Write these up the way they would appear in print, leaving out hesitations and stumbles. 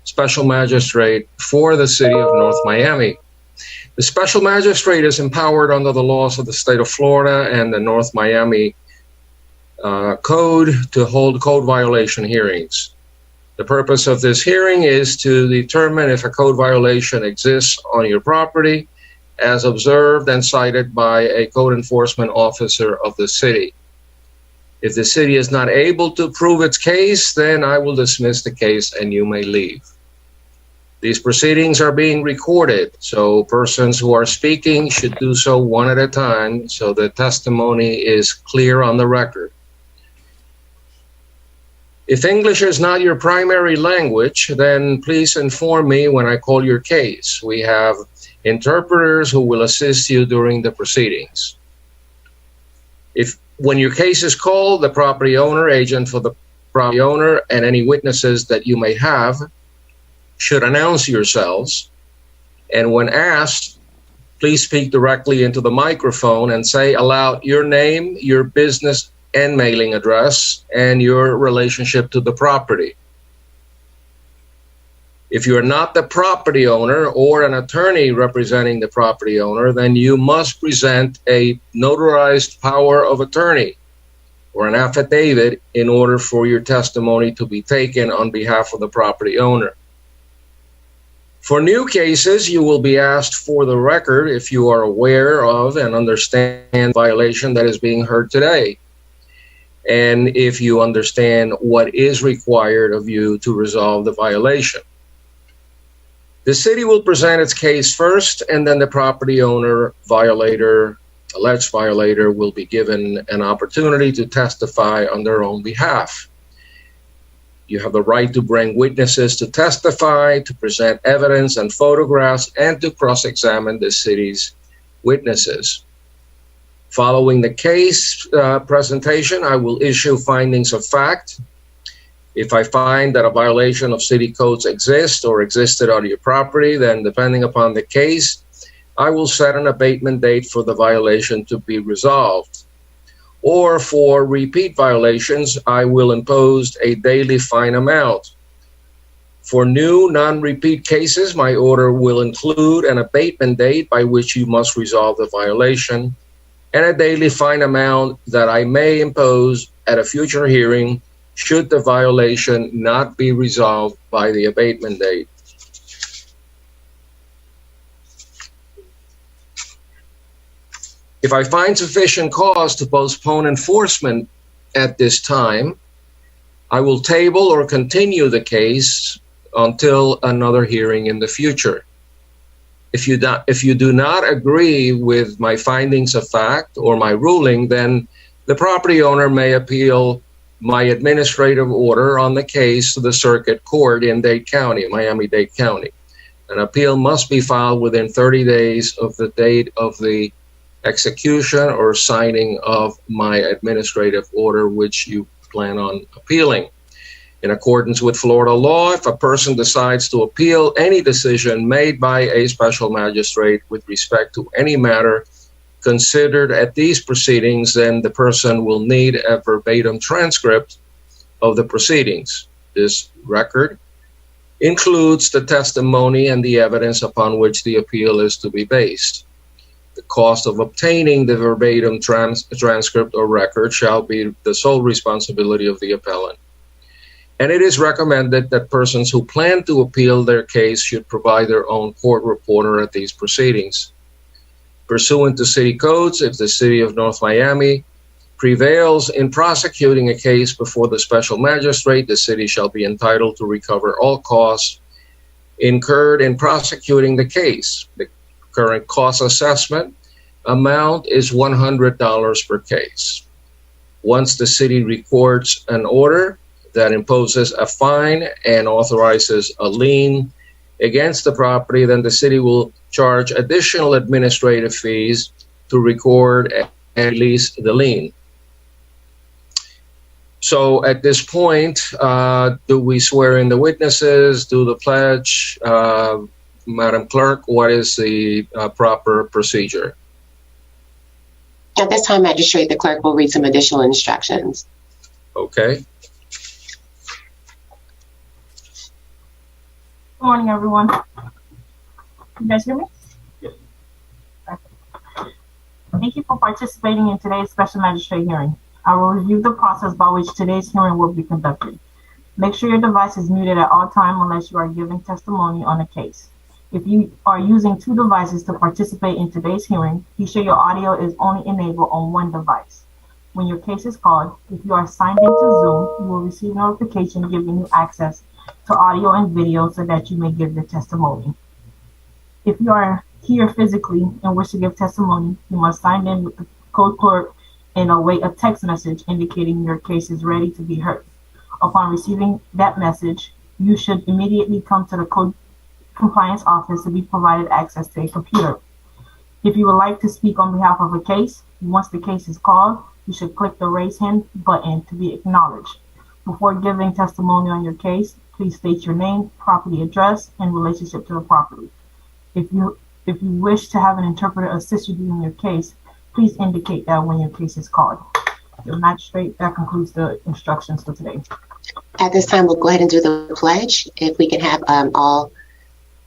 special magistrate for the city of North Miami. The special magistrate is empowered under the laws of the state of Florida and the North Miami Code to hold code violation hearings. The purpose of this hearing is to determine if a code violation exists on your property as observed and cited by a code enforcement officer of the city. If the city is not able to prove its case, then I will dismiss the case and you may leave. These proceedings are being recorded, so persons who are speaking should do so one at a time so the testimony is clear on the record. If English is not your primary language, then please inform me when I call your case. We have interpreters who will assist you during the proceedings. When your case is called, the property owner, agent for the property owner, and any witnesses that you may have should announce yourselves. And when asked, please speak directly into the microphone and say aloud your name, your business and mailing address, and your relationship to the property. If you are not the property owner or an attorney representing the property owner, then you must present a notarized power of attorney or an affidavit in order for your testimony to be taken on behalf of the property owner. For new cases, you will be asked for the record if you are aware of and understand the violation that is being heard today, and if you understand what is required of you to resolve the violation. The city will present its case first, and then the property owner, alleged violator, will be given an opportunity to testify on their own behalf. You have the right to bring witnesses to testify, to present evidence and photographs, and to cross-examine the city's witnesses. Following the case presentation, I will issue findings of fact. If I find that a violation of city codes exists or existed on your property, then depending upon the case, I will set an abatement date for the violation to be resolved. Or for repeat violations, I will impose a daily fine amount. For new non-repeat cases, my order will include an abatement date by which you must resolve the violation and a daily fine amount that I may impose at a future hearing should the violation not be resolved by the abatement date. If I find sufficient cause to postpone enforcement at this time, I will table or continue the case until another hearing in the future. If you do not agree with my findings of fact or my ruling, then the property owner may appeal my administrative order on the case to the circuit court in Dade County, Miami-Dade County. An appeal must be filed within 30 days of the date of the execution or signing of my administrative order, which you plan on appealing. In accordance with Florida law, if a person decides to appeal any decision made by a special magistrate with respect to any matter considered at these proceedings, then the person will need a verbatim transcript of the proceedings. This record includes the testimony and the evidence upon which the appeal is to be based. The cost of obtaining the verbatim transcript or record shall be the sole responsibility of the appellant. And it is recommended that persons who plan to appeal their case should provide their own court reporter at these proceedings. Pursuant to city codes, if the city of North Miami prevails in prosecuting a case before the special magistrate, the city shall be entitled to recover all costs incurred in prosecuting the case. The current cost assessment amount is $100 per case. Once the city records an order that imposes a fine and authorizes a lien against the property, then the city will charge additional administrative fees to record and release the lien. So at this point, do we swear in the witnesses, do the pledge? Madam Clerk, what is the proper procedure? At this time, Magistrate, the clerk will read some additional instructions. Okay. morning, everyone. You guys hear me? Yes. Okay. Thank you for participating in today's special magistrate hearing. I will review the process by which today's hearing will be conducted. Make sure your device is muted at all times unless you are giving testimony on a case. If you are using two devices to participate in today's hearing, be sure your audio is only enabled on one device. When your case is called, if you are signed into Zoom, you will receive notification giving you access to audio and video so that you may give your testimony. If you are here physically and wish to give testimony, you must sign in with the code clerk and await a text message indicating your case is ready to be heard. Upon receiving that message, you should immediately come to the code compliance office to be provided access to a computer. If you would like to speak on behalf of a case, once the case is called, you should click the raise hand button to be acknowledged. Before giving testimony on your case, please state your name, property address, and relationship to the property. If you wish to have an interpreter assist you during your case, please indicate that when your case is called. The magistrate, that concludes the instructions for today. At this time, we'll go ahead and do the pledge. If we can have all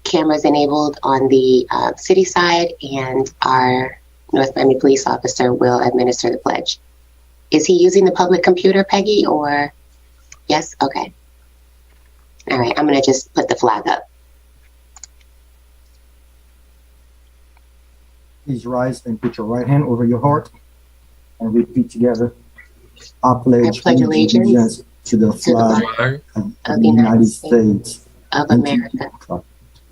cameras enabled on the city side, and our North Miami police officer will administer the pledge. Is he using the public computer, Peggy, or? Yes? Okay. All right, I'm going to just put the flag up. Please rise and put your right hand over your heart and repeat together. I pledge allegiance to the flag of the United States of America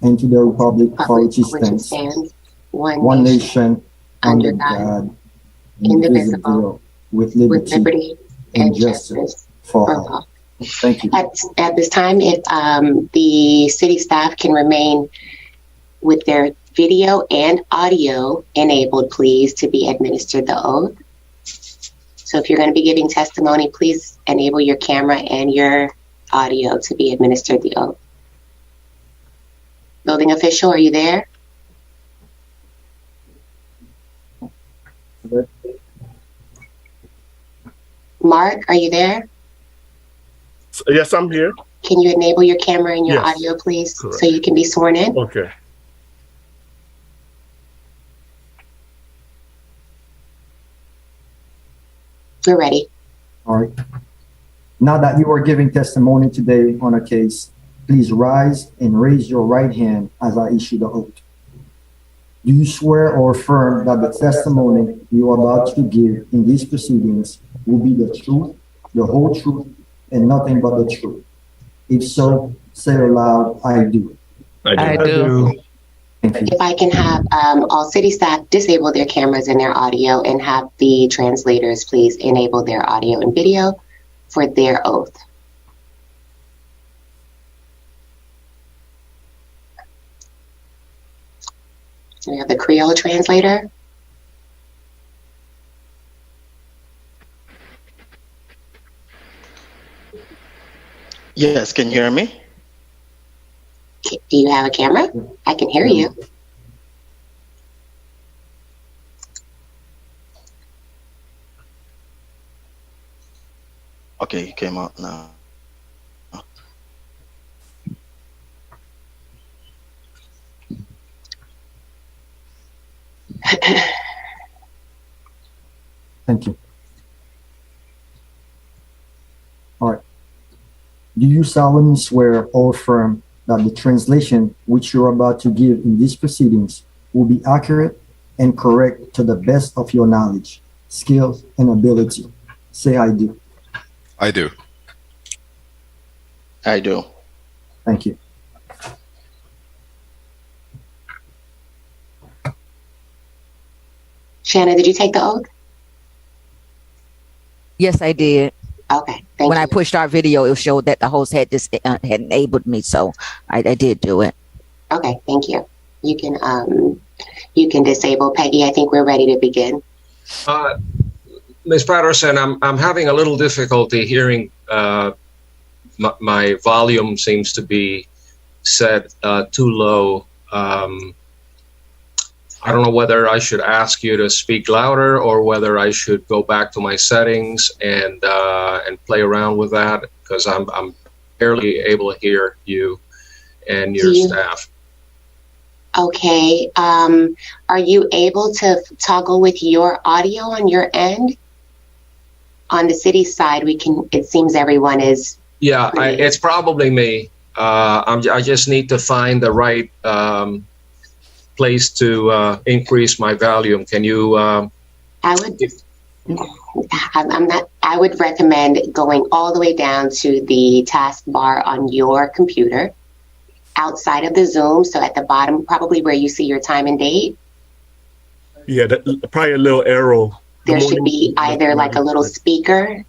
and to the republic for which it stands, one nation, under God, indivisible, with liberty and justice for all. Thank you. At this time, if the city staff can remain with their video and audio enabled, please, to be administered the oath. So if you're going to be giving testimony, please enable your camera and your audio to be administered the oath. Building official, are you there? Mark, are you there? Yes, I'm here. Can you enable your camera and your Yes. audio, please, Correct. so you can be sworn in? Okay. We're ready. All right. Now that you are giving testimony today on a case, please rise and raise your right hand as I issue the oath. Do you swear or affirm that the testimony you are about to give in these proceedings will be the truth, the whole truth, and nothing but the truth? If so, say aloud, I do. I do. Thank you. If I can have all city staff disable their cameras and their audio, and have the translators please enable their audio and video for their oath. We have the Creole translator. Yes, can you hear me? Do you have a camera? I can hear you. Okay, you came up now. Thank you. All right. Do you solemnly swear or affirm that the translation which you're about to give in these proceedings will be accurate and correct to the best of your knowledge, skill, and ability? Say, I do. I do. I do. Thank you. Shannon, did you take the oath? Yes, I did. Okay, thank When you. I pushed our video, it showed that the host had had enabled me, so I did do it. Okay, thank you. You can disable. Peggy, I think we're ready to begin. Ms. Patterson, I'm having a little difficulty hearing. My volume seems to be set too low. I don't know whether I should ask you to speak louder or whether I should go back to my settings and play around with that, because I'm barely able to hear you. and Do your you- staff. Okay. Are you able to toggle with your audio on your end? On the city side, it seems everyone is. Yeah, Great. it's probably me. I just need to find the right place to increase my volume. Can you? I would recommend going all the way down to the taskbar on your computer outside of the Zoom. So at the bottom, probably where you see your time and date, Yeah, probably a little arrow. there should be either like a little speaker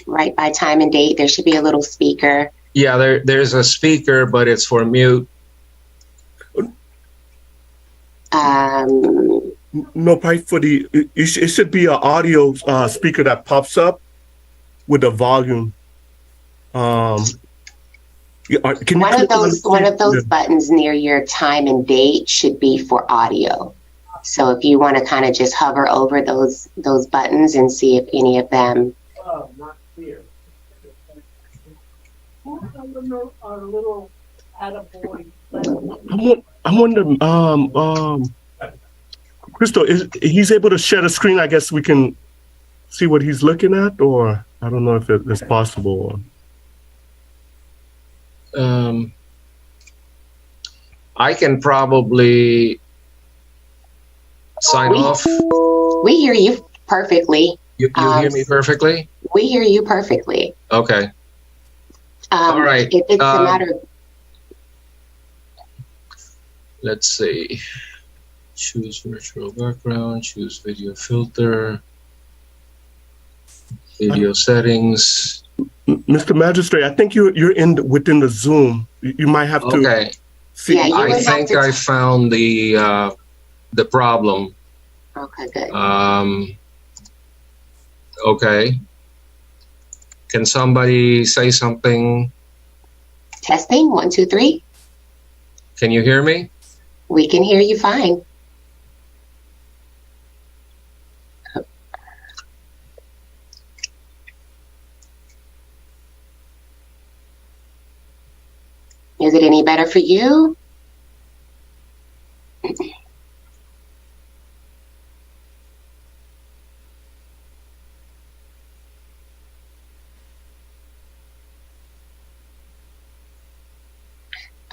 right by time and date. There should be a little speaker. Yeah, there's a speaker, but it's for mute. No, probably for it should be an audio speaker that pops up with the volume. Can you One of those buttons near your time and date should be for audio. So if you want to kind of just hover over those buttons and see if any of them. Oh, not clear. Our little attaboy. I'm wondering, Crystal, he's able to share the screen? I guess we can see what he's looking at, or I don't know if it's possible. I can probably sign off. We hear you perfectly. You hear me perfectly? We hear you perfectly. Okay. All right. If it's a matter of. Let's see. Choose virtual background, choose video filter, video settings. Mr. Magistrate, I think you're within the Zoom. You might have to. Okay. See. Yeah, I think I found the problem. Okay, good. Okay. Can somebody say something? Testing 1, 2, 3. Can you hear me? We can hear you fine. Is it any better for you?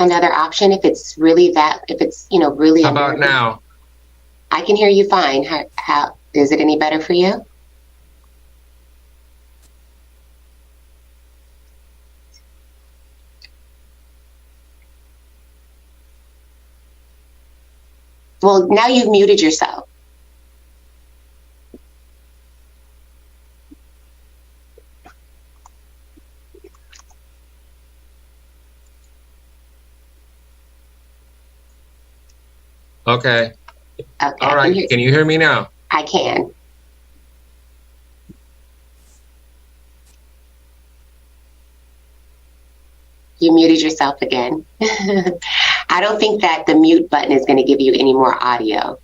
Another option, if it's really really. How about now? I can hear you fine. How is it any better for you? Well, now you've muted yourself. Okay. Okay. All right. Can you hear me now? I can. You muted yourself again. I don't think that the mute button is going to give you any more audio.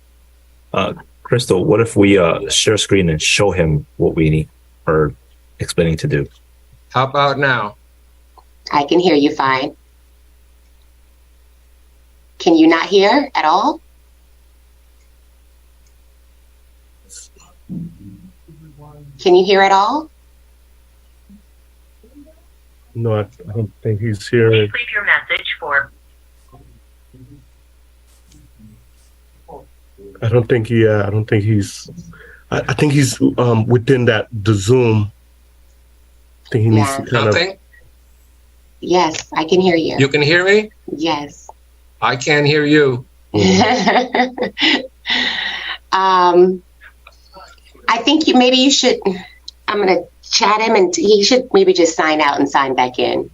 Crystal, what if we share screen and show him what we are explaining to do? How about now? I can hear you fine. Can you not hear at all? Can you hear at all? No, I don't think he's here. Please leave your message for. I don't think he's. I think he's within the Zoom. I think he needs to kind Nothing? Yes, I can hear you. You can hear me? Yes. I can't hear you. I think maybe you should. I'm gonna chat him, and he should maybe just sign out and sign back in.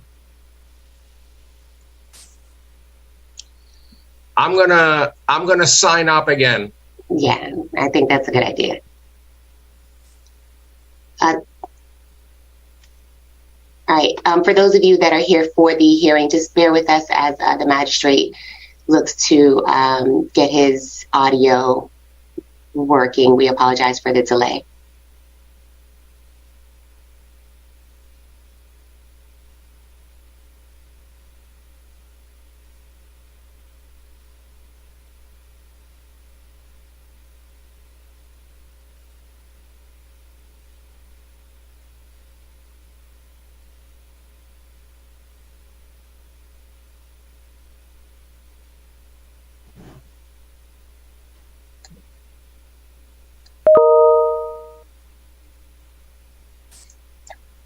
I'm gonna sign up again. Yeah, I think that's a good idea. All right. For those of you that are here for the hearing, just bear with us as the magistrate looks to get his audio working. We apologize for the delay.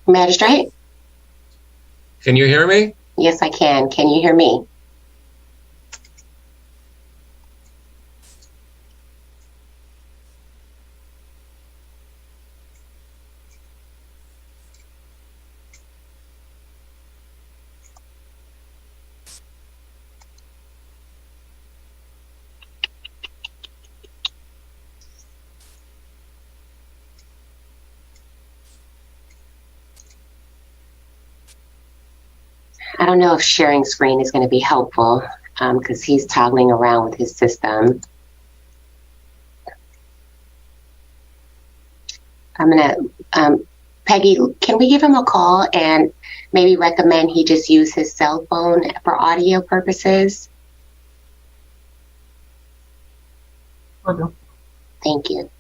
Magistrate? Can you hear me? Yes, I can. Can you hear me? I don't know if sharing screen is going to be helpful because he's toggling around with his system. I'm going to, Peggy, can we give him a call and maybe recommend he just use his cell phone for audio purposes? Will do. Thank you.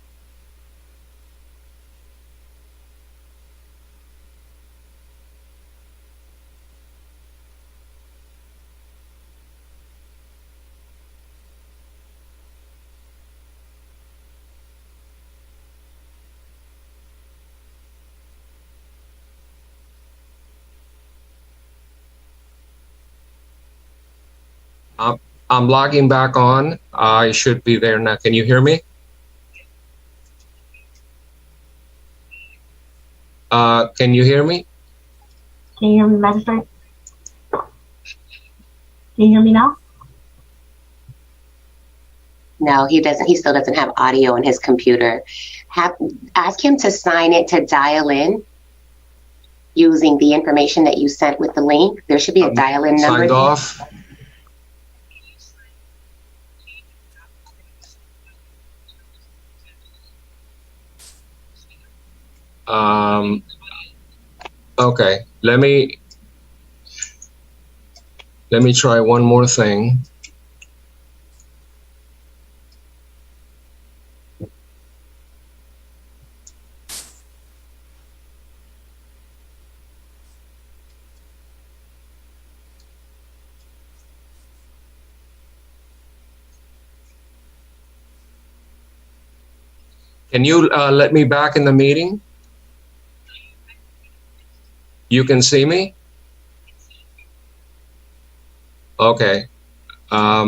I'm logging back on. I should be there now. Can you hear me? Can you hear me? Can you hear me, Magistrate? Can you hear me now? No, he doesn't. He still doesn't have audio on his computer. Ask him to sign it to dial using the information that you sent with the link. There should be a dial-in number. Signed off. Okay, let me try one more thing. Can you let me back in the meeting? You can see me? Okay. Tell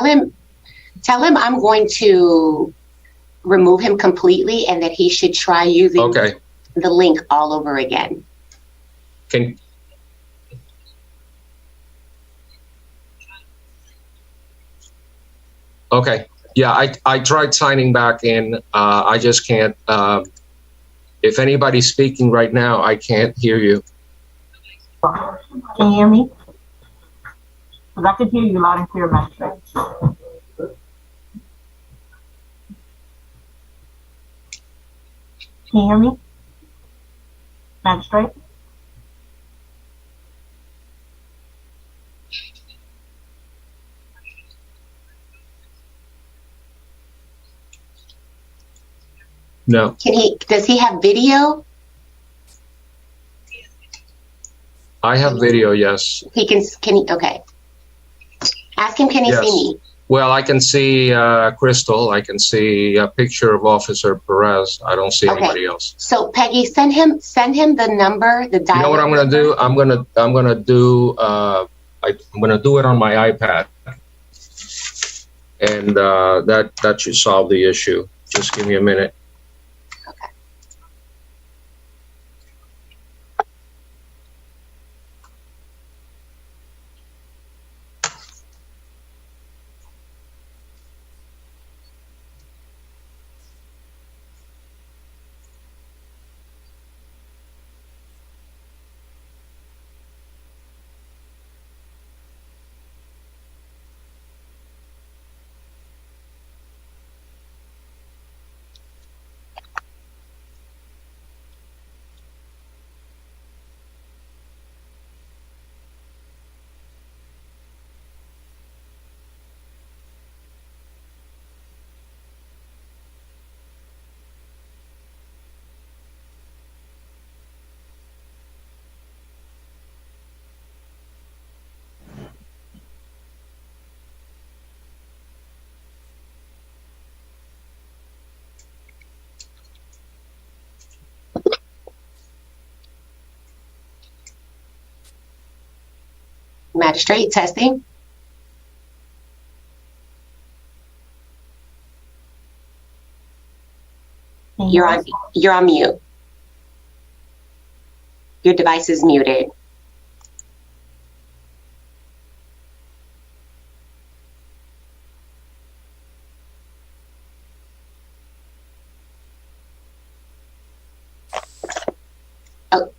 him I'm going to remove him completely and that he should try using the link all over again. Okay. Yeah, I tried signing back in. I just can't. If anybody's speaking right now, I can't hear you. Can you hear me? Because I can hear you loud and clear, Magistrate. Can you hear me, Magistrate? No. Does he have video? I have video, yes. Okay. Ask him, can he see me? Well, I can see Crystal. I can see a picture of Officer Perez. I don't see anybody else. So Peggy, send him the number, the dial. You know what I'm going to do? I'm going to do it on my iPad. And that should solve the issue. Just give me a minute. Okay. Magistrate, testing. Can you You're hear on. us? You're on mute. Your device is muted. Oh.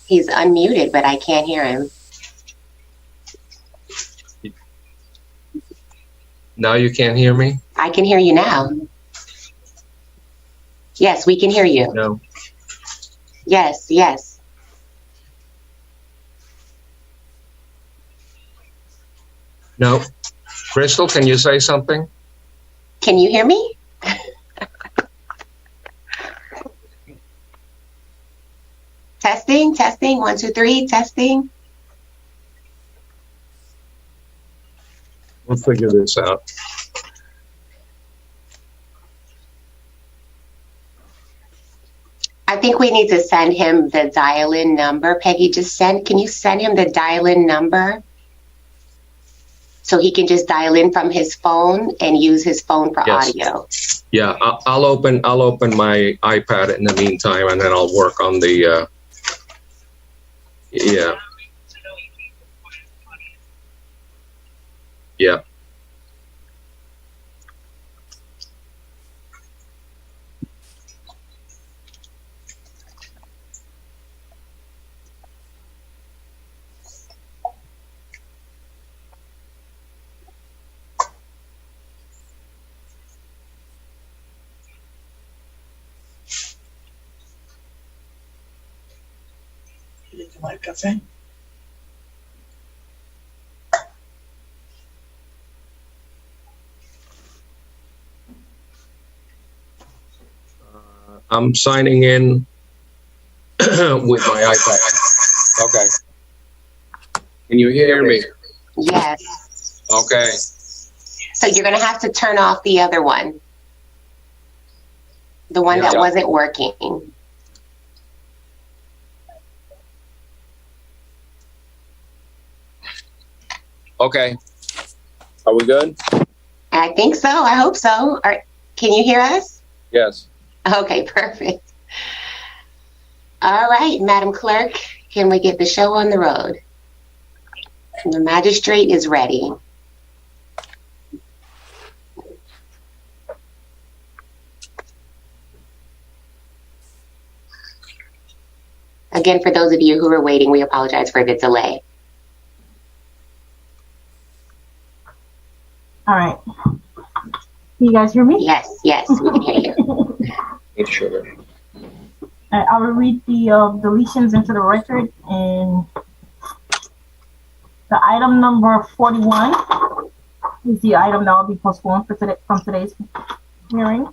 He's unmuted, but I can't hear him. Now you can't hear me? I can hear you now. Yes, we can hear you. No. Yes, yes. No. Crystal, can you say something? Can you hear me? Testing, testing, 1, 2, 3, testing. We'll figure this out. I think we need to send him the dial-in number. Peggy, can you send him the dial-in number? So he can just dial in from his phone and use his phone for Yes. audio. Yeah, I'll open my iPad in the meantime, and then I'll work on the. Yeah. Yeah. I'm signing in with my iPad. Okay. Can you hear me? Yes. Okay. So you're going to have to turn off the other one. The one that Yeah. wasn't working. Okay. Are we good? I think so. I hope so. Can you hear us? Yes. Okay, perfect. All right, Madam Clerk, can we get the show on the road? The magistrate is ready. Again, for those of you who are waiting, we apologize for the delay. All right. Can you guys hear me? Yes, yes, we can hear you. Make sure. I will read the deletions into the record, and the item number 41 is the item that will be postponed for today from today's hearing.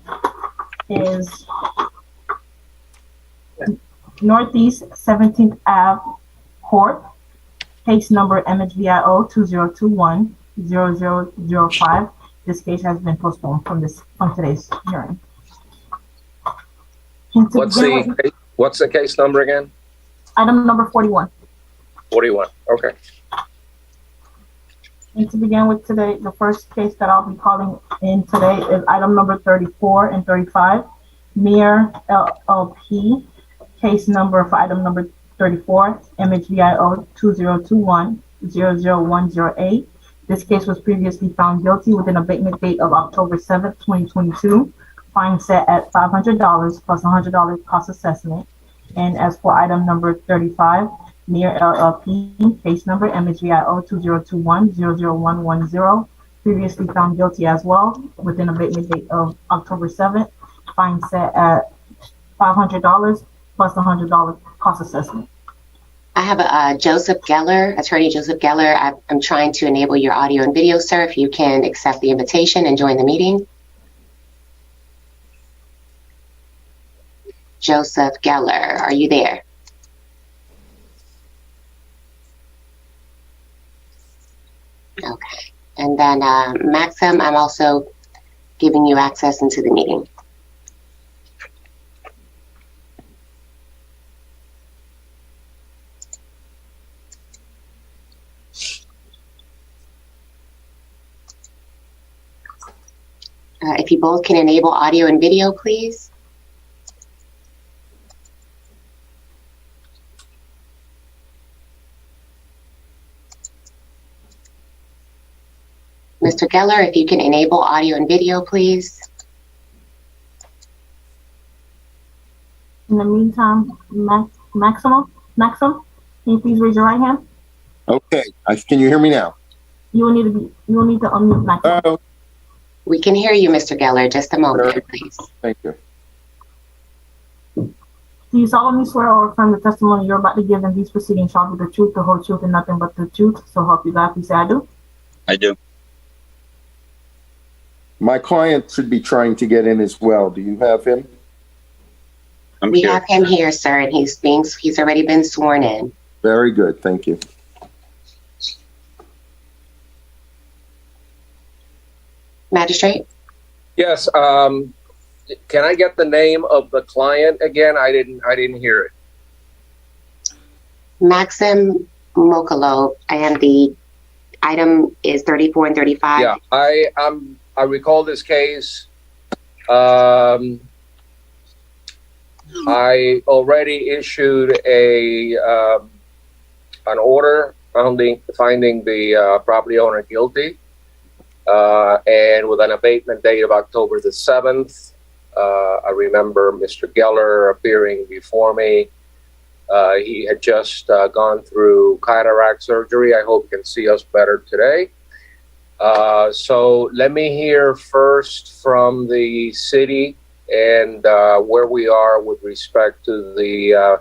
Is Northeast 17th Ave Court, case number MHVIO 2021-0005. This case has been postponed from today's hearing. And to begin with, What's the case number again? item number 41. 41. Okay. And to begin with today, the first case that I'll be calling in today is item number 34 and 35, Mir LLP, case number for item number 34, MHVIO 2021-00108. This case was previously found guilty with an abatement date of October 7th, 2022. Fine set at $500 plus $100 cost assessment. And as for item number 35, Mir LLP, case number MHVIO 2021-00110, previously found guilty as well with an abatement date of October 7th. Fine set at $500 plus $100 cost assessment. I have Joseph Geller, Attorney Joseph Geller. I'm trying to enable your audio and video, sir, if you can accept the invitation and join the meeting. Joseph Geller, are you there? Okay. And then Maxim, I'm also giving you access into the meeting. If you both can enable audio and video, please. Mr. Geller, if you can enable audio and video, please. In the meantime, Maxim, can you please raise your right hand? Okay, can you hear me now? You will need to unmute Maxim. Oh, We can hear you, Mr. Geller. Just a moment, please. thank you. Do you solemnly swear or affirm the testimony you're about to give in these proceedings shall be the truth, the whole truth, and nothing but the truth? So help you God. Please say I do. I do. My client should be trying to get in as well. Do you have him? I'm We here. have him here, sir, and he's already been sworn in. Very good, thank you. Magistrate? Yes, can I get the name of the client again? I didn't hear it. Maxim Mokolo, and the item is 34 and 35. Yeah, I recall this case. I already issued an order finding the property owner guilty, and with an abatement date of October the 7th. I remember Mr. Geller appearing before me. He had just gone through cataract surgery. I hope he can see us better today. So let me hear first from the city and where we are with respect to the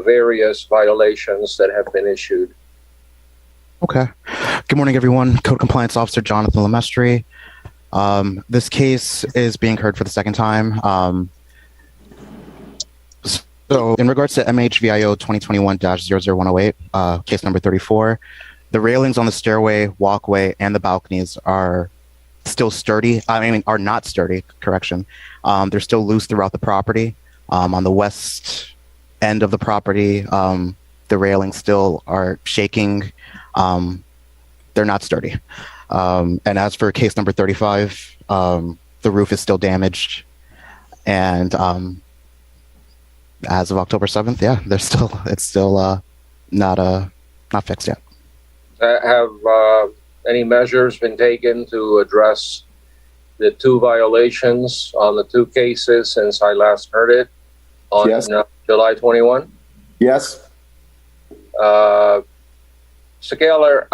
various violations that have been issued. Okay. Good morning, everyone. Code Compliance Officer Jonathan Lemestri. This case is being heard for the second time. So in regards to MHVIO 2021-00108, case number 34, the railings on the stairway, walkway, and the balconies are still sturdy. Are not sturdy, correction. They're still loose throughout the property. On the west end of the property, the railings still are shaking. They're not sturdy. And as for case number 35, the roof is still damaged. And as of October 7th, yeah, it's still not fixed yet. Have any measures been taken to address the two violations on the two cases since I last heard it on Yes. July 21? Yes? Geller,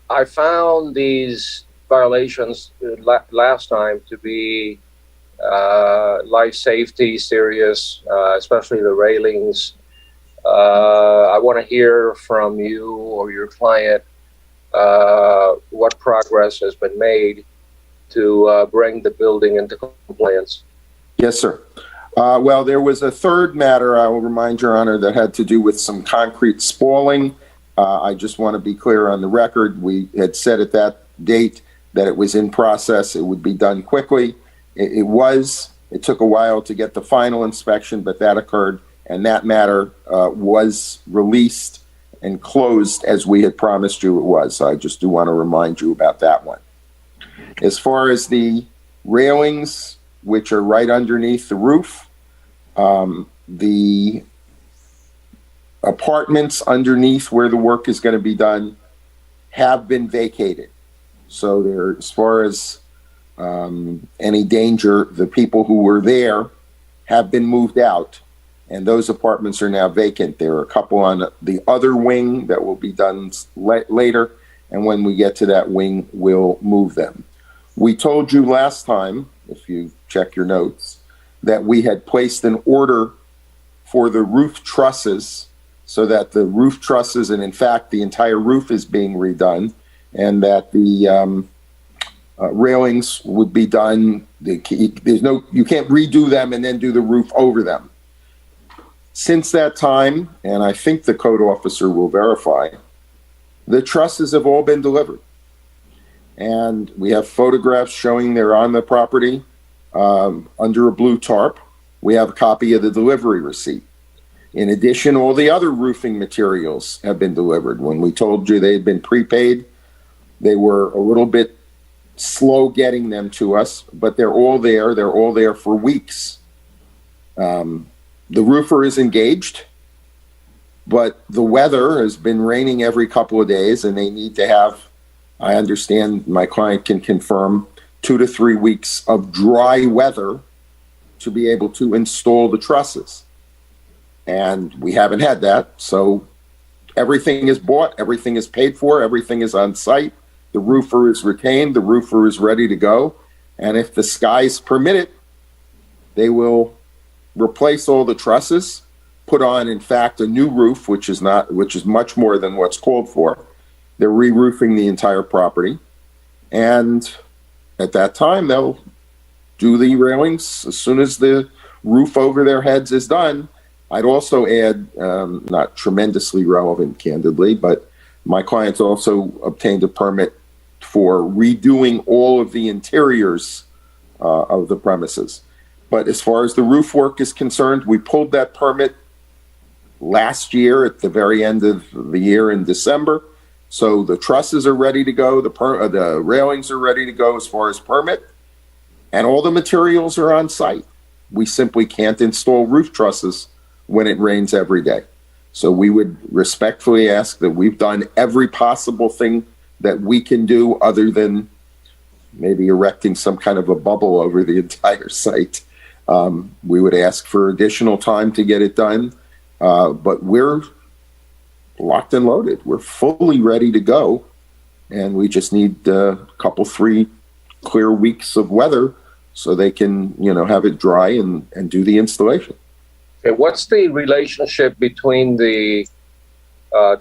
I found these violations last time to be life safety serious, especially the railings. I want to hear from you or your client what progress has been made to bring the building into compliance. Yes, sir. Well, there was a third matter, I will remind Your Honor, that had to do with some concrete spalling. I just want to be clear on the record. We had said at that date that it was in process. It would be done quickly. It was. It took a while to get the final inspection, but that occurred, and that matter was released and closed as we had promised you it was. So I just do want to remind you about that one. As far as the railings, which are right underneath the roof, the apartments underneath where the work is going to be done have been vacated. So there, as far as any danger, the people who were there have been moved out, and those apartments are now vacant. There are a couple on the other wing that will be done later, and when we get to that wing, we'll move them. We told you last time, if you check your notes, that we had placed an order for the roof trusses, so that the roof trusses, and in fact, the entire roof is being redone, and that the railings would be done. You can't redo them and then do the roof over them. Since that time, and I think the code officer will verify, the trusses have all been delivered. And we have photographs showing they're on the property under a blue tarp. We have a copy of the delivery receipt. In addition, all the other roofing materials have been delivered. When we told you they had been prepaid, they were a little bit slow getting them to us, but they're all there. They're all there for weeks. The roofer is engaged, but the weather has been raining every couple of days, and they need to have, I understand my client can confirm, 2 to 3 weeks of dry weather to be able to install the trusses. And we haven't had that, so everything is bought, everything is paid for, everything is on site. The roofer is retained, the roofer is ready to go. And if the skies permit it, they will replace all the trusses, put on, in fact, a new roof, which is much more than what's called for. They're re-roofing the entire property. And at that time, they'll do the railings as soon as the roof over their heads is done. I'd also add, not tremendously relevant, candidly, but my clients also obtained a permit for redoing all of the interiors of the premises. But as far as the roof work is concerned, we pulled that permit last year at the very end of the year in December. So the trusses are ready to go, the railings are ready to go as far as permit, and all the materials are on site. We simply can't install roof trusses when it rains every day. So we would respectfully ask that we've done every possible thing that we can do other than maybe erecting some kind of a bubble over the entire site. We would ask for additional time to get it done, but we're locked and loaded. We're fully ready to go, and we just need a couple, 3 clear weeks of weather so they can, have it dry and do the installation. Okay, what's the relationship between the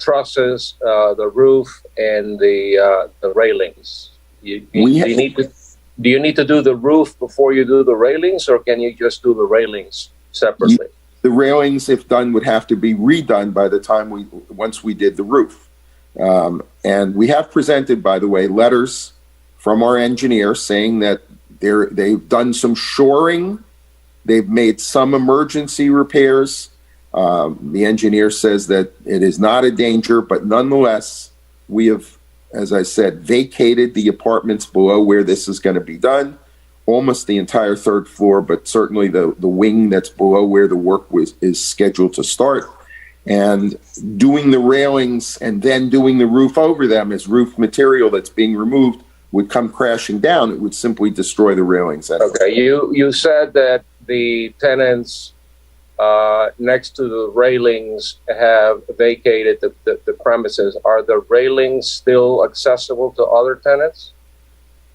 trusses, the roof, and the railings? Do you need to do the roof before you do the railings, or can you just do the railings separately? The railings, if done, would have to be redone by the time once we did the roof. And we have presented, by the way, letters from our engineer saying that they've done some shoring. They've made some emergency repairs. The engineer says that it is not a danger, but nonetheless, we have, as I said, vacated the apartments below where this is going to be done, almost the entire 3rd floor, but certainly the wing that's below where the work is scheduled to start. And doing the railings and then doing the roof over them as roof material that's being removed would come crashing down. It would simply destroy the railings. Okay, you said that the tenants next to the railings have vacated the premises. Are the railings still accessible to other tenants?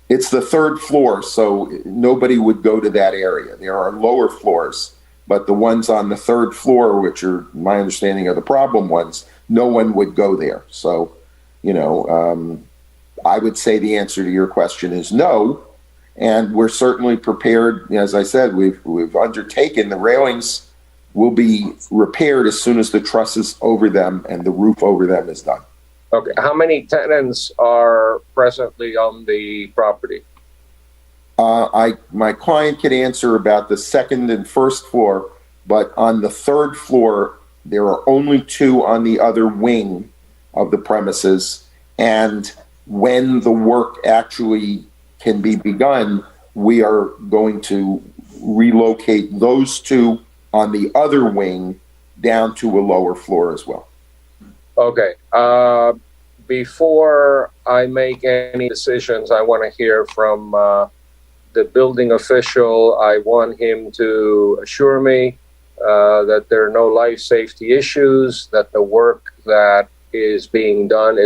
It's the 3rd floor, so nobody would go to that area. There are lower floors, but the ones on the 3rd floor, which are, my understanding, are the problem ones, no one would go there. So, I would say the answer to your question is no. And we're certainly prepared. As I said, we've undertaken the railings will be repaired as soon as the trusses over them and the roof over them is done. Okay. How many tenants are presently on the property? My client can answer about the 2nd and 1st floor, but on the 3rd floor, there are only 2 on the other wing of the premises. And when the work actually can be begun, we are going to relocate those 2 on the other wing down to a lower floor as well. Okay. Before I make any decisions, I want to hear from the building official. I want him to assure me that there are no life safety issues, that the work that is being done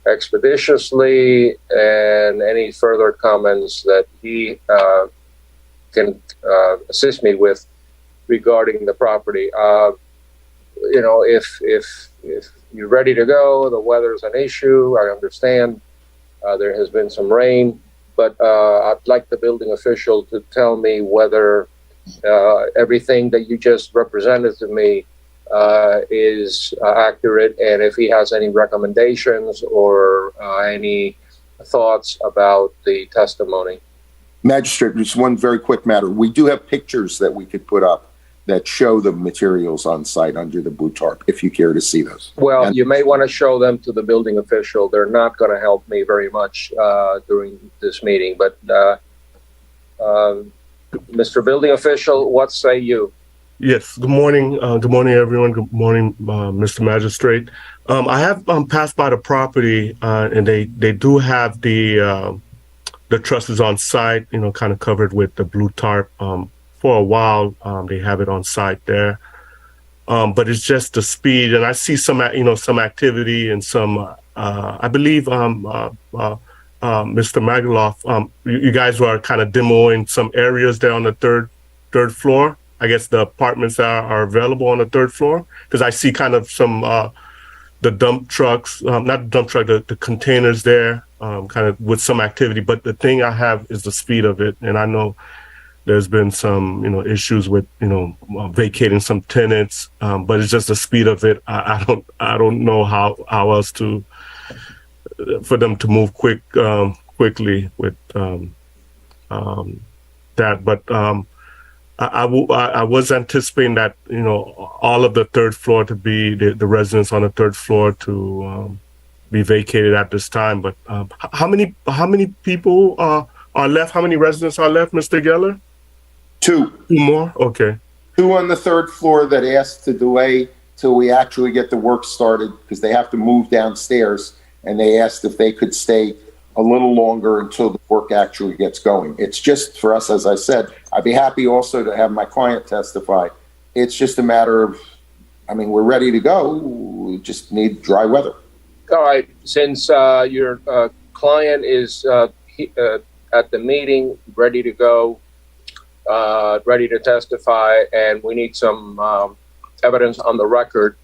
expeditiously, and any further comments that he can assist me with regarding the property. If you're ready to go, the weather's an issue, I understand. There has been some rain, but I'd like the building official to tell me whether everything that you just represented to me is accurate, and if he has any recommendations or any thoughts about the testimony. Magistrate, just one very quick matter. We do have pictures that we could put up that show the materials on site under the blue tarp, if you care to see those. Well, And- you may want to show them to the building official. They're not going to help me very much during this meeting. But Mr. Building Official, what say you? Yes. Good morning. Good morning, everyone. Good morning, Mr. Magistrate. I have passed by the property, and they do have the trusses on site. You know, kind of covered with the blue tarp. For a while, they have it on site there. But it's just the speed, and I see some activity and some. I believe, Mr. Magaloff, you guys were kind of demoing some areas there on the third floor. I guess the apartments are available on the third floor, because I see kind of some the dump trucks, not the dump truck, the containers there, kind of with some activity. But the thing I have is the speed of it, and I know there's been some issues with vacating some tenants, but it's just the speed of it. I don't know how else to for them to move quickly with that, but. I was anticipating that all of the third floor to be the residents on the third floor to be vacated at this time. But how many people are left? How many residents are left, Mr. Geller? Two more. Okay. Two on the third floor that asked to delay till we actually get the work started because they have to move downstairs, and they asked if they could stay a little longer until the work actually gets going. It's just for us, as I said, I'd be happy also to have my client testify. It's just a matter of, we're ready to go. We just need dry weather. All right. Since your client is at the meeting, ready to go, ready to testify, and we need some evidence on the record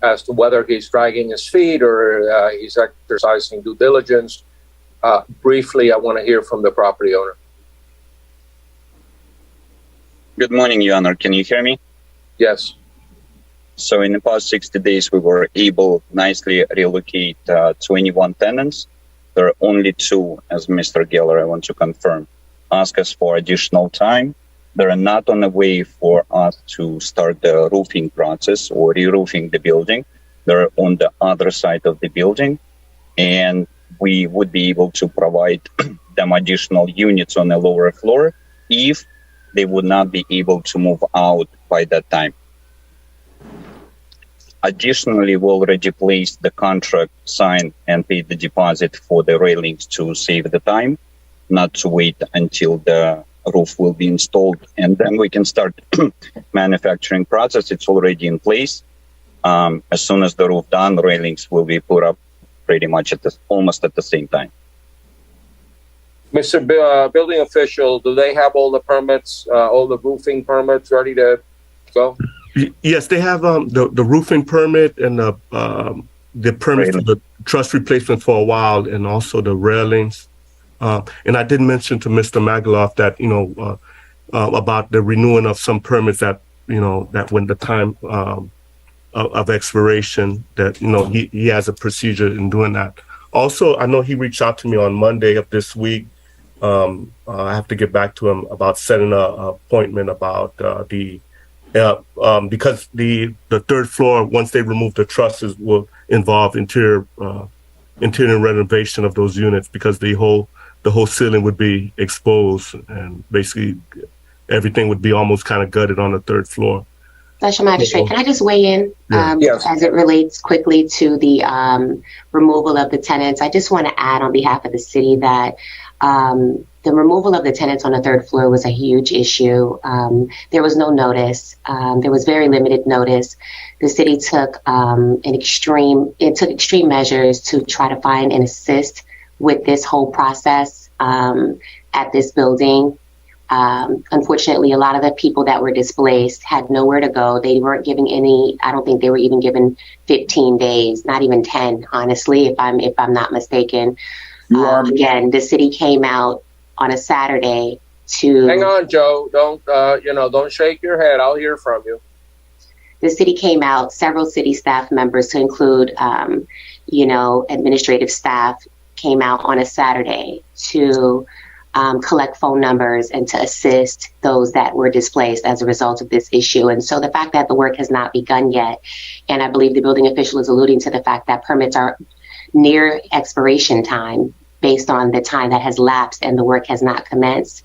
as to whether he's dragging his feet or he's exercising due diligence. Briefly, I want to hear from the property owner. Good morning, Your Honor. Can you hear me? Yes. So in the past 60 days, we were able nicely relocate 21 tenants. There are only two, as Mr. Geller, I want to confirm, ask us for additional time. They are not on the way for us to start the roofing process or re-roofing the building. They're on the other side of the building, and we would be able to provide them additional units on the lower floor if they would not be able to move out by that time. Additionally, we already placed the contract, signed, and paid the deposit for the railings to save the time, not to wait until the roof will be installed, and then we can start manufacturing process. It's already in place. As soon as the roof done, the railings will be put up pretty much almost at the same time. Mr. Building Official, do they have all the permits, all the roofing permits ready to go? Yes, they have the roofing permit and the permit for the truss replacement for a while, and also the railings. And I did mention to Mr. Magaloff that about the renewing of some permits that that when the time of expiration, that he has a procedure in doing that. Also, I know he reached out to me on Monday of this week. I have to get back to him about setting an appointment about because the third floor, once they remove the trusses, will involve interior renovation of those units, because the whole ceiling would be exposed, and basically everything would be almost kind of gutted on the third floor. Special Magistrate, can I just weigh in Yes. as it relates quickly to the removal of the tenants? I just want to add on behalf of the city that the removal of the tenants on the third floor was a huge issue. There was no notice. There was very limited notice. The city took extreme measures to try to find and assist with this whole process at this building. Unfortunately, a lot of the people that were displaced had nowhere to go. They weren't giving I don't think they were even given 15 days, not even 10, honestly, if I'm not mistaken. Again, the city came out on a Saturday to... Hang on, Joe. Don't shake your head. I'll hear from you. The city came out, several city staff members, to include, administrative staff, came out on a Saturday to collect phone numbers and to assist those that were displaced as a result of this issue. And so the fact that the work has not begun yet, and I believe the building official is alluding to the fact that permits are near expiration time based on the time that has lapsed and the work has not commenced.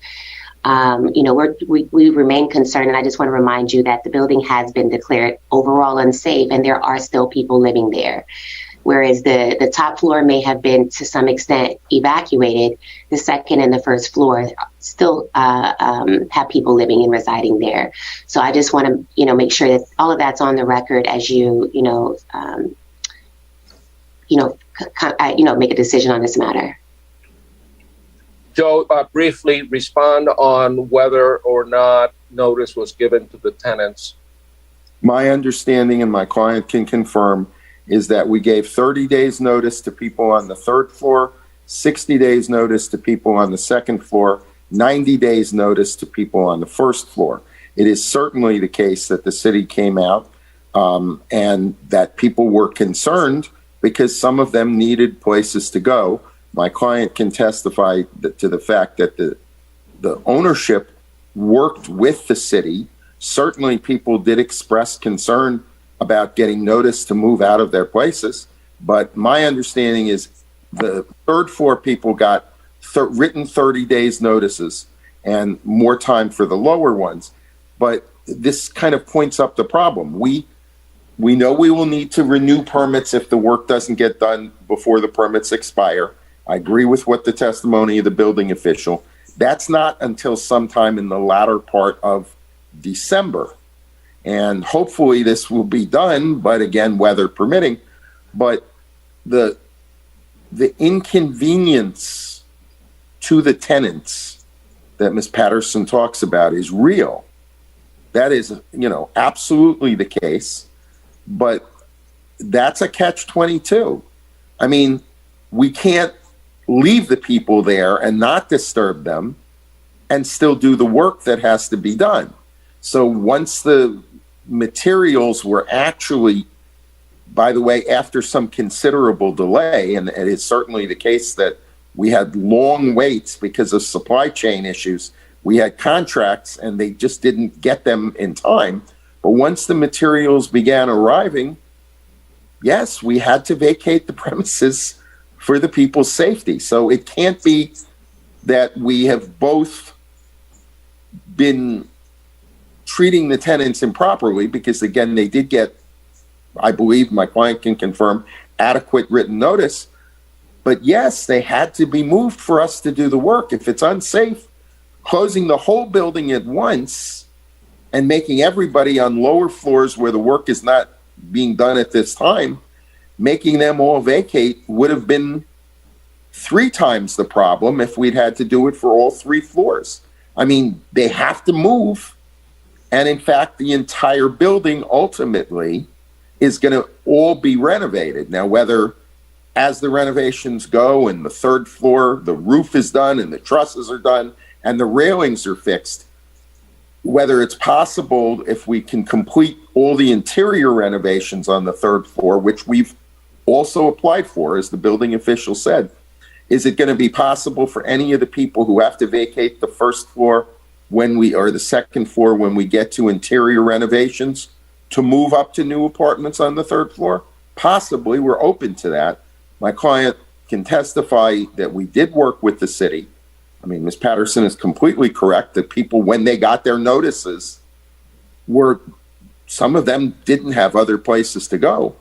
We remain concerned, and I just want to remind you that the building has been declared overall unsafe, and there are still people living there. Whereas the top floor may have been to some extent evacuated, the second and the first floor still have people living and residing there. So I just want to, make sure that all of that's on the record as you, make a decision on this matter. Joe, briefly respond on whether or not notice was given to the tenants. My understanding, and my client can confirm, is that we gave 30 days notice to people on the third floor, 60 days notice to people on the second floor, 90 days notice to people on the first floor. It is certainly the case that the city came out and that people were concerned because some of them needed places to go. My client can testify to the fact that the ownership worked with the city. Certainly people did express concern about getting notice to move out of their places. But my understanding is the third floor people got written 30 days notices and more time for the lower ones. But this kind of points up the problem. We know we will need to renew permits if the work doesn't get done before the permits expire. I agree with what the testimony of the building official. That's not until sometime in the latter part of December. And hopefully this will be done, but again, weather permitting. But the inconvenience to the tenants that Ms. Patterson talks about is real. That is, absolutely the case. But that's a catch-22. I mean, we can't leave the people there and not disturb them and still do the work that has to be done. So once the materials were actually, by the way, after some considerable delay, and it is certainly the case that we had long waits because of supply chain issues. We had contracts and they just didn't get them in time. But once the materials began arriving, yes, we had to vacate the premises for the people's safety. So it can't be that we have both been treating the tenants improperly, because again, they did get, I believe my client can confirm, adequate written notice. But yes, they had to be moved for us to do the work. If it's unsafe, closing the whole building at once and making everybody on lower floors where the work is not being done at this time, making them all vacate would have been 3 times the problem if we'd had to do it for all 3 floors. I mean, they have to move. And in fact, the entire building ultimately is going to all be renovated. Now, whether as the renovations go and the third floor, the roof is done and the trusses are done and the railings are fixed, whether it's possible if we can complete all the interior renovations on the third floor, which we've also applied for, as the building official said, is it going to be possible for any of the people who have to vacate the first floor or the second floor when we get to interior renovations to move up to new apartments on the third floor? Possibly. We're open to that. My client can testify that we did work with the city. I mean, Ms. Patterson is completely correct that people, when they got their notices, some of them didn't have other places to go.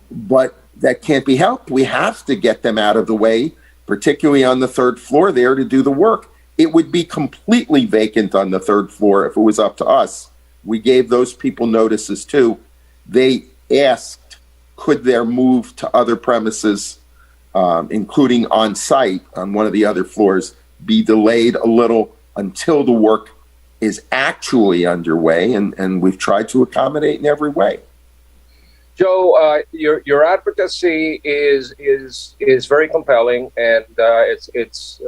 But that can't be helped. We have to get them out of the way, particularly on the third floor there, to do the work. It would be completely vacant on the third floor if it was up to us. We gave those people notices too. They asked, could their move to other premises, including on site on one of the other floors, be delayed a little until the work is actually underway, and we've tried to accommodate in every way. Joe, your advocacy is very compelling, and it's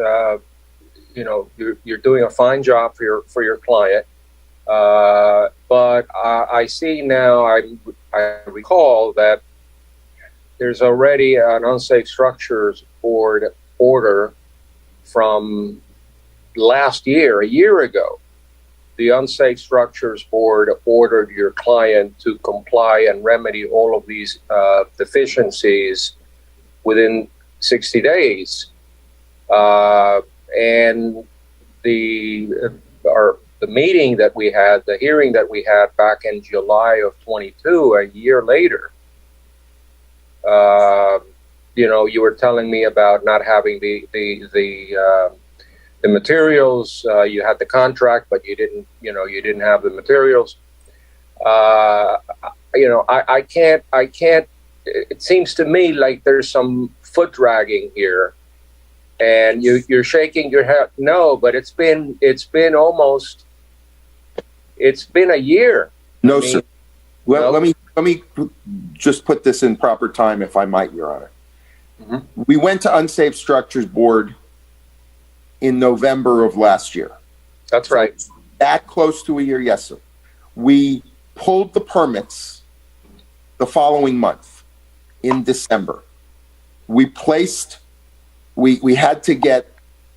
you're doing a fine job for your client. But I see now, I recall that there's already an unsafe structures board order from last year, a year ago, the Unsafe Structures Board ordered your client to comply and remedy all of these deficiencies within 60 days. And the meeting that we had, the hearing that we had back in July of 22, a year later, you were telling me about not having the materials. You had the contract, but you didn't have the materials. I can't. It seems to me like there's some foot dragging here, and you're shaking your head. No, but it's been a year. No, sir. Well, let me just put this in proper time, if I might, Your Honor. Mm-hmm. We went to Unsafe Structures Board in November of last year. That's right. That close to a year, yes, sir. We pulled the permits the following month in December. We had to get,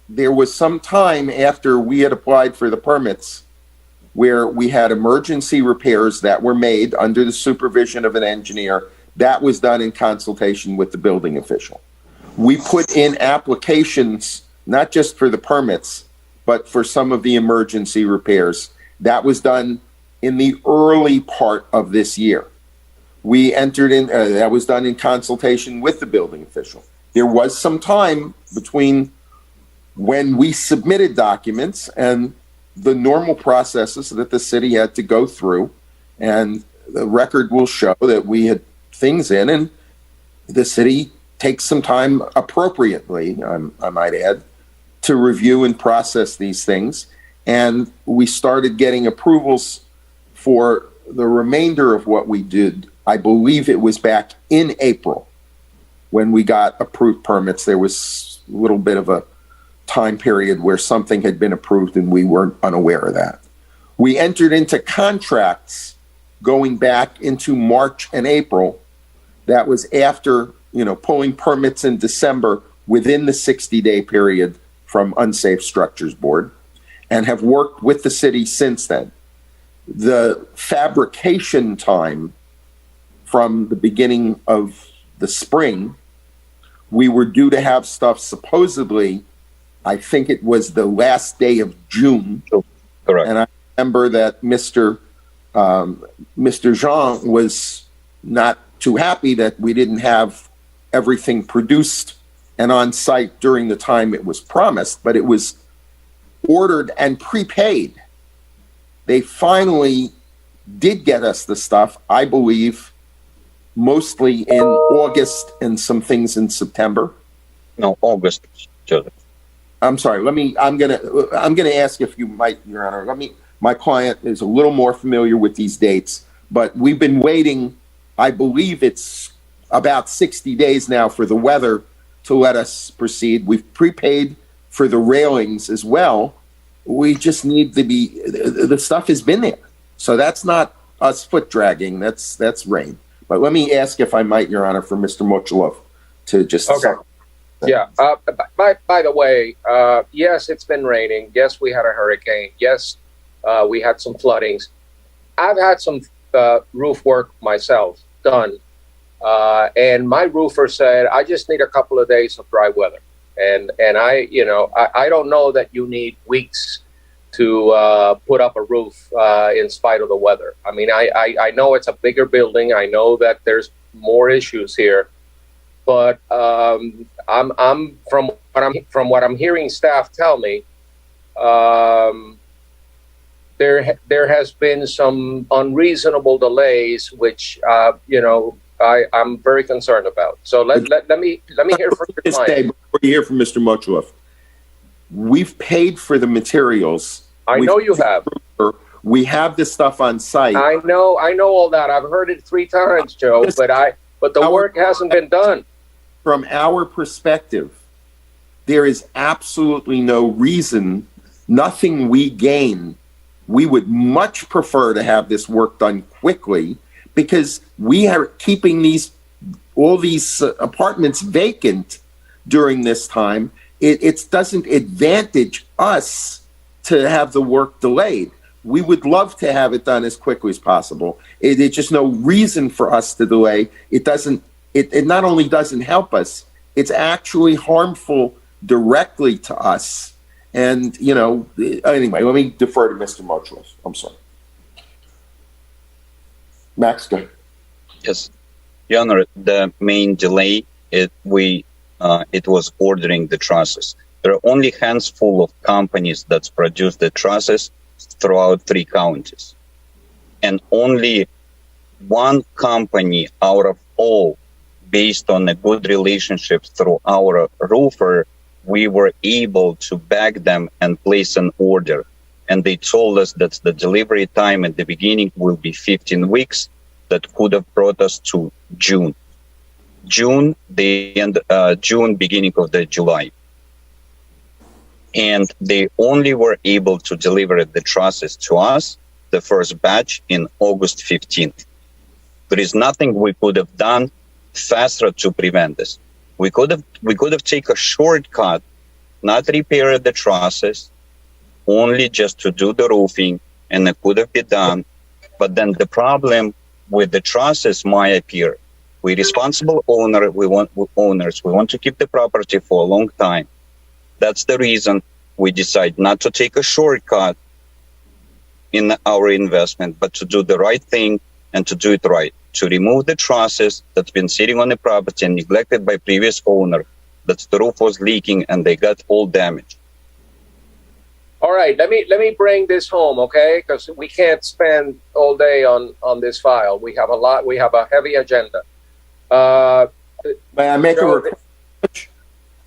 there was some time after we had applied for the permits where we had emergency repairs that were made under the supervision of an engineer. That was done in consultation with the building official. We put in applications, not just for the permits, but for some of the emergency repairs. That was done in the early part of this year. We entered in, that was done in consultation with the building official. There was some time between when we submitted documents and the normal processes that the city had to go through, and the record will show that we had things in, and the city takes some time appropriately, I might add, to review and process these things. And we started getting approvals for the remainder of what we did. I believe it was back in April when we got approved permits. There was a little bit of a time period where something had been approved and we weren't unaware of that. We entered into contracts going back into March and April. That was after, pulling permits in December within the 60-day period from Unsafe Structures Board, and have worked with the city since then. The fabrication time from the beginning of the spring, we were due to have stuff supposedly, I think it was the last day of June. Correct. And I remember that Mr. Jean was not too happy that we didn't have everything produced and on site during the time it was promised, but it was ordered and prepaid. They finally did get us the stuff, I believe, mostly in August and some things in September. No, August, Joseph. I'm sorry. I'm gonna ask if you might, Your Honor. My client is a little more familiar with these dates, but we've been waiting. I believe it's about 60 days now for the weather to let us proceed. We've prepaid for the railings as well. We just need to be, the stuff has been there. So that's not us foot dragging, that's rain. But let me ask, if I might, Your Honor, for Mr. Mochilov to just. Okay. Yeah. By the way, yes, it's been raining. Yes, we had a hurricane. Yes, we had some floodings. I've had some roof work myself done. And my roofer said, I just need a couple of days of dry weather. And I don't know that you need weeks to put up a roof in spite of the weather. I mean, I know it's a bigger building. I know that there's more issues here, but I'm from what I'm hearing staff tell me, there has been some unreasonable delays, which I'm very concerned about. So let me hear from your client. Before you hear from Mr. Mochilov, we've paid for the materials. I know you have. We have this stuff on site. I know all that. I've heard it 3 times, Joe. But the work hasn't been done. From our perspective, there is absolutely no reason, nothing we gain. We would much prefer to have this work done quickly, because we are keeping all these apartments vacant during this time, it doesn't advantage us to have the work delayed. We would love to have it done as quickly as possible. It's just no reason for us to delay. It not only doesn't help us, it's actually harmful directly to us. And, anyway, let me defer to Mr. Marchales. I'm sorry. Max, go ahead. Yes, Your Honor, the main delay, it was ordering the trusses. There are only a handful of companies that produce the trusses throughout 3 counties. And only one company out of all, based on a good relationship through our roofer, we were able to back them and place an order. And they told us that the delivery time at the beginning will be 15 weeks. That could have brought us to June. June, beginning of the July. And they only were able to deliver the trusses to us, the first batch, in August 15th. There is nothing we could have done faster to prevent this. We could have taken a shortcut, not repair the trusses, only just to do the roofing, and it could have been done. But then the problem with the trusses might appear. We responsible owners, we want to keep the property for a long time. That's the reason we decide not to take a shortcut in our investment, but to do the right thing and to do it right. To remove the trusses that's been sitting on the property and neglected by previous owner, that the roof was leaking and they got all damaged. All right, let me bring this home, okay? Because we can't spend all day on this file. We have a heavy agenda. May I make a request?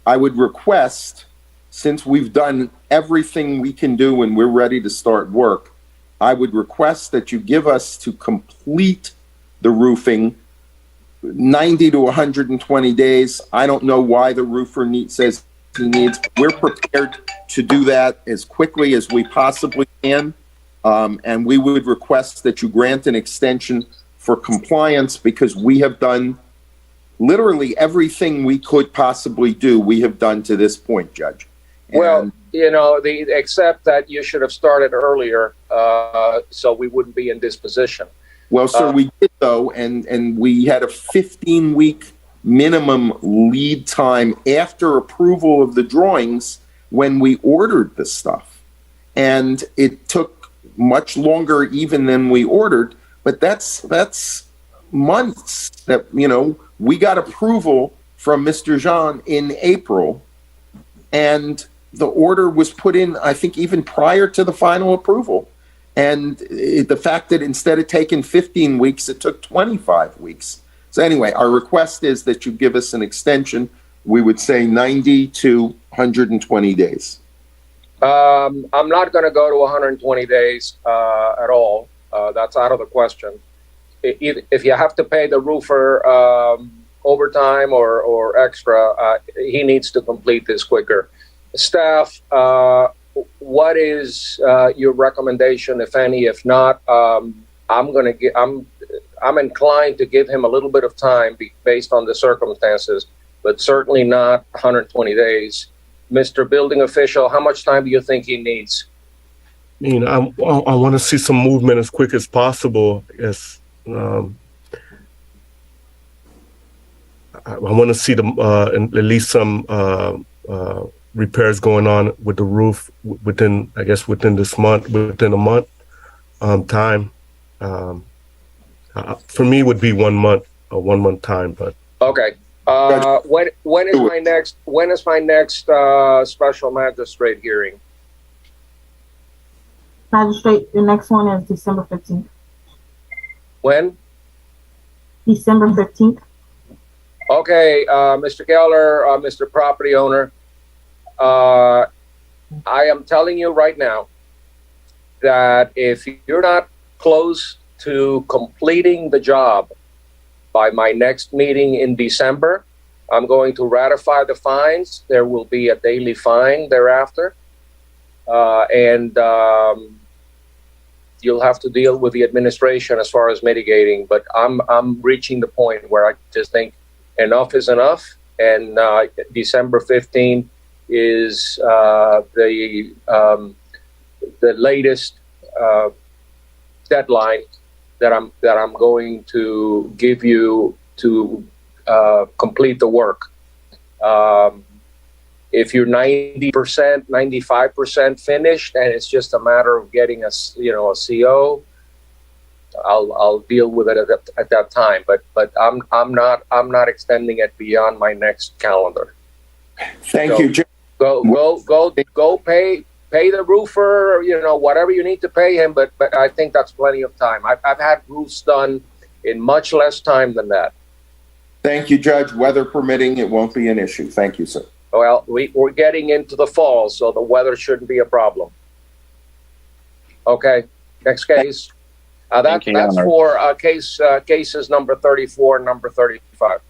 I would request, since we've done everything we can do and we're ready to start work, I would request that you give us to complete the roofing 90 to 120 days. I don't know why the roofer says he needs. We're prepared to do that as quickly as we possibly can. And we would request that you grant an extension for compliance, because we have done literally everything we could possibly do, we have done to this point, Judge. Well, except that you should have started earlier, so we wouldn't be in this position. Well, sir, we did, though, and we had a 15-week minimum lead time after approval of the drawings when we ordered the stuff. And it took much longer even than we ordered, but that's months that, we got approval from Mr. Jean in April, and the order was put in, I think, even prior to the final approval. And the fact that instead of taking 15 weeks, it took 25 weeks. So anyway, our request is that you give us an extension. We would say 90 to 120 days. I'm not going to go to 120 days at all. That's out of the question. If you have to pay the roofer overtime or extra, he needs to complete this quicker. Staff, what is your recommendation, if any? If not, I'm inclined to give him a little bit of time based on the circumstances, but certainly not 120 days. Mr. Building Official, how much time do you think he needs? I want to see some movement as quick as possible. Yes. I want to see at least some repairs going on with the roof within this month, within a month time. For me, would be 1 month, a 1 month time. But okay. When is my next special magistrate hearing? Magistrate, the next one is December 15th. When? December 15th. Okay, Mr. Geller, Mr. Property Owner, I am telling you right now that if you're not close to completing the job by my next meeting in December, I'm going to ratify the fines. There will be a daily fine thereafter. And you'll have to deal with the administration as far as mitigating. But I'm reaching the point where I just think enough is enough. And December 15th is the latest deadline that I'm going to give you to complete the work. If you're 90%, 95% finished, and it's just a matter of getting a CO, I'll deal with it at that time. But I'm not extending it beyond my next calendar. Thank you, Jim. Go pay the roofer, whatever you need to pay him. But I think that's plenty of time. I've had roofs done in much less time than that. Thank you, Judge. Weather permitting, it won't be an issue. Thank you, sir. Well, we're getting into the fall, so the weather shouldn't be a problem. Okay, next case. That's for cases number 34 and number 35.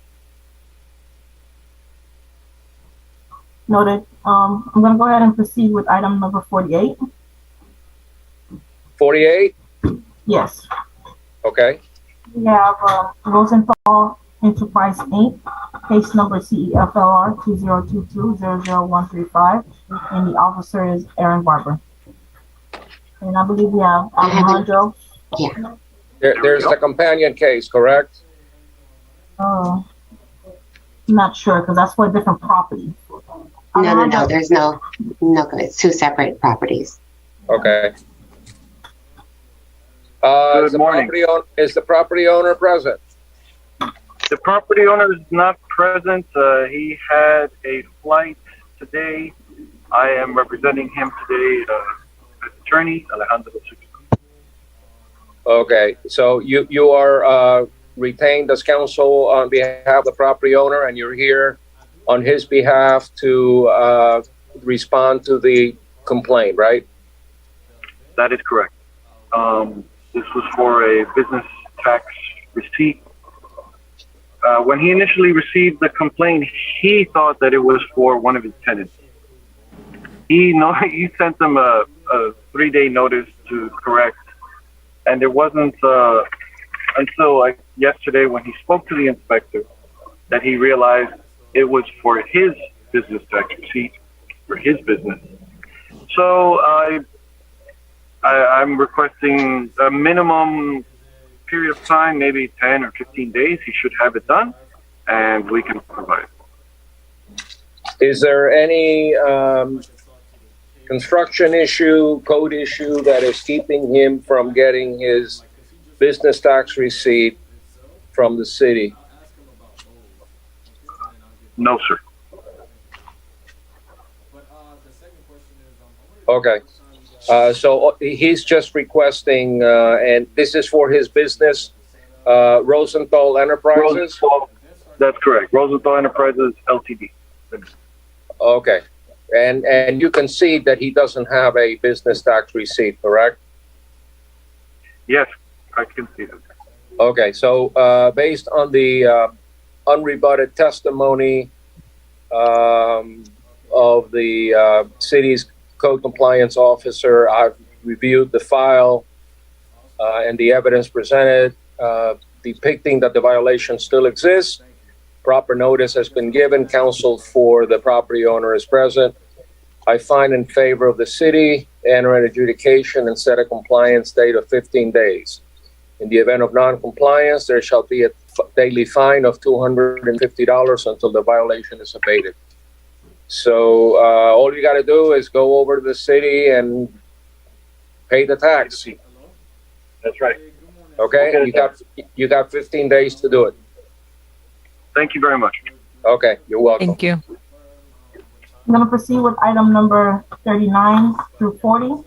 Noted. I'm going to go ahead and proceed with item number 48. 48? Yes. Okay. We have Rosenthal Enterprise Inc., case number CEFLR 2022-00135, and the officer is Aaron Barber. And I believe we have Alejandro. Yeah. There's a companion case, correct? I'm not sure, because that's for a different property. No. There's no. It's two separate properties. Okay. Good morning. Is the property owner present? The property owner is not present. He had a flight today. I am representing him today as attorney, Alejandro. Okay, so you are retained as counsel on behalf of the property owner, and you're here on his behalf to respond to the complaint, right? That is correct. This was for a business tax receipt. When he initially received the complaint, he thought that it was for one of his tenants. He sent them a 3-day notice to correct, and it wasn't until yesterday when he spoke to the inspector that he realized it was for his business tax receipt for his business. So I'm requesting a minimum period of time, maybe 10 or 15 days. He should have it done, and we can provide it. Is there any construction issue, code issue that is keeping him from getting his business tax receipt from the city? No, sir. Okay. So he's just requesting, and this is for his business, Rosenthal Enterprises? That's correct. Rosenthal Enterprises, Ltd. Okay. And you can see that he doesn't have a business tax receipt, correct? Yes, I can see that. Okay. So based on the unrebutted testimony of the city's code compliance officer, I've reviewed the file and the evidence presented depicting that the violation still exists. Proper notice has been given. Counsel for the property owner is present. I find in favor of the city, enter an adjudication and set a compliance date of 15 days. In the event of non-compliance, there shall be a daily fine of $250 until the violation is abated. So all you got to do is go over to the city and pay the tax. That's right. Okay, you got 15 days to do it. Thank you very much. Okay, you're welcome. Thank you. I'm going to proceed with item number 39 through 40.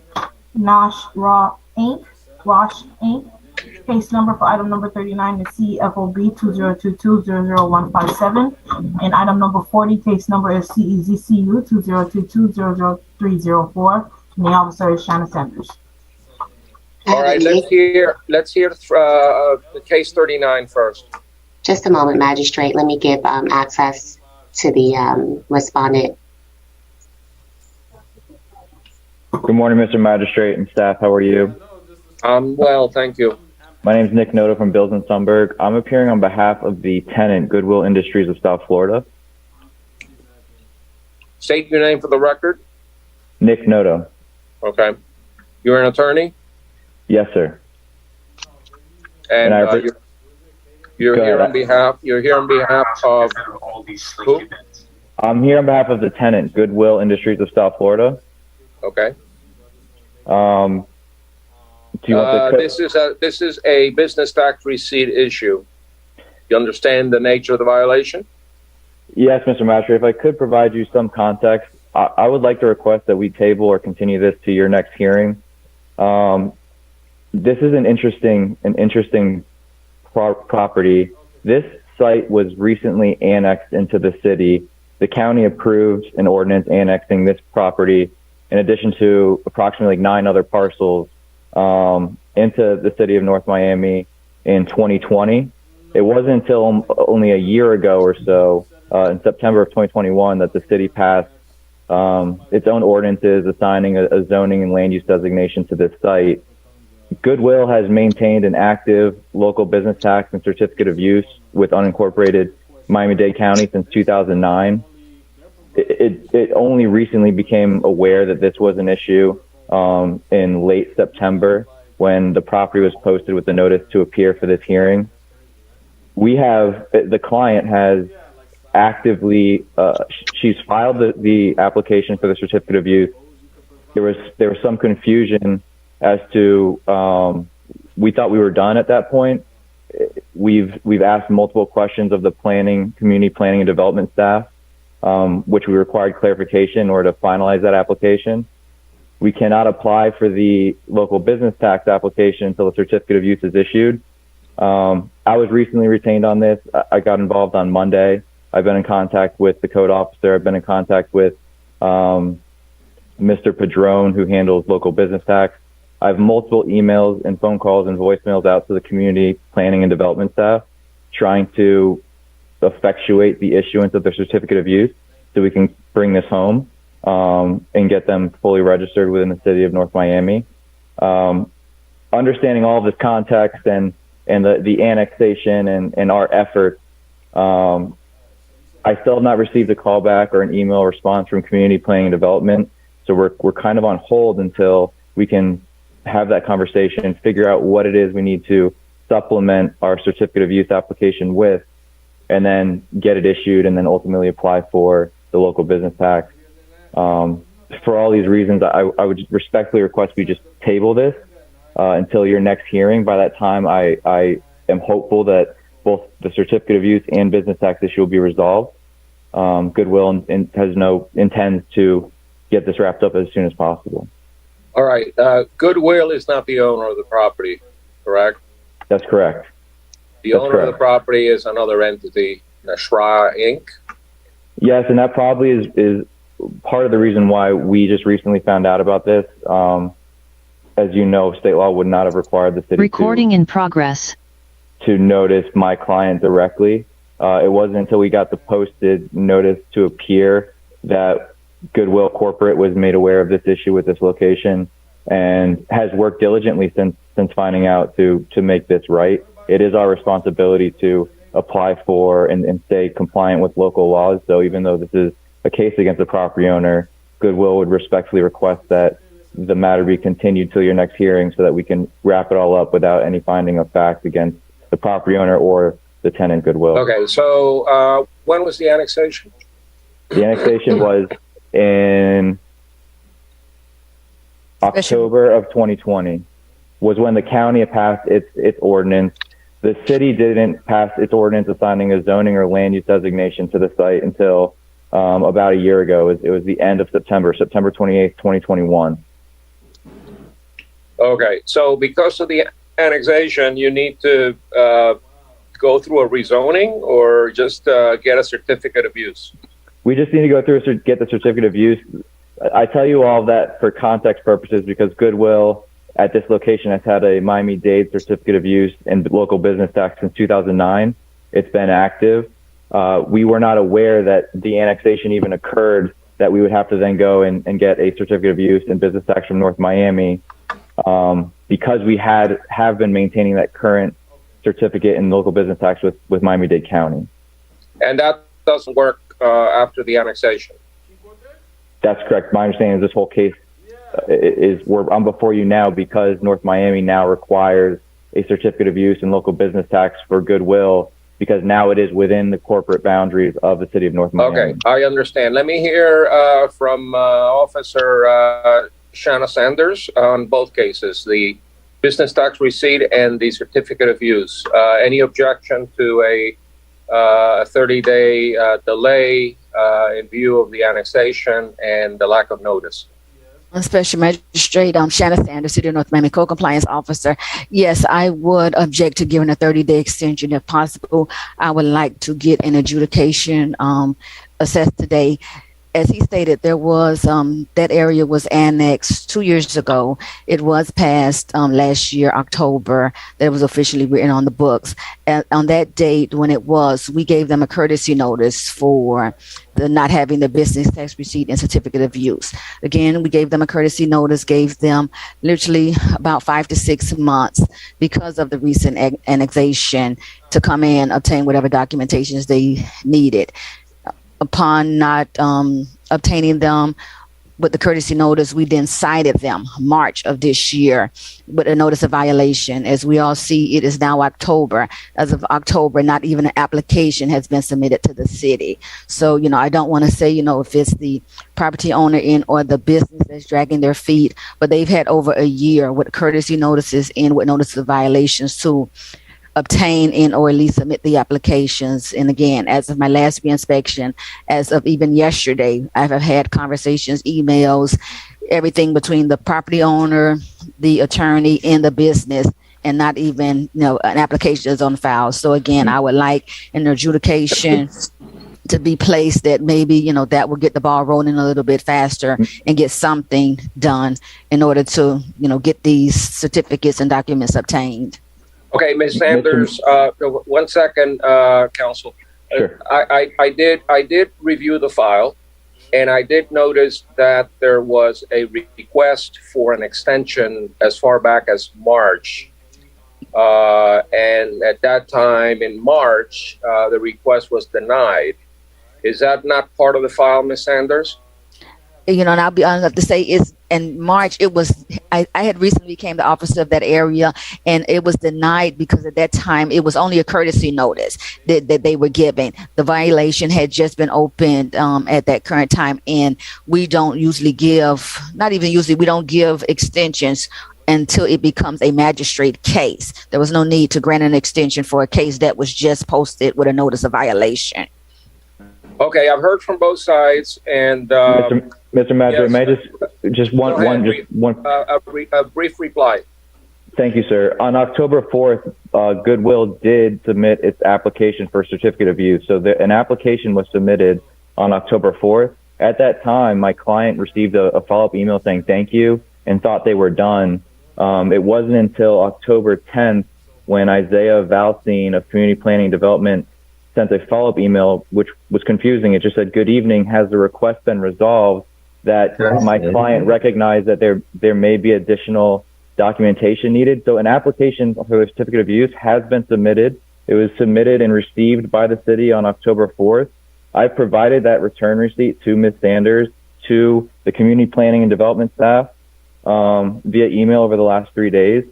Nosh Raw Inc. Rosh Inc. Case number for item number 39 is CFOB 2022-00157. And item number 40, case number is CEZCU 2022-00304. And the officer is Shanna Sanders. All right, let's hear the case 39 first. Just a moment, Magistrate. Let me give access to the respondent. Good morning, Mr. Magistrate and staff. How are you? Well, thank you. My name is Nick Noto from Bills and Sundberg. I'm appearing on behalf of the tenant, Goodwill Industries of South Florida. State your name for the record. Nick Noto. Okay. You're an attorney? Yes, sir. And I you're Go here ahead. on behalf of who? I'm here on behalf of the tenant, Goodwill Industries of South Florida. Okay. Do you want the This is a business tax receipt issue. You understand the nature of the violation? Yes, Mr. Magistrate. If I could provide you some context, I would like to request that we table or continue this to your next hearing. This is an interesting property. This site was recently annexed into the city. The county approved an ordinance annexing this property in addition to approximately 9 other parcels into the city of North Miami in 2020. It wasn't until only a year ago or so, in September of 2021, that the city passed its own ordinances assigning a zoning and land use designation to this site. Goodwill has maintained an active local business tax and certificate of use with unincorporated Miami-Dade County since 2009. It only recently became aware that this was an issue in late September when the property was posted with the notice to appear for this hearing. The client has actively, she's filed the application for the certificate of use. There was some confusion as to, we thought we were done at that point. We've asked multiple questions of the community planning and development staff, which we required clarification in order to finalize that application. We cannot apply for the local business tax application until the certificate of use is issued. I was recently retained on this. I got involved on Monday. I've been in contact with the code officer. I've been in contact with Mr. Padron, who handles local business tax. I have multiple emails and phone calls and voicemails out to the community planning and development staff trying to effectuate the issuance of their certificate of use so we can bring this home and get them fully registered within the city of North Miami. Understanding all of this context and the annexation and our efforts, I still have not received a call back or an email response from community planning and development. So we're kind of on hold until we can have that conversation and figure out what it is we need to supplement our certificate of use application with, and then get it issued and then ultimately apply for the local business tax. For all these reasons, I would respectfully request we just table this until your next hearing. By that time, I am hopeful that both the certificate of use and business tax issue will be resolved. Goodwill intends to get this wrapped up as soon as possible. All right. Goodwill is not the owner of the property, correct? That's correct. The owner of the property is another entity, Nashra Inc. Yes, and that probably is part of the reason why we just recently found out about this. As you know, state law would not have required the city Recording in progress. to notice my client directly. It wasn't until we got the posted notice to appear that Goodwill Corporate was made aware of this issue with this location and has worked diligently since finding out to make this right. It is our responsibility to apply for and stay compliant with local laws. So even though this is a case against the property owner, Goodwill would respectfully request that the matter be continued till your next hearing so that we can wrap it all up without any finding of fact against the property owner or the tenant Goodwill. Okay, so when was the annexation? The annexation was in October of 2020 was when the county passed its ordinance. The city didn't pass its ordinance assigning a zoning or land use designation to the site until about a year ago. It was the end of September 28th, 2021. Okay, so because of the annexation, you need to go through a rezoning or just get a certificate of use? We just need to go through get the certificate of use. I tell you all that for context purposes because Goodwill at this location has had a Miami-Dade certificate of use and local business tax since 2009. It's been active. We were not aware that the annexation even occurred, that we would have to then go and get a certificate of use and business tax from North Miami. Because we have been maintaining that current certificate in local business tax with Miami-Dade County. And that doesn't work after the annexation? That's correct. My understanding is this whole case I'm before you now because North Miami now requires a certificate of use and local business tax for goodwill, because now it is within the corporate boundaries of the city of North Miami. Okay, I understand. Let me hear from Officer Shanna Sanders on both cases, the business tax receipt and the certificate of use. Any objection to a 30-day delay in view of the annexation and the lack of notice? Special Magistrate Shanna Sanders, City of North Miami Co-Compliance Officer. Yes, I would object to giving a 30-day extension if possible. I would like to get an adjudication assessed today. As he stated, there was that area was annexed 2 years ago. It was passed last year, October, that it was officially written on the books. And on that date, when it was, we gave them a courtesy notice for the not having the business tax receipt and certificate of use. Again, we gave them a courtesy notice, gave them literally about 5 to 6 months because of the recent annexation to come in, obtain whatever documentations they needed. Upon not obtaining them with the courtesy notice, we then cited them March of this year with a notice of violation. As we all see, it is now October. As of October, not even an application has been submitted to the city. So, I don't want to say, if it's the property owner in or the business that's dragging their feet, but they've had over a year with courtesy notices and with notices of violations to obtain in or at least submit the applications. And again, as of my last reinspection, as of even yesterday, I've had conversations, emails, everything between the property owner, the attorney, and the business, and not even, an application is on file. So again, I would like an adjudication to be placed that maybe, that will get the ball rolling a little bit faster and get something done in order to, get these certificates and documents obtained. Okay, Ms. Sanders, 1 second, counsel. Sure. I did review the file, and I did notice that there was a request for an extension as far back as March. And at that time in March, the request was denied. Is that not part of the file, Ms. Sanders? And I'll be honest enough to say is in March, it was, I had recently became the officer of that area, and it was denied because at that time, it was only a courtesy notice that they were giving. The violation had just been opened at that current time, and we don't usually give, not even usually, we don't give extensions until it becomes a magistrate case. There was no need to grant an extension for a case that was just posted with a notice of violation. Okay, I've heard from both sides, and Mr. Magistrate, yes, may I just one a brief reply. Thank you, sir. On October 4th, Goodwill did submit its application for certificate of use. So an application was submitted on October 4th. At that time, my client received a follow-up email saying thank you and thought they were done. It wasn't until October 10th when Isaiah Valcine of Community Planning and Development sent a follow-up email, which was confusing. It just said, "Good evening. Has the request been resolved?" That my client recognized that there may be additional documentation needed. So an application for the certificate of use has been submitted. It was submitted and received by the city on October 4th. I provided that return receipt to Ms. Sanders, to the community planning and development staff via email over the last 3 days.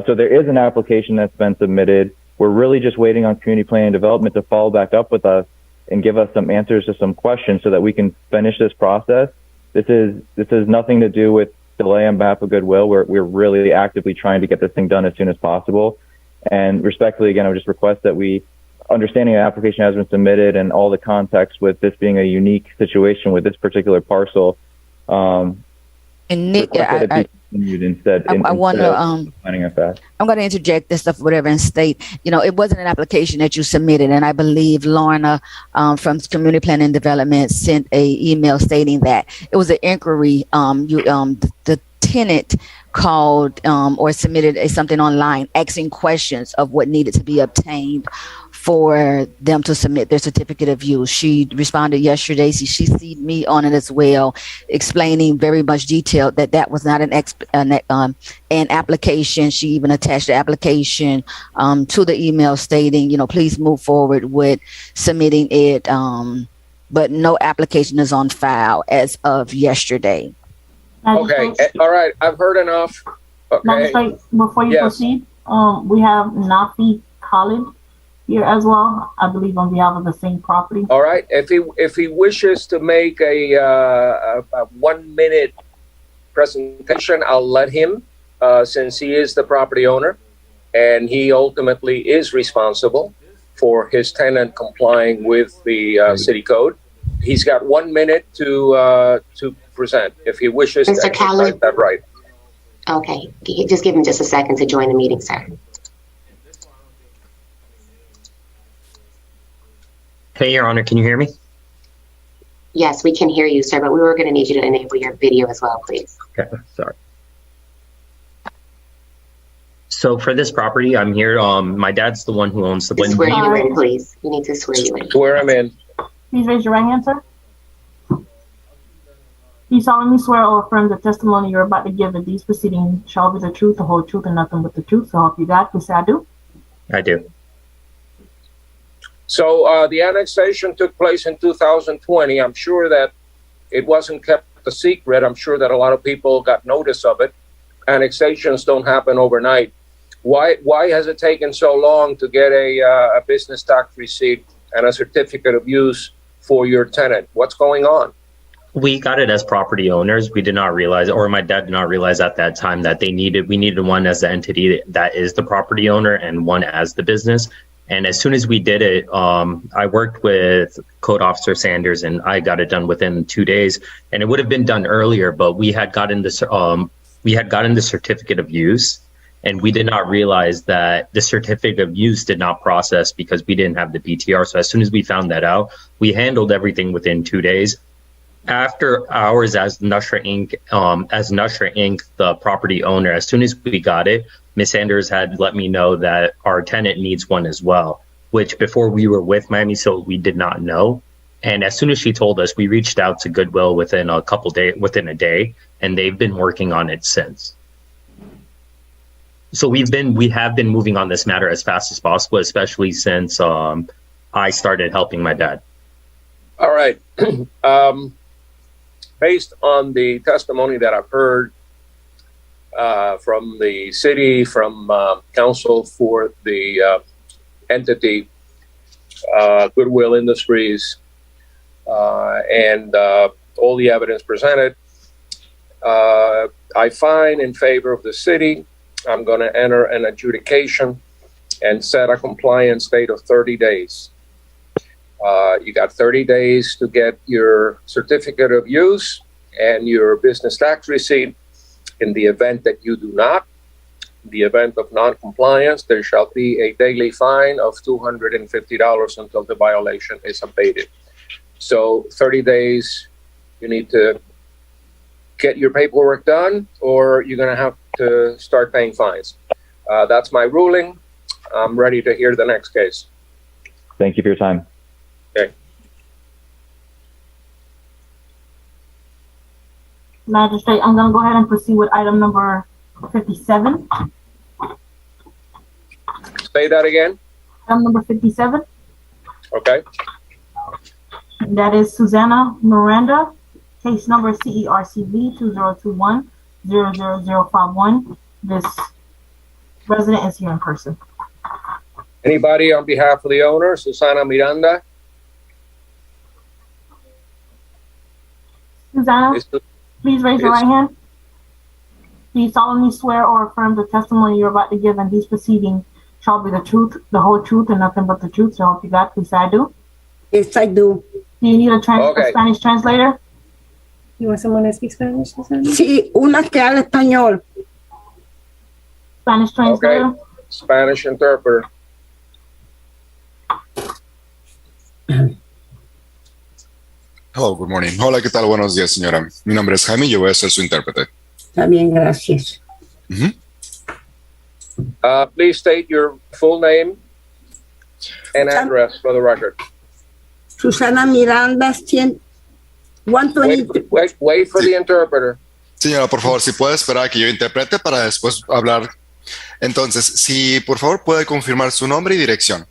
So there is an application that's been submitted. We're really just waiting on community planning and development to follow back up with us and give us some answers to some questions so that we can finish this process. This is nothing to do with delay on behalf of Goodwill. We're really actively trying to get this thing done as soon as possible. And respectfully, again, I would just request that we, understanding the application has been submitted and all the context with this being a unique situation with this particular parcel, and Nick, I want to I'm going to interject this stuff, whatever, and state, it wasn't an application that you submitted, and I believe Lorna from Community Planning and Development sent a email stating that it was an inquiry. The tenant called or submitted something online asking questions of what needed to be obtained for them to submit their certificate of use. She responded yesterday. She CC'd me on it as well, explaining very much detailed that was not an application. She even attached the application to the email stating, please move forward with submitting it but no application is on file as of yesterday. Okay, all right, I've heard enough. Okay, Magistrate, before you Yes. proceed, we have Nafi Khalid here as well, I believe on behalf of the same property. all right. If he wishes to make a 1 minute presentation, I'll let him, since he is the property owner, and he ultimately is responsible for his tenant complying with the city code. He's got 1 minute to present if he wishes to Mr. exercise Khalid? that right. Okay, just give him just a second to join the meeting, sir. Hey, Your Honor, can you hear me? Yes, we can hear you, sir, but we were going to need you to enable your video as well, please. Okay, sorry. So for this property, I'm here. My dad's the one who owns the Swear you Windmill. in, please. You need to swear you in. Swear him in. Please raise your right hand, sir. Do you solemnly swear or affirm the testimony you're about to give in these proceedings shall be the truth, the whole truth, and nothing but the truth? So help you God. Please say I do. I do. So the annexation took place in 2020. I'm sure that it wasn't kept a secret. I'm sure that a lot of people got notice of it. Annexations don't happen overnight. Why has it taken so long to get a business tax receipt and a certificate of use for your tenant? What's going on? We got it as property owners. We did not realize, or my dad did not realize at that time that we needed one as the entity that is the property owner and one as the business. And as soon as we did it, I worked with Code Officer Sanders and I got it done within 2 days. And it would have been done earlier, but we had gotten this, the certificate of use, and we did not realize that the certificate of use did not process because we didn't have the BTR. So as soon as we found that out, we handled everything within 2 days. After hours as Nusra Inc., the property owner, as soon as we got it, Ms. Sanders had let me know that our tenant needs one as well, which before we were with Miami Silk, we did not know. And as soon as she told us, we reached out to Goodwill within a day, and they've been working on it since. So we have been moving on this matter as fast as possible, especially since I started helping my dad. All right. Based on the testimony that I've heard from the city, from counsel for the entity, Goodwill Industries, and all the evidence presented, I find in favor of the city. I'm going to enter an adjudication and set a compliance date of 30 days. You got 30 days to get your certificate of use and your business tax receipt. In the event that you do not, in the event of non-compliance, there shall be a daily fine of $250 until the violation is abated. So 30 days, you need to get your paperwork done, or you're going to have to start paying fines. That's my ruling. I'm ready to hear the next case. Thank you for your time. Okay. Magistrate, I'm going to go ahead and proceed with item number 57. Say that again. Item number 57. Okay. That is Susanna Miranda, case number CERCV 2021-00051. This resident is here in person. Anybody on behalf of the owner, Susana Miranda? Susanna, please raise your right hand. Do you solemnly swear or affirm the testimony you're about to give in these proceedings shall be the truth, the whole truth, and nothing but the truth? So help you God. Please say I do. Yes, I do. Do you need a Spanish translator? You want someone that speaks Spanish? Sí, una que habla español. Spanish translator? Okay. Spanish interpreter. Hello, good morning. Hola, ¿qué tal? Buenos días, señora. Mi nombre es Jaime y yo voy a ser su intérprete. Está bien, gracias. Please state your full name and address for the record. Susana Miranda, 120. Wait for the interpreter. Señora, por favor, si puede esperar a que yo interprete para después hablar. Entonces, si por favor puede confirmar su nombre y dirección.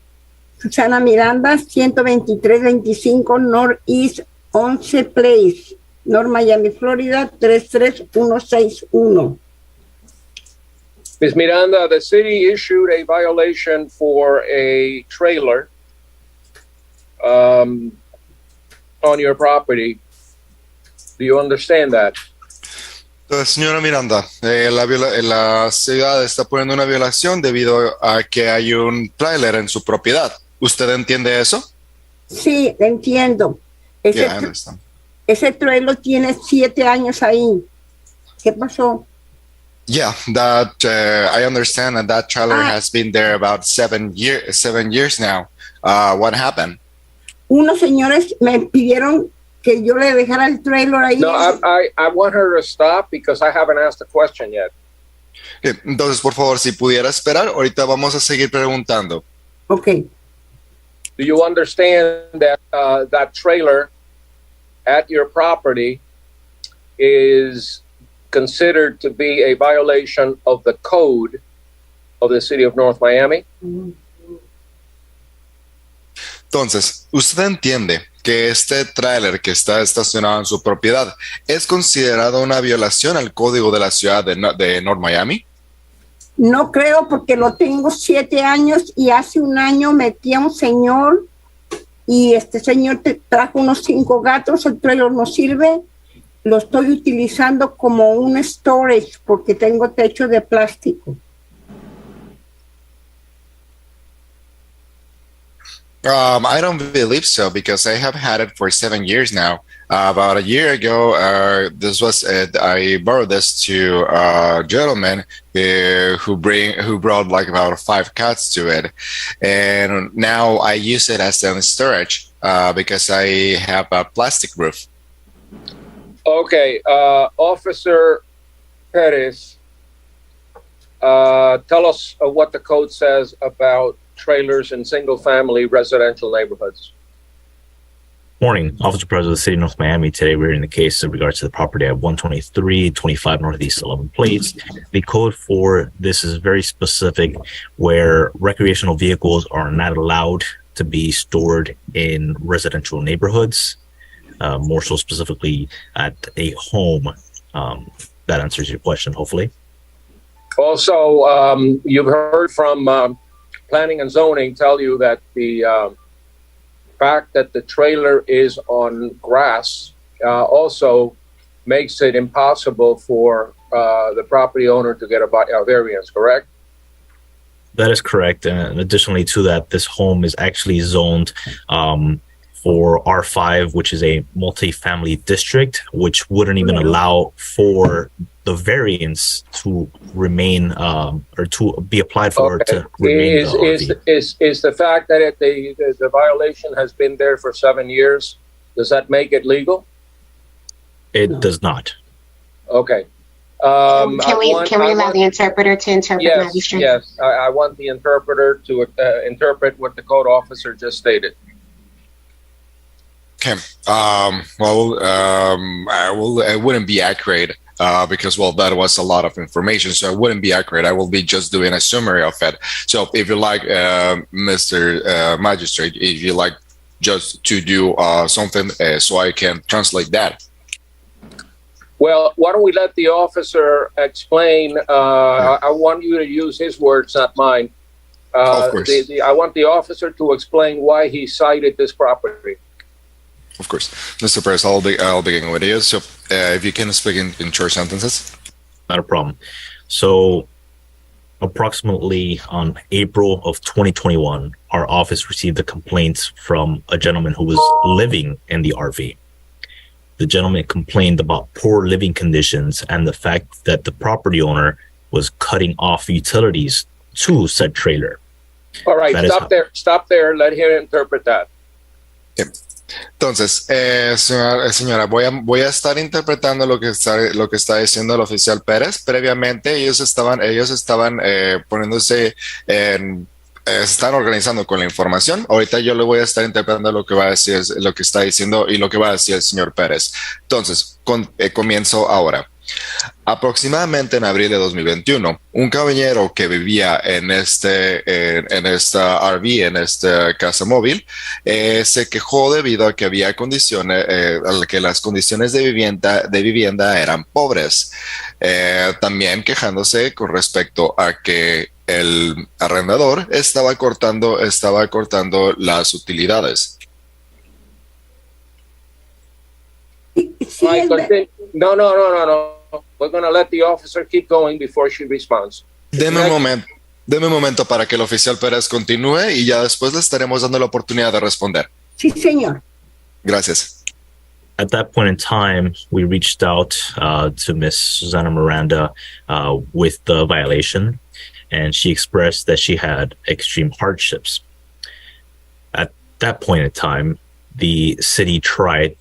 Susana Miranda, 12325 Northeast 11 Place, North Miami, Florida, 33161. Ms. Miranda, the city issued a violation for a trailer on your property. Do you understand that? Entonces, señora Miranda, la ciudad está poniendo una violación debido a que hay un tráiler en su propiedad. ¿Usted entiende eso? Sí, entiendo. Yeah, I understand. Ese trailer tiene 7 años ahí. ¿Qué pasó? Yeah, that I understand, and that trailer has been there about 7 years now. What happened? Unos señores me pidieron que yo le dejara el trailer ahí. No, I want her to stop because I haven't asked a question yet. Entonces, por favor, si pudiera esperar, ahorita vamos a seguir preguntando. Okay. Do you understand that that trailer at your property is considered to be a violation of the code of the city of North Miami? Entonces, ¿usted entiende que este tráiler que está estacionado en su propiedad es considerado una violación al código de la ciudad de North Miami? No creo, porque lo tengo 7 años y hace un año metí a un señor y este señor trajo unos 5 gatos. El trailer no sirve. Lo estoy utilizando como un storage porque tengo techo de plástico. I don't believe so because I have had it for 7 years now. About a year ago, I borrowed this to a gentleman who brought like about 5 cats to it, and now I use it as a storage because I have a plastic roof. Okay, Officer Perez, tell us what the code says about trailers in single-family residential neighborhoods. Morning, Officer Perez of the City of North Miami. Today we're in the case in regards to the property at 12325 Northeast 11 Place. The code for this is very specific, where recreational vehicles are not allowed to be stored in residential neighborhoods, more so specifically at a home. That answers your question, hopefully. Also, you've heard from Planning and Zoning tell you that the fact that the trailer is on grass also makes it impossible for the property owner to get a variance, correct? That is correct. And additionally to that, this home is actually zoned for R5, which is a multi-family district, which wouldn't even allow for the variance to remain or to be applied for. Okay. To remain Is the fact that the violation has been there for 7 years, does that make it legal? It does not. Okay. Can we allow the interpreter to interpret magistrate? Yes, I want the interpreter to interpret what the code officer just stated. Okay. It wouldn't be accurate because, that was a lot of information, so it wouldn't be accurate. I will be just doing a summary of it. So if you like, Mr. Magistrate, if you like just to do something so I can translate that. Well, why don't we let the officer explain? I want you to use his words, not mine. Of course. I want the officer to explain why he cited this property. Of course. Mr. Perez, I'll begin with you. So if you can speak in short sentences. Not a problem. So approximately on April of 2021, our office received a complaint from a gentleman who was living in the RV. The gentleman complained about poor living conditions and the fact that the property owner was cutting off utilities to said trailer. All right, stop there. Let him interpret that. Yeah. Entonces, señora, voy a estar interpretando lo que está diciendo el oficial Pérez. Previamente, ellos estaban poniéndose están organizando con la información. Ahorita yo le voy a estar interpretando lo que va a decir, lo que está diciendo y lo que va a decir el señor Pérez. Entonces, comienzo ahora. Aproximadamente en abril de 2021, un caballero que vivía en esta RV, en esta casa móvil, se quejó debido a que había condiciones, a que las condiciones de vivienda eran pobres. También quejándose con respecto a que el arrendador estaba cortando las utilidades. Michael, no. We're going to let the officer keep going before she responds. Deme un momento para que el oficial Pérez continúe y ya después le estaremos dando la oportunidad de responder. Sí, señor. Gracias. At that point in time, we reached out to Miss Susana Miranda with the violation, and she expressed that she had extreme hardships. At that point in time, the city tried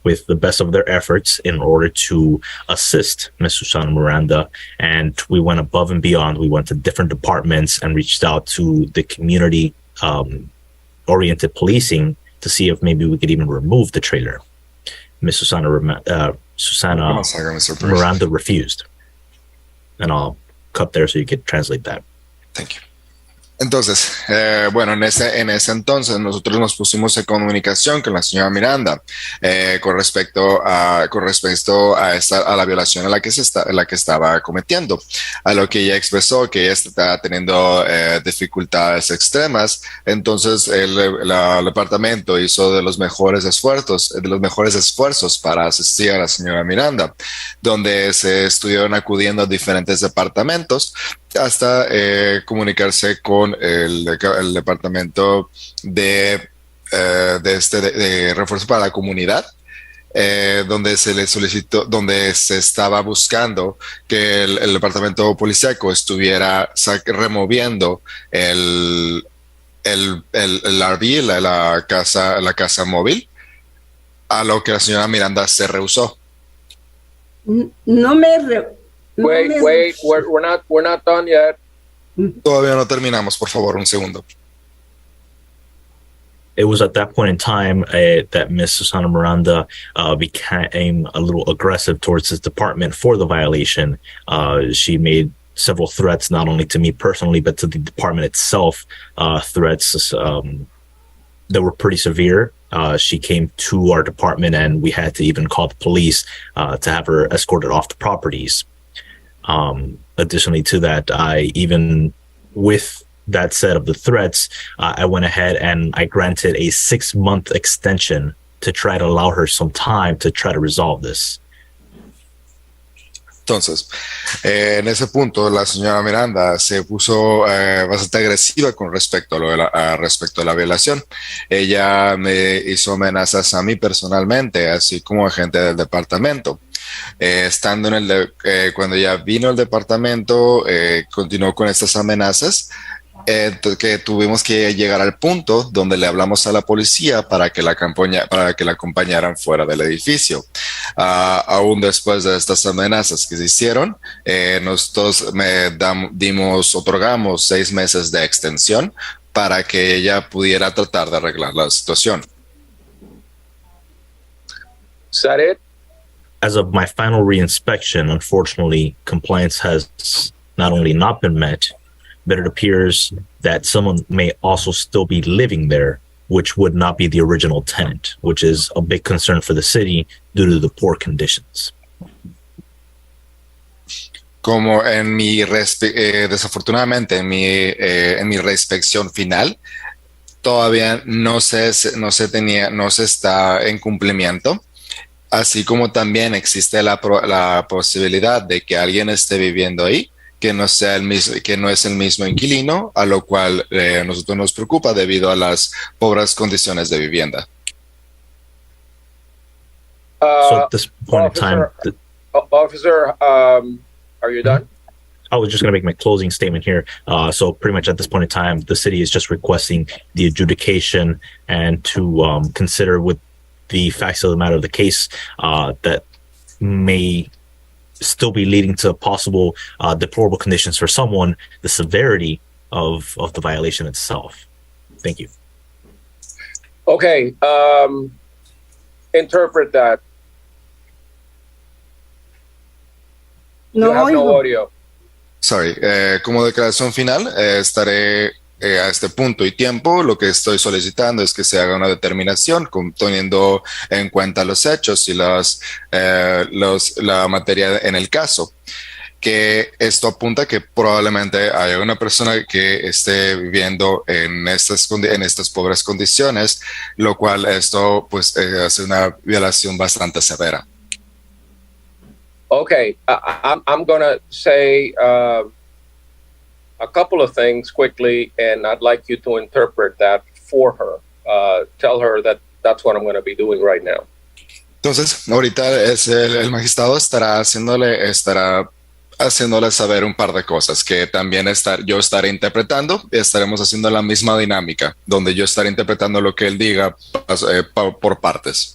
with the best of their efforts in order to assist Ms. Susana Miranda. And we went above and beyond. We went to different departments and reached out to the community oriented policing to see if maybe we could even remove the trailer. Ms. Susana Miranda refused. And I'll cut there so you could translate that. Thank you. Entonces, bueno, en ese entonces nosotros nos pusimos en comunicación con la señora Miranda con respecto a la violación a la que estaba cometiendo, a lo que ella expresó que ella estaba teniendo dificultades extremas. Entonces, el departamento hizo de los mejores esfuerzos para asistir a la señora Miranda, donde se estuvieron acudiendo a diferentes departamentos hasta comunicarse con el departamento de refuerzo para la comunidad, donde se le solicitó, donde se estaba buscando que el departamento policíaco estuviera removiendo el RV, la casa móvil, a lo que la señora Miranda se rehusó. Wait, we're not done yet. Todavía no terminamos, por favor, un segundo. It was at that point in time that Ms. Susana Miranda became a little aggressive towards this department for the violation. She made several threats, not only to me personally, but to the department itself, threats that were pretty severe. She came to our department and we had to even call the police to have her escorted off the properties. Additionally to that, with that set of the threats, I went ahead and I granted a 6-month extension to try to allow her some time to try to resolve this. Entonces, en ese punto, la señora Miranda se puso bastante agresiva con respecto a la violación. Ella me hizo amenazas a mí personalmente, así como a gente del departamento. Estando cuando ya vino el departamento, continuó con estas amenazas, que tuvimos que llegar al punto donde le hablamos a la policía para que la acompañaran fuera del edificio. Aún después de estas amenazas que se hicieron, nosotros otorgamos 6 meses de extensión para que ella pudiera tratar de arreglar la situación. Is that it? As of my final reinspection, unfortunately, compliance has not only not been met, but it appears that someone may also still be living there, which would not be the original tenant, which is a big concern for the city due to the poor conditions. Como desafortunadamente en mi reinspección final, todavía no se está en cumplimiento. Así como también existe la posibilidad de que alguien esté viviendo ahí, que no es el mismo inquilino, a lo cual a nosotros nos preocupa debido a las pobres condiciones de vivienda. So at this point in time, Officer, are you done? I was just going to make my closing statement here. So pretty much at this point in time, the city is just requesting the adjudication and to consider with the facts of the matter of the case that may still be leading to possible deplorable conditions for someone, the severity of the violation itself. Thank you. Okay, interpret that. No have no oigo. audio. Sorry, como declaración final, estaré a este punto y tiempo. Lo que estoy solicitando es que se haga una determinación teniendo en cuenta los hechos y la materia en el caso. Que esto apunta que probablemente haya una persona que esté viviendo en estas pobres condiciones, lo cual esto pues hace una violación bastante severa. Okay, I'm going to say a couple of things quickly, and I'd like you to interpret that for her. Tell her that that's what I'm going to be doing right now. Entonces, ahorita el magistrado estará haciéndole saber un par de cosas que también yo estaré interpretando y estaremos haciendo la misma dinámica, donde yo estaré interpretando lo que él diga por partes.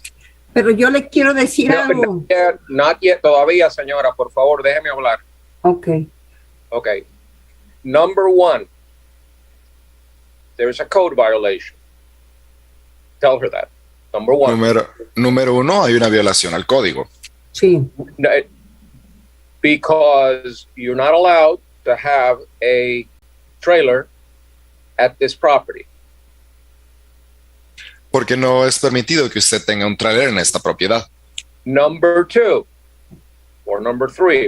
Pero yo le quiero decir algo. Not yet, todavía, señora, por favor, déjeme hablar. Okay. Okay. Number one, there's a code violation. Tell her that. Number one. Número uno, hay una violación al código. Sí. Because you're not allowed to have a trailer at this property. Porque no es permitido que usted tenga un tráiler en esta propiedad. Number two, or number three,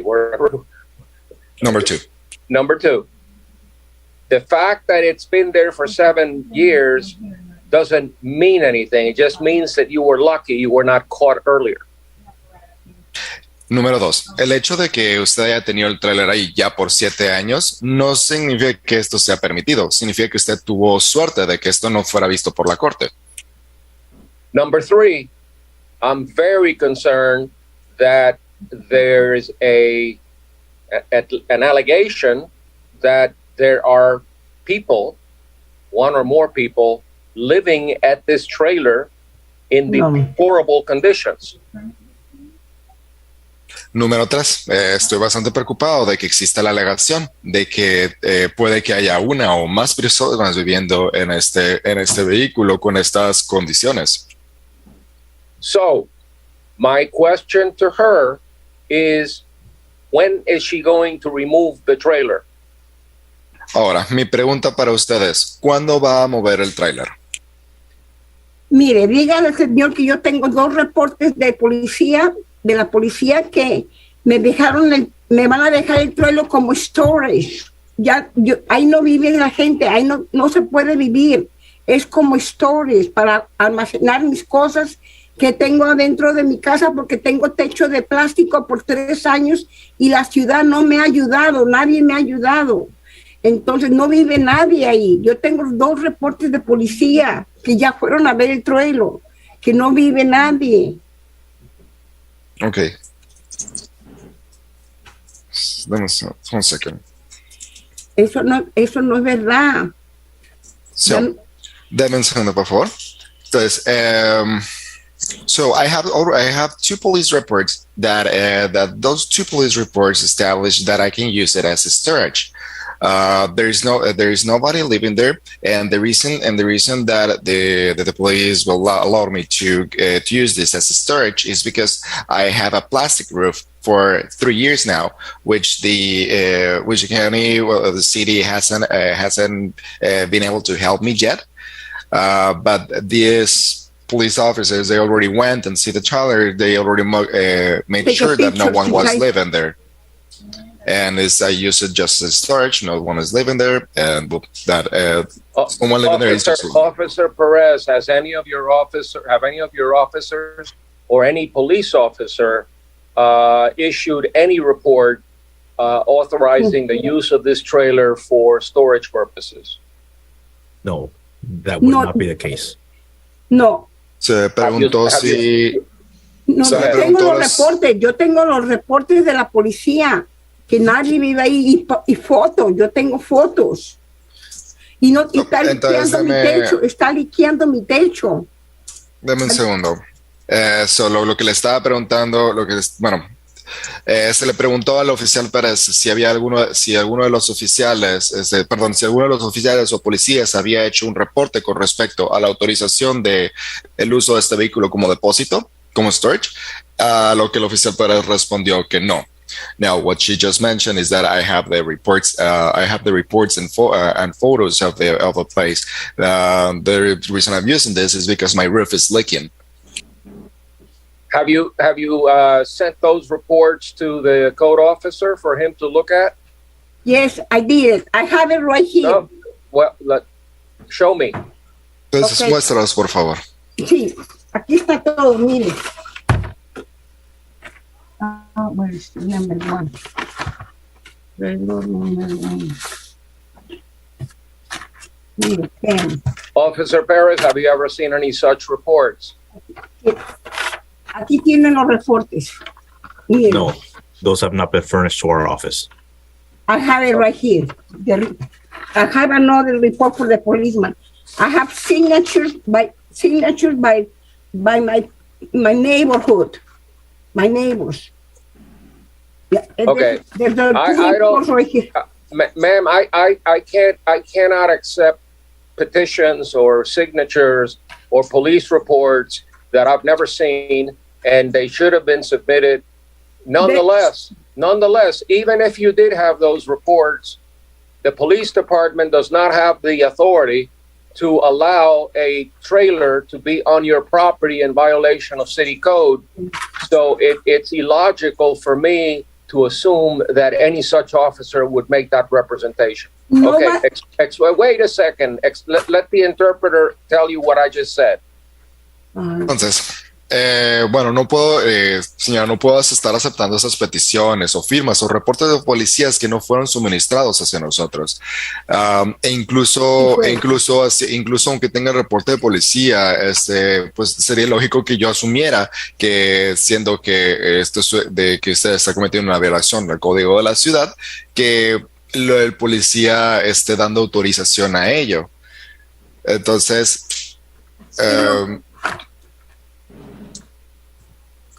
Number two. Number two, the fact that it's been there for 7 years doesn't mean anything. It just means that you were lucky you were not caught earlier. Número dos, el hecho de que usted haya tenido el tráiler ahí ya por 7 años no significa que esto sea permitido. Significa que usted tuvo suerte de que esto no fuera visto por la corte. Number three, I'm very concerned that there's an allegation that there are people, one or more people, living at this trailer in deplorable conditions. Número tres, estoy bastante preocupado de que exista la alegación de que puede que haya una o más personas viviendo en este vehículo con estas condiciones. So, my question to her is, when is she going to remove the trailer? Ahora, mi pregunta para ustedes, ¿cuándo va a mover el tráiler? Mire, dígale al señor que yo tengo 2 reportes de la policía que me van a dejar el trailer como storage. Ahí no vive la gente, ahí no se puede vivir. Es como storage para almacenar mis cosas que tengo adentro de mi casa porque tengo techo de plástico por 3 años y la ciudad no me ha ayudado, nadie me ha ayudado. Entonces no vive nadie ahí. Yo tengo 2 reportes de policía que ya fueron a ver el trailer, que no vive nadie. Ok. Dame un segundo. Eso no es verdad. Dame un segundo, por favor. Entonces, so I have 2 police reports that those 2 police reports establish that I can use it as a storage. There is nobody living there, and the reason that the police will allow me to use this as a storage is because I have a plastic roof for 3 years now, which the county, the city hasn't been able to help me yet. But these police officers, they already went and see the trailer. They already made sure that no one was living there. And I use it just as storage. No one is living there, and that someone living there is just. Officer Perez, have any of your officers or any police officer issued any report authorizing the use of this trailer for storage purposes? No, that would not be the case. No. Se preguntó si. No, yo tengo los reportes de la policía. Que nadie vive ahí y fotos, yo tengo fotos. Y está liqueando mi techo, está liqueando mi techo. Dame un segundo. Lo que le estaba preguntando, se le preguntó al oficial Pérez si alguno de los oficiales o policías había hecho un reporte con respecto a la autorización de el uso de este vehículo como depósito, como storage, a lo que el oficial Pérez respondió que no. Now, what she just mentioned is that I have the reports. I have the reports and photos of the place. The reason I'm using this is because my roof is leaking. Have you sent those reports to the code officer for him to look at? Yes, I did. I have it right here. No. Well, show me. Entonces, Okay. muéstralos, por favor. Sí, aquí está todo, mire. Where is the number one? Reloj number one. Mire, pen. Officer Perez, have you ever seen any such reports? Aquí tienen los reportes. Mire, No, those have not been furnished to our office. I have it right here. I have another report for the policeman. I have signatures by my neighborhood, my neighbors. Yeah, Okay. There's the I two don't- reports right here. Ma'am, I cannot accept petitions or signatures or police reports that I've never seen, and they should have been submitted. Nonetheless, even if you did have those reports, the police department does not have the authority to allow a trailer to be on your property in violation of city code. So it's illogical for me to assume that any such officer would make that representation. No, Okay, wait a second. Let the interpreter tell you what I just said. Entonces, bueno, no puedo, señora, no puedo estar aceptando esas peticiones o firmas o reportes de policías que no fueron suministrados hacia nosotros. Incluso aunque tenga el reporte de policía, pues sería lógico que yo asumiera que siendo que que usted está cometiendo una violación del código de la ciudad, que el policía esté dando autorización a ello. Entonces,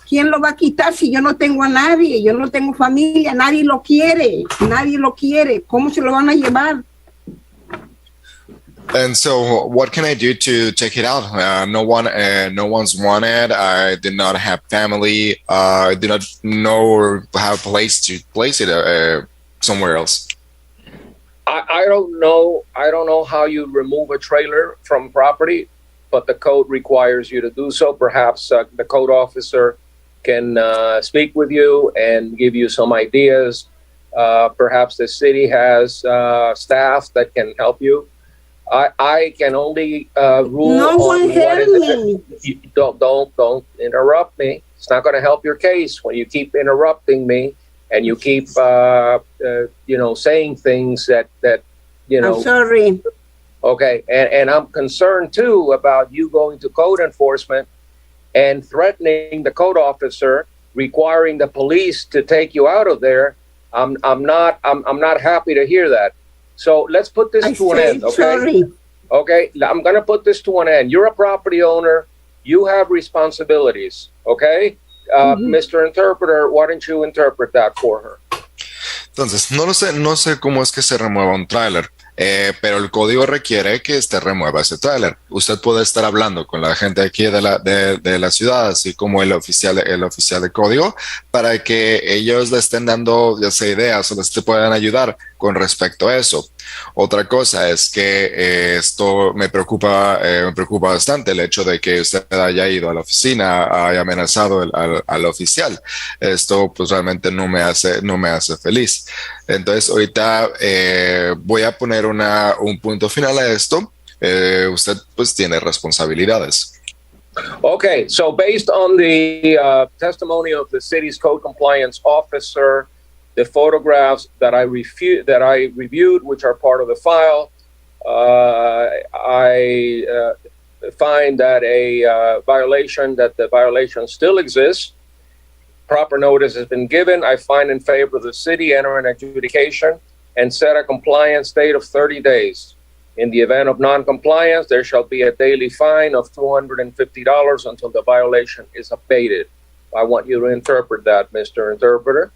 ¿quién lo va a quitar si yo no tengo a nadie? Yo no tengo familia, nadie lo quiere. ¿Cómo se lo van a llevar? and so what can I do to take it out? No one's wanted. I did not have family. I did not know or have a place to place it somewhere else. I don't know how you remove a trailer from property, but the code requires you to do so. Perhaps the code officer can speak with you and give you some ideas. Perhaps the city has staff that can help you. I can only rule No on one what helped is. me. Don't interrupt me. It's not going to help your case when you keep interrupting me and you keep saying things that I'm sorry. Okay, and I'm concerned too about you going to code enforcement and threatening the code officer, requiring the police to take you out of there. I'm not happy to hear that. So let's put this to an end, okay? Sorry. Okay, I'm going to put this to an end. You're a property owner. You have responsibilities, okay? Mr. Interpreter, why don't you interpret that for her? Entonces, no sé cómo es que se remueva un tráiler, pero el código requiere que remueva ese tráiler. Usted puede estar hablando con la gente aquí de la ciudad, así como el oficial de código, para que ellos le estén dando ya sea ideas o les puedan ayudar con respecto a eso. Otra cosa es que esto me preocupa bastante, el hecho de que usted haya ido a la oficina, haya amenazado al oficial. Esto pues realmente no me hace feliz. Entonces ahorita voy a poner un punto final a esto. Usted pues tiene responsabilidades. Okay, so based on the testimony of the city's code compliance officer, the photographs that I reviewed, which are part of the file, I find that the violation still exists. Proper notice has been given. I find in favor of the city, enter an adjudication, and set a compliance date of 30 days. In the event of non-compliance, there shall be a daily fine of $250 until the violation is abated. I want you to interpret that, Mr. Interpreter.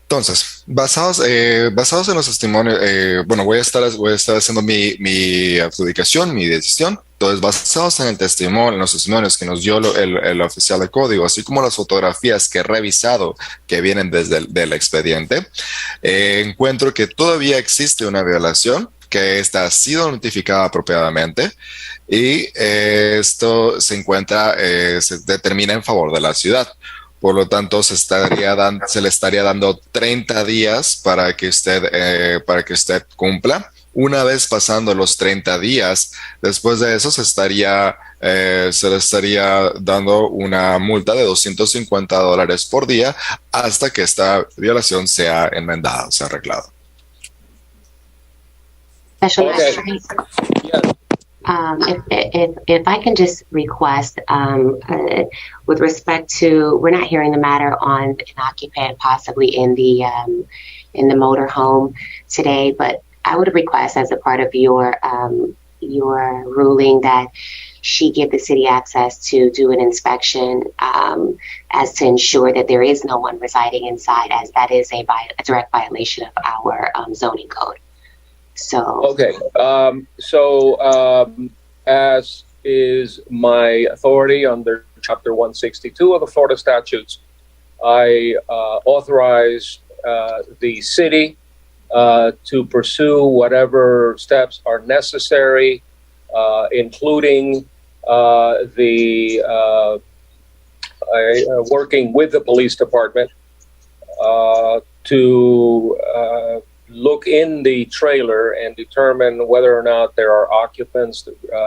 Entonces, basados en los testimonios, bueno, voy a estar haciendo mi adjudicación, mi decisión. Entonces, basados en en los testimonios que nos dio el oficial de código, así como las fotografías que he revisado que vienen desde del expediente, encuentro que todavía existe una violación, que esta ha sido notificada apropiadamente y esto se determina en favor de la ciudad. Por lo tanto, se le estaría dando 30 días para que usted cumpla. Una vez pasando los 30 días, después de eso se le estaría dando una multa de $250 por día hasta que esta violación sea enmendada, sea arreglada. Special Magistrate. If I can just request, with respect to, we're not hearing the matter on an occupant possibly in the motorhome today, but I would request as a part of your ruling that she give the city access to do an inspection as to ensure that there is no one residing inside, as that is a direct violation of our zoning code. So Okay. As is my authority under Chapter 162 of the Florida statutes, I authorize the city to pursue whatever steps are necessary, including working with the police department to look in the trailer and determine whether or not there are occupants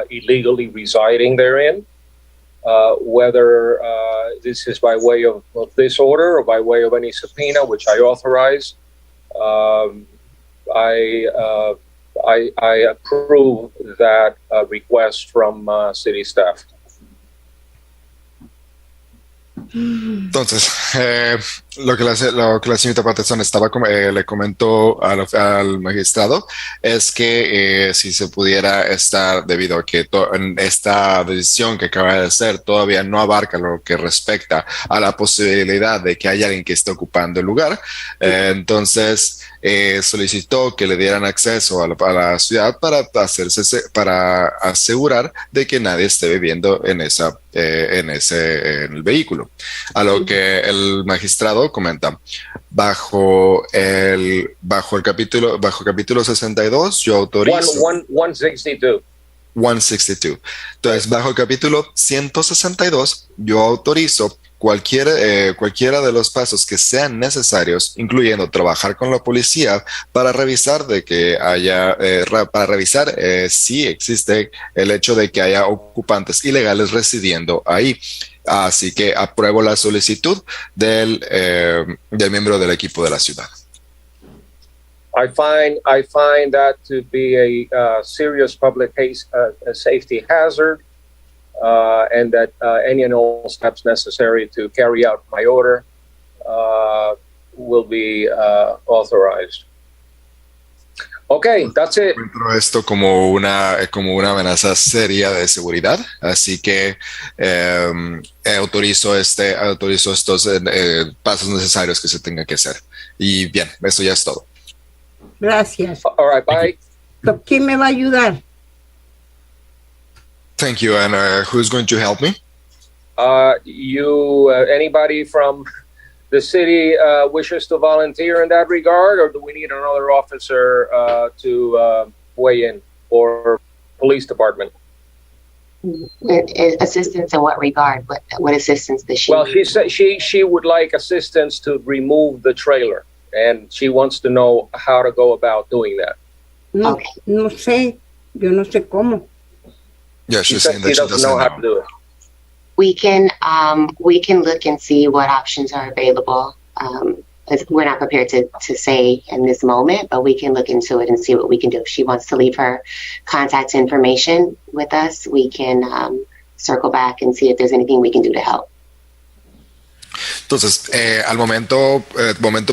illegally residing therein, whether this is by way of this order or by way of any subpoena, which I authorize. I approve that request from city staff. Entonces, lo que la señorita Patterson le comentó al magistrado es que si se pudiera estar, debido a que esta decisión que acaba de hacer todavía no abarca lo que respecta a la posibilidad de que haya alguien que esté ocupando el lugar, entonces solicitó que le dieran acceso a la ciudad para asegurar de que nadie esté viviendo en el vehículo. A lo que el magistrado comenta, bajo capítulo 62, yo autorizo 162. 162. Entonces, bajo el capítulo 162, yo autorizo cualquiera de los pasos que sean necesarios, incluyendo trabajar con la policía para revisar si existe el hecho de que haya ocupantes ilegales residiendo ahí. Así que apruebo la solicitud del miembro del equipo de la ciudad. I find that to be a serious public a safety hazard, and that any and all steps necessary to carry out my order will be authorized. Okay, that's it. Encuentro esto como una amenaza seria de seguridad, así que autorizo estos pasos necesarios que se tengan que hacer. Y bien, eso ya es todo. Gracias. All right, bye. ¿Quién me va a ayudar? Thank you. And who's going to help me? Anybody from the city wishes to volunteer in that regard, or do we need another officer to weigh in, or police department? Assistance in what regard? What assistance does she? Well, she said she would like assistance to remove the trailer, and she wants to know how to go about doing that. No sé, yo no sé cómo. Yeah, she's saying that she doesn't know how to do it. We can look and see what options are available. We're not prepared to say in this moment, but we can look into it and see what we can do. If she wants to leave her contact information with us, we can circle back and see if there's anything we can do to help. Entonces, al momento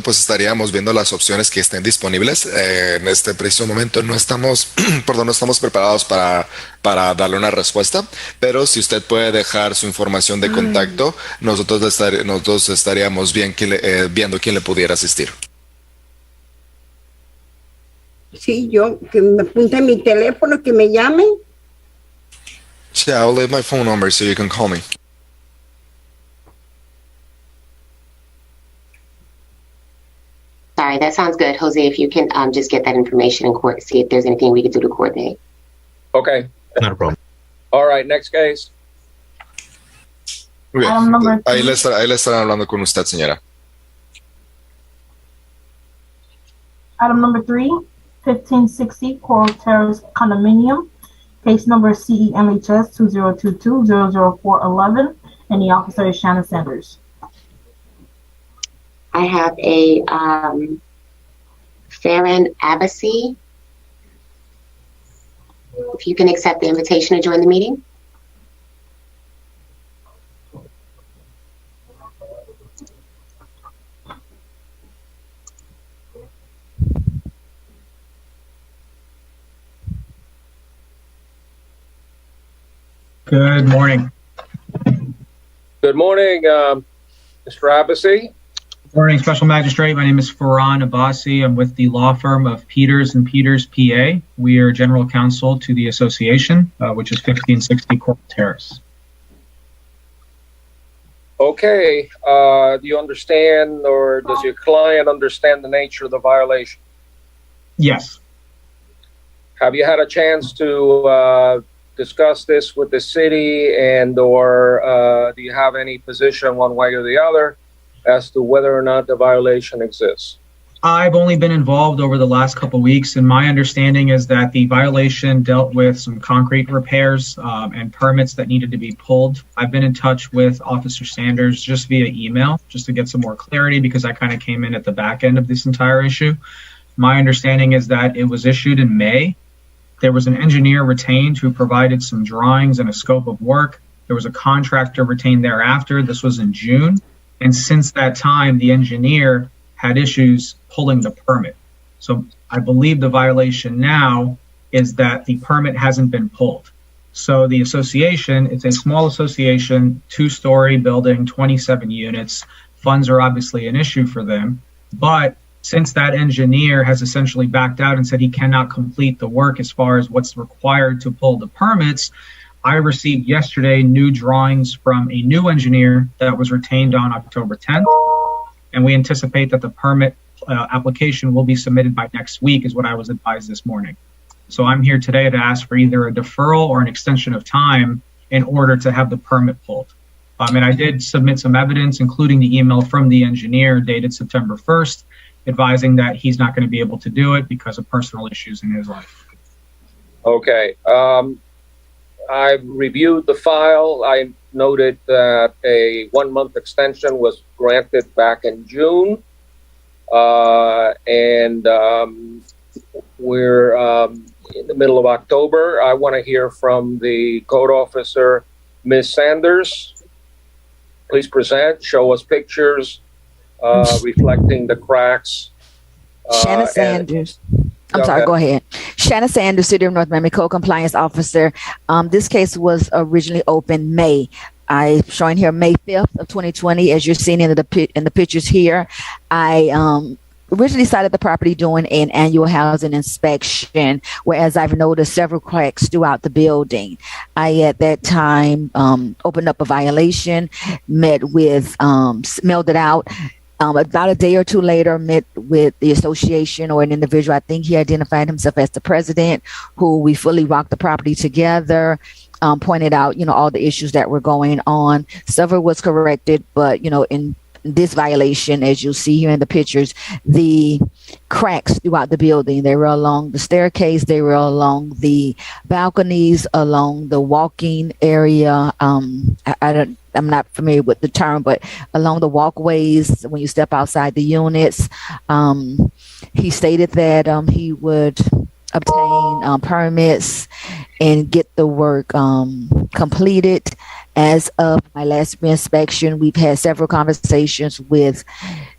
pues estaríamos viendo las opciones que estén disponibles. En este preciso momento no estamos preparados para darle una respuesta, pero si usted puede dejar su información de contacto, nosotros estaríamos viendo quién le pudiera asistir. Sí, yo, que me apunte mi teléfono, que me llamen. Yeah, I'll leave my phone number so you can call me. Sorry, that sounds good. Jose, if you can just get that information in court, see if there's anything we can do to coordinate. Okay. Not a problem. All right, next case. Muy Item number bien. Ahí le estarán hablando con usted, señora. Item number 3, 1560 Coral Terrace Condominium, case number CEMHS 2022-00411, and the officer is Shannon Sanders. I have a Farron Abbasi. If you can accept the invitation to join the meeting. Good morning. Good morning, Mr. Abbasi. Morning, Special Magistrate. My name is Farhan Abbasi. I'm with the law firm of Peters and Peters, PA. We are general counsel to the association, which is 1560 Coral Terrace. Okay. Do you understand, or does your client understand the nature of the violation? Yes. Have you had a chance to discuss this with the city, and or do you have any position one way or the other as to whether or not the violation exists? I've only been involved over the last couple of weeks, and my understanding is that the violation dealt with some concrete repairs and permits that needed to be pulled. I've been in touch with Officer Sanders just via email, just to get some more clarity, because I kind of came in at the back end of this entire issue. My understanding is that it was issued in May. There was an engineer retained who provided some drawings and a scope of work. There was a contractor retained thereafter. This was in June. And since that time, the engineer had issues pulling the permit. So I believe the violation now is that the permit hasn't been pulled. So the association, it's a small association, 2-story building, 27 units. Funds are obviously an issue for them. But since that engineer has essentially backed out and said he cannot complete the work as far as what's required to pull the permits, I received yesterday new drawings from a new engineer that was retained on October 10th. And we anticipate that the permit application will be submitted by next week, is what I was advised this morning. So I'm here today to ask for either a deferral or an extension of time in order to have the permit pulled. And I did submit some evidence, including the email from the engineer dated September 1st, advising that he's not going to be able to do it because of personal issues in his life. Okay. I reviewed the file. I noted that a 1-month extension was granted back in June. And we're in the middle of October. I want to hear from the code officer, Ms. Sanders. Please present, show us pictures reflecting the cracks. Shannon Sanders. I'm sorry, go ahead. Shannon Sanders, City of North Miami Code Compliance Officer. This case was originally opened May. I'm showing here May 5th of 2020, as you're seeing in the pictures here. I originally started the property doing an annual housing inspection, whereas I've noticed several cracks throughout the building. I, at that time, opened up a violation, mailed it out. About a day or two later, met with the association or an individual. I think he identified himself as the president, who we fully walked the property together, pointed out, all the issues that were going on. Several was corrected, but, in this violation, as you'll see here in the pictures, the cracks throughout the building, they were along the staircase, they were along the balconies, along the walking area. I'm not familiar with the term, but along the walkways, when you step outside the units. He stated that he would obtain permits and get the work completed. As of my last reinspection, we've had several conversations with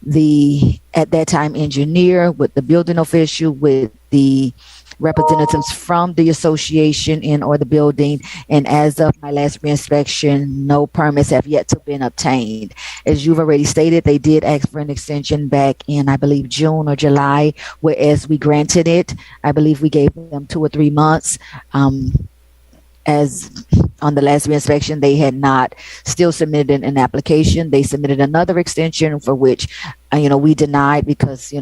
the, at that time, engineer, with the building official, with the representatives from the association and or the building. And as of my last reinspection, no permits have yet to been obtained. As you've already stated, they did ask for an extension back in, I believe, June or July, whereas we granted it. I believe we gave them 2 or 3 months. as on the last reinspection, they had not still submitted an application. They submitted another extension for which, we denied because,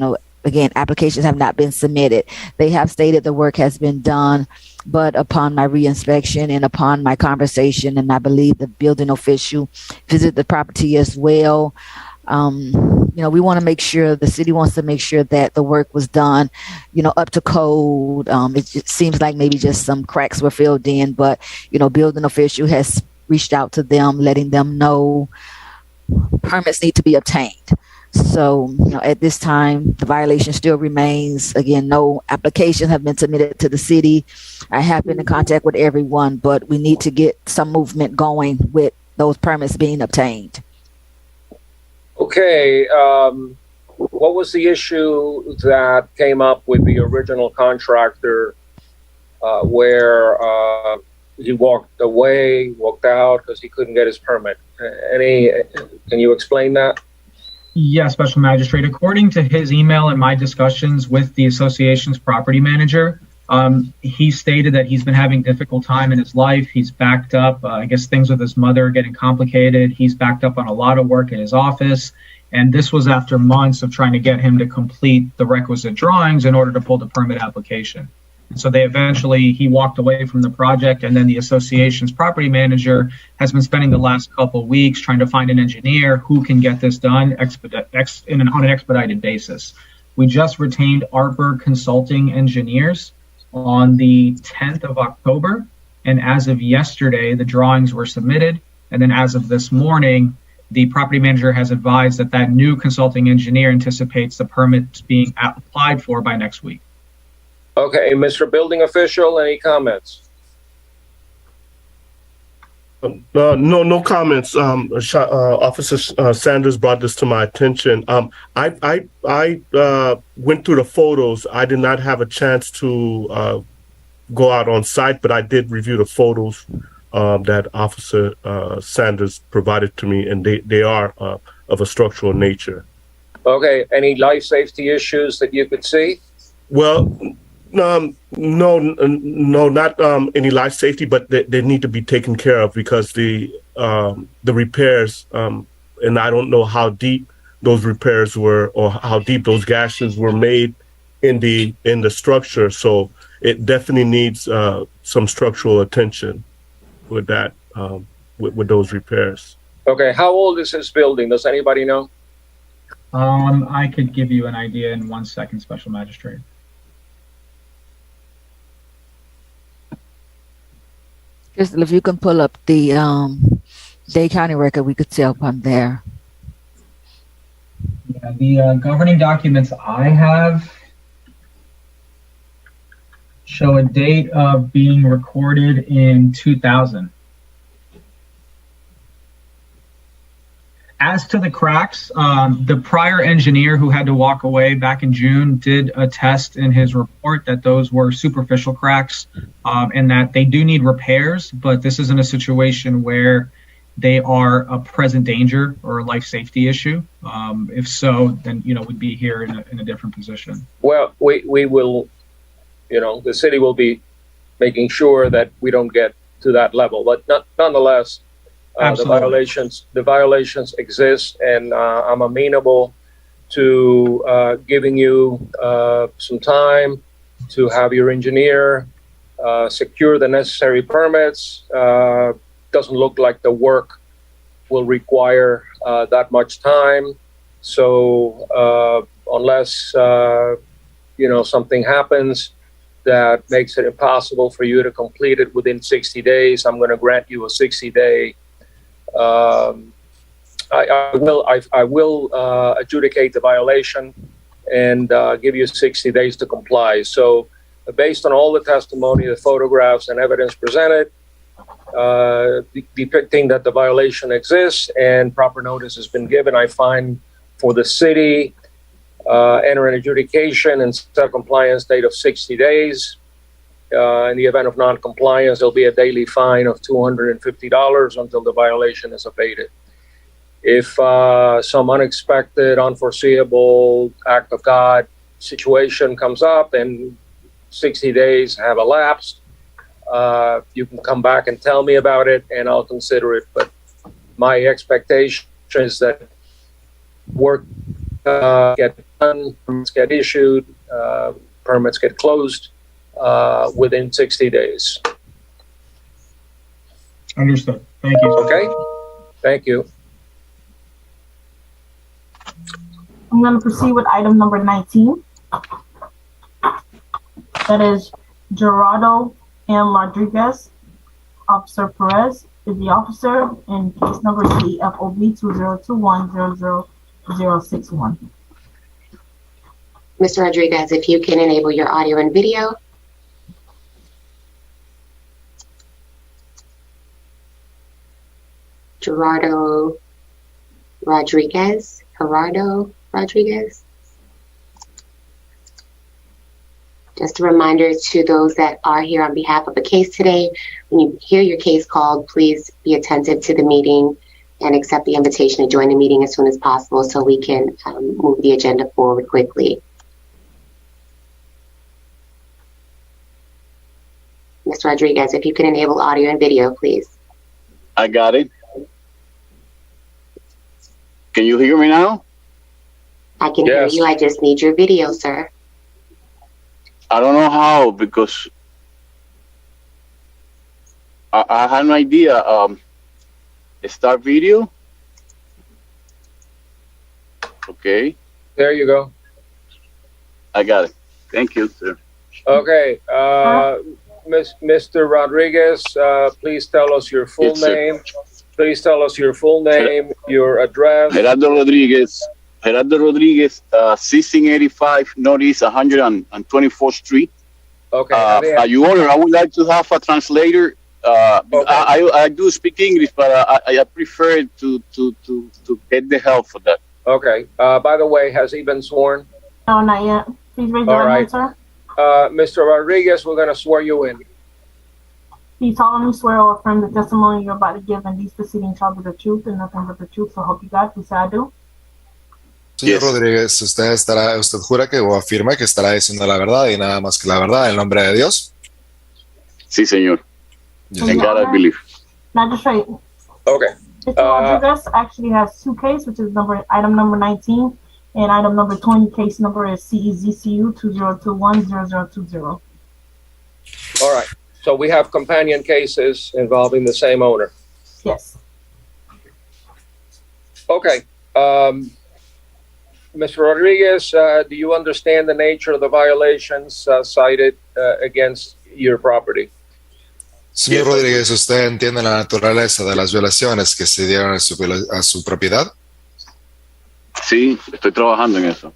again, applications have not been submitted. They have stated the work has been done, but upon my reinspection and upon my conversation, and I believe the building official visited the property as well. We want to make sure, the city wants to make sure that the work was done, up to code. It just seems like maybe just some cracks were filled in, but, building official has reached out to them, letting them know permits need to be obtained. So, at this time, the violation still remains. Again, no applications have been submitted to the city. I have been in contact with everyone, but we need to get some movement going with those permits being obtained. Okay, what was the issue that came up with the original contractor where he walked out because he couldn't get his permit? Can you explain that? Yeah, Special Magistrate. According to his email and my discussions with the association's property manager, he stated that he's been having a difficult time in his life. He's backed up. I guess things with his mother are getting complicated. He's backed up on a lot of work in his office. And this was after months of trying to get him to complete the requisite drawings in order to pull the permit application. And so he walked away from the project, and then the association's property manager has been spending the last couple of weeks trying to find an engineer who can get this done on an expedited basis. We just retained Arbor Consulting Engineers on the 10th of October, and as of yesterday, the drawings were submitted, and then as of this morning, the property manager has advised that new consulting engineer anticipates the permits being applied for by next week. Okay, Mr. Building Official, any comments? No comments. Officer Sanders brought this to my attention. I went through the photos. I did not have a chance to go out on site, but I did review the photos that Officer Sanders provided to me, and they are of a structural nature. Okay, any life safety issues that you could see? Well, no, not any life safety, but they need to be taken care of because the repairs, and I don't know how deep those repairs were or how deep those gashes were made in the structure. So it definitely needs some structural attention with that, with those repairs. Okay, how old is this building? Does anybody know? I could give you an idea in 1 second, Special Magistrate. Crystal, if you can pull up the Dade County record, we could tell from there. Yeah, the governing documents I have show a date of being recorded in 2000. As to the cracks, the prior engineer who had to walk away back in June did attest in his report that those were superficial cracks and that they do need repairs, but this isn't a situation where they are a present danger or a life safety issue. If so, then, we'd be here in a different position. Well, we will, the city will be making sure that we don't get to that level, but nonetheless, the violations exist, and I'm amenable to giving you some time to have your engineer secure the necessary permits. Doesn't look like the work will require that much time. So unless something happens that makes it impossible for you to complete it within 60 days, I'm going to grant you a 60-day. I will adjudicate the violation and give you 60 days to comply. So based on all the testimony, the photographs and evidence presented, depicting that the violation exists and proper notice has been given, I find for the city, enter an adjudication and set a compliance date of 60 days. In the event of non-compliance, there'll be a daily fine of $250 until the violation is abated. If some unexpected, unforeseeable act of God situation comes up and 60 days have elapsed, you can come back and tell me about it, and I'll consider it. But my expectation is that work get done, permits get issued, permits get closed within 60 days. Understood. Thank you. Okay? Thank you. I'm going to proceed with item number 19. That is Gerardo M. Rodriguez. Officer Perez is the officer, and case number CFOB 2021-00061. Mr. Rodriguez, if you can enable your audio and video. Gerardo Rodriguez. Just a reminder to those that are here on behalf of a case today, when you hear your case called, please be attentive to the meeting and accept the invitation to join the meeting as soon as possible so we can move the agenda forward quickly. Mr. Rodriguez, if you can enable audio and video, please. I got it. Can you hear me now? I can hear you. I just need your video, sir. I don't know how, because I had an idea. Start video. Okay. There you go. I got it. Thank you, sir. Okay. Mr. Rodriguez, please tell us your full name. Please tell us your full name, your address. Gerardo Rodriguez, 1685 Northeast 124th Street. Okay. Your Honor, I would like to have a translator. I do speak English, but I prefer to get the help for that. Okay. By the way, has he been sworn? No, not yet. Please raise your hand, sir. Mr. Rodriguez, we're going to swear you in. Please solemnly swear or affirm the testimony you're about to give in these proceedings shall be the truth and nothing but the truth, so help you God. Please say I do. Señor Rodríguez, ¿usted jura que o afirma que estará diciendo la verdad y nada más que la verdad en nombre de Dios? Sí, señor. In God I believe. Magistrate. Okay. Mr. Rodriguez actually has two cases, which is item number 19 and item number 20. Case number is CEZCU 2021-0020. All right. So we have companion cases involving the same owner. Yes. Okay. Mr. Rodriguez, do you understand the nature of the violations cited against your property? Señor Rodríguez, ¿usted entiende la naturaleza de las violaciones que se dieron a su propiedad? Sí, estoy trabajando en eso.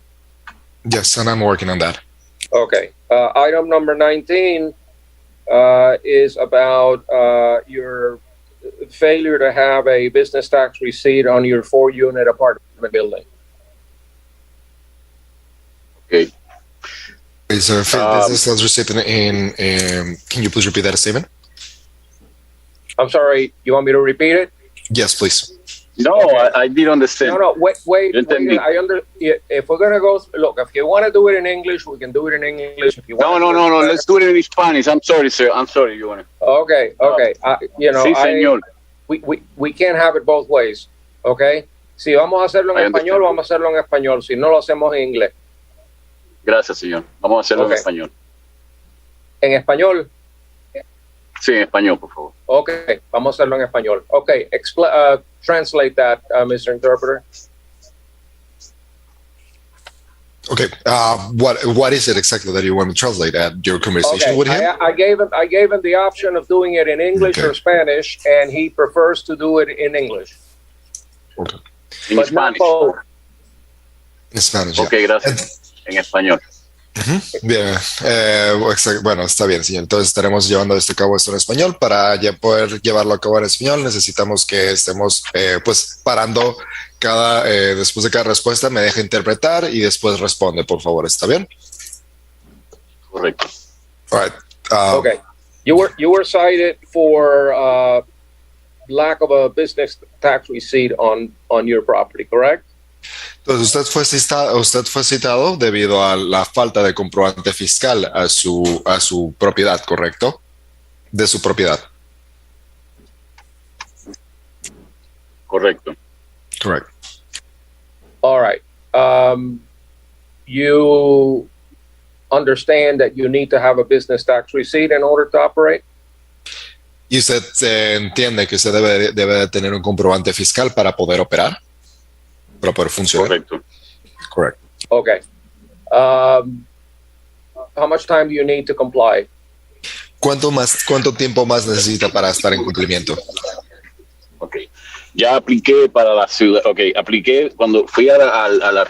Yes, and I'm working on that. Okay. Item number 19 is about your failure to have a business tax receipt on your 4-unit apartment building. Okay. Is there a business tax receipt can you please repeat that statement? I'm sorry, you want me to repeat it? Yes, please. No, okay. I did understand. No, wait. If we're going to go, look, if you want to do it in English, we can do it in English. If you want no, let's do it in Spanish. I'm sorry, sir. I'm sorry, Your Honor. Okay. Sí, señor. We can't have it both ways, okay? Si vamos a hacerlo en español, vamos a hacerlo en español. Si no, lo hacemos en inglés. Gracias, señor. Vamos a hacerlo en español. ¿En español? Sí, en español, por favor. Okay, vamos a hacerlo en español. Okay, translate that, Mr. Interpreter. Okay, what is it exactly that you want to translate at your conversation with him? I gave him the option of doing it in English or Spanish, and he prefers to do it in English. Okay. En Spanish. En Spanish. Okay, gracias. En español. Bien, bueno, está bien, señor. Entonces estaremos llevando a cabo esto en español. Para ya poder llevarlo a cabo en español, necesitamos que estemos pues parando después de cada respuesta, me deja interpretar y después responde, por favor. ¿Está bien? Correcto. All right. Okay. You were cited for lack of a business tax receipt on your property, correct? Entonces usted fue citado debido a la falta de comprobante fiscal a su propiedad, ¿correcto? de su propiedad. Correcto. Correct. All right. You understand that you need to have a business tax receipt in order to operate? ¿Y usted entiende que usted debe de tener un comprobante fiscal para poder operar? Para poder funcionar. Correcto. Correct. Okay. How much time do you need to comply? ¿Cuánto tiempo más necesita para estar en cumplimiento? Ok. Ya apliqué para la ciudad. Ok, apliqué cuando fui a la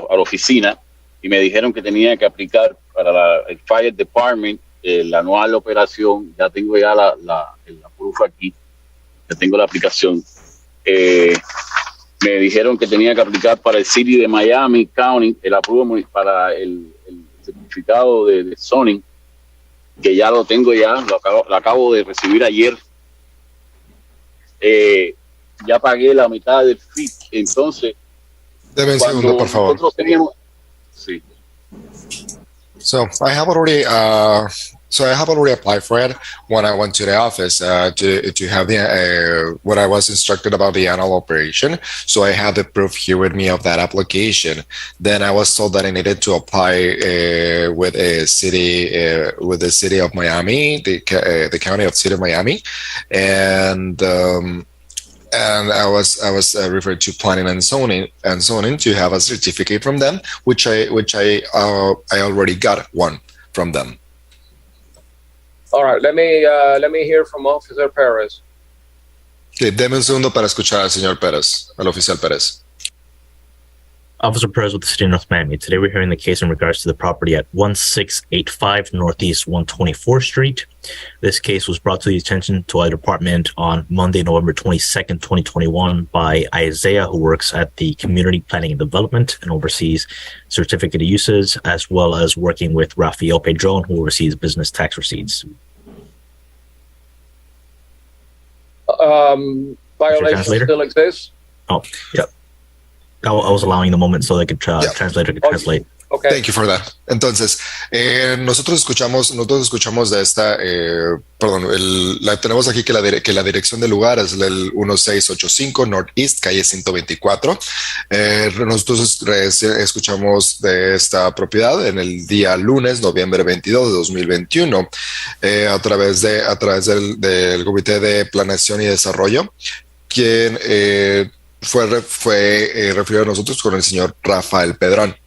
oficina y me dijeron que tenía que aplicar para el Fire Department, la anual operación. Ya tengo ya la proof aquí. Ya tengo la aplicación. Me dijeron que tenía que aplicar para el City de Miami County, el apruebo para el certificado de zoning, que ya lo tengo ya, lo acabo de recibir ayer. Ya pagué la mitad del fee, entonces Deme un segundo, por favor. nosotros teníamos, sí. So I have already applied for it when I went to the office to have the what I was instructed about the annual operation. So I have the proof here with me of that application. Then I was told that I needed to apply with the city of Miami, the county of City of Miami, and I was referred to planning and zoning to have a certificate from them, which I already got one from them. All right. Let me hear from Officer Perez. Okay, deme un segundo para escuchar al señor Pérez, al oficial Pérez. Officer Perez with the City of North Miami. Today we're hearing the case in regards to the property at 1685 Northeast 124th Street. This case was brought to the attention to our department on Monday, November 22nd, 2021 by Isaiah, who works at the Community Planning and Development and oversees certificate of uses, as well as working with Rafael Pedron, who oversees business tax receipts. Violations still exist? Oh, yeah. I was allowing the moment so they could translator could translate. Okay. Thank you for that. Entonces, nosotros escuchamos de esta, tenemos aquí que la dirección del lugar es el 1685 Northeast, calle 124. Nosotros escuchamos de esta propiedad en el día lunes, noviembre 22 de 2021, a través del Comité de Planeación y Desarrollo, quien fue referido a nosotros con el señor Rafael Pedrón.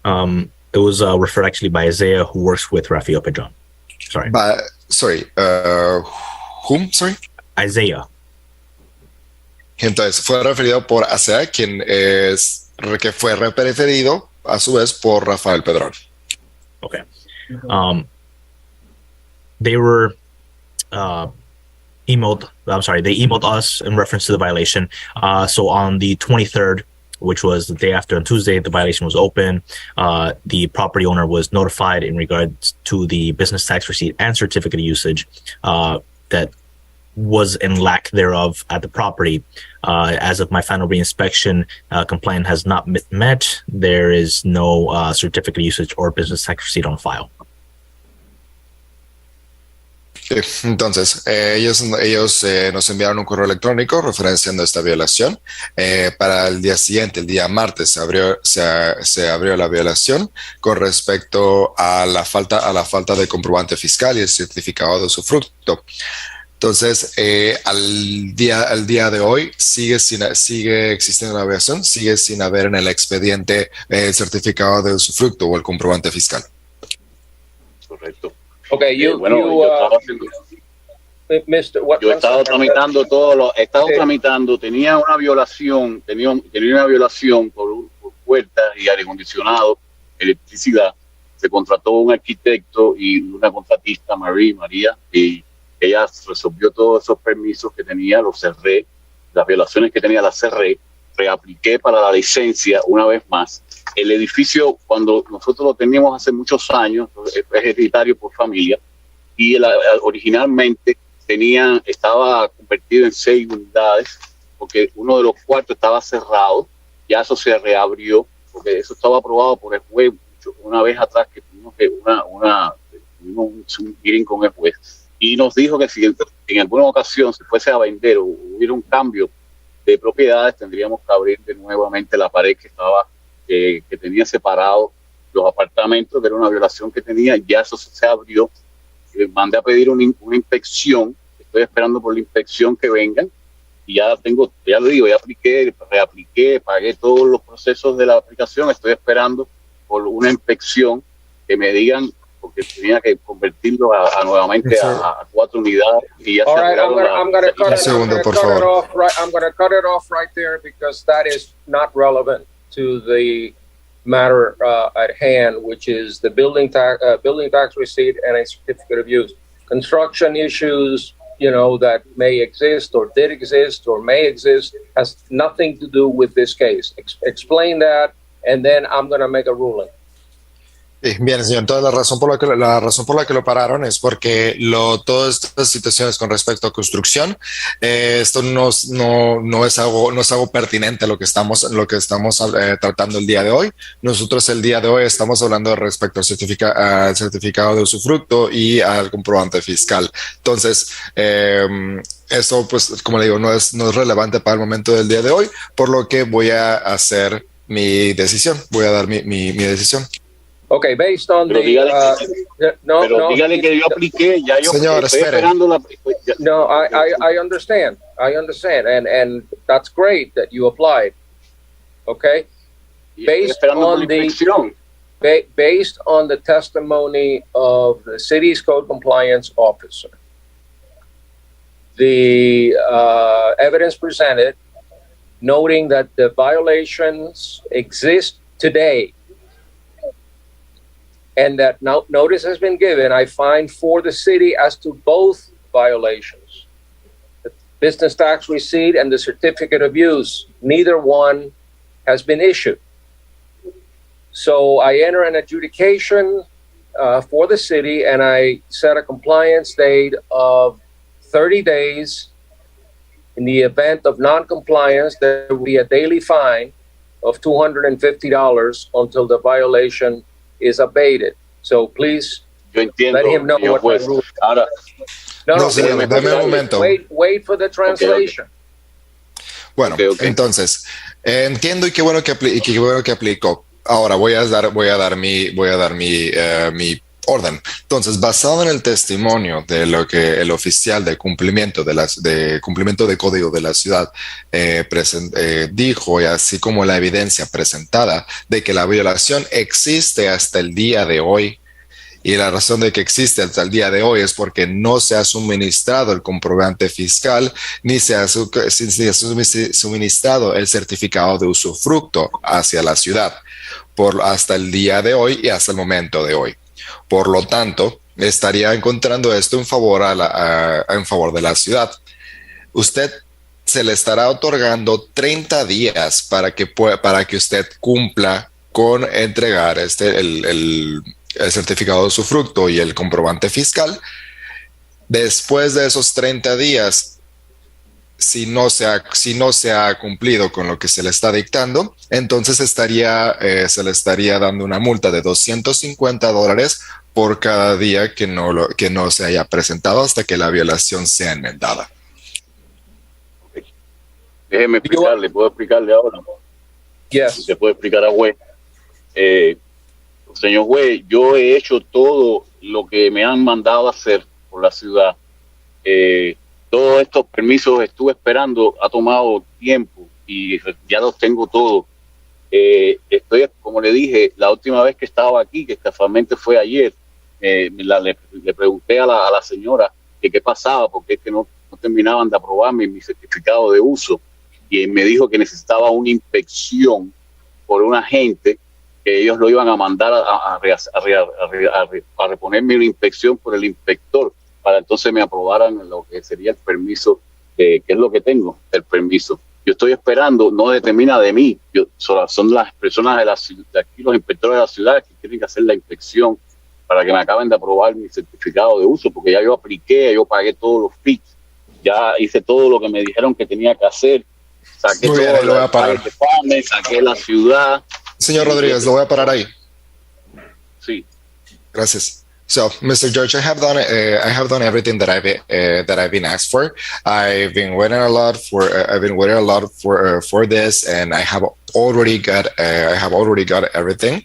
It was referred actually by Isaiah, who works with Rafael Pedron. Sorry. Whom? Sorry. Isaiah. Entonces fue referido por Isaiah, que fue referido a su vez por Rafael Pedrón. Okay. They were they emailed us in reference to the violation. So on the 23rd, which was the day after, on Tuesday, the violation was open. The property owner was notified in regards to the business tax receipt and certificate of usage that was in lack thereof at the property. As of my final reinspection, complaint has not met. There is no certificate of usage or business tax receipt on file. Entonces, ellos nos enviaron un correo electrónico referenciando esta violación. Para el día siguiente, el día martes, se abrió la violación con respecto a la falta de comprobante fiscal y el certificado de usufructo. Entonces, al día de hoy sigue existiendo la violación, sigue sin haber en el expediente el certificado de usufructo o el comprobante fiscal. Correcto. Okay, yo he estado tramitando tramitando, tenía una violación por puertas y aire acondicionado, electricidad. Se contrató un arquitecto y una contratista, María, y ella resolvió todos esos permisos que tenía, los cerré, las violaciones que tenía las cerré, reapliqué para la licencia una vez más. El edificio, cuando nosotros lo teníamos hace muchos años, es hereditario por familia, y originalmente estaba convertido en 6 unidades, porque uno de los cuartos estaba cerrado, ya eso se reabrió, porque eso estaba aprobado por el juez una vez atrás, que tuvimos que un meeting con el juez y nos dijo que si en alguna ocasión se fuese a vender o hubiera un cambio de propiedades, tendríamos que abrir de nuevamente la pared que estaba que tenía separado los apartamentos, que era una violación que tenía. Ya eso se abrió. Mandé a pedir una inspección. Estoy esperando por la inspección que vengan. Y ya lo digo, ya reapliqué, pagué todos los procesos de la aplicación. Estoy esperando por una inspección que me digan, porque tenía que convertirlo nuevamente a 4 unidades. Y ya All se right, arreglaron I'm going to cut Un segundo, por favor. I'm going to cut it off right there because that is not relevant to the matter at hand, which is the building tax receipt and a certificate of use. Construction issues, that may exist or did exist or may exist has nothing to do with this case. Explain that, and then I'm going to make a ruling. Bien, señor. Entonces, la razón por la que lo pararon es porque todas estas situaciones con respecto a construcción, esto no es algo pertinente a lo que estamos tratando el día de hoy. Nosotros el día de hoy estamos hablando respecto al certificado de usufructo y al comprobante fiscal. Entonces, eso, pues, como le digo, no es relevante para el momento del día de hoy, por lo que voy a hacer mi decisión. Voy a dar mi decisión. Okay, based on dígale que yo apliqué, ya yo Señor, estoy espere. esperando la. No, I understand. I understand, and that's great that you applied. Okay, based on the testimony of the city's code compliance officer, the evidence presented, noting that the violations exist today. And that notice has been given, I find for the city as to both violations, the business tax receipt and the certificate of use, neither one has been issued. So I enter an adjudication for the city and I set a compliance date of 30 days. In the event of non-compliance, there will be a daily fine of $250 until the violation is abated. So please let him know what my rule is. No, señor, deme un momento. Wait for the translation. Bueno, entonces, entiendo y qué bueno que aplicó. Ahora voy a dar mi orden. Entonces, basado en el testimonio de lo que el oficial de cumplimiento de código de la ciudad dijo, y así como la evidencia presentada de que la violación existe hasta el día de hoy, y la razón de que existe hasta el día de hoy es porque no se ha suministrado el comprobante fiscal ni se ha suministrado el certificado de usufructo hacia la ciudad hasta el día de hoy y hasta el momento de hoy. Por lo tanto, estaría encontrando esto en favor de la ciudad. Usted se le estará otorgando 30 días para que usted cumpla con entregar el certificado de usufructo y el comprobante fiscal. Después de esos 30 días, si no se ha cumplido con lo que se le está dictando, entonces se le estaría dando una multa de $250 por cada día que no se haya presentado hasta que la violación sea enmendada. Déjeme explicarle, ¿puedo explicarle ahora? Yes. Se puede explicar a juez. Señor juez, yo he hecho todo lo que me han mandado a hacer por la ciudad. Todos estos permisos estuve esperando, ha tomado tiempo y ya los tengo todos. Estoy, como le dije, la última vez que estaba aquí, que casualmente fue ayer, le pregunté a la señora que qué pasaba, porque es que no terminaban de aprobarme mi certificado de uso, y me dijo que necesitaba una inspección por un agente, que ellos lo iban a mandar a reponerme una inspección por el inspector, para entonces me aprobaran lo que sería el permiso, que es lo que tengo, el permiso. Yo estoy esperando, no determina de mí, son las personas de aquí, los inspectores de la ciudad, que tienen que hacer la inspección para que me acaben de aprobar mi certificado de uso, porque ya yo apliqué, yo pagué todos los fees, ya hice todo lo que me dijeron que tenía que hacer, saqué Muy bien, lo voy a parar. Saqué la ciudad. Señor Rodríguez, lo voy a parar ahí. Sí. Gracias. So, Mr. George, I have done everything that I've been asked for. I've been waiting a lot for this, and I have already got everything.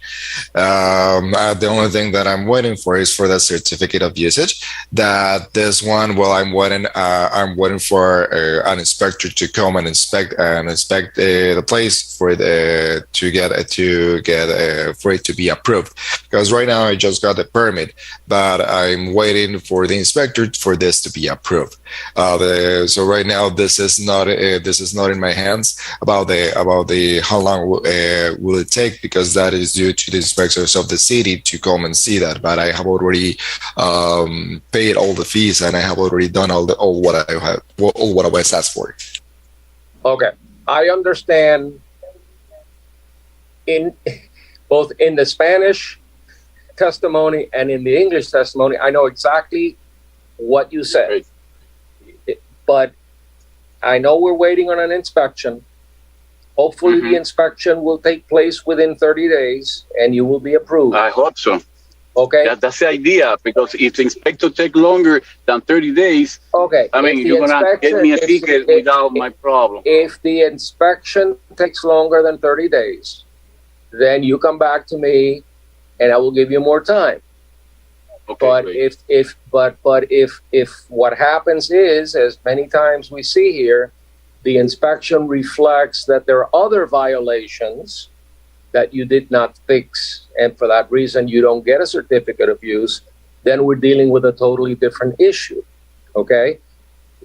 The only thing that I'm waiting for is for the certificate of usage. That this one, well, I'm waiting for an inspector to come and inspect the place for it to be approved. Because right now I just got the permit, but I'm waiting for the inspector for this to be approved. So right now this is not in my hands about how long will it take, because that is due to the inspectors of the city to come and see that. But I have already paid all the fees, and I have already done all what I was asked for. Okay, I understand. In both in the Spanish testimony and in the English testimony, I know exactly what you said. But I know we're waiting on an inspection. Hopefully the inspection will take place within 30 days and you will be approved. I hope so. Okay. That's the idea, because if the inspector take longer than 30 days, okay, I mean, you're gonna get me a ticket without my problem. If the inspection takes longer than 30 days, then you come back to me and I will give you more time. Okay, but great. if what happens is, as many times we see here, the inspection reflects that there are other violations that you did not fix, and for that reason you don't get a certificate of use, then we're dealing with a totally different issue. Okay?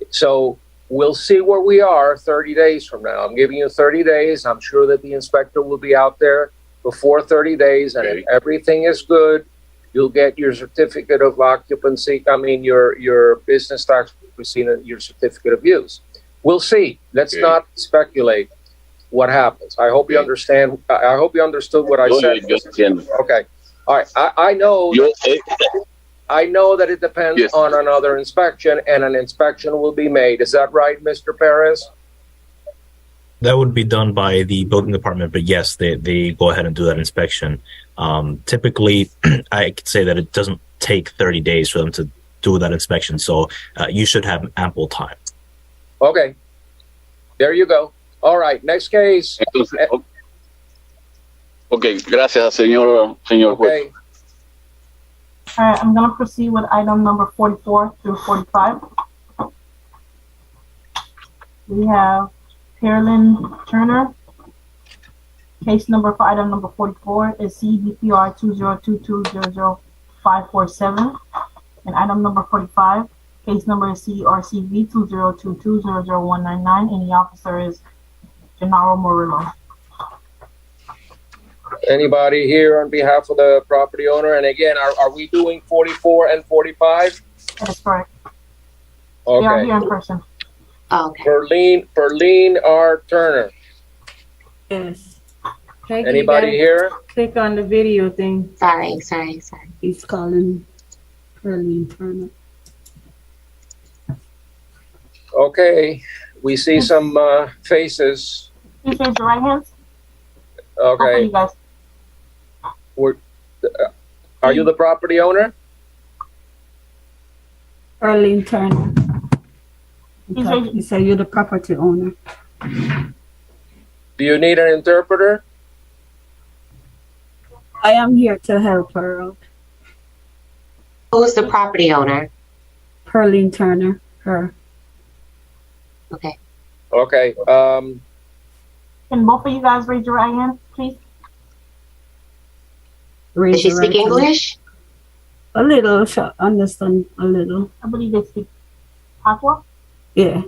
So we'll see where we are 30 days from now. I'm giving you 30 days. I'm sure that the inspector will be out there before 30 days, and if everything is good, you'll get your certificate of occupancy. I mean, your business tax receipt and your certificate of use. We'll see. Let's not speculate what happens. I hope you understand. I hope you understood what I said. Okay. All right. I know. I know that it depends on another inspection, and an inspection will be made. Is that right, Mr. Perez? That would be done by the building department, but yes, they go ahead and do that inspection. Typically, I could say that it doesn't take 30 days for them to do that inspection, so you should have ample time. Okay. There you go. All right. Next case. Okay. Gracias, señor juez. Okay. All right, I'm going to proceed with item number 44 through 45. We have Carolyn Turner. Case number for item number 44 is CBPR 2022-00547. And item number 45, case number is CRCV 2022-00199, and the officer is Gennaro Murillo. Anybody here on behalf of the property owner? And again, are we doing 44 and 45? That is correct. Okay. They are here in person. Okay. Perlene R. Turner. Yes. Anybody here? Click on the video thing. Sorry. He's calling Perlene Turner. Okay. We see some faces. Please raise your right hands. Okay. You guys. Are you the property owner? Perlene Turner. You say you're the property owner. Do you need an interpreter? I am here to help her out. Who's the property owner? Perlene Turner. Her. Okay. Okay. Can both of you guys raise your right hand, please? Does she speak English? A little. Understand a little. I believe they speak Patois. Yeah.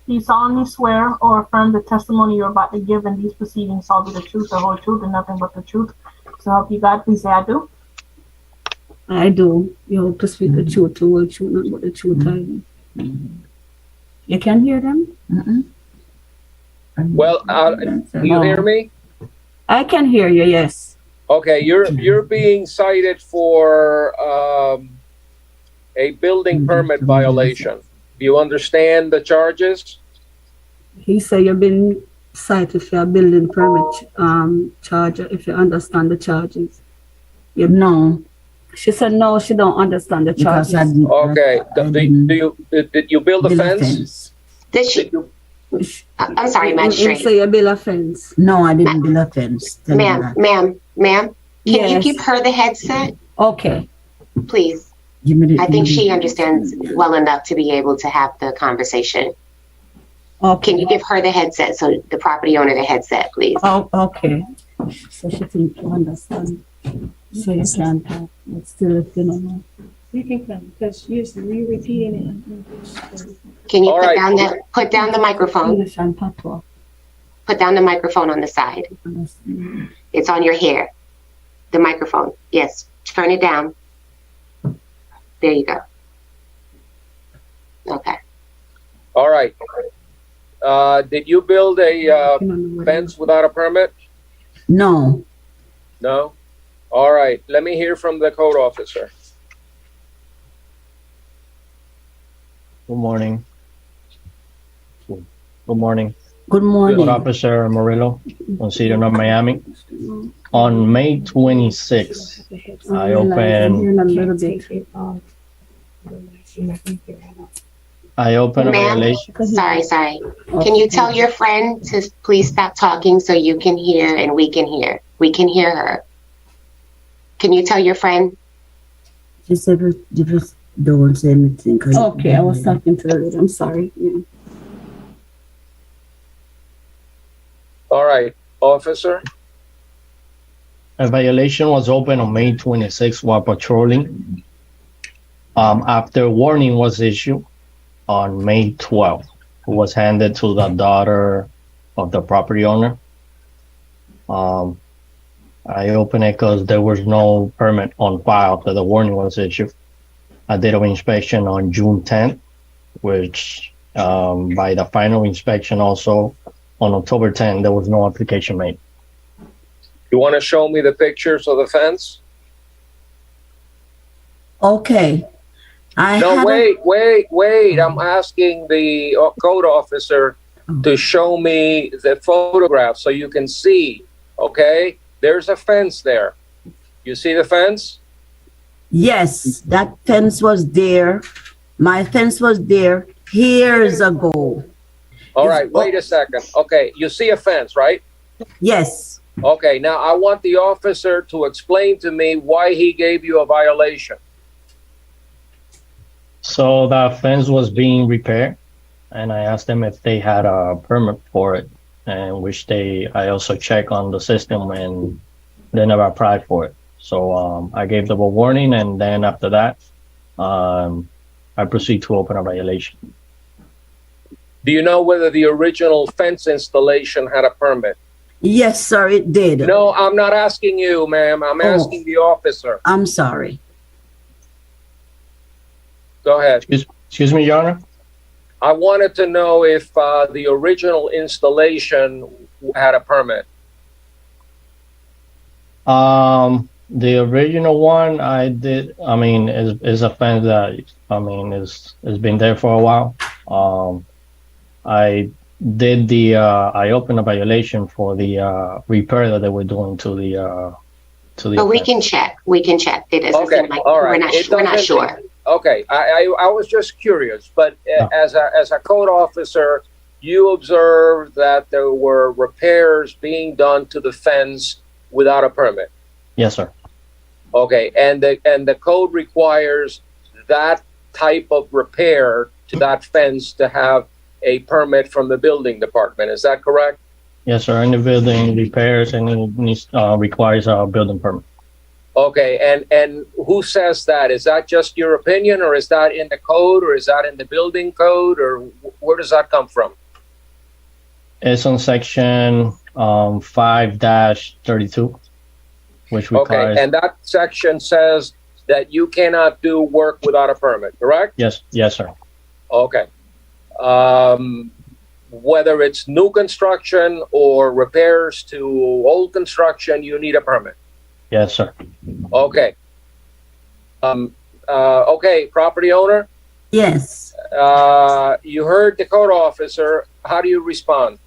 Do you solemnly swear or affirm the testimony you're about to give in these proceedings shall be the truth, the whole truth, and nothing but the truth? So help you God, please say I do. I do. You hope to speak the truth, the whole truth, not but the truth. You can hear them? Well, do you hear me? I can hear you, yes. Okay, you're being cited for a building permit violation. Do you understand the charges? He said you've been cited for a building permit charge, if you understand the charges. No. She said no, she don't understand the Because charges. Okay, did you build a fence? Did she? I'm sorry, Magistrate. Say a bill of fence. No, I didn't build a fence. Tell me Ma'am, that. can you Yes. give her the headset? Okay. Please. Give me the, I think she understands well enough to be able to have the conversation. Okay. Can you give her the headset, so the property owner the headset, please? Oh, okay. So she think you understand. So you can't talk. But still, if you don't know. You can come, because you're repeating it. Can you All put right. put down the microphone? English and patois. Put down the microphone on the side. It's on your hair. The microphone. Yes. Turn it down. There you go. Okay. All right. Did you build a fence without a permit? No. No? All right. Let me hear from the code officer. Good morning. Good morning. Good morning. Code Officer Murillo from City of North Miami. On May 26th, I opened a Ma'am, violation. sorry. Can you tell your friend to please stop talking so you can hear and we can hear? We can hear her. Can you tell your friend? She said, just don't say anything. Okay, I was talking to the lady. I'm sorry. Yeah. All right. Officer? A violation was opened on May 26th while patrolling. After warning was issued on May 12th, it was handed to the daughter of the property owner. I opened it because there was no permit on file after the warning was issued. I did an inspection on June 10th, which by the final inspection also on October 10th, there was no application made. You want to show me the pictures of the fence? Okay. No, wait. I'm asking the code officer to show me the photograph so you can see, okay? There's a fence there. You see the fence? Yes, that fence was there. My fence was there years ago. All right, wait a second. Okay, you see a fence, right? Yes. Okay, now I want the officer to explain to me why he gave you a violation. So the fence was being repaired, and I asked them if they had a permit for it, and I also checked on the system, and they never applied for it. So I gave them a warning, and then after that, I proceed to open a violation. Do you know whether the original fence installation had a permit? Yes, sir, it did. No, I'm not asking you, ma'am. I'm asking the officer. I'm sorry. Go ahead. Excuse me, Your Honor? I wanted to know if the original installation had a permit. The original one is a fence that, has been there for a while. I opened a violation for the repair that they were doing to the But we can check. It doesn't seem like all right. we're not sure. Okay, I was just curious, but as a code officer, you observed that there were repairs being done to the fence without a permit. Yes, sir. Okay, and the code requires that type of repair to that fence to have a permit from the building department. Is that correct? Yes, sir. Any building repairs and it needs requires a building permit. Okay, and who says that? Is that just your opinion, or is that in the code, or is that in the building code, or where does that come from? It's on section 5-32, which requires. Okay, and that section says that you cannot do work without a permit, correct? Yes, sir. Okay. Whether it's new construction or repairs to old construction, you need a permit. Yes, sir. Okay. Okay, property owner? Yes. You heard the code officer. How do you respond?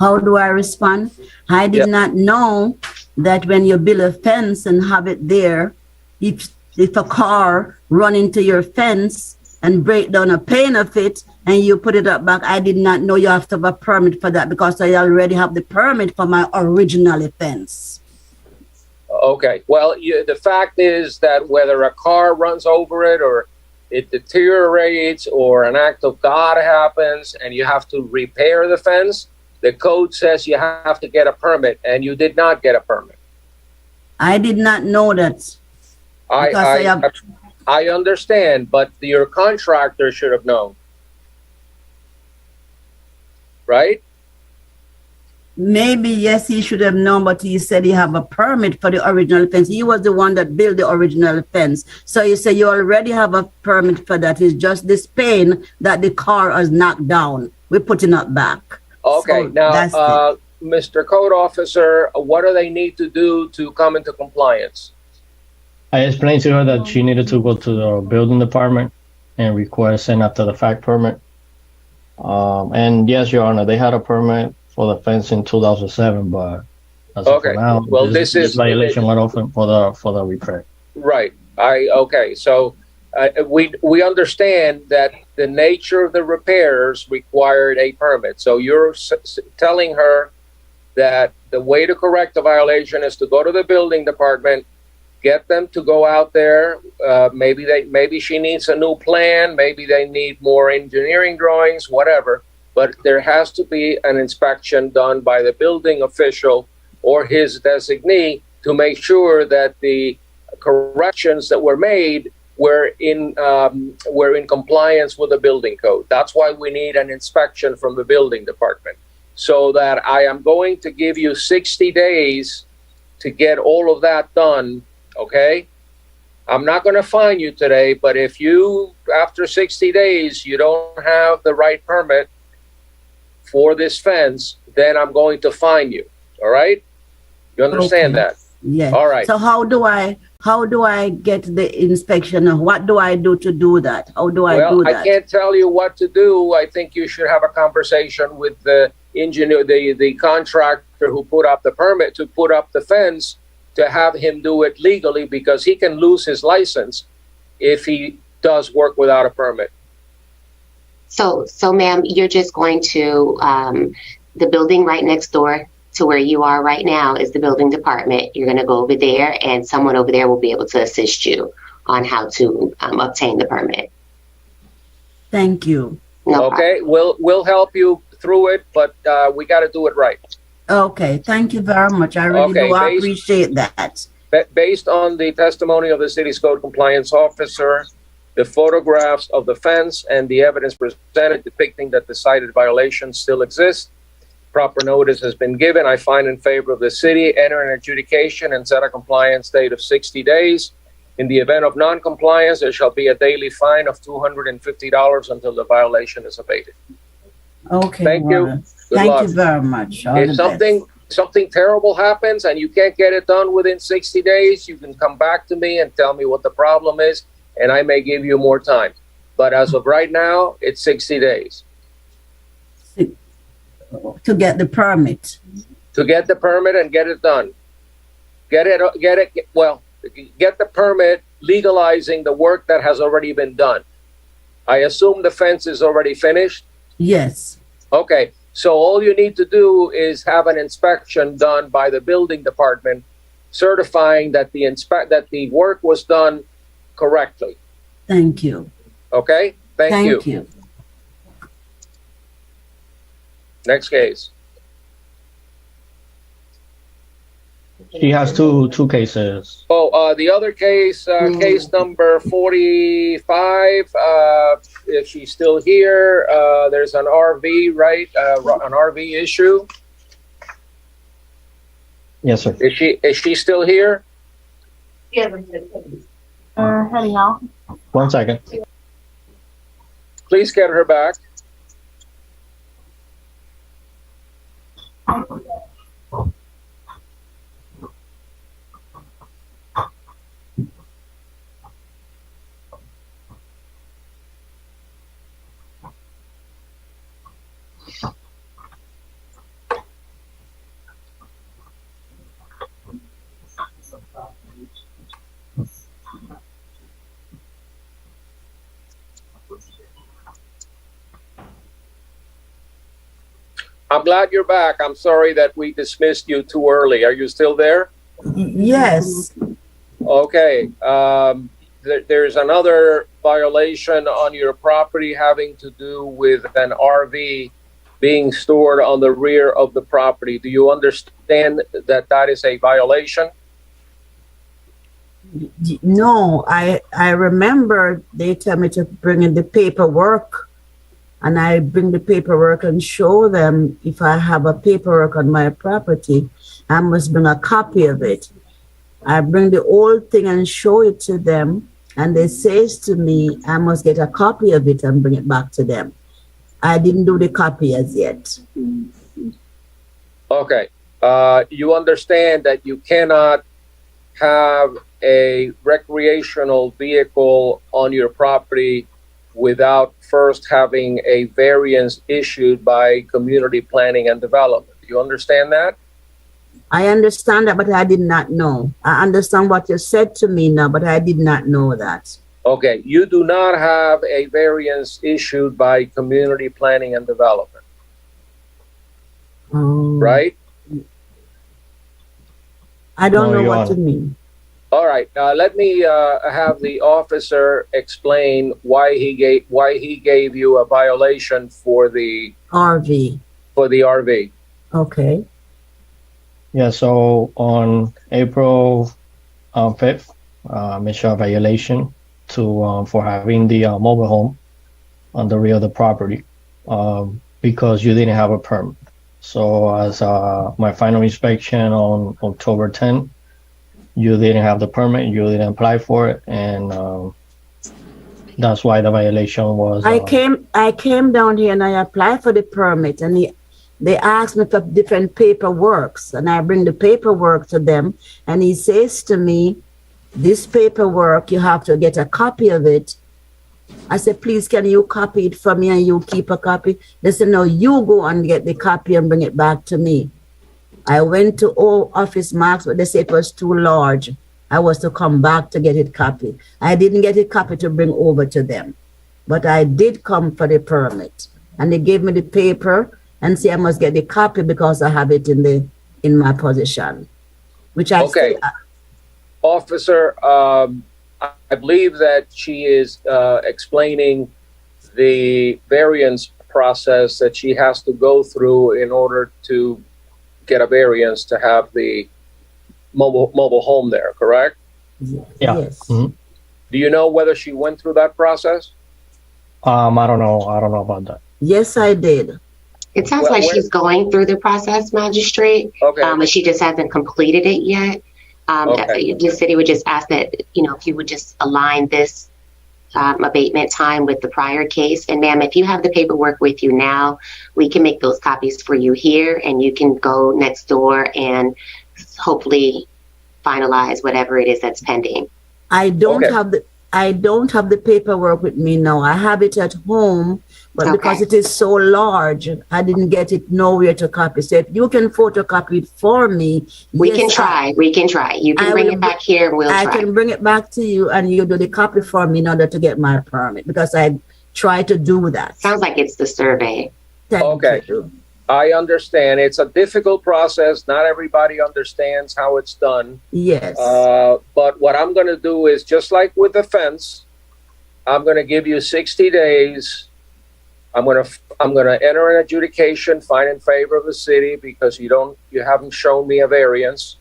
How do I respond? I did not know that when you build a fence and have it there, if if a car run into your fence and break down a pane of it and you put it up back, I did not know you have to have a permit for that because I already have the permit for my original fence. Okay, well, the fact is that whether a car runs over it or it deteriorates or an act of God happens and you have to repair the fence, the code says you have to get a permit, and you did not get a permit. I did not know that. I understand, but your contractor should have known. Right? Maybe, yes, he should have known, but he said he have a permit for the original fence. He was the one that built the original fence. So you say you already have a permit for that. It's just this pane that the car has knocked down. We're putting it back. Okay, So now, Mr. Code Officer, what do they need to do to come into compliance? I explained to her that she needed to go to the building department and request an after the fact permit. And yes, Your Honor, they had a permit for the fence in 2007, but as of now, well, this violation went off for the repair. Right. Okay. So we understand that the nature of the repairs required a permit. So you're telling her that the way to correct the violation is to go to the building department, get them to go out there. Maybe she needs a new plan. Maybe they need more engineering drawings, whatever. But there has to be an inspection done by the building official or his designee to make sure that the corrections that were made were in compliance with the building code. That's why we need an inspection from the building department. So that I am going to give you 60 days to get all of that done, okay? I'm not going to fine you today, but if you, after 60 days, you don't have the right permit for this fence, then I'm going to fine you, all right? You understand that? Yes. All right. So how do I get the inspection? What do I do to do that? How do I do that? I can't tell you what to do. I think you should have a conversation with the engineer, the contractor who put up the permit to put up the fence, to have him do it legally, because he can lose his license if he does work without a permit. So ma'am, you're just going to, the building right next door to where you are right now is the building department. You're going to go over there and someone over there will be able to assist you on how to obtain the permit. Thank you. Okay, we'll help you through it, but we got to do it right. Okay, thank you very much. I really do appreciate that. Based on the testimony of the city's code compliance officer, the photographs of the fence and the evidence presented depicting that the cited violations still exist, proper notice has been given. I find in favor of the city, enter an adjudication and set a compliance date of 60 days. In the event of non-compliance, there shall be a daily fine of $250 until the violation is abated. Okay. Thank you. Good Thank luck. you very much. All If the something terrible happens and you can't get it done within 60 days, you can come back to me and tell me what the problem is, and I may give you more time. But as of right now, it's 60 days. To get the permit. To get the permit and get it done. Get the permit legalizing the work that has already been done. I assume the fence is already finished? Yes. Okay, so all you need to do is have an inspection done by the building department certifying that the work was done correctly. Thank you. Okay? Thank you. Thank you. Next case. She has two cases. Oh, the other case, case number 45, if she's still here, there's an RV, right? An RV issue. Yes, sir. Is she still here? Heading out. 1 second. Please get her back. I'm glad you're back. I'm sorry that we dismissed you too early. Are you still there? Yes. Okay. There's another violation on your property having to do with an RV being stored on the rear of the property. Do you understand that that is a violation? No, I remember they tell me to bring in the paperwork, and I bring the paperwork and show them if I have a paperwork on my property, I must bring a copy of it. I bring the old thing and show it to them, and they says to me, I must get a copy of it and bring it back to them. I didn't do the copy as yet. Okay. You understand that you cannot have a recreational vehicle on your property without first having a variance issued by Community Planning and Development. Do you understand that? I understand that, but I did not know. I understand what you said to me now, but I did not know that. Okay, you do not have a variance issued by Community Planning and Development, right? I don't No, know Your what Honor. you mean. All right, let me have the officer explain why he gave you a violation for the RV. RV. Okay. Yeah, so on April 5th, issued a violation to for having the mobile home on the rear of the property because you didn't have a permit. So as my final inspection on October 10th, you didn't have the permit, you didn't apply for it, and that's why the violation was. I came down here and I applied for the permit, and they asked me for different paperworks, and I bring the paperwork to them, and he says to me, this paperwork, you have to get a copy of it. I said, please, can you copy it for me and you keep a copy? They said, no, you go and get the copy and bring it back to me. I went to all office marks, but they said it was too large. I was to come back to get it copied. I didn't get it copied to bring over to them, but I did come for the permit, and they gave me the paper and say I must get the copy because I have it in my possession, which I Okay. Officer, I believe that she is explaining the variance process that she has to go through in order to get a variance to have the mobile home there, correct? Yeah. Yes. Mhm. Do you know whether she went through that process? I don't know about that. Yes, I did. It sounds like she's going through the process, Magistrate, Okay. but she just hasn't completed it yet. Okay. The city would just ask that, if you would just align this abatement time with the prior case. And ma'am, if you have the paperwork with you now, we can make those copies for you here, and you can go next door and hopefully finalize whatever it is that's pending. I don't Okay. have the paperwork with me now. I have it at home, but Okay. because it is so large, I didn't get it nowhere to copy. So if you can photocopy it for me, We yes, can try. We can try. You can bring will it back here and we'll I try. can bring it back to you, and you do the copy for me in order to get my permit, because I try to do that. Sounds like it's the survey. Okay. I understand. It's a difficult process. Not everybody understands how it's done. Yes. But what I'm going to do is, just like with the fence, I'm going to give you 60 days. I'm going to enter an adjudication, find in favor of the city, because you haven't shown me a variance.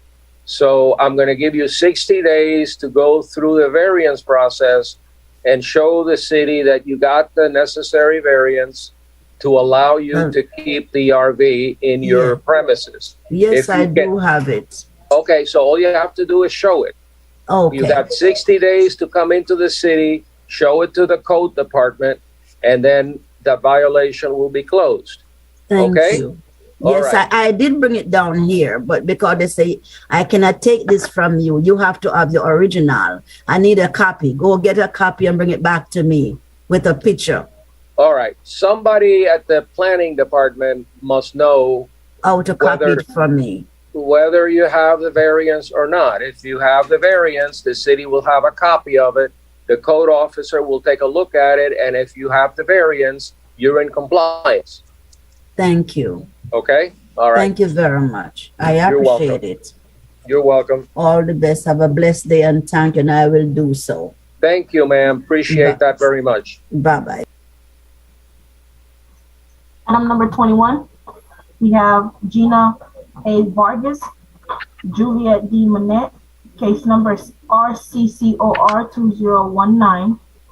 So I'm going to give you 60 days to go through the variance process and show the city that you got the necessary variance to allow you to keep the RV in your premises. Yes, If you I get- do have it. Okay, so all you have to do is show it. Okay. You got 60 days to come into the city, show it to the code department, and then the violation will be closed. Thank Okay? you. All Yes, right. I did bring it down here, but because they say I cannot take this from you, you have to have the original. I need a copy. Go get a copy and bring it back to me with a picture. All right. Somebody at the planning department must know How to copy Whether- it from me. whether you have the variance or not. If you have the variance, the city will have a copy of it. The code officer will take a look at it, and if you have the variance, you're in compliance. Thank you. Okay? All right. Thank you very much. I You're welcome. appreciate it. You're welcome. All the best. Have a blessed day and thank you, and I will do so. Thank you, ma'am. Appreciate that very much. Bye-bye. Item number 21, we have Gina A. Vargas, Juliet D. Manette, case number RCCOR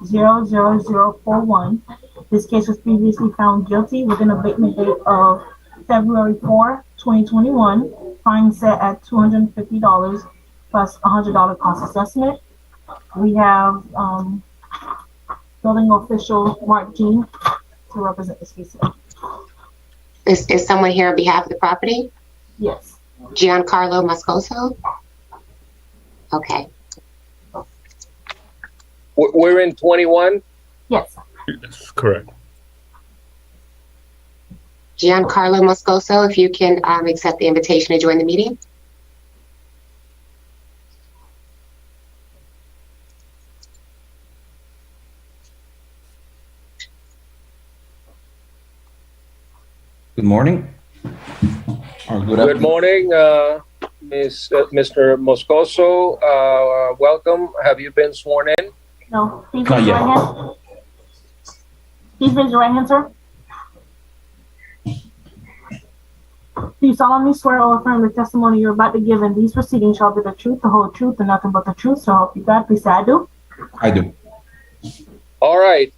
2019-00041. This case was previously found guilty with an abatement date of February 4, 2021, fine set at $250 plus $100 cost assessment. We have building official Mark Jean to represent this case. Is someone here on behalf of the property? Yes. Giancarlo Moscoso? Okay. We're in 21? Yes. That's correct. Giancarlo Moscoso, if you can accept the invitation to join the meeting. Good morning. Or Good morning, Mr. Moscoso. Welcome. Have you been sworn in? No. Please Not raise your yet. right hand. Please raise your right hand, sir. Do you solemnly swear or affirm the testimony you're about to give in these proceedings shall be the truth, the whole truth, and nothing but the truth? So help you God. Please say I do. I do. All right.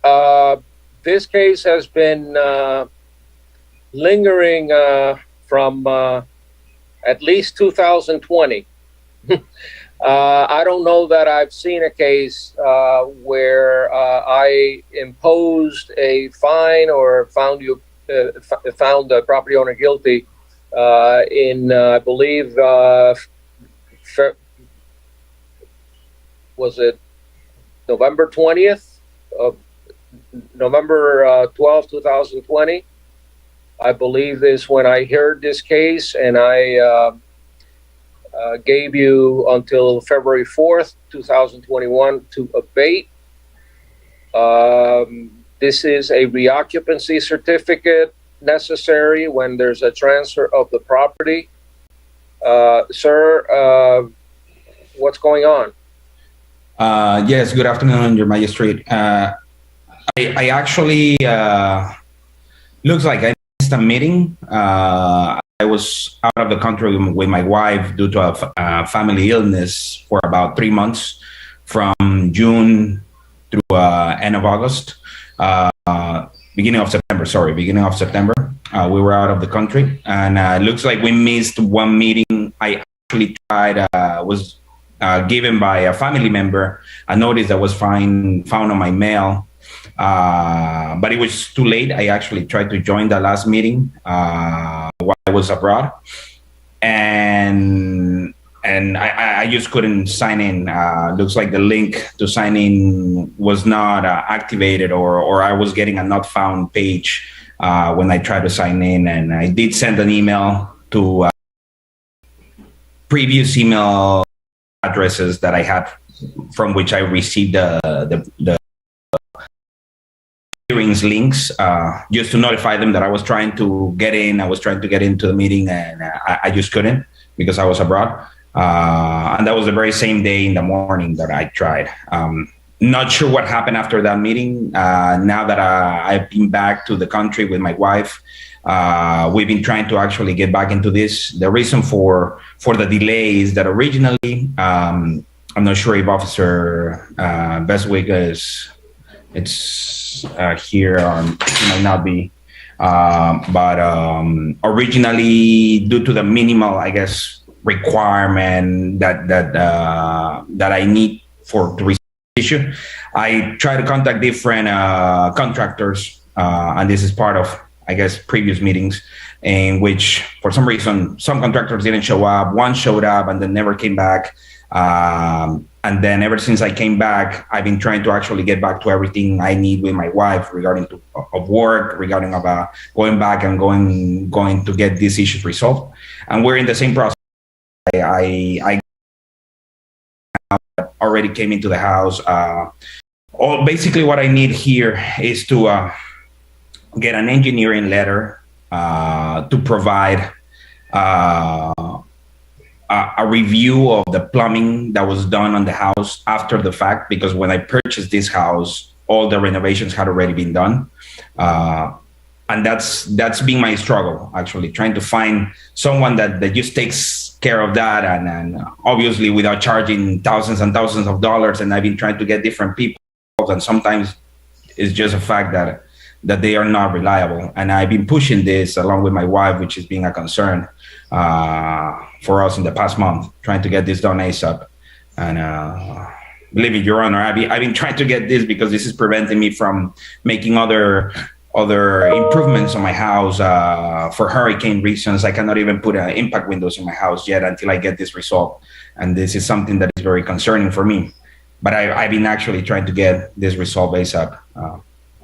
This case has been lingering from at least 2020. I don't know that I've seen a case where I imposed a fine or found the property owner guilty in, I believe, was it November 20th of November 12, 2020? I believe is when I heard this case, and I gave you until February 4th, 2021 to abate. This is a reoccupancy certificate necessary when there's a transfer of the property. Sir, what's going on? Yes, good afternoon, Your Magistrate. I actually, looks like I missed a meeting. I was out of the country with my wife due to a family illness for about 3 months, from June through end of August. Beginning of September. We were out of the country, and it looks like we missed one meeting. I actually tried, was given by a family member a notice that was found on my mail, but it was too late. I actually tried to join the last meeting while I was abroad, and I just couldn't sign in. Looks like the link to sign in was not activated, or I was getting a not found page when I tried to sign in. And I did send an email to previous email addresses that I had, from which I received the hearings links, just to notify them that I was trying to get in. I was trying to get into the meeting, and I just couldn't because I was abroad. And that was the very same day in the morning that I tried. Not sure what happened after that meeting. Now that I've been back to the country with my wife, we've been trying to actually get back into this. The reason for the delay is that originally, I'm not sure if Officer Beswick it's here, or it might not be. But originally, due to the minimal, I guess, requirement that I need to receive issue, I try to contact different contractors, and this is part of, I guess, previous meetings, in which for some reason some contractors didn't show up. One showed up and then never came back. And then ever since I came back, I've been trying to actually get back to everything I need with my wife regarding of work, regarding about going back and going to get these issues resolved. And we're in the same process. I already came into the house. Basically what I need here is to get an engineering letter to provide a review of the plumbing that was done on the house after the fact, because when I purchased this house, all the renovations had already been done. And that's been my struggle, actually, trying to find someone that just takes care of that, and obviously without charging thousands and thousands of dollars. And I've been trying to get different people, and sometimes it's just a fact that they are not reliable. And I've been pushing this along with my wife, which is being a concern for us in the past month, trying to get this done ASAP. And believe me, Your Honor, I've been trying to get this because this is preventing me from making other improvements on my house for hurricane reasons. I cannot even put impact windows in my house yet until I get this resolved. And this is something that is very concerning for me. But I've been actually trying to get this resolved ASAP.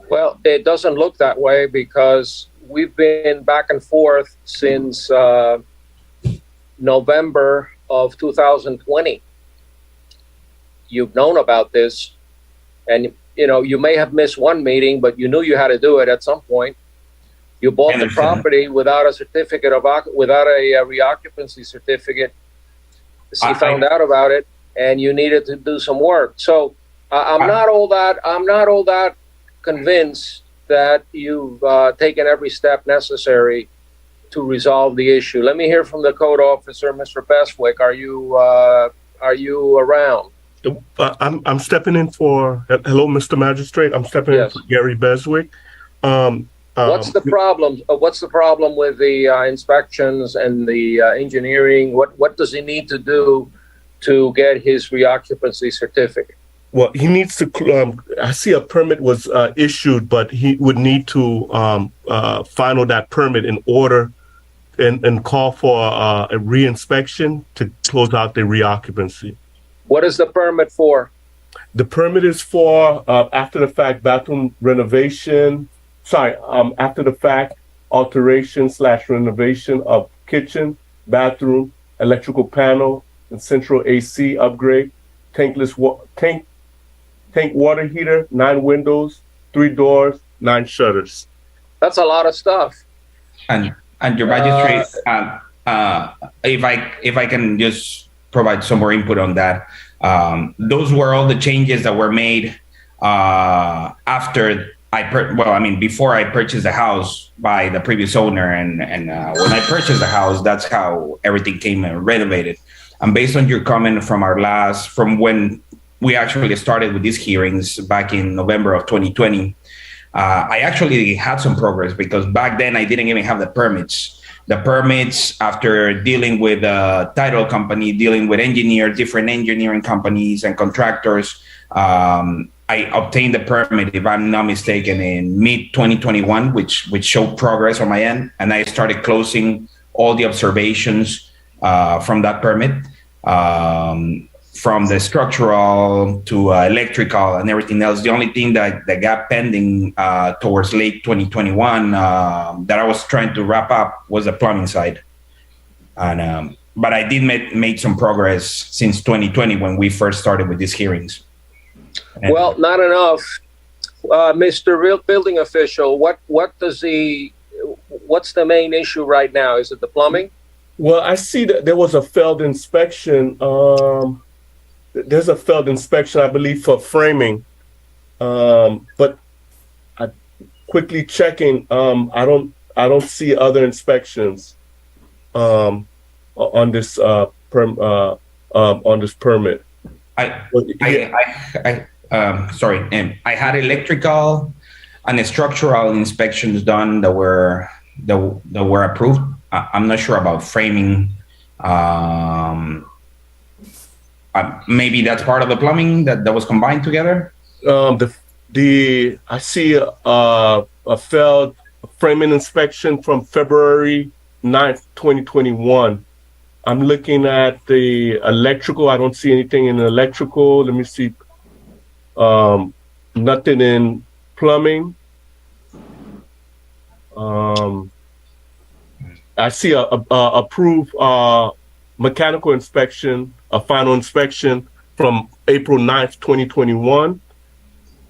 Well, it doesn't look that way because we've been back and forth since November of 2020. You've known about this, and you may have missed one meeting, but you knew you had to do it at some point. You bought the property without a certificate without a reoccupancy certificate. He found out about it, and you needed to do some work. So I'm not all that convinced that you've taken every step necessary to resolve the issue. Let me hear from the code officer, Mr. Beswick. Are you around? I'm stepping in for. Hello, Mr. Magistrate. I'm stepping in for Gary Beswick. What's the problem? What's the problem with the inspections and the engineering? What does he need to do to get his reoccupancy certificate? Well, he needs to. I see a permit was issued, but he would need to final that permit in order and call for a reinspection to close out the reoccupancy. What is the permit for? The permit is for after the fact bathroom renovation. After the fact alteration / renovation of kitchen, bathroom, electrical panel, and central AC upgrade, tank water heater, 9 windows, 3 doors, 9 shutters. That's a lot of stuff. And Your Magistrate, if I can just provide some more input on that. Those were all the changes that were made after before I purchased the house by the previous owner, and when I purchased the house, that's how everything came renovated. And based on your comment from when we actually started with these hearings back in November of 2020, I actually had some progress because back then I didn't even have the permits. The permits, after dealing with a title company, dealing with different engineering companies and contractors, I obtained the permit, if I'm not mistaken, in mid-2021, which showed progress on my end. And I started closing all the observations from that permit, from the structural to electrical and everything else. The only thing that got pending towards late 2021 that I was trying to wrap up was the plumbing side. And but I did make some progress since 2020 when we first started with these hearings. Well, not enough. Mr. Real Building Official, what's the main issue right now? Is it the plumbing? Well, I see that there was a failed inspection. There's a failed inspection, I believe, for framing. But I quickly checking, I don't see other inspections on this permit. I had electrical and structural inspections done that were approved. I'm not sure about framing. Maybe that's part of the plumbing that was combined together. I see a failed framing inspection from February 9th, 2021. I'm looking at the electrical. I don't see anything in the electrical. Let me see. Nothing in plumbing. I see a approved mechanical inspection, a final inspection from April 9th, 2021.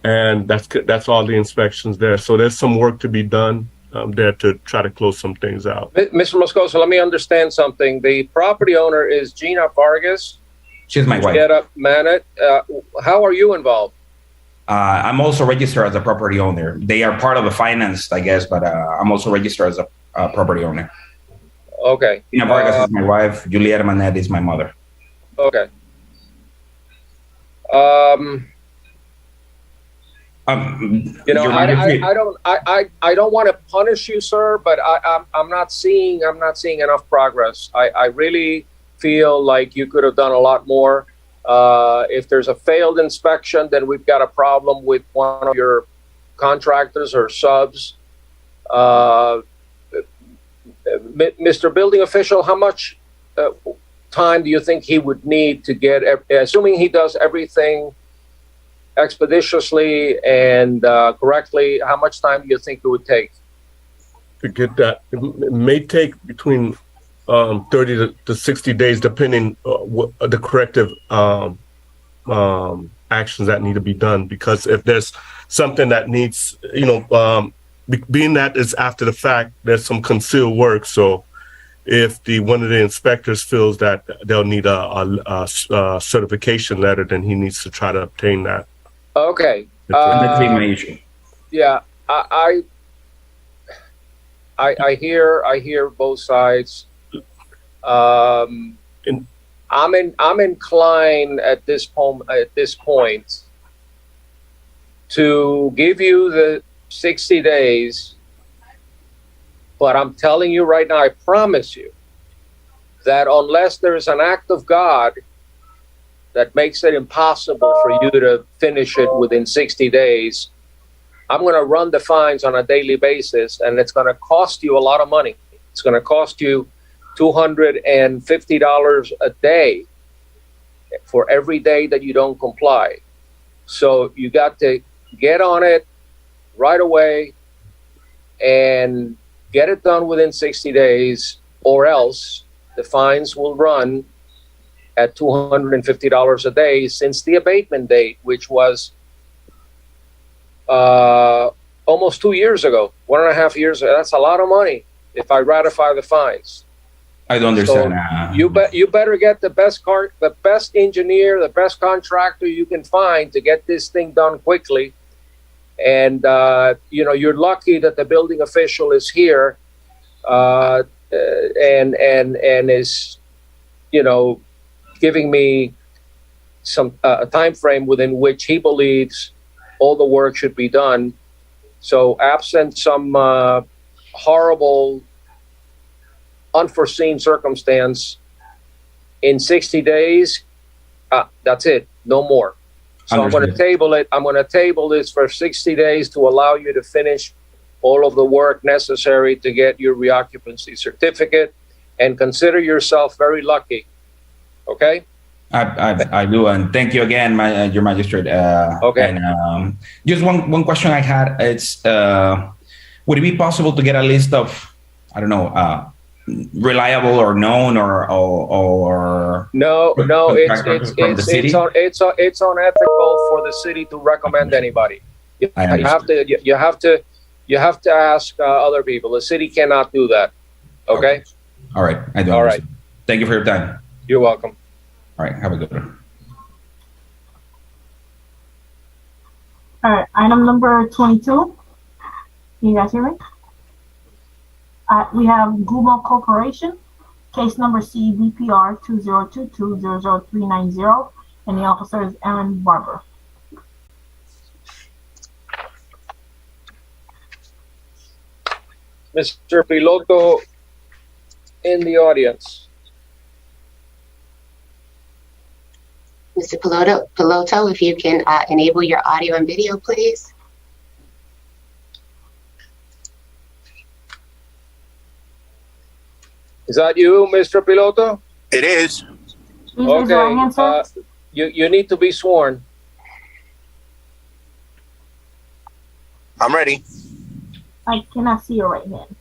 And that's all the inspections there. So there's some work to be done there to try to close some things out. Mr. Moscoso, let me understand something. The property owner is Gina Vargas. She's my wife. Get up, Manet. How are you involved? I'm also registered as a property owner. They are part of the finance, I guess, but I'm also registered as a property owner. Okay. Gina Vargas is my wife. Julieta Manet is my mother. Okay. You know, I don't want to punish you, sir, but I'm not seeing enough progress. I really feel like you could have done a lot more. If there's a failed inspection, then we've got a problem with one of your contractors or subs. Mr. Building Official, how much time do you think he would need to get, assuming he does everything expeditiously and correctly, how much time do you think it would take? To get that, it may take between 30 to 60 days, depending what the corrective actions that need to be done. Because if there's something that needs, being that it's after the fact, there's some concealed work. So if one of the inspectors feels that they'll need a certification letter, then he needs to try to obtain that. Okay. That's my issue. Yeah, I hear both sides. I'm inclined at this point to give you the 60 days, but I'm telling you right now, I promise you that unless there's an act of God that makes it impossible for you to finish it within 60 days, I'm going to run the fines on a daily basis, and it's going to cost you a lot of money. It's going to cost you $250 a day for every day that you don't comply. So you got to get on it right away and get it done within 60 days, or else the fines will run at $250 a day since the abatement date, which was almost 2 years ago, 1.5 years ago. That's a lot of money if I ratify the fines. I don't understand. So you better get the best engineer, the best contractor you can find to get this thing done quickly. And you're lucky that the building official is here and is giving me some a time frame within which he believes all the work should be done. So absent some horrible unforeseen circumstance, in 60 days, that's it, no more. So I'm going to table it. I'm going to table this for 60 days to allow you to finish all of the work necessary to get your reoccupancy certificate, and consider yourself very lucky. Okay? I do, and thank you again, Your Magistrate. Okay. And just one question I had. It's would it be possible to get a list of, I don't know, reliable or known or no, it's unethical for the city to recommend anybody. You have to ask other people. The city cannot do that. Okay. All right. I do. All right. Thank you for your time. You're welcome. All right. Have a good one. All right. Item number 22. Can you guys hear me? We have Gumo Corporation, case number CBPR 2022-00390, and the officer is Aaron Barber. Mr. Piloto in the audience. Mr. Piloto, if you can enable your audio and video, please. Is that you, Mr. Piloto? It is. Okay. You need to be sworn. I'm ready. I cannot see your right hand.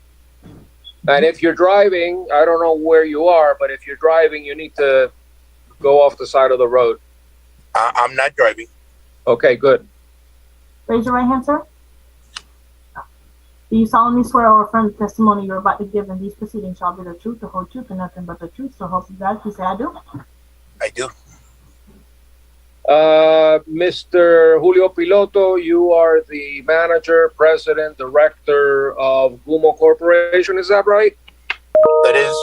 And if you're driving, I don't know where you are, but if you're driving, you need to go off the side of the road. I'm not driving. Okay, good. Raise your right hand, sir. Do you solemnly swear or affirm the testimony you're about to give in these proceedings shall be the truth, the whole truth, and nothing but the truth? So help you God. Please say I do. I do. Mr. Julio Piloto, you are the manager, president, director of Gumo Corporation, is that right? That is.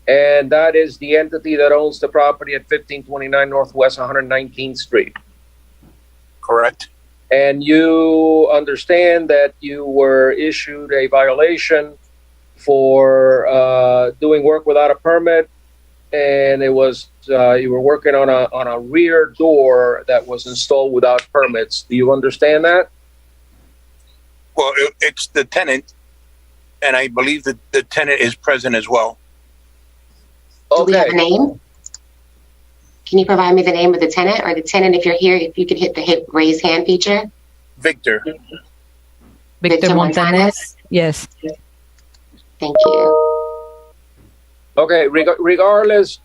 And that is the entity that owns the property at 1529 Northwest 119th Street. Correct. And you understand that you were issued a violation for doing work without a permit, and it was you were working on a rear door that was installed without permits. Do you understand that? Well, it's the tenant, and I believe that the tenant is present as well. Do we have a name? Can you provide me the name of the tenant, or the tenant, if you're here, if you could hit the raise hand feature? Victor. Victor Montanez? Yes. Thank you. Okay, regardless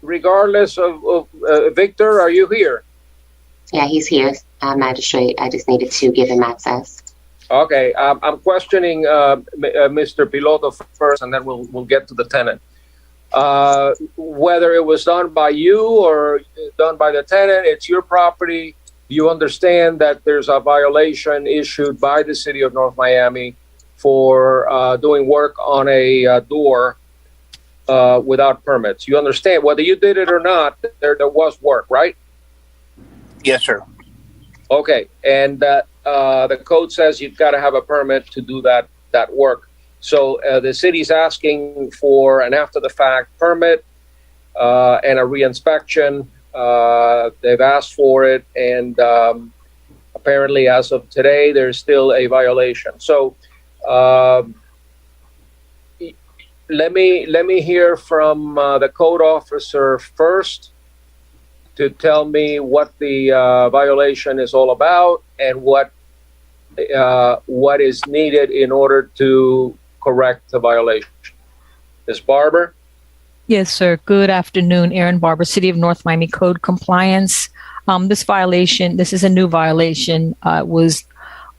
of Victor, are you here? Yeah, he's here, magistrate. I just needed to give him access. Okay, I'm questioning Mr. Piloto first, and then we'll get to the tenant. Whether it was done by you or done by the tenant, it's your property. You understand that there's a violation issued by the city of North Miami for doing work on a door without permits. You understand whether you did it or not, there was work, right? Yes, sir. Okay, and the code says you've got to have a permit to do that work. So the city's asking for an after-the-fact permit and a reinspection. They've asked for it, and apparently, as of today, there's still a violation. So let me hear from the code officer first to tell me what the violation is all about and what is needed in order to correct the violation. Ms. Barber? Yes, sir. Good afternoon. Erin Barber, City of North Miami Code Compliance. This is a new violation. It was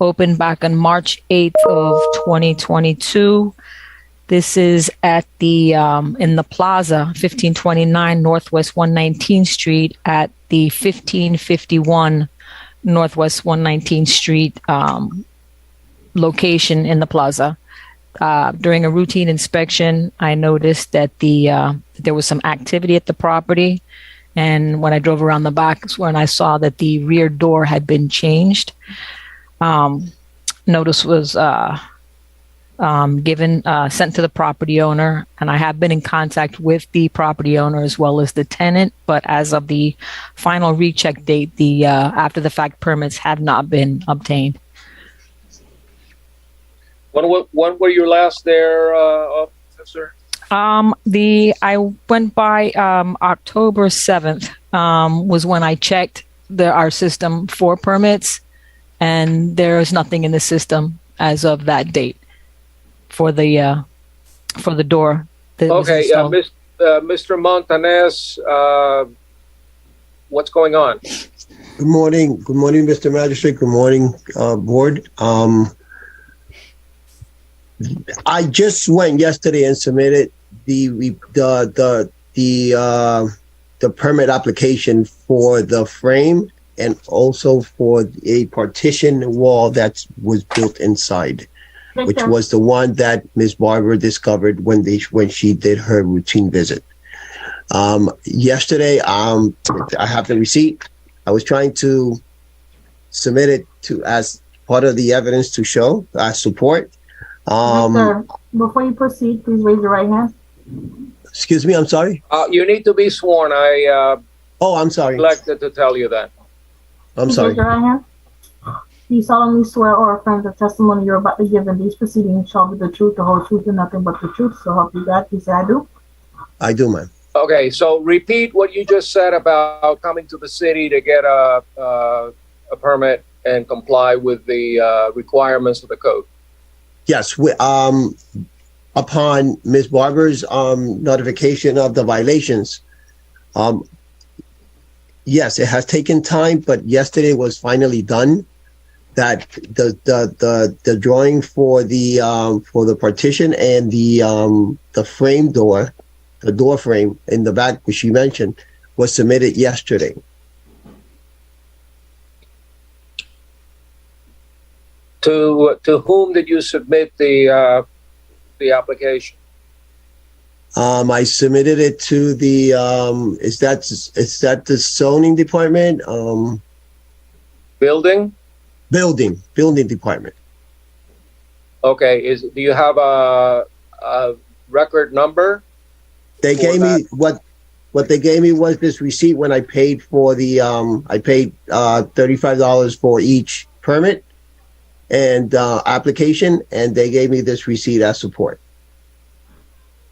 opened back on March 8th of 2022. This is at the in the plaza, 1529 Northwest 119th Street at the 1551 Northwest 119th Street location in the plaza. During a routine inspection, I noticed that there was some activity at the property, and when I drove around the back, is when I saw that the rear door had been changed. Notice was sent to the property owner, and I have been in contact with the property owner as well as the tenant. But as of the final recheck date, the after-the-fact permits have not been obtained. When were you last there, officer? I went by October 7th was when I checked our system for permits, and there is nothing in the system as of that date for the door. Okay, Mr. Montanez, what's going on? Good morning, Mr. Magistrate. Good morning, board. I just went yesterday and submitted the permit application for the frame and also for a partition wall that was built inside, which was the one that Ms. Barber discovered when she did her routine visit. Yesterday, I have the receipt. I was trying to submit it as part of the evidence to show support. Before you proceed, please raise your right hand. Excuse me, I'm sorry. You need to be sworn. I'm sorry. Neglected to tell you that. I'm sorry. Raise your right hand. Do you solemnly swear or affirm the testimony you're about to give in these proceedings shall be the truth, the whole truth, and nothing but the truth? So help you God. Please say I do. I do, ma'am. Okay, so repeat what you just said about coming to the city to get a permit and comply with the requirements of the code. Yes, upon Ms. Barber's notification of the violations, yes, it has taken time, but yesterday was finally done. that the drawing for the partition and the frame door, the door frame in the back, which you mentioned, was submitted yesterday. To whom did you submit the application? I submitted it to the is that the zoning department? Building department. Okay. Do you have a record number? They gave me what they gave me was this receipt when I paid for the I paid $35 for each permit and application, and they gave me this receipt as support.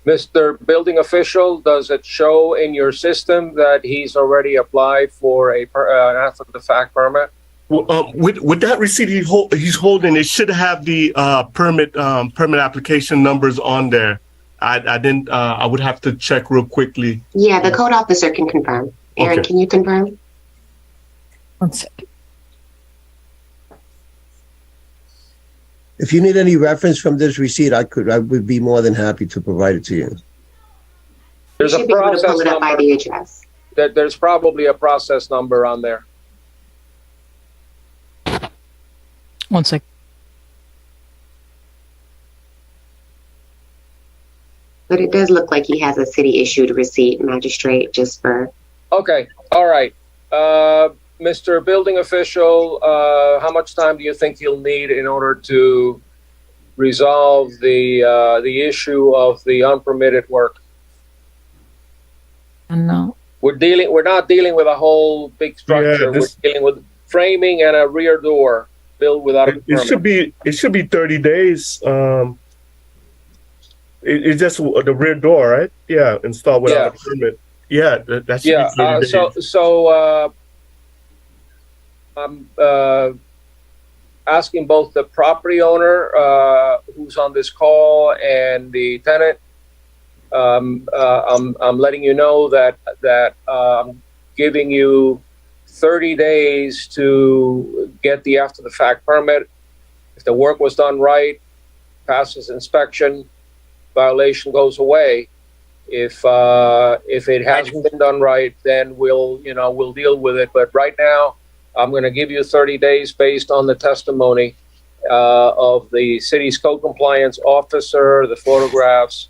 Mr. Building Official, does it show in your system that he's already applied for an after-the-fact permit? Well, with that receipt he's holding, it should have the permit application numbers on there. I didn't. I would have to check real quickly. Yeah, the code officer can confirm. Aaron, Okay. can you confirm? 1 second. If you need any reference from this receipt, I would be more than happy to provide it to you. There's You a should be able to process pull it up by number. the address. There's probably a process number on there. 1 second. But it does look like he has a city issued receipt, magistrate, just for. Okay. All right. Mr. Building Official, how much time do you think you'll need in order to resolve the issue of the unpermitted work? No. We're not dealing with a whole big structure. We're dealing with framing and a rear door built without a permit. It should be 30 days. It's just the rear door, right? Yeah, installed without a permit. Yeah, that should be 30 days. So I'm asking both the property owner who's on this call and the tenant. I'm letting you know that I'm giving you 30 days to get the after the fact permit. If the work was done right, passes inspection, violation goes away. If it hasn't been done right, then we'll deal with it. But right now, I'm going to give you 30 days based on the testimony of the city's code compliance officer, the photographs,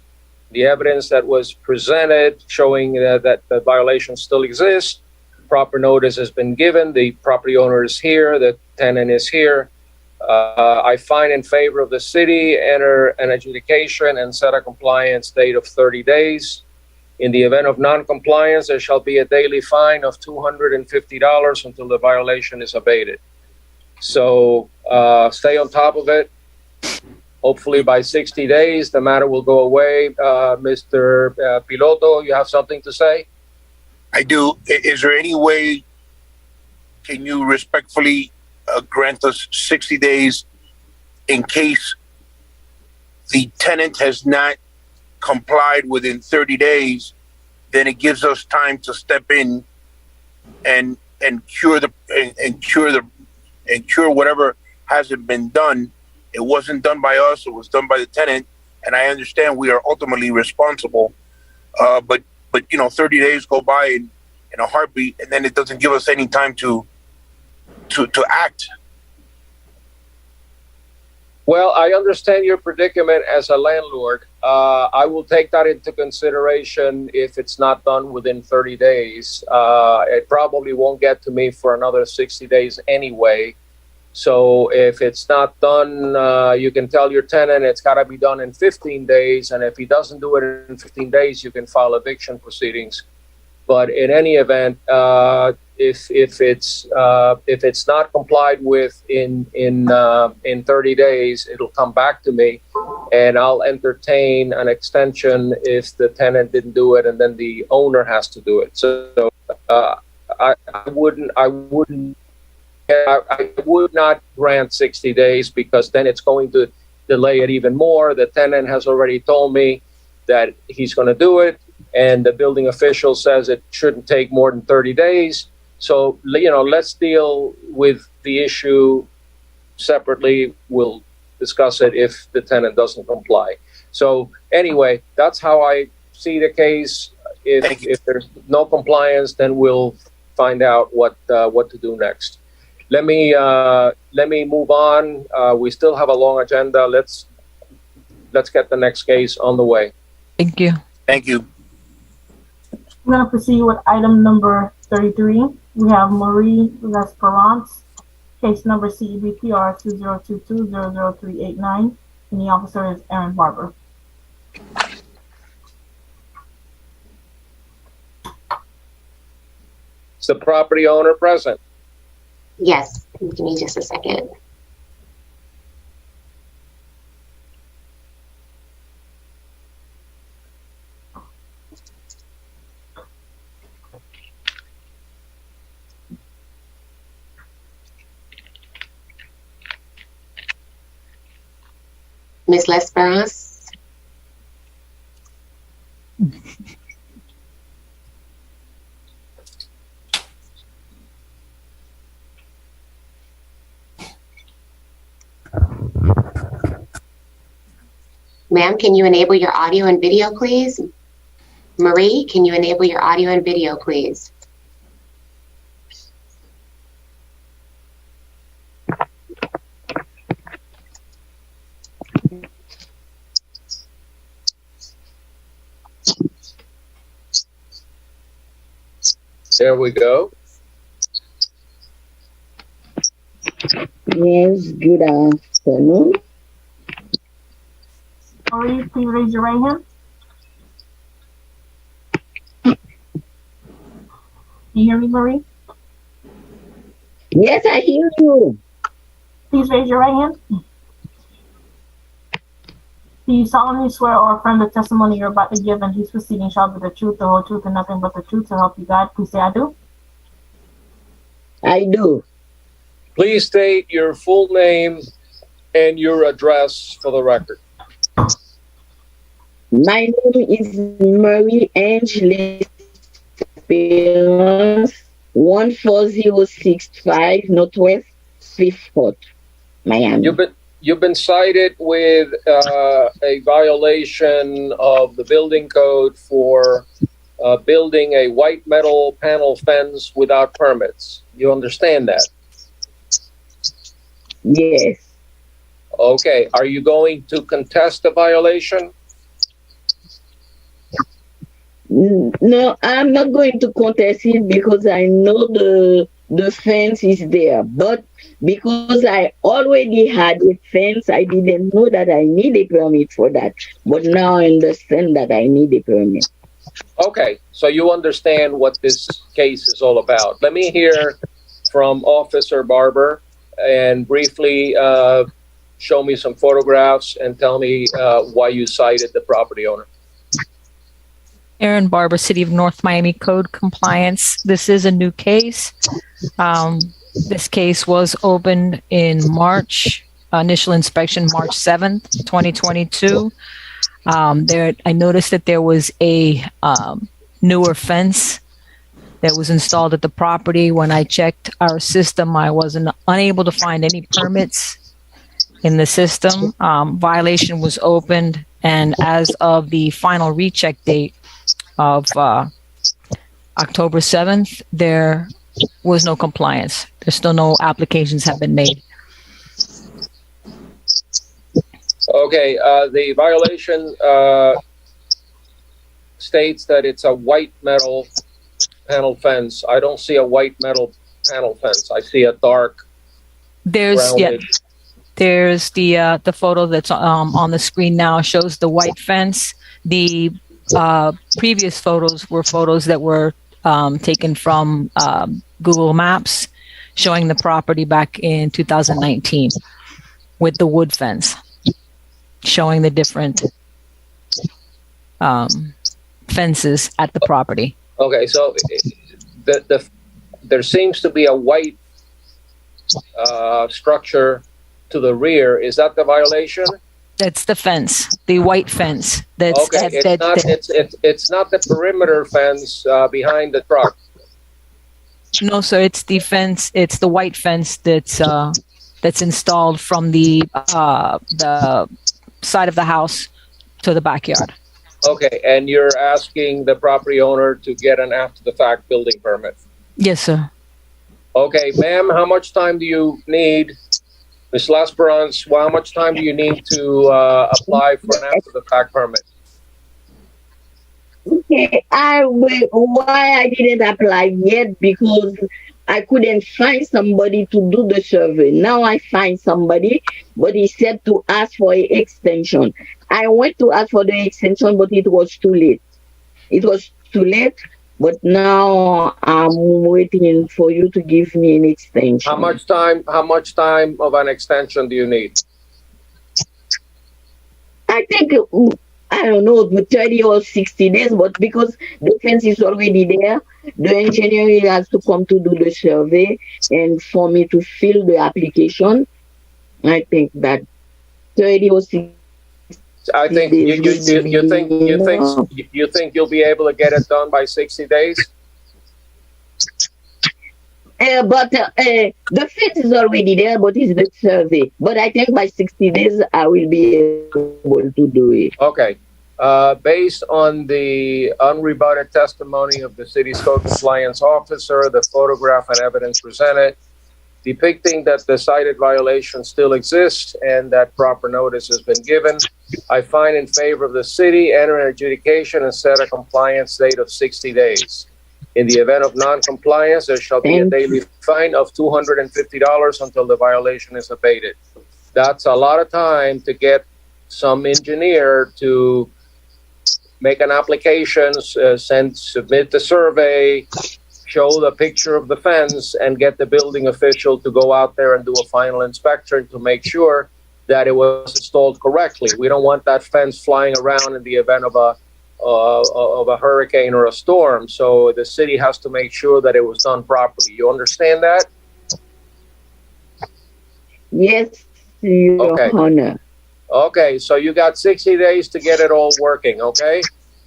the evidence that was presented showing that the violation still exists. Proper notice has been given. The property owner is here. The tenant is here. I find in favor of the city, enter an adjudication and set a compliance date of 30 days. In the event of non-compliance, there shall be a daily fine of $250 until the violation is abated. So stay on top of it. Hopefully by 60 days, the matter will go away. Mr. Piloto, you have something to say? I do. Is there any way, can you respectfully grant us 60 days in case the tenant has not complied within 30 days? Then it gives us time to step in and cure whatever hasn't been done. It wasn't done by us. It was done by the tenant, and I understand we are ultimately responsible. But 30 days go by in a heartbeat, and then it doesn't give us any time to act. Well, I understand your predicament as a landlord. I will take that into consideration if it's not done within 30 days. It probably won't get to me for another 60 days anyway. So if it's not done, you can tell your tenant it's got to be done in 15 days. And if he doesn't do it in 15 days, you can file eviction proceedings. But in any event, if it's not complied with in 30 days, it'll come back to me, and I'll entertain an extension if the tenant didn't do it, and then the owner has to do it. So I would not grant 60 days because then it's going to delay it even more. The tenant has already told me that he's going to do it, and the building official says it shouldn't take more than 30 days. So, let's deal with the issue separately, we'll discuss it if the tenant doesn't comply. So anyway, that's how I see the case. If there's no compliance, then we'll find out what to do next. Let me move on. We still have a long agenda. Let's get the next case on the way. Thank you. Thank you. We're going to proceed with item number 33. We have Marie Lesperance, case number CEBPR 2022-00389, and the officer is Aaron Barber. Is the property owner present? Yes, give me just a second. Miss Lesperance? Ma'am, can you enable your audio and video, please? Marie, can you enable your audio and video, please? There we go. Yes, good afternoon. Marie, please raise your right hand. Can you hear me, Marie? Yes, I hear you. Please raise your right hand. Do you solemnly swear or affirm the testimony you're about to give in these proceedings shall be the truth, the whole truth, and nothing but the truth to help you God? Please say I do. I do. Please state your full name and your address for the record. My name is Marie Angeles Perez, 14065 Northwest 5th Court, Miami. You've been cited with a violation of the building code for building a white metal panel fence without permits. You understand that? Yes. Okay. Are you going to contest the violation? No, I'm not going to contest it because I know the fence is there. But because I already had a fence, I didn't know that I need a permit for that. But now I understand that I need a permit. Okay, so you understand what this case is all about. Let me hear from Officer Barber and briefly show me some photographs and tell me why you cited the property owner. Aaron Barber, City of North Miami Code Compliance. This is a new case. This case was opened in March, initial inspection March 7th, 2022. I noticed that there was a newer fence that was installed at the property. When I checked our system, I wasn't unable to find any permits in the system. Violation was opened, and as of the final recheck date of October 7th, there was no compliance. There's still no applications have been made. Okay, the violation states that it's a white metal panel fence. I don't see a white metal panel fence. I see a dark. There's the photo that's on the screen now shows the white fence. The previous photos were photos that were taken from Google Maps showing the property back in 2019 with the wood fence showing the different fences at the property. Okay, so there seems to be a white structure to the rear. Is that the violation? That's the fence, the white fence. That's okay. It's not the perimeter fence behind the truck. No, sir. It's the fence. It's the white fence that's that's installed from the side of the house to the backyard. Okay, and you're asking the property owner to get an after-the-fact building permit? Yes, sir. Okay, ma'am, how much time do you need? Ms. Lasperance, how much time do you need to apply for an after-the-fact permit? Okay, why I didn't apply yet, because I couldn't find somebody to do the survey. Now I find somebody, but he said to ask for an extension. I went to ask for the extension, but it was too late. It was too late, but now I'm waiting for you to give me an extension. How much time of an extension do you need? I think, I don't know, 30 or 60 days, but because the fence is already there, the engineer has to come to do the survey, and for me to fill the application, I think that 30 or 60 I think you think you'll be able to get it done by 60 days? But the fence is already there, but it's the survey. But I think by 60 days, I will be able to do it. Okay. Based on the unrebutted testimony of the city's code compliance officer, the photograph and evidence presented, depicting that the cited violation still exists and that proper notice has been given, I find in favor of the city, enter an adjudication and set a compliance date of 60 days. In the event of non-compliance, there shall be a daily fine of $250 until the violation is abated. That's a lot of time to get some engineer to make an application, submit the survey, show the picture of the fence, and get the building official to go out there and do a final inspection to make sure that it was installed correctly. We don't want that fence flying around in the event of a hurricane or a storm. So the city has to make sure that it was done properly. You understand that? Yes, Your Honor. Okay, so you got 60 days to get it all working, okay?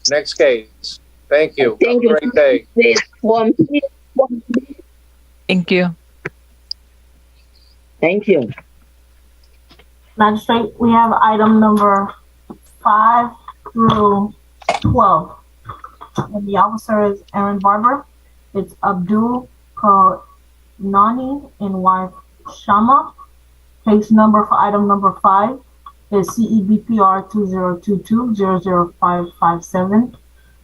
Next case. Thank you. Thank Have a great day. Thank you. Thank you. Magistrate, we have item number 5 through 12. And the officer is Aaron Barber. It's Abdul Kanani and wife Shama. Case number for item number 5 is CEBPR 2022-00557.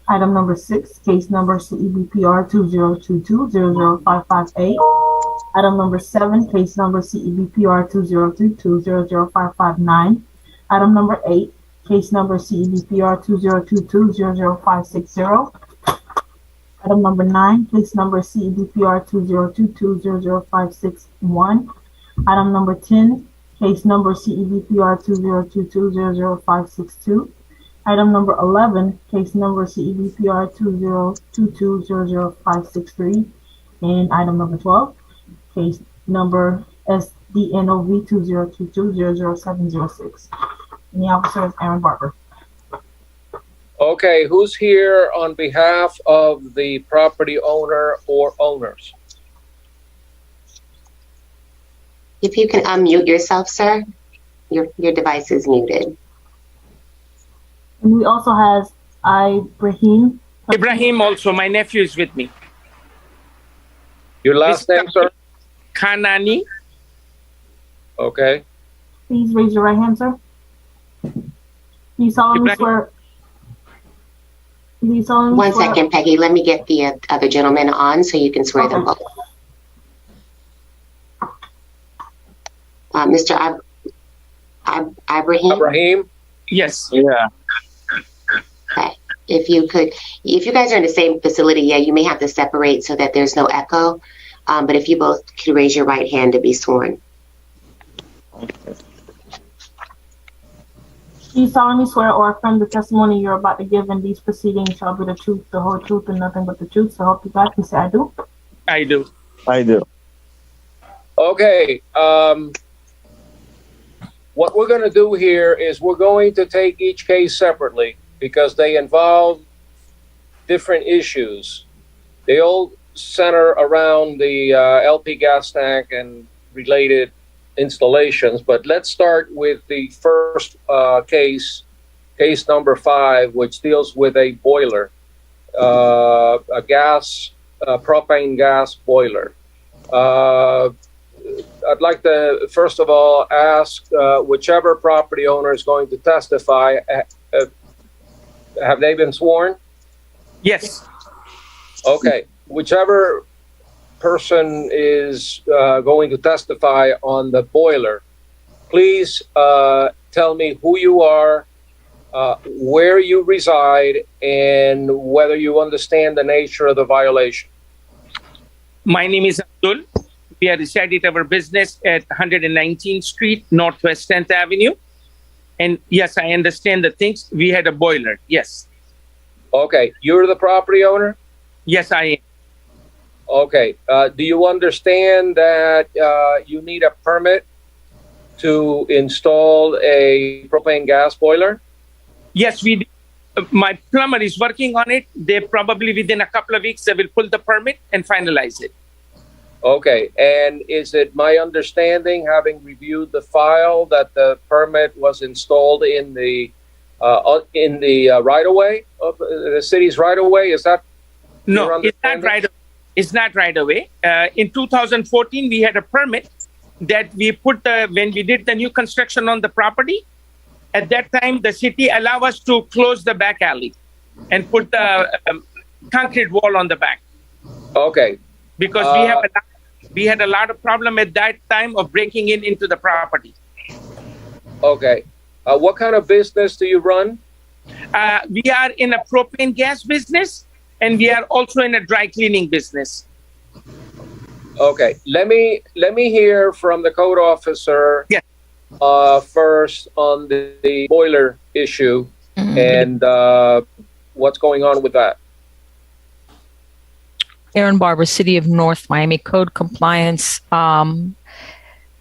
Item number 6, case number CEBPR 2022-00558. Item number 7, case number CEBPR 2022-00559. Item number 8, case number CEBPR 2022-00560. Item number 9, case number CEBPR 2022-00561. Item number 10, case number CEBPR 2022-00562. Item number 11, case number CEBPR 2022-00563. And item number 12, case number SDNOV 2022-00706. And the officer is Aaron Barber. Okay, who's here on behalf of the property owner or owners? If you can unmute yourself, sir, your device is muted. And we also have Ibrahim. Ibrahim also, my nephew is with me. Your last name, sir? Kanani. Okay. Please raise your right hand, sir. You solemnly swear. One second, Peggy. Let me get the other gentleman on so you can swear them both. Mr. Ibrahim? Ibrahim? Yes. Yeah. Okay. If you guys are in the same facility, yeah, you may have to separate so that there's no echo. But if you both could raise your right hand to be sworn. Do you solemnly swear or affirm the testimony you're about to give in these proceedings shall be the truth, the whole truth, and nothing but the truth? So help you God. Please say I do. I do. I do. Okay. What we're going to do here is we're going to take each case separately because they involve different issues. They all center around the LP gas tank and related installations, but let's start with the first case number 5, which deals with a boiler, a propane gas boiler. I'd like to, first of all, ask whichever property owner is going to testify, have they been sworn? Yes. Okay. Whichever person is going to testify on the boiler, please tell me who you are, where you reside, and whether you understand the nature of the violation. My name is Abdul. We are residing our business at 119th Street, Northwest 10th Avenue. And yes, I understand the things. We had a boiler. Yes. Okay. You're the property owner? Yes, I am. Okay. Do you understand that you need a permit to install a propane gas boiler? Yes, we do. My plumber is working on it. They probably within a couple of weeks, they will pull the permit and finalize it. Okay. And is it my understanding, having reviewed the file, that the permit was installed in the right-of-way of the city's right-of-way? Is that no? It's not right. It's not right away. In 2014, we had a permit that we put when we did the new construction on the property. At that time, the city allowed us to close the back alley and put the concrete wall on the back. Okay. Because we had a lot of problem at that time of breaking into the property. Okay. What kind of business do you run? We are in a propane gas business, and we are also in a dry cleaning business. Okay. Let me hear from the code officer. Yes. First on the boiler issue and what's going on with that. Aaron Barber, City of North Miami, code compliance.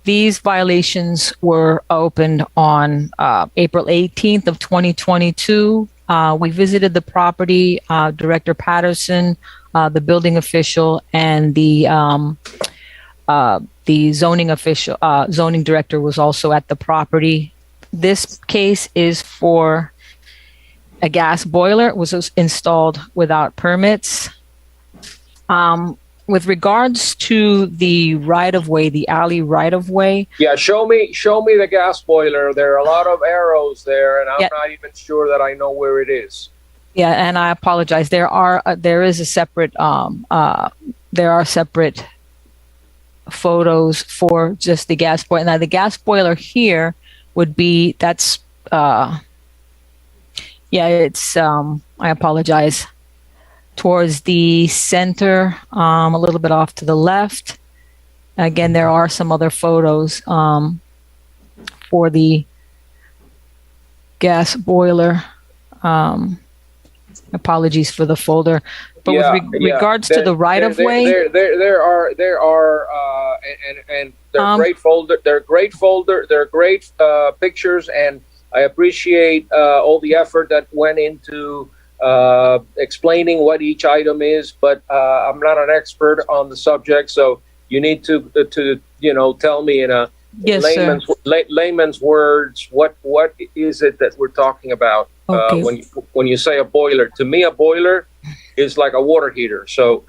These violations were opened on April 18th of 2022. We visited the property, Director Patterson, the building official, and the zoning official, zoning director was also at the property. This case is for a gas boiler. It was installed without permits. With regards to the right-of-way, the alley right-of-way. Yeah, show me the gas boiler. There are a lot of arrows there, and I'm not even sure that I know where it is. Yeah, and I apologize. There are separate photos for just the gas boiler. Now, the gas boiler here would be it's I apologize. Towards the center, a little bit off to the left. Again, there are some other photos for the gas boiler. Apologies for the folder. But with regards to the right of way, there are and they're great folder. They're great folder. They're great pictures, and I appreciate all the effort that went into explaining what each item is, but I'm not an expert on the subject, so you need to tell me in a layman's words what is it that we're talking about. Okay. When you say a boiler, to me a boiler is like a water heater. So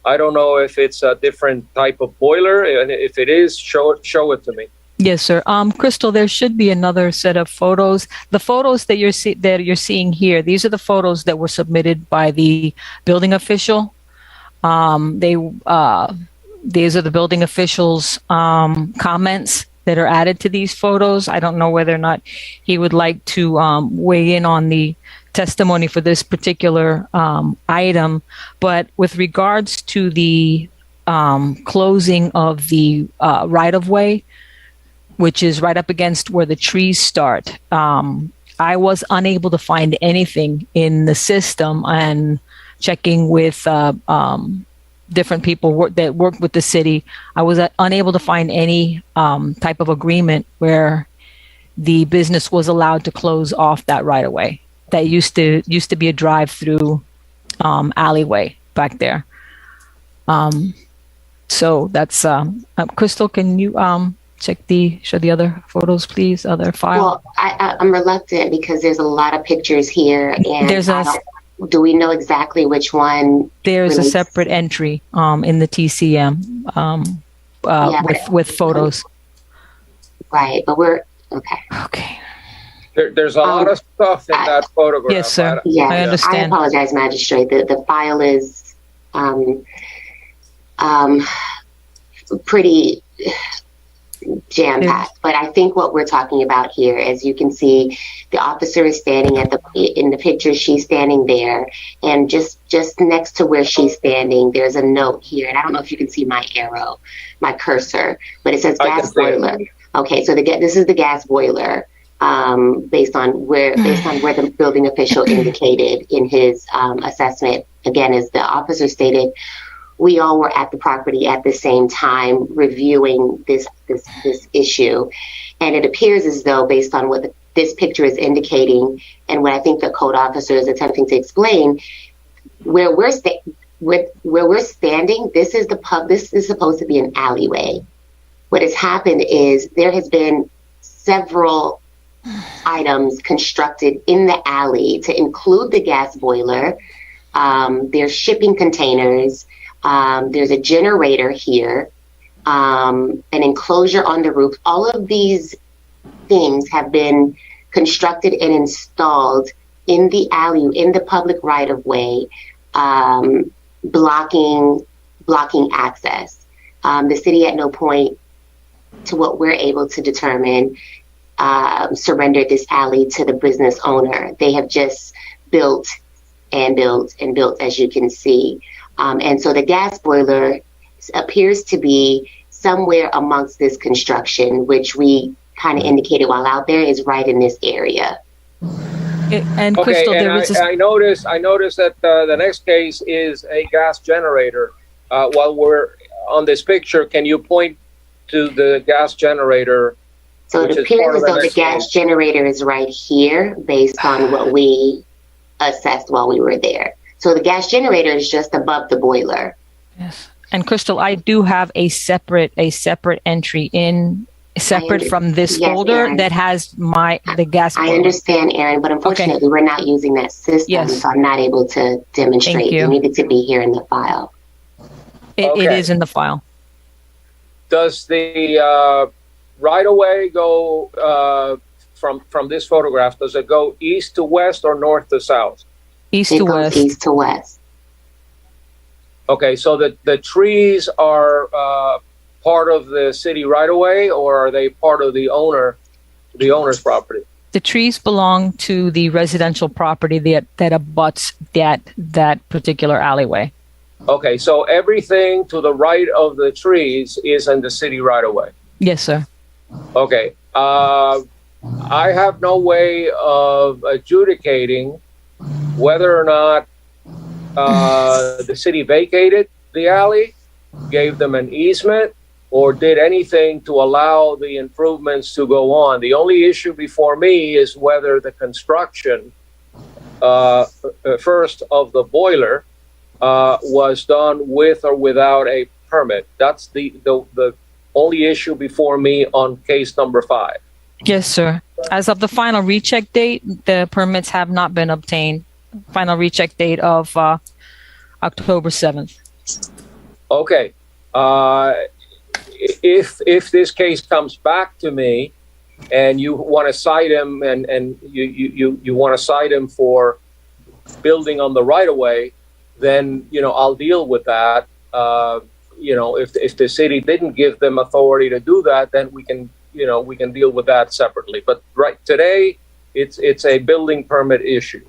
I don't know if it's a different type of boiler, and if it is, show it to me. Yes, sir. Crystal, there should be another set of photos. The photos that you're seeing here, these are the photos that were submitted by the building official. These are the building official's comments that are added to these photos. I don't know whether or not he would like to weigh in on the testimony for this particular item, but with regards to the closing of the right-of-way, which is right up against where the trees start. I was unable to find anything in the system, and checking with different people that work with the city, I was unable to find any type of agreement where the business was allowed to close off that right away. That used to be a drive-through alleyway back there. So that's Crystal. Can you show the other photos, please, other file. Well, I'm reluctant because there's a lot of pictures here, and do we know exactly which one? There's a separate entry in the TCM with photos. Right, but we're okay. Okay. There's a lot of stuff in that photograph. Yes, sir. Yeah, I understand. I apologize, Magistrate. The file is pretty jam-packed, but I think what we're talking about here, as you can see, the officer is standing in the picture. She's standing there, and just next to where she's standing, there's a note here, and I don't know if you can see my arrow, my cursor, but it says gas boiler. Okay, so this is the gas boiler. Based on where the building official indicated in his assessment. Again, as the officer stated, we all were at the property at the same time reviewing this issue, and it appears as though, based on what this picture is indicating, and what I think the code officer is attempting to explain, where we're standing, this is supposed to be an alleyway. What has happened is there has been several items constructed in the alley to include the gas boiler. There's shipping containers. There's a generator here, an enclosure on the roof. All of these things have been constructed and installed in the alley, in the public right-of-way, blocking access. The city at no point, to what we're able to determine, surrendered this alley to the business owner. They have just built and built and built, as you can see. And so the gas boiler appears to be somewhere amongst this construction, which we kind of indicated while out there is right in this area. And Crystal, okay, and I noticed that the next case is a gas generator. While we're on this picture, can you point to the gas generator? So it appears as though the gas generator is right here based on what we assessed while we were there. So the gas generator is just above the boiler. Yes. And Crystal, I do have a separate entry from this folder, Aaron, that has the gas boiler. I understand, Aaron, but unfortunately we're not using that system, so I'm not able to demonstrate. You needed to be here in the file. It is in the file. Does the right away go from this photograph? Does it go east to west or north to south? East to west. East to west. Okay, so the trees are part of the city right away, or are they part of the owner's property? The trees belong to the residential property that abuts that particular alleyway. Okay, so everything to the right of the trees is in the city right away. Yes, sir. Okay. I have no way of adjudicating whether or not the city vacated the alley, gave them an easement, or did anything to allow the improvements to go on. The only issue before me is whether the construction first of the boiler was done with or without a permit. That's the only issue before me on case number 5. Yes, sir. As of the final recheck date, the permits have not been obtained. Final recheck date of October 7th. Okay. If this case comes back to me and you want to cite him and you want to cite him for building on the right of way, then I'll deal with that. If the city didn't give them authority to do that, then we can deal with that separately. But right today, it's a building permit issue.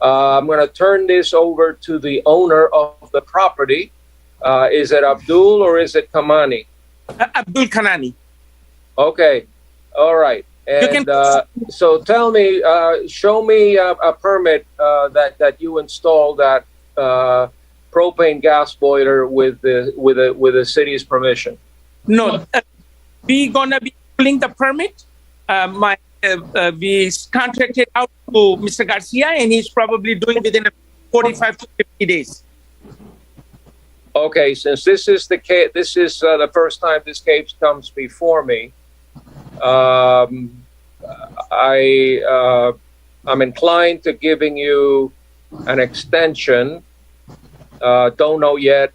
I'm going to turn this over to the owner of the property. Is it Abdul or is it Kamani? Abdul Kanani. Okay. All right. And so tell me, show me a permit that you installed that propane gas boiler with the city's permission. No, we gonna be pulling the permit. We contracted out to Mr. Garcia, and he's probably doing within 45 to 50 days. Okay, since this is the case, this is the first time this case comes before me. I'm inclined to giving you an extension. Don't know yet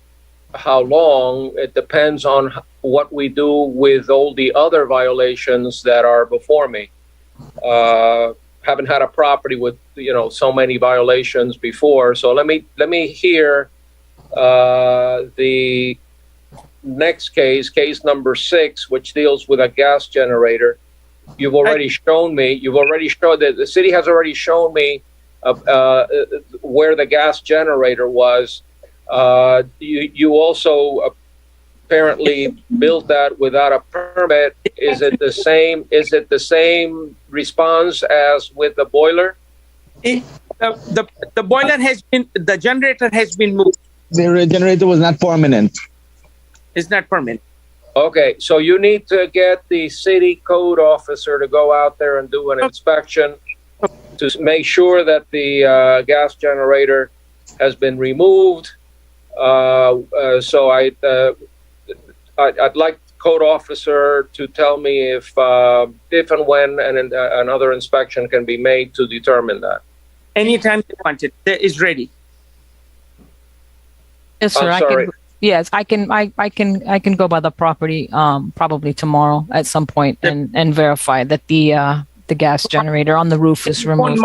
how long. It depends on what we do with all the other violations that are before me. Haven't had a property with so many violations before. So let me hear the next case number 6, which deals with a gas generator. You've already shown me. That the city has already shown me where the gas generator was. You also apparently built that without a permit. Is it the same? Is it the same response as with the boiler? The boiler has been, the generator has been moved. The generator was not permanent. It's not permanent. Okay, so you need to get the city code officer to go out there and do an inspection to make sure that the gas generator has been removed. So I'd like the code officer to tell me if and when another inspection can be made to determine that. Anytime you want it, it is ready. Yes, sir. I'm sorry. Yes, I can go by the property probably tomorrow at some point and verify that the gas generator on the roof is removed.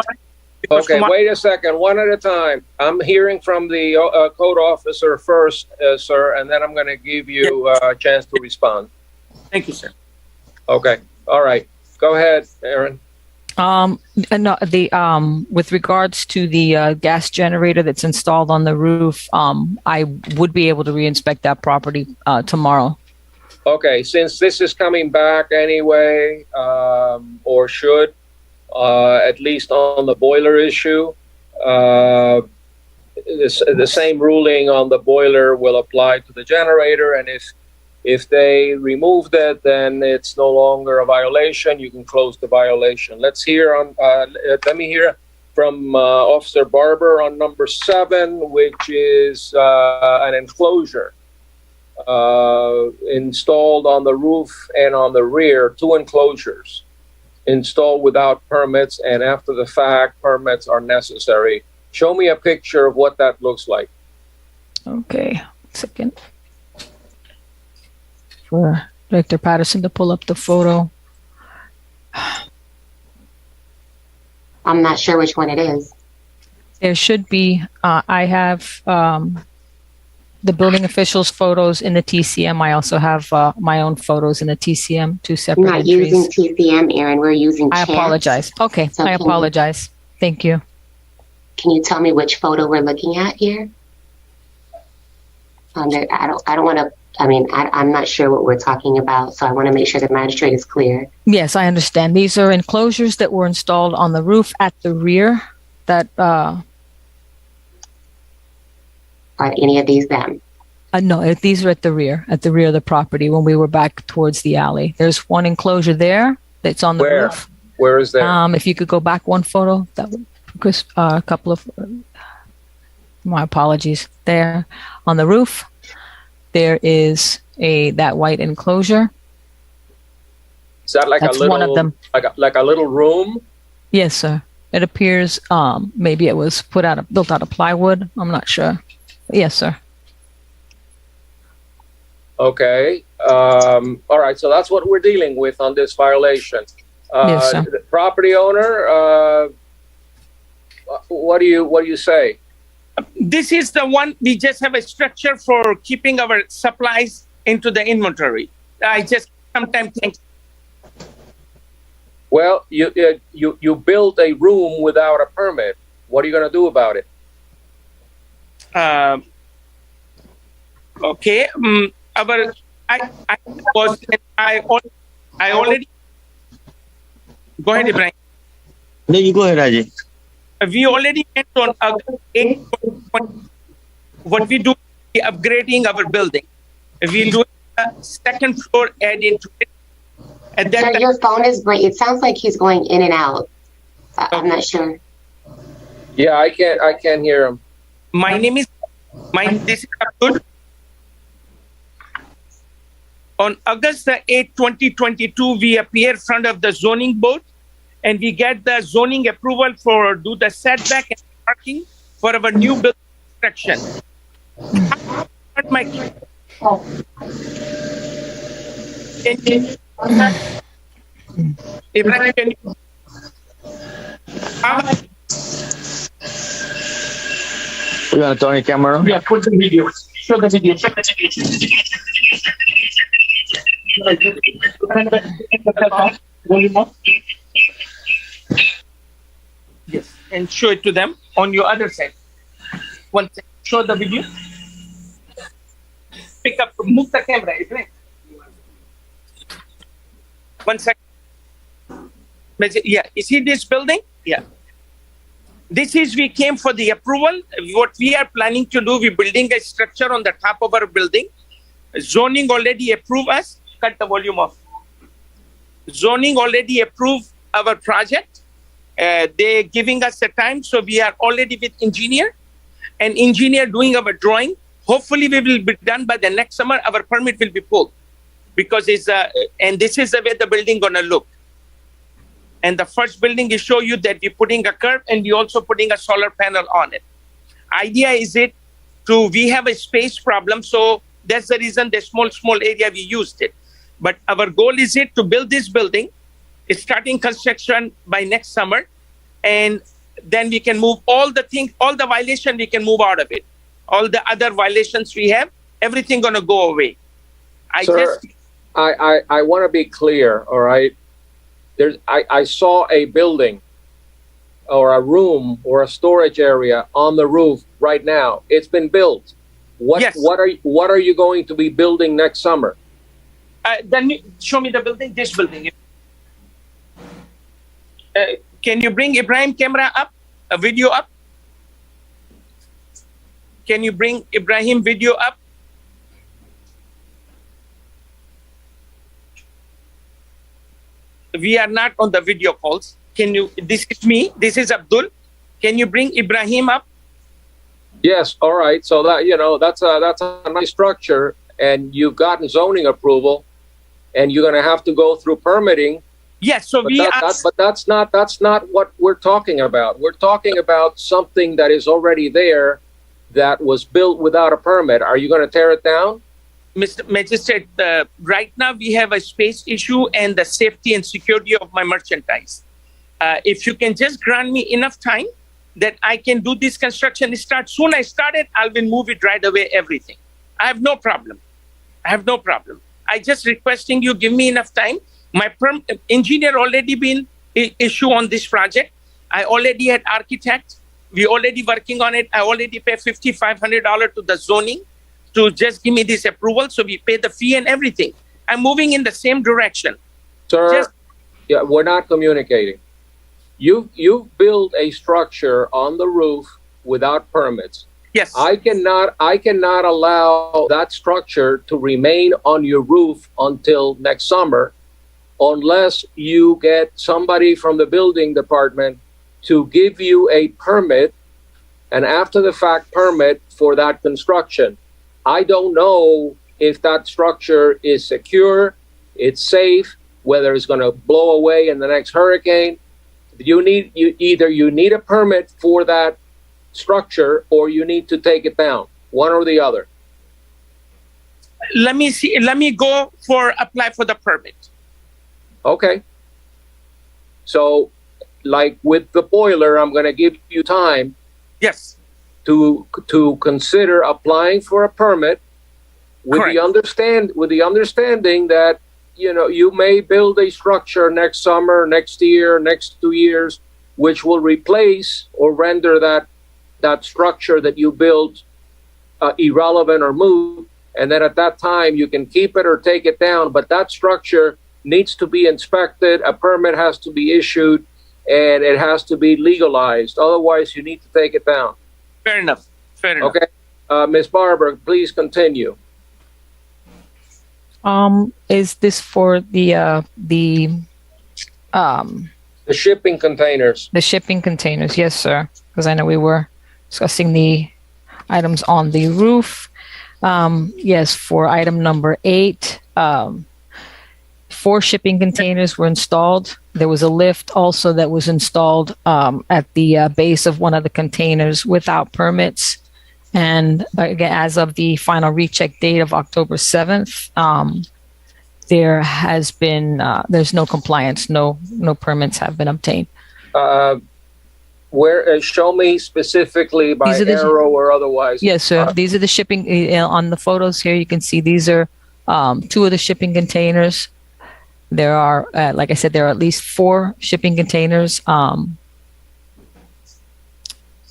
Okay, wait a second, one at a time. I'm hearing from the code officer first, sir, and then I'm going to give you a chance to respond. Thank you, sir. Okay, all right. Go ahead, Aaron. No, with regards to the gas generator that's installed on the roof, I would be able to reinspect that property tomorrow. Okay, since this is coming back anyway, or should, at least on the boiler issue, the same ruling on the boiler will apply to the generator, and if they removed it, then it's no longer a violation. You can close the violation. Let me hear from Officer Barber on number 7, which is an enclosure installed on the roof and on the rear, 2 enclosures installed without permits, and after the fact, permits are necessary. Show me a picture of what that looks like. Okay, 1 second. For Director Patterson to pull up the photo. I'm not sure which one it is. There should be, I have the building official's photos in the TCM. I also have my own photos in the TCM, 2 separate We're not entries. using TCM, Aaron. We're using I Chance. apologize. Okay, So I can you- apologize. Thank you. Can you tell me which photo we're looking at here? I don't want to. I'm not sure what we're talking about, so I want to make sure the magistrate is clear. Yes, I understand. These are enclosures that were installed on the roof at the rear that Are any of these them? no, these are at the rear of the property when we were back towards the alley. There's one enclosure there that's on the Where? roof. Where is that? If you could go back one photo, that would, Chris, a couple of, my apologies. There on the roof, there is that white enclosure. Is that like That's a little, one of them. like a little room? Yes, sir. It appears maybe it was built out of plywood. I'm not sure. Yes, sir. Okay. All right. So that's what we're dealing with on this violation. Yes, sir. The property owner, what do you say? This is the one, we just have a structure for keeping our supplies into the inventory. I just sometimes think. Well, you built a room without a permit. What are you going to do about it? Okay. I already. Go ahead, Ibrahim. No, you go ahead, Ajay. We already went on what we do, we upgrading our building. We do a second floor added to it. At that Sir, time, your phone is great. It sounds like he's going in and out. I'm not sure. Yeah, I can't hear him. this is Abdul. On August the 8th, 2022, we appear in front of the zoning board and we get the zoning approval for do the setback and parking for our new building construction. Ibrahim, can you? You want to turn your camera on? Yeah, put the video. Show the video. Check the video. Yes, and show it to them on your other side. One second. Show the video. Pick up, move the camera, isn't it? 1 second. Yeah, you see this building? Yeah. This is, we came for the approval. What we are planning to do, we're building a structure on the top of our building. Zoning already approved us. Cut the volume off. Zoning already approved our project. They're giving us the time, so we are already with engineer. And engineer doing our drawing. Hopefully we will be done by the next summer. Our permit will be pulled. Because it's, and this is the way the building gonna look. And the first building is show you that we're putting a curb and we're also putting a solar panel on it. Idea is we have a space problem, so that's the reason the small area we used it. But our goal is to build this building, starting construction by next summer, and then we can move all the violation we can move out of it. All the other violations we have, everything gonna go away. Sir, I want to be clear, all right? I saw a building or a room or a storage area on the roof right now. It's been built. What are you going to be building next summer? Then show me the building, this building. Can you bring Ibrahim camera up, a video up? Can you bring Ibrahim video up? We are not on the video calls. Can you, this is me, this is Abdul. Can you bring Ibrahim up? Yes, all right. So that, that's a nice structure and you've gotten zoning approval and you're going to have to go through permitting. Yes, so but that's not what we're talking about. We're talking about something that is already there that was built without a permit. Are you going to tear it down? Mr. Magistrate, right now we have a space issue and the safety and security of my merchandise. If you can just grant me enough time that I can do this construction start. Soon I started, I will move it right away, everything. I have no problem. I just requesting you give me enough time. My engineer already been issue on this project. I already had architect. We already working on it. I already pay $5,500 to the zoning to just give me this approval. So we pay the fee and everything. I'm moving in the same direction. Sir, we're not communicating. You built a structure on the roof without permits. Yes. I cannot allow that structure to remain on your roof until next summer unless you get somebody from the building department to give you a permit, an after the fact permit for that construction. I don't know if that structure is secure, it's safe, whether it's going to blow away in the next hurricane. You need a permit for that structure or you need to take it down, one or the other. Let me go apply for the permit. Okay. So like with the boiler, I'm going to give you time. Yes. To consider applying for a permit with the understanding that you may build a structure next summer, next year, next 2 years, which will replace or render that structure that you built irrelevant or moot, and then at that time you can keep it or take it down. But that structure needs to be inspected, a permit has to be issued, and it has to be legalized. Otherwise, you need to take it down. Fair enough. Okay. Ms. Barber, please continue. Is this for the shipping containers? The shipping containers, yes, sir. Because I know we were discussing the items on the roof. Yes, for item number 8, 4 shipping containers were installed. There was a lift also that was installed at the base of one of the containers without permits. And again, as of the final recheck date of October 7th, there has been, there's no compliance, no permits have been obtained. Where show me specifically by arrow or otherwise? Yes, sir. These are the shipping on the photos here. You can see these are 2 of the shipping containers. There are, like I said, there are at least 4 shipping containers.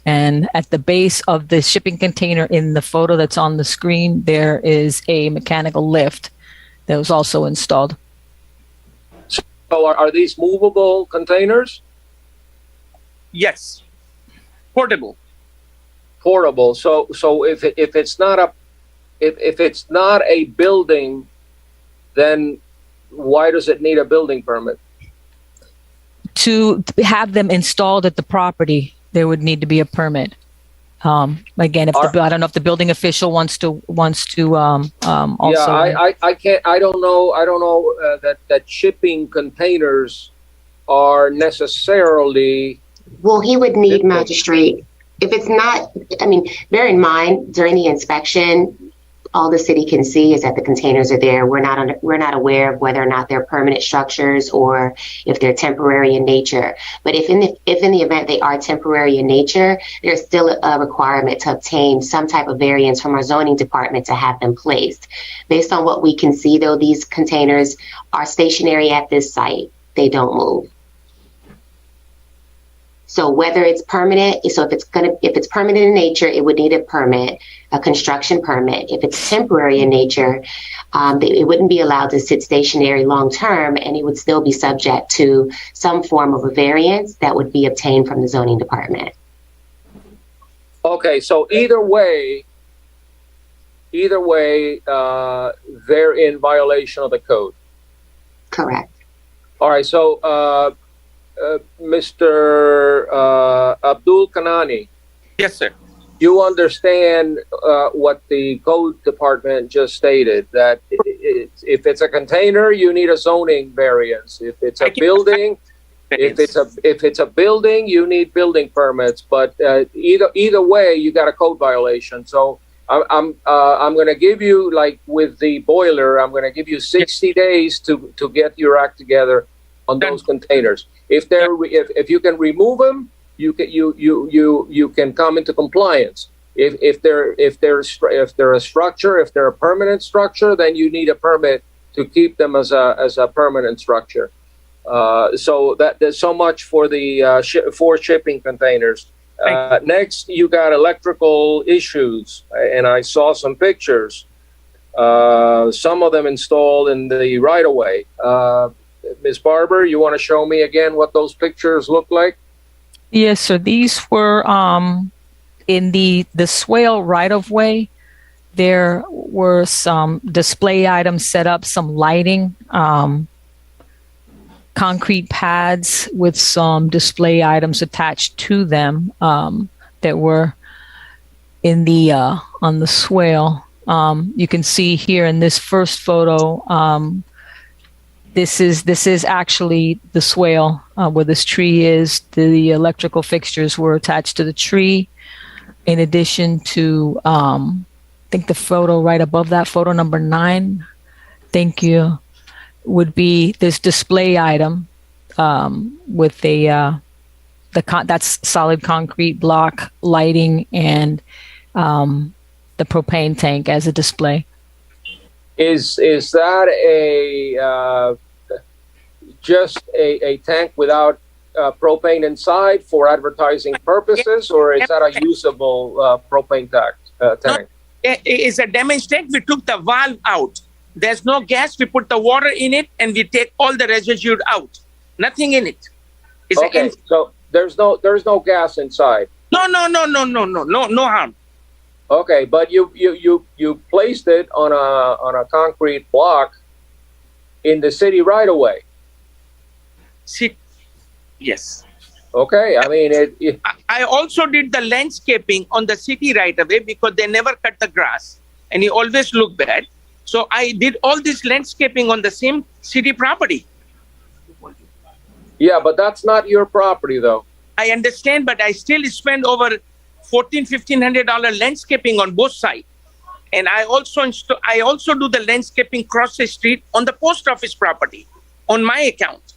And at the base of the shipping container in the photo that's on the screen, there is a mechanical lift that was also installed. So are these movable containers? Yes. Portable. Portable. So if it's not a building, then why does it need a building permit? To have them installed at the property, there would need to be a permit. Again, if I don't know if the building official wants to also. Yeah, I can't. I don't know that shipping containers are necessarily. Well, he would need magistrate. If it's not, I mean, bear in mind during the inspection, all the city can see is that the containers are there. We're not aware of whether or not they're permanent structures or if they're temporary in nature. But if in the event they are temporary in nature, there's still a requirement to obtain some type of variance from our zoning department to have them placed. Based on what we can see, though, these containers are stationary at this site. They don't move. So whether it's permanent, if it's permanent in nature, it would need a permit, a construction permit. If it's temporary in nature, it wouldn't be allowed to sit stationary long term, and it would still be subject to some form of a variance that would be obtained from the zoning department. Okay, so either way, they're in violation of the code. Correct. All right, so. Mr. Abdul Kanani. Yes, sir. You understand what the code department just stated, that if it's a container, you need a zoning variance. If it's a building, if it's a building, you need building permits. But either way, you got a code violation. So I'm going to give you, like with the boiler, I'm going to give you 60 days to get your act together on those containers. If you can remove them, you can come into compliance. If they're a structure, if they're a permanent structure, then you need a permit to keep them as a permanent structure. So there's so much for the 4 shipping containers. Next, you got electrical issues, and I saw some pictures. Some of them installed in the right of way. Ms. Barber, you want to show me again what those pictures look like? Yes, sir. These were in the swale right of way. There were some display items set up, some lighting, concrete pads with some display items attached to them that were in the on the swale. You can see here in this first photo. This is actually the swale where this tree is. The electrical fixtures were attached to the tree. In addition to, I think the photo right above that, photo number 9, thank you, would be this display item with that's solid concrete block lighting and the propane tank as a display. Is that just a tank without propane inside for advertising purposes, or is that a usable propane tank? It's a demonstration. We took the valve out. There's no gas. We put the water in it, and we take all the residue out. Nothing in it. It's okay. So there's no gas inside. No harm. Okay, but you placed it on a concrete block in the city right away. Yes. Okay, I mean I also did the landscaping on the city right away because they never cut the grass, and it always looked bad. So I did all this landscaping on the same city property. Yeah, but that's not your property, though. I understand, but I still spend over $1,500 landscaping on both sides. And I also do the landscaping across the street on the post office property on my account.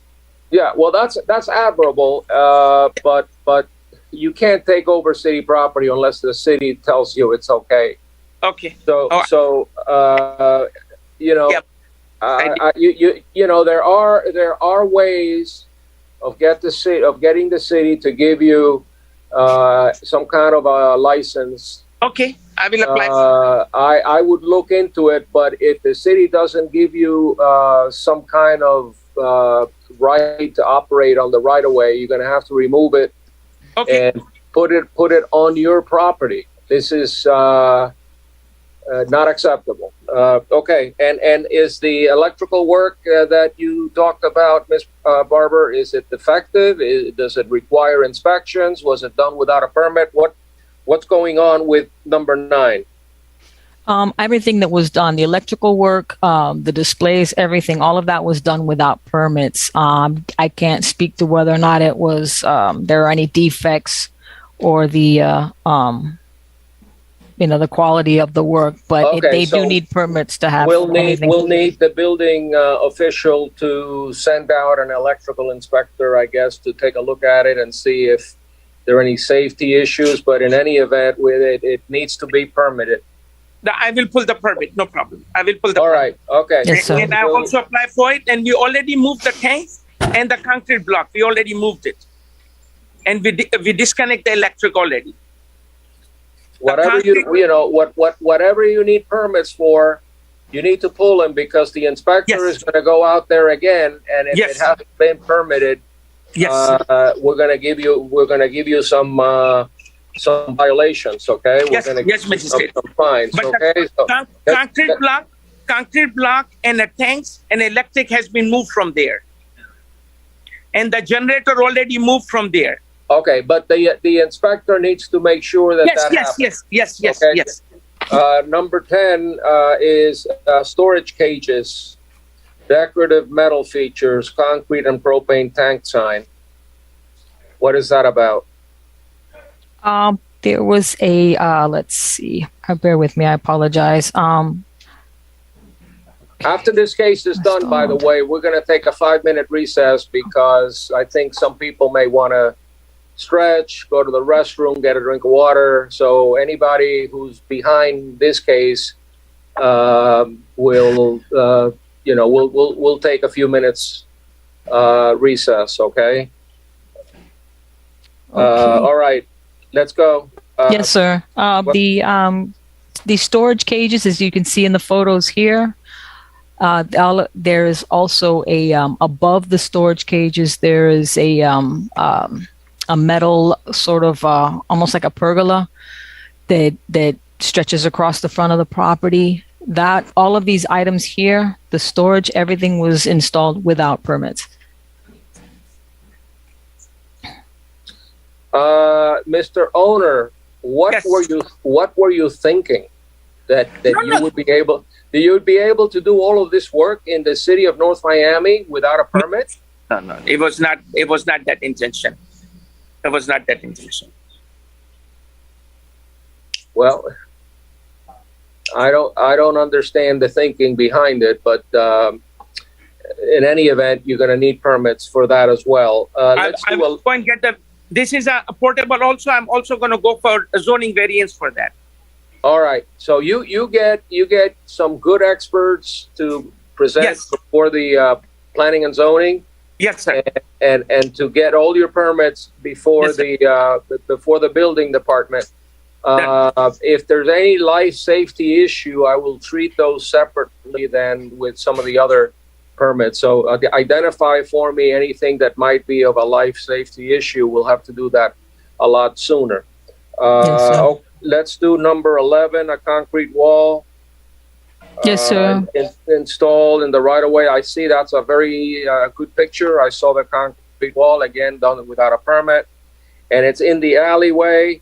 Yeah, well, that's admirable, but you can't take over city property unless the city tells you it's okay. Okay. So you know, Yep. you know, there are ways of getting the city to give you some kind of a license. Okay, I will apply. I would look into it, but if the city doesn't give you some kind of right to operate on the right of way, you're going to have to remove it and put it on your property. This is not acceptable. Okay, and is the electrical work that you talked about, Ms. Barber, is it defective? Does it require inspections? Was it done without a permit? What's going on with number 9? Everything that was done, the electrical work, the displays, everything, all of that was done without permits. I can't speak to whether or not it was there are any defects or the the quality of the work, but they do need permits to have. We'll need the building official to send out an electrical inspector, I guess, to take a look at it and see if there are any safety issues. But in any event, with it needs to be permitted. I will pull the permit, no problem. I will pull the All permit. right, okay. Yes, And I also apply for it, and we already moved the tanks and the concrete block. We already moved it, and we disconnect the electric already. Whatever whatever you need permits for, you need to pull them because the inspector is going to go out there again, and if it hasn't been permitted, we're going to give you some violations. Okay, we're going to give you some fines. But the concrete block, and the tanks and electric has been moved from there, and the generator already moved from there. Okay, but the inspector needs to make sure that happens. Yes. Number 10 is storage cages, decorative metal features, concrete and propane tank sign. What is that about? There was a let's see. Bear with me. I apologize. After this case is done, by the way, we're going to take a 5-minute recess because I think some people may want to stretch, go to the restroom, get a drink of water. So anybody who's behind this case will take a few minutes recess. Okay. All right, let's go. Yes, sir. The storage cages, as you can see in the photos here, there is also a above the storage cages. There is a metal sort of almost like a pergola that stretches across the front of the property. That all of these items here, the storage, everything was installed without permits. Mr. Owner, what were you thinking that you would be able to do all of this work in the city of North Miami without a permit? No, it was not that intention. It was not that intention. Well, I don't understand the thinking behind it, but in any event, you're going to need permits for that as well. I will go and get this is a portable also. I'm also going to go for a zoning variance for that. All right. So you get some good experts to present before the planning and zoning. Yes, sir. And to get all your permits before before the building department. If there's any life safety issue, I will treat those separately than with some of the other permits. So identify for me anything that might be of a life safety issue. We'll have to do that a lot sooner. Let's do number 11, a concrete wall. Yes, sir. Installed in the right of way. I see that's a very good picture. I saw the concrete wall again done without a permit, and it's in the alleyway.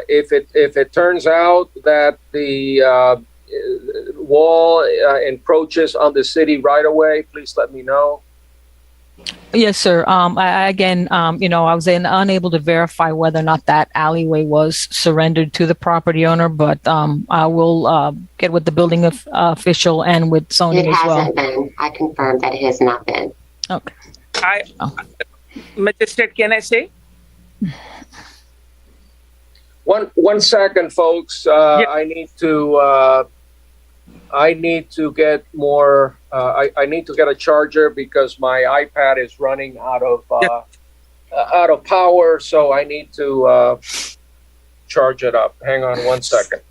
If it turns out that the wall encroaches on the city right away, please let me know. Yes, sir. Again, I was unable to verify whether or not that alleyway was surrendered to the property owner, but I will get with the building official and with zoning It as well. hasn't been. I confirm that it has not been. Okay. Magistrate, can I say? One second, folks. I need to get more. I need to get a charger because my iPad is running out of power. So I need to charge it up. Hang on 1 second.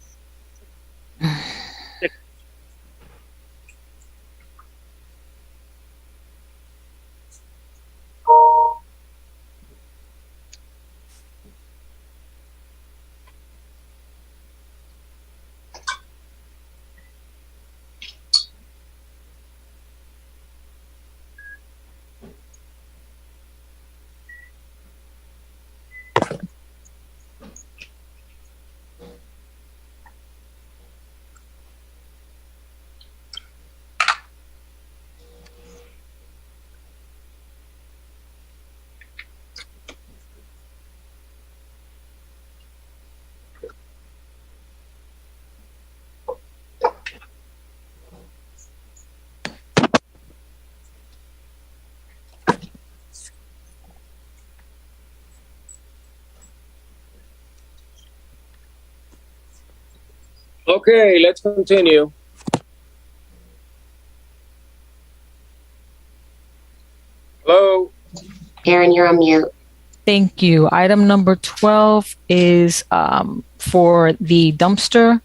Okay, let's continue. Hello? Aaron, you're on mute. Thank you. Item number 12 is for the dumpster.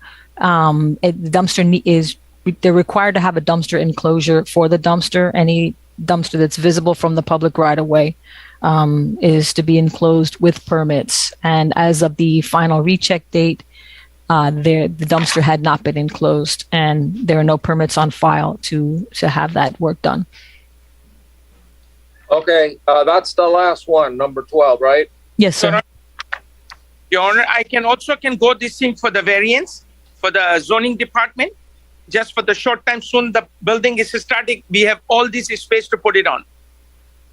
They're required to have a dumpster enclosure for the dumpster. Any dumpster that's visible from the public right of way is to be enclosed with permits. And as of the final recheck date, the dumpster had not been enclosed, and there are no permits on file to have that work done. Okay, that's the last one, number 12, right? Yes, sir. Your Honor, I can go this thing for the variance for the zoning department. Just for the short time, soon the building is starting. We have all this space to put it on.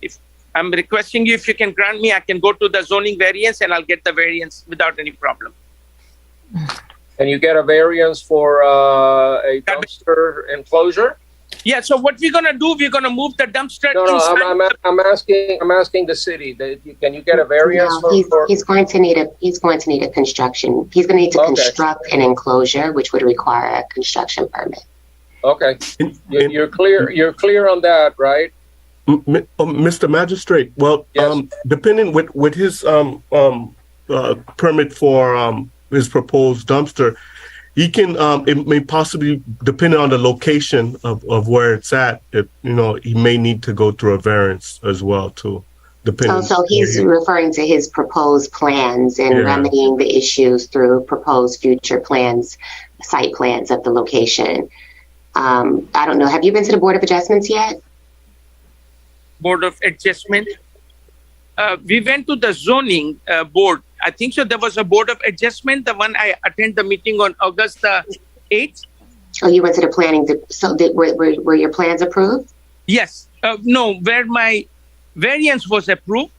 If I'm requesting you, if you can grant me, I can go to the zoning variance and I'll get the variance without any problem. Can you get a variance for a dumpster enclosure? Yeah. So what we're gonna do? We're gonna move the dumpster. No, inside. I'm asking the city. Can you get a variance? No, he's going to need a construction. He's going to need to construct an enclosure, which would require a construction permit. Okay, you're clear. You're clear on that, right? Mr. Magistrate, well, yes. Depending with his permit for his proposed dumpster, he can it may possibly, depending on the location of where it's at, he may need to go through a variance as well too. Depending. So he's referring to his proposed plans and remedying the issues through proposed future plans, site plans of the location. I don't know. Have you been to the Board of Adjustments yet? Board of Adjustment. We went to the zoning board. I think so. There was a Board of Adjustment. The one I attended the meeting on August 8th. Oh, you went to the planning. Were your plans approved? Yes. No, where my variance was approved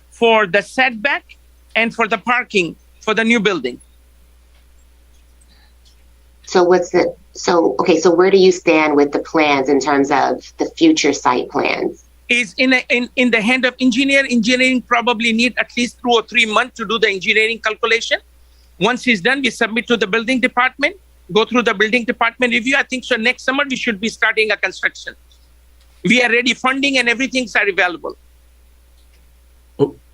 for the setback and for the parking for the new building. So so where do you stand with the plans in terms of the future site plans? Is in the hand of engineer. Engineering probably need at least 2 or 3 months to do the engineering calculation. Once it's done, we submit to the building department, go through the building department review. I think so next summer we should be starting a construction. We are ready, funding and everything's are available.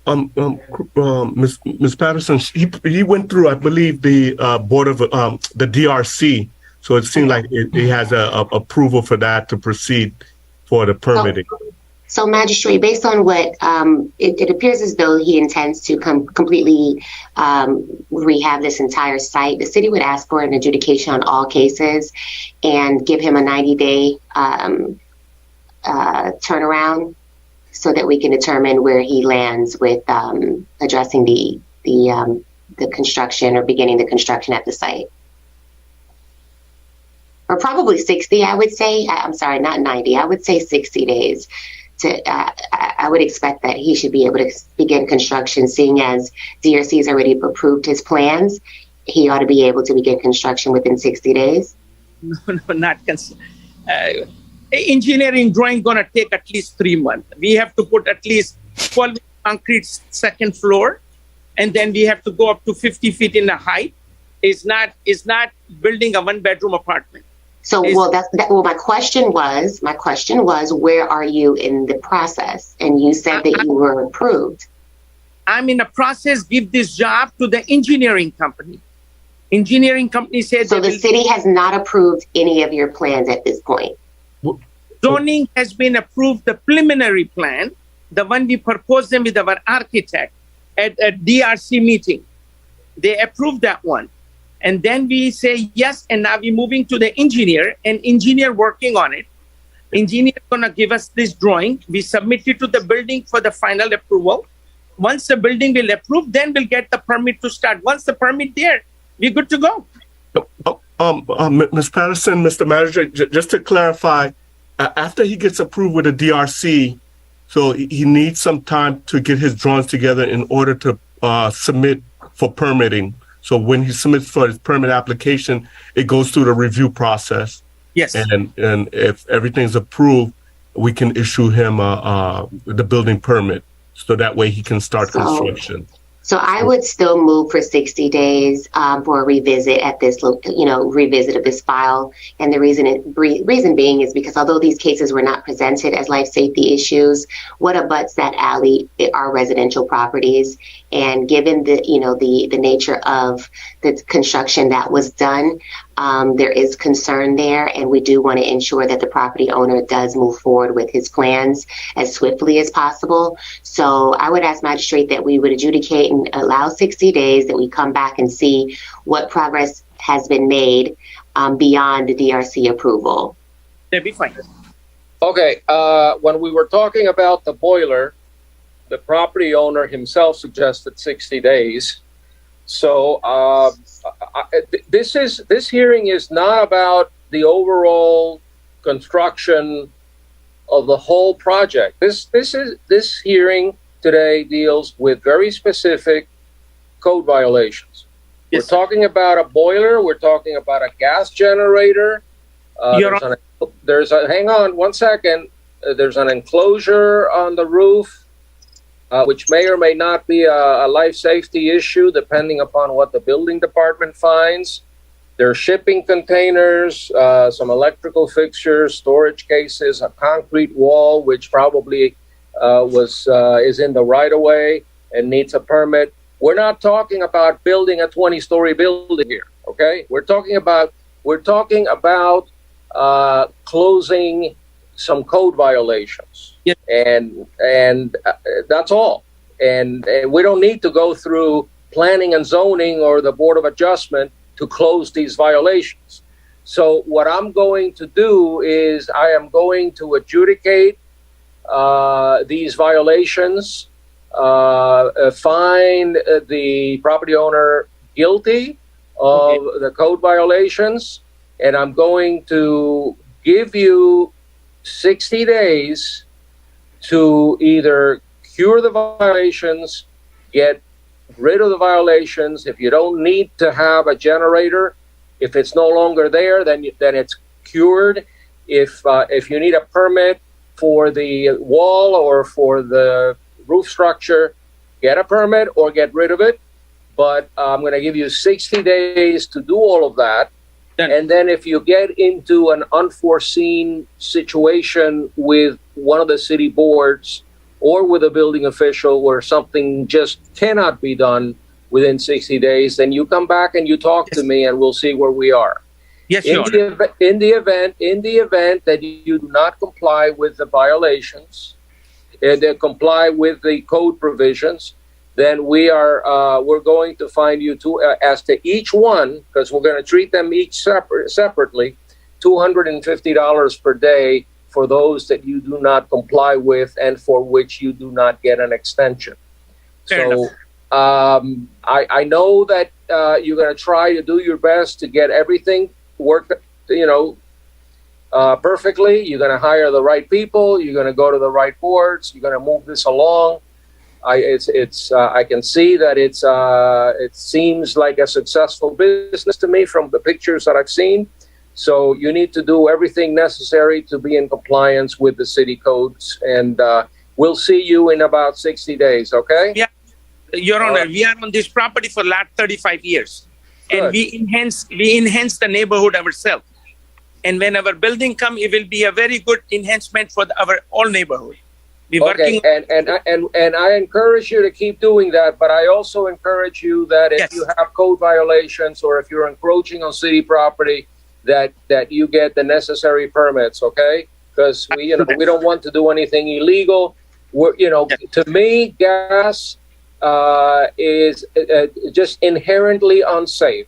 Ms. Patterson, he went through, I believe, the board of the DRC. So it seemed like he has a approval for that to proceed for the permitting. So, Magistrate, based on what it appears as though he intends to completely rehab this entire site, the city would ask for an adjudication on all cases and give him a 90-day turnaround so that we can determine where he lands with addressing the construction or beginning the construction at the site. or probably 60, I would say. I'm sorry, not 90. I would say 60 days. I would expect that he should be able to begin construction, seeing as DRC has already approved his plans. He ought to be able to begin construction within 60 days. No, not engineering drawing gonna take at least 3 months. We have to put at least 12 concrete second floor, and then we have to go up to 50 feet in the height. It's not building a 1-bedroom apartment. So, my question was, where are you in the process? And you said that you were approved. I'm in the process. Give this job to the engineering company. Engineering company said. So the city has not approved any of your plans at this point. Zoning has been approved, the preliminary plan, the one we proposed them with our architect at a DRC meeting. They approved that one. And then we say yes, and now we're moving to the engineer, and engineer working on it. Engineer gonna give us this drawing. We submit it to the building for the final approval. Once the building will approve, then we'll get the permit to start. Once the permit there, we're good to go. Ms. Patterson, Mr. Manager, just to clarify, after he gets approved with the DRC, so he needs some time to get his drawings together in order to submit for permitting. So when he submits for his permit application, it goes through the review process. Yes. And if everything's approved, we can issue him the building permit, so that way he can start construction. So I would still move for 60 days for a revisit at this, revisit of this file. And the reason being is because although these cases were not presented as life safety issues, what abuts that alley are residential properties. And given the nature of the construction that was done, there is concern there, and we do want to ensure that the property owner does move forward with his plans as swiftly as possible. So I would ask Magistrate that we would adjudicate and allow 60 days, that we come back and see what progress has been made beyond the DRC approval. That'd be fine. Okay, when we were talking about the boiler, the property owner himself suggested 60 days. So this hearing is not about the overall construction of the whole project. This hearing today deals with very specific code violations. Yes. We're talking about a boiler. We're talking about a gas generator. Hang on one second. There's an enclosure on the roof, which may or may not be a life safety issue, depending upon what the building department finds. There are shipping containers, some electrical fixtures, storage cases, a concrete wall, which probably is in the right-of-way and needs a permit. We're not talking about building a 20-story building here, okay? We're talking about closing some code violations. Yes. And that's all. And we don't need to go through planning and zoning or the Board of Adjustment to close these violations. So what I'm going to do is I am going to adjudicate these violations, find the property owner guilty of the code violations, and I'm going to give you 60 days to either cure the violations, get rid of the violations. If you don't need to have a generator, if it's no longer there, then it's cured. If you need a permit for the wall or for the roof structure, get a permit or get rid of it. But I'm going to give you 60 days to do all of that. And then if you get into an unforeseen situation with one of the city boards or with a building official where something just cannot be done within 60 days, then you come back and you talk to me and we'll see where we are. Yes, in the event that you do not comply with the violations and comply with the code provisions, then we're going to find you as to each one, because we're going to treat them each separately, $250 per day for those that you do not comply with and for which you do not get an extension. So I know that you're going to try to do your best to get everything worked perfectly. You're going to hire the right people. You're going to go to the right boards. You're going to move this along. I can see that it seems like a successful business to me from the pictures that I've seen. So you need to do everything necessary to be in compliance with the city codes, and we'll see you in about 60 days. Okay? Yeah, Your Honor, we are on this property for last 35 years, and we enhance the neighborhood ourselves. And when our building come, it will be a very good enhancement for our all neighborhood. We're working. And I encourage you to keep doing that, but I also encourage you that if you have code violations or if you're encroaching on city property, that you get the necessary permits, okay? Because we don't want to do anything illegal. To me, gas is just inherently unsafe.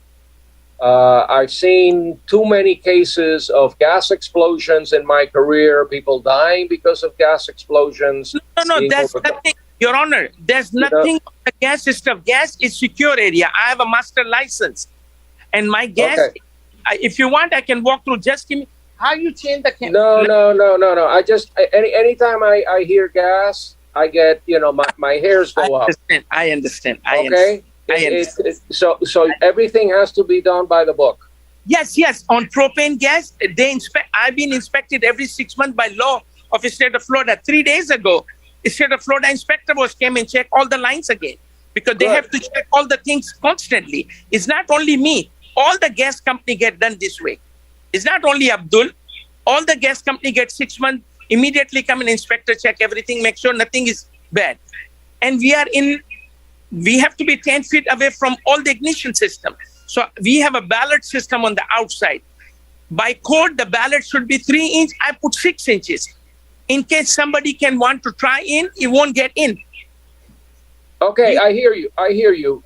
I've seen too many cases of gas explosions in my career, people dying because of gas explosions. No, that's nothing, Your Honor. There's nothing on the gas system. Gas is secure area. I have a master license. And my gas, if you want, I can walk through. Just give me, how you change the camera? No. I just, anytime I hear gas, I get, my hairs go up. I understand. Okay? So everything has to be done by the book. Yes. On propane gas, I've been inspected every 6 months by law of the state of Florida. 3 days ago, the state of Florida inspector came and checked all the lines again because they have to check all the things constantly. It's not only me. All the gas company get done this way. It's not only Abdul. All the gas company get 6 months, immediately come and inspector check everything, make sure nothing is bad. And we have to be 10 feet away from all the ignition system. So we have a ballot system on the outside. By code, the ballot should be 3 inches. I put 6 inches. In case somebody can want to try in, it won't get in. Okay, I hear you.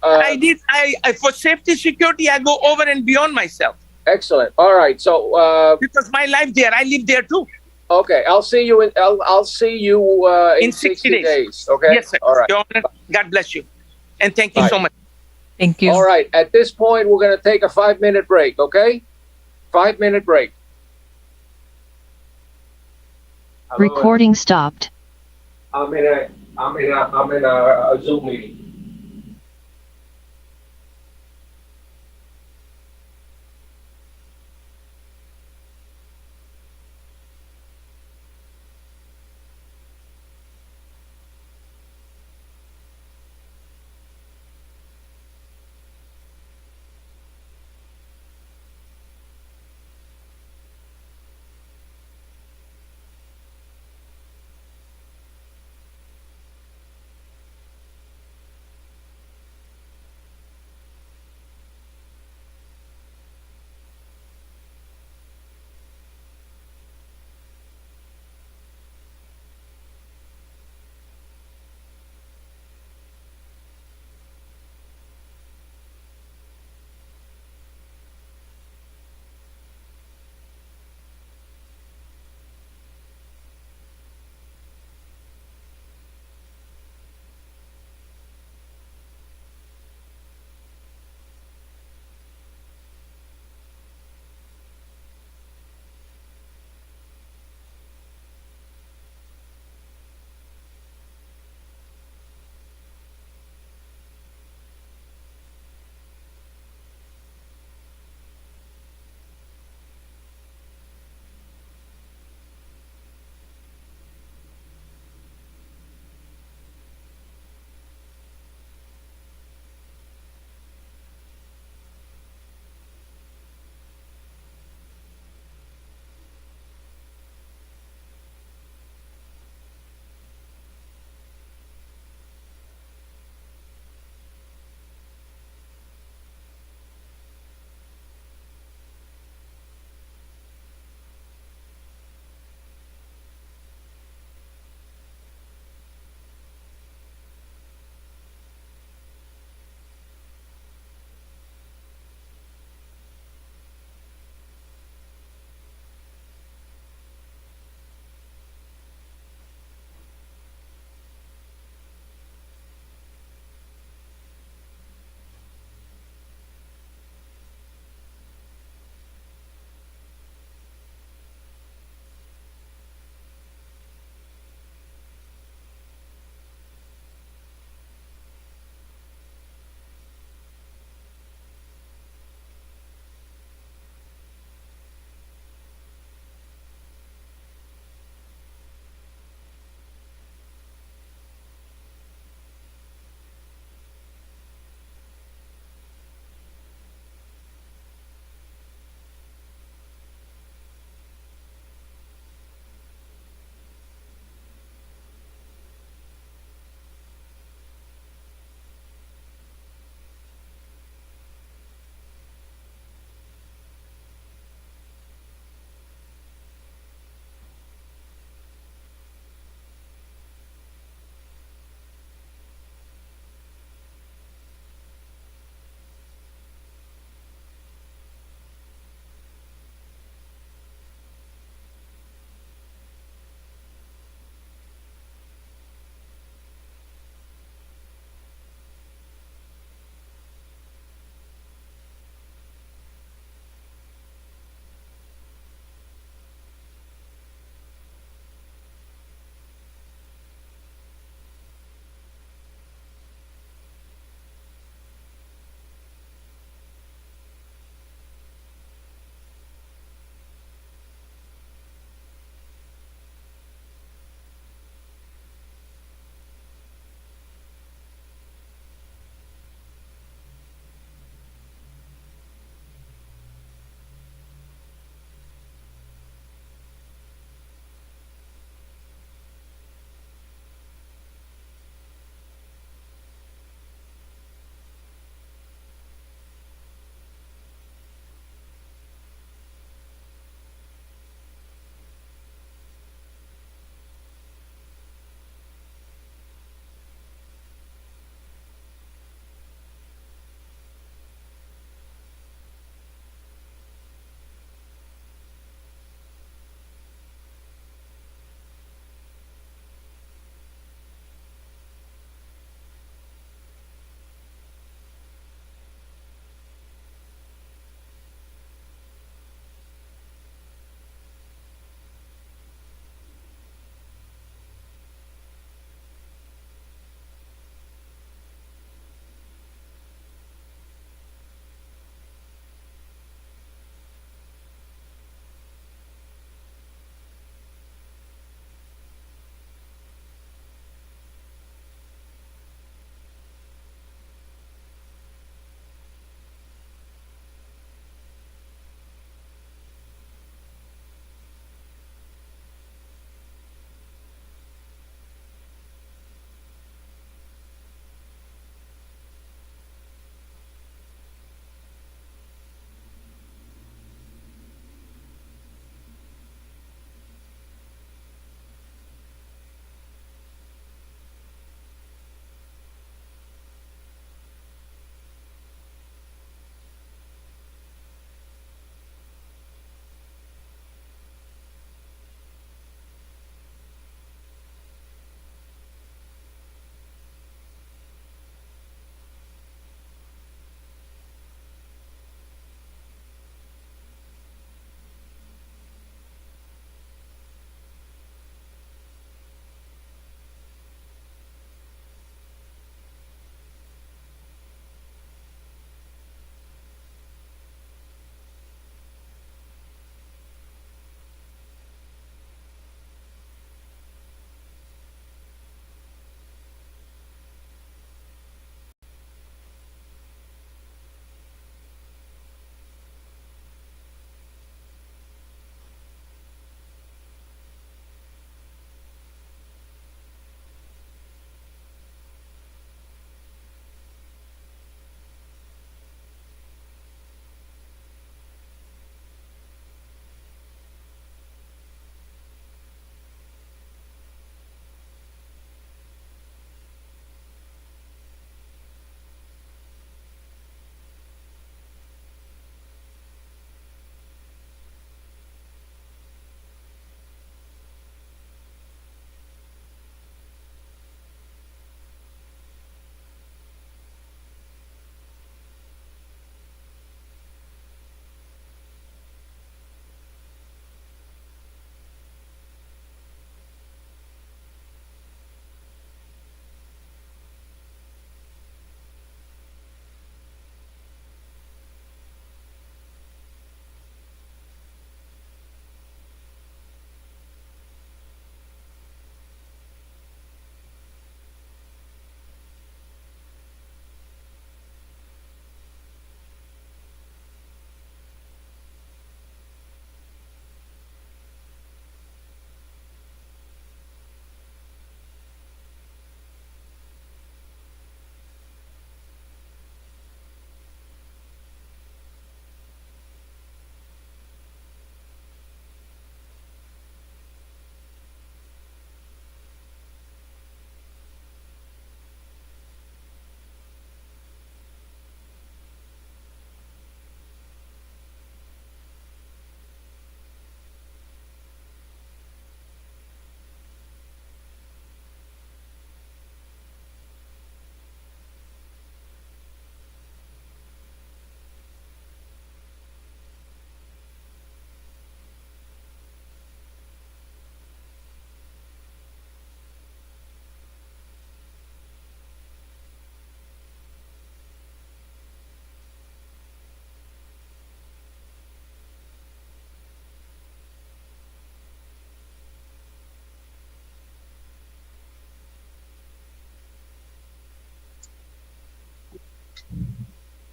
I for safety, security, I go over and beyond myself. Excellent. All right. So because my life there, I live there too. Okay, I'll see you in 60 days. Okay. Yes, sir. All right. Your Honor, God bless you. And thank you so much. Thank you. All right. At this point, we're going to take a 5-minute break. Okay, 5-minute break. Recording stopped. I'm in a Zoom meeting.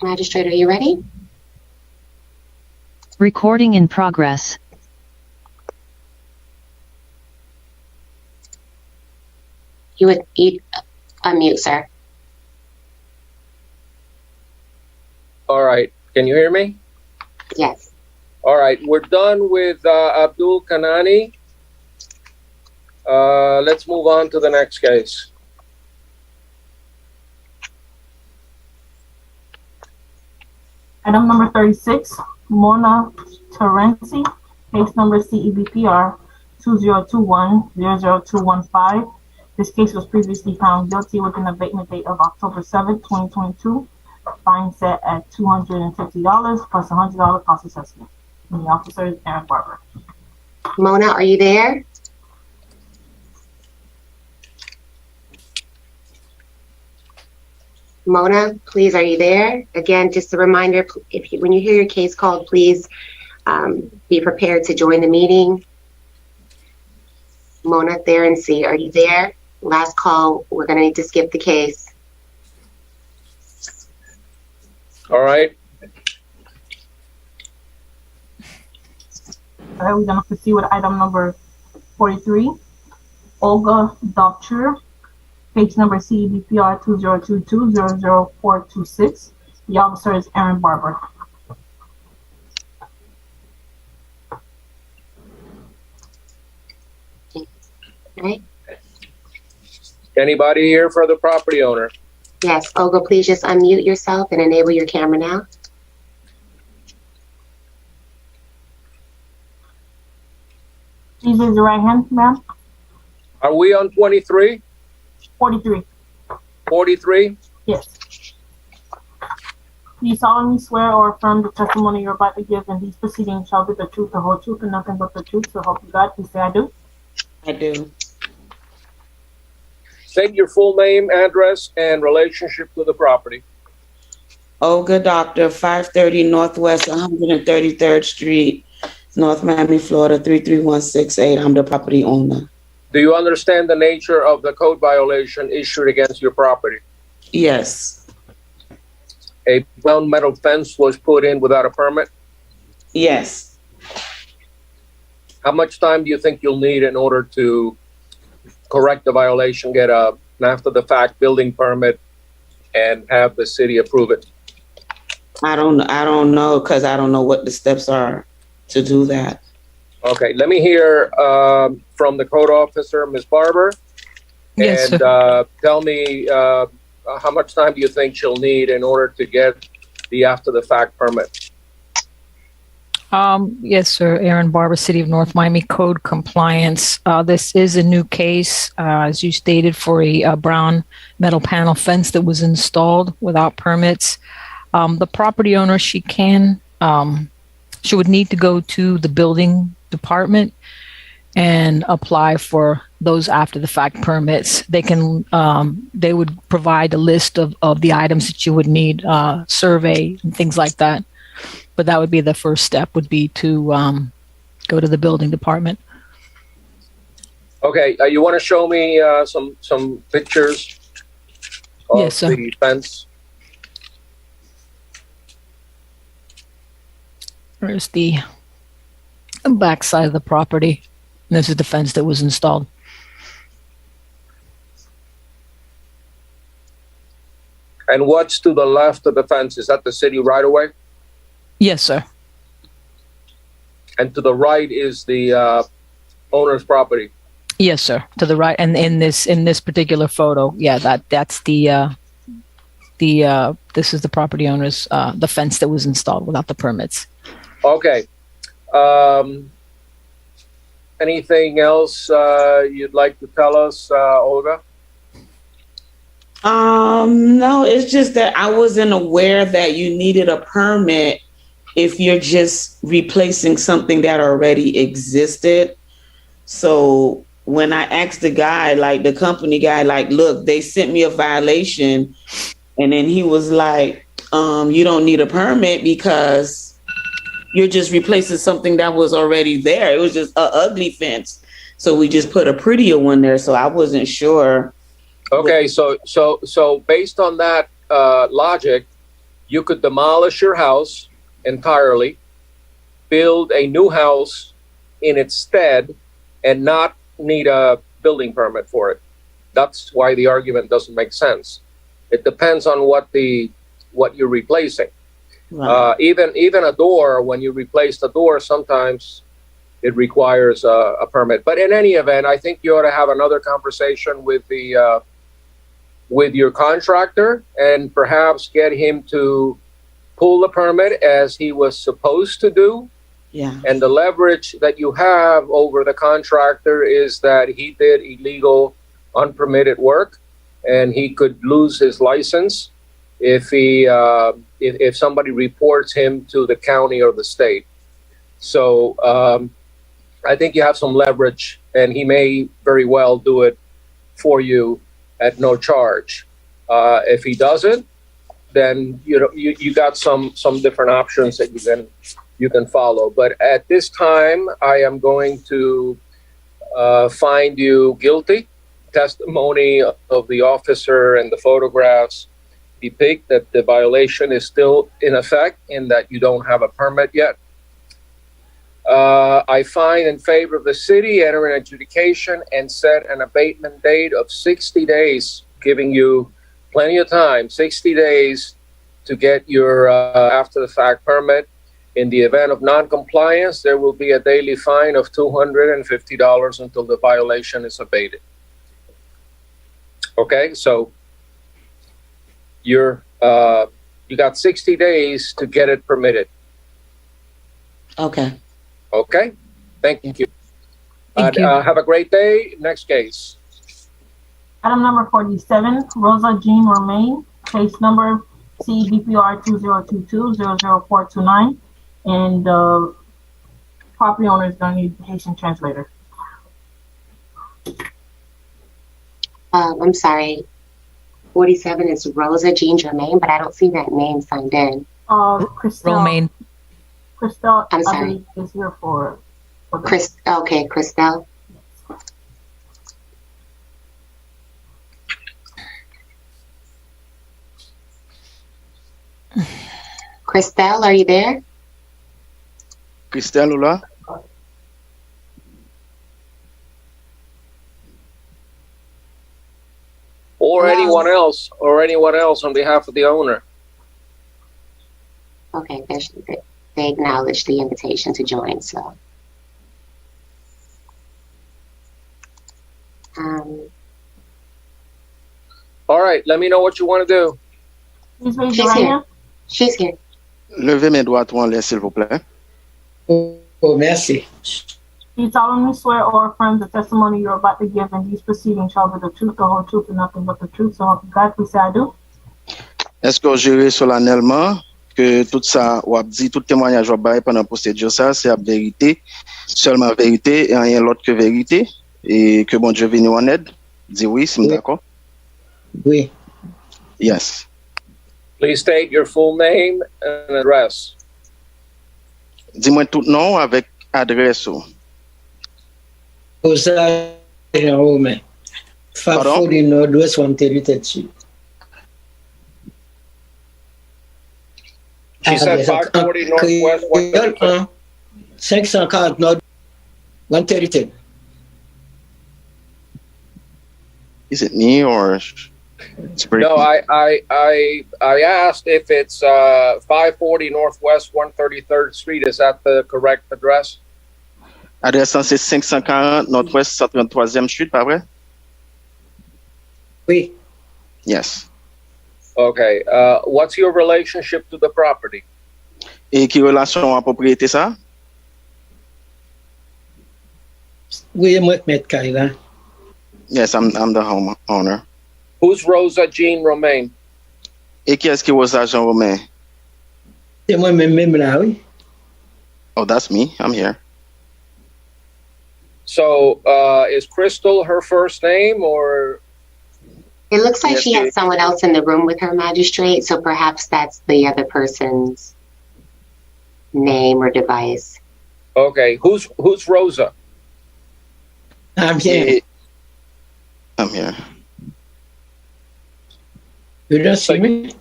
Magistrate, are you ready? Recording in progress. You would unmute, sir. All right. Can you hear me? Yes. All right. We're done with Abdul Kanani. Let's move on to the next case. Item number 36, Mona Terenzi, case number CEBPR 2021-00215. This case was previously found guilty with an abatement date of October 7, 2022. Fine set at $250 plus $100 cost assessment. And the officer is Aaron Barber. Mona, are you there? Mona, please, are you there? Again, just a reminder, when you hear your case called, please be prepared to join the meeting. Mona Terenzi, are you there? Last call, we're going to need to skip the case. All right. All right, we're going to proceed with item number 43, Olga Dovcher, case number CEBPR 2022-00426. The officer is Aaron Barber. Right. Anybody here for the property owner? Yes, Olga, please just unmute yourself and enable your camera now. Please raise your right hand, ma'am. Are we on 23? 43. 43? Yes. Do you solemnly swear or affirm the testimony you're about to give in these proceedings shall be the truth, the whole truth, and nothing but the truth, so help you God? Please say I do. I do. State your full name, address, and relationship to the property. Olga Doctor, 530 Northwest 133rd Street, North Miami, Florida, 33168. I'm the property owner. Do you understand the nature of the code violation issued against your property? Yes. A brown metal fence was put in without a permit? Yes. How much time do you think you'll need in order to correct the violation, get an after-the-fact building permit, and have the city approve it? I don't know, because I don't know what the steps are to do that. Okay, let me hear from the code officer, Ms. Barber. Yes, and sir. Tell me how much time do you think she'll need in order to get the after-the-fact permit? Yes, sir. Aaron Barber, City of North Miami Code Compliance. This is a new case, as you stated, for a brown metal panel fence that was installed without permits. The property owner, she would need to go to the building department and apply for those after the fact permits. They would provide a list of the items that you would need, survey and things like that. But that would be the first step, would be to go to the building department. Okay, you want to show me some pictures of Yes, sir. the fence? There's the back side of the property. And this is the fence that was installed. And what's to the left of the fence? Is that the city right away? Yes, sir. And to the right is the owner's property. Yes, sir. To the right, and in this particular photo, yeah, that's this is the property owner's the fence that was installed without the permits. Okay. Anything else you'd like to tell us, Olga? No, it's just that I wasn't aware that you needed a permit if you're just replacing something that already existed. So when I asked the guy, like the company guy, like, look, they sent me a violation. And then he was like, you don't need a permit because you're just replacing something that was already there. It was just an ugly fence. So we just put a prettier one there. So I wasn't sure. Okay, so based on that logic, you could demolish your house entirely, build a new house in its stead, and not need a building permit for it. That's why the argument doesn't make sense. It depends on what you're replacing. Right. Even a door, when you replace the door, sometimes it requires a permit. But in any event, I think you ought to have another conversation with your contractor and perhaps get him to pull the permit as he was supposed to do. Yeah. And the leverage that you have over the contractor is that he did illegal, unpermitted work, and he could lose his license if somebody reports him to the county or the state. So I think you have some leverage, and he may very well do it for you at no charge. If he doesn't, then you got some different options that you can follow. But at this time, I am going to find you guilty. Testimony of the officer and the photographs depict that the violation is still in effect and that you don't have a permit yet. I find in favor of the city, enter an adjudication and set an abatement date of 60 days, giving you plenty of time, 60 days to get your after the fact permit. In the event of non-compliance, there will be a daily fine of $250 until the violation is abated. Okay, so you got 60 days to get it permitted. Okay. Okay, thank you. Thank you. Have a great day. Next case. Item number 47, Rosa Jean Romaine, case number CBPR 2022-00429, and the property owner is going to need a Haitian translator. I'm sorry. 47 is Rosa Jean Germain, but I don't see that name signed in. Christelle. Romaine. Christelle, I'm I sorry. believe, is here for the- Okay, Christelle. Christelle, are you there? Christelle, là? Or anyone else on behalf of the owner. Okay, they acknowledged the invitation to join, so. All right, let me know what you want to do. Please raise She's your right here. hand. She's here. Levez mes doigts en l'air, s'il vous plaît. Oh, merci. Do you solemnly swear or affirm the testimony you're about to give in these proceedings shall be the truth, the whole truth, and nothing but the truth? So help you God, please say I do. Est-ce que jurez solennellement que tout ça, ou dit, tout témoignage ou bail pendant la procédure, ça, c'est la vérité, seulement vérité et rien d'autre que vérité, et que bon Dieu vienne nous en aide? Dis oui, si vous êtes d'accord? Oui. Yes. Please state your full name and address. Dis-moi tout nom avec adresse. Rosa Jean Romain. 540 Northwest 133rd Street. She said 540 Northwest 133rd. 540 North 133rd. Is it me or? No, I asked if it's 540 Northwest 133rd Street. Is that the correct address? Adresse c'est 540 Nord-Ouest 133e Street, pas vrai? Oui. Yes. Okay. What's your relationship to the property? Et qui relation à propriété ça? Oui, moi, M. Kaila. Yes, I'm the homeowner. Who's Rosa Jean Romaine? Et qui est-ce qui Rosa Jean Romain? C'est moi-même là, oui. Oh, that's me. I'm here. So, is Crystal her first name, or? It looks like Yes, she has someone else in the room with her, magistrate, so perhaps that's the other person's name or device. Okay, who's Rosa? I'm here. I'm here. You don't see me?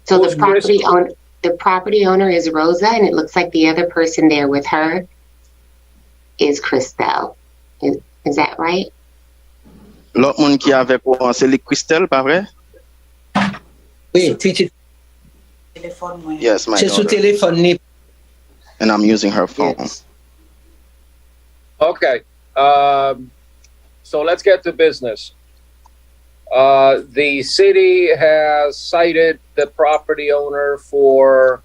So Who's the property owner is Rosa, and it looks like the other person there with her is Christelle. Is that right? L'autre monde qui est avec moi, c'est les Christelle, pas vrai? Oui, c'est Yes, my sous daughter. téléphone. And I'm using her phone. Okay. So let's get to business. The city has cited the property owner for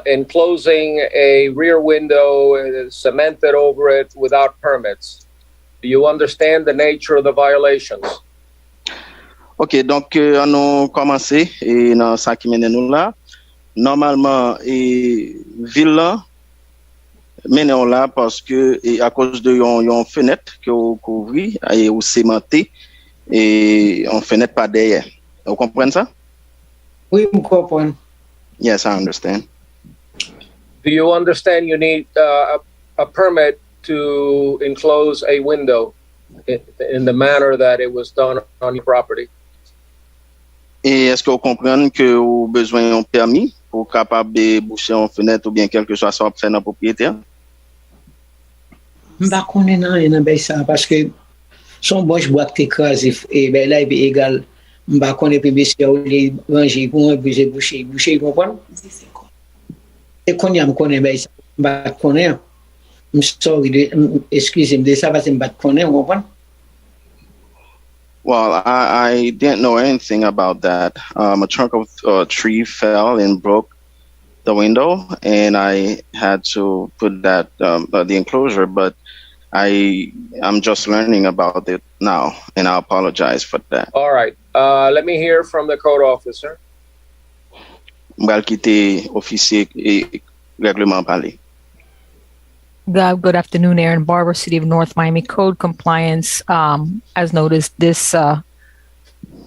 enclosing a rear window cemented over it without permits. Do you understand the nature of the violations? Ok, donc on a commencé et dans ça qui mène nous là. Normalement, ville là mène on là parce que à cause de yon fenêtre que vous couvri et ou cémenté et on fenêtre pas derrière. Vous comprenez ça? Oui, je comprends. Yes, I understand. Do you understand you need a permit to enclose a window in the manner that it was done on your property? Et est-ce que vous comprenez que vous avez besoin d'un permis pour capable de boucher une fenêtre ou bien quelque chose soit fait dans la propriété? Je ne sais pas ça parce que son bon bois qui écrasé et ben là il est égal. Je ne sais pas si on les manger pour boucher, vous comprenez? Et quand je connais ben ça, je connais. Excusez-moi de ça parce que je connais, vous comprenez? Well, I didn't know anything about that. A trunk of a tree fell and broke the window, and I had to put that the enclosure. But I'm just learning about it now, and I apologize for that. All right. Let me hear from the code officer. M'bral quitter officier et règlement parler. Good afternoon, Aaron Barber, City of North Miami Code Compliance. As noticed, this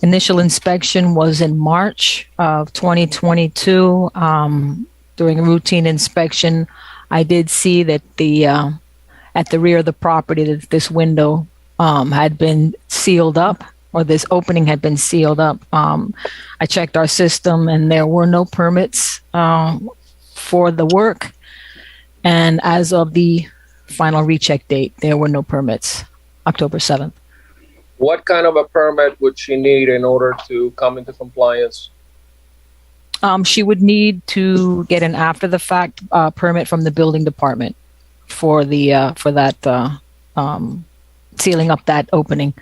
initial inspection was in March of 2022. During a routine inspection, I did see that at the rear of the property that this window had been sealed up, or this opening had been sealed up. I checked our system and there were no permits for the work. And as of the final recheck date, there were no permits, October 7th. What kind of a permit would she need in order to come into compliance? She would need to get an after-the-fact permit from the building department for that sealing up that opening.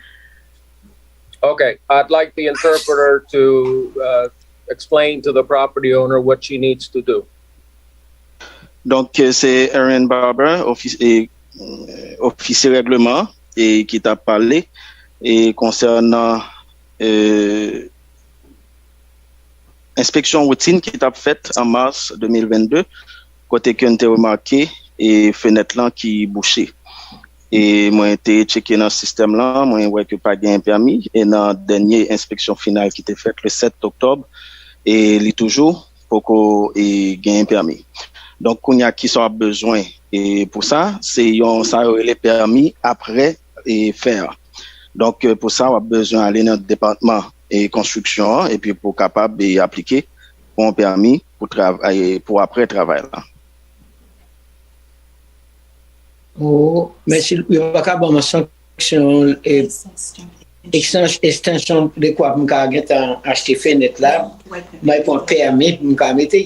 Okay, I'd like the interpreter to explain to the property owner what she needs to do. Donc, c'est Aaron Barber, officier règlement, et qui t'a parlé et concernant inspection routine qui t'a faite en mars 2022, côté qu'on t'a remarqué et fenêtre là qui bouchée. Et moi, j'ai checké dans le système là, moi, ouais que pas gain permis, et dans la dernière inspection finale qui était faite le 7 octobre, et il est toujours pour qu'on ait gain permis. Donc, on y a qui sont besoin. Et pour ça, c'est ça les permis après et faire. Donc, pour ça, on a besoin d'aller dans le département et construction et puis pour capable d'appliquer pour un permis pour travailler, pour après travail là. Oh, mais si il va pas avoir une sanction et extension de quoi pour acheter fenêtre là, mais pour permis pour mettre.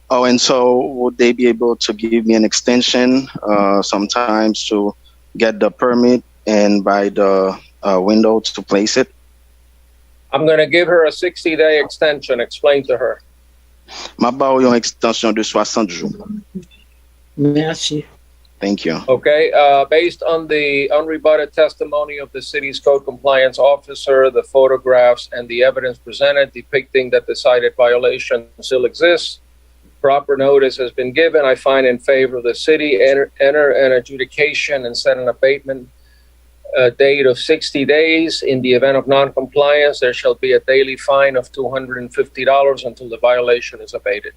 Oh, and so would they be able to give me an extension sometimes to get the permit and buy the window to place it? I'm going to give her a 60-day extension. Explain to her. Ma ba ou yon extension de 60 jours. Merci. Thank you. Okay, based on the unrebutted testimony of the city's code compliance officer, the photographs and the evidence presented depicting that the cited violation still exists, proper notice has been given. I find in favor of the city, enter an adjudication and set an abatement date of 60 days. In the event of non-compliance, there shall be a daily fine of $250 until the violation is abated.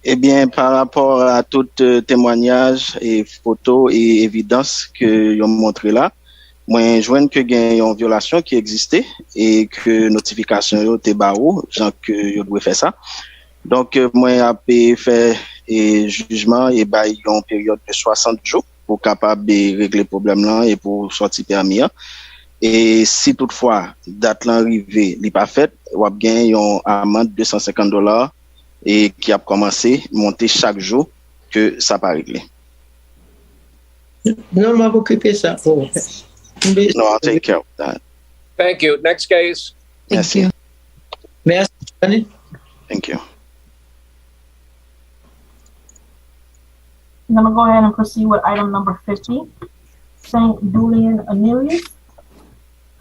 Eh bien, par rapport à tout témoignage et photos et évidence que vous montré là, Mwen jwen ke gen yon violasyon ki egziste e ke notifikasyon yo te ba ou, jan ke yo dwe fè sa. Donc, mwen ap fè jugement et bay yon période de 60 jours pour capable de régler le problème là et pour sortir permis. Et si toutefois date l'arrivée n'est pas faite, on a gagné une amende de $250 et qui a commencé à monter chaque jour que ça pas réglé. Non, m'a occupé ça. Oh. No, I'll take care of that. Thank you. Next case. Thank you. Merci. Thank you. I'm going to go ahead and proceed with item number 50, St. Julian Anelius,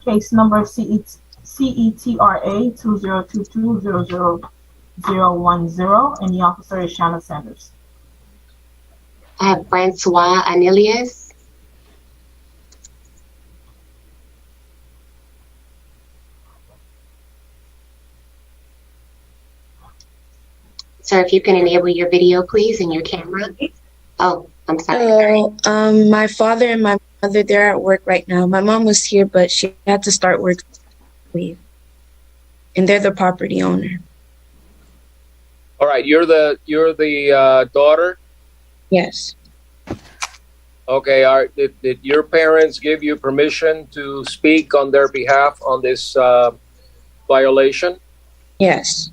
case number CETRA 202200010, and the officer is Shanna Sanders. I have Francois Anelius. Sir, if you can enable your video, please, and your camera. Oh, I'm sorry. Hello. My father and my mother, they're at work right now. My mom was here, but she had to start work. Leave. And they're the property owner. All right, you're the daughter? Yes. Okay, did your parents give you permission to speak on their behalf on this violation? Yes.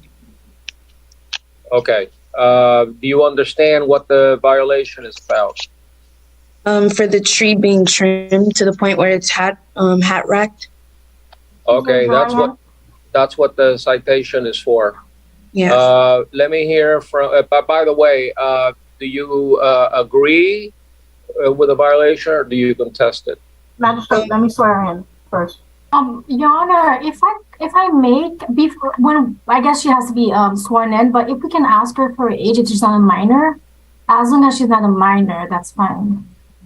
Okay. Do you understand what the violation is about? For the tree being trimmed to the point where it's hat racked. Okay, that's what the citation is for. Yeah. Let me hear from. By the way, do you agree with the violation, or do you contest it? Magistrate, let me swear in first. Your Honor, if I may, when I guess she has to be sworn in, but if we can ask her for her age if she's not a minor, as long as she's not a minor, that's fine.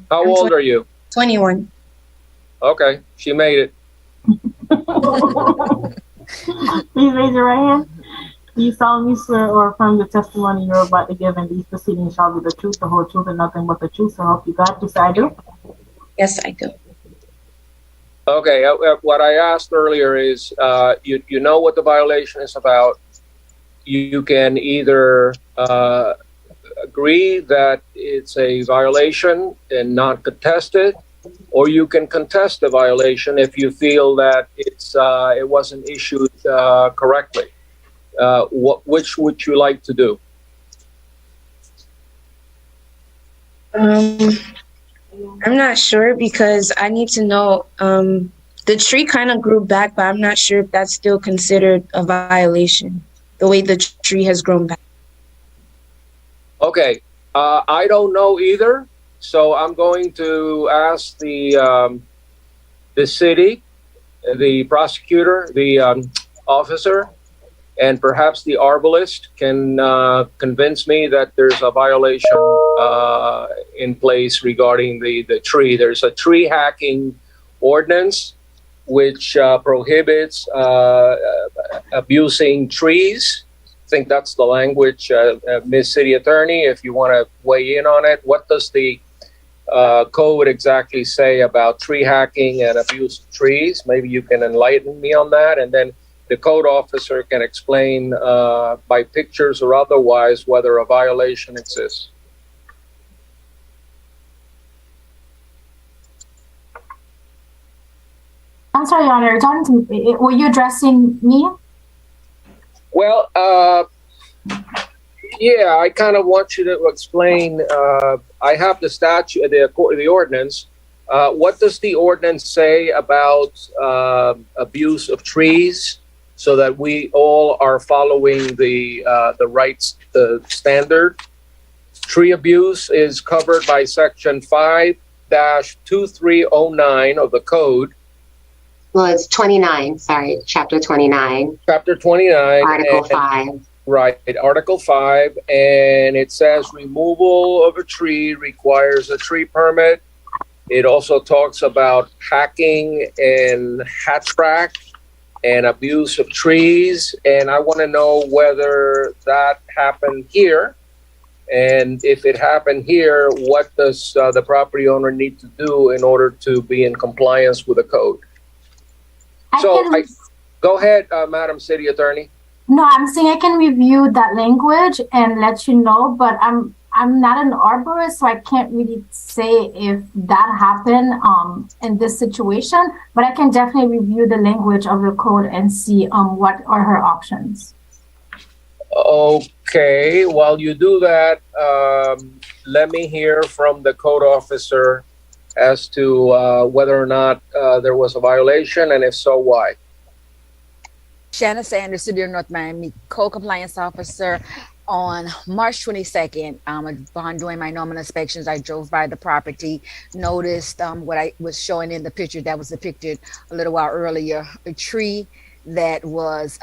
How old are you? 21. Okay, she made it. Please raise your right hand. Do you solemnly swear or affirm the testimony you're about to give in these proceedings shall be the truth, the whole truth, and nothing but the truth, so help you God? Yes, I do. Yes, I do. Okay, what I asked earlier is, you know what the violation is about. You can either agree that it's a violation and not contest it, or you can contest the violation if you feel that it wasn't issued correctly. Which would you like to do? I'm not sure because I need to know. The tree kind of grew back, but I'm not sure if that's still considered a violation, the way the tree has grown back. Okay, I don't know either, so I'm going to ask the city, the prosecutor, the officer, and perhaps the arborist can convince me that there's a violation in place regarding the tree. There's a tree hacking ordinance which prohibits abusing trees. I think that's the language. Ms. City Attorney, if you want to weigh in on it, what does the code exactly say about tree hacking and abuse of trees? Maybe you can enlighten me on that, and then the code officer can explain by pictures or otherwise whether a violation exists. I'm sorry, Your Honor. Were you addressing me? Well, yeah, I kind of want you to explain. I have the statute, the ordinance. What does the ordinance say about abuse of trees, so that we all are following the rights, the standard? Tree abuse is covered by Section 5-2309 of the code. Well, it's 29, sorry, Chapter 29. Chapter 29. Article 5. Right, Article 5, and it says removal of a tree requires a tree permit. It also talks about hacking and hatchback and abuse of trees, and I want to know whether that happened here And if it happened here, what does the property owner need to do in order to be in compliance with the code? Go ahead, Madam City Attorney. No, I'm saying I can review that language and let you know, but I'm not an arborist, so I can't really say if that happened in this situation, but I can definitely review the language of the code and see what are her options. Okay, while you do that, let me hear from the code officer as to whether or not there was a violation, and if so, why. Shanna Sanders, City of North Miami, Code Compliance Officer. On March 22nd, upon doing my normal inspections, I drove by the property, noticed what I was showing in the picture that was depicted a little while earlier, a tree that was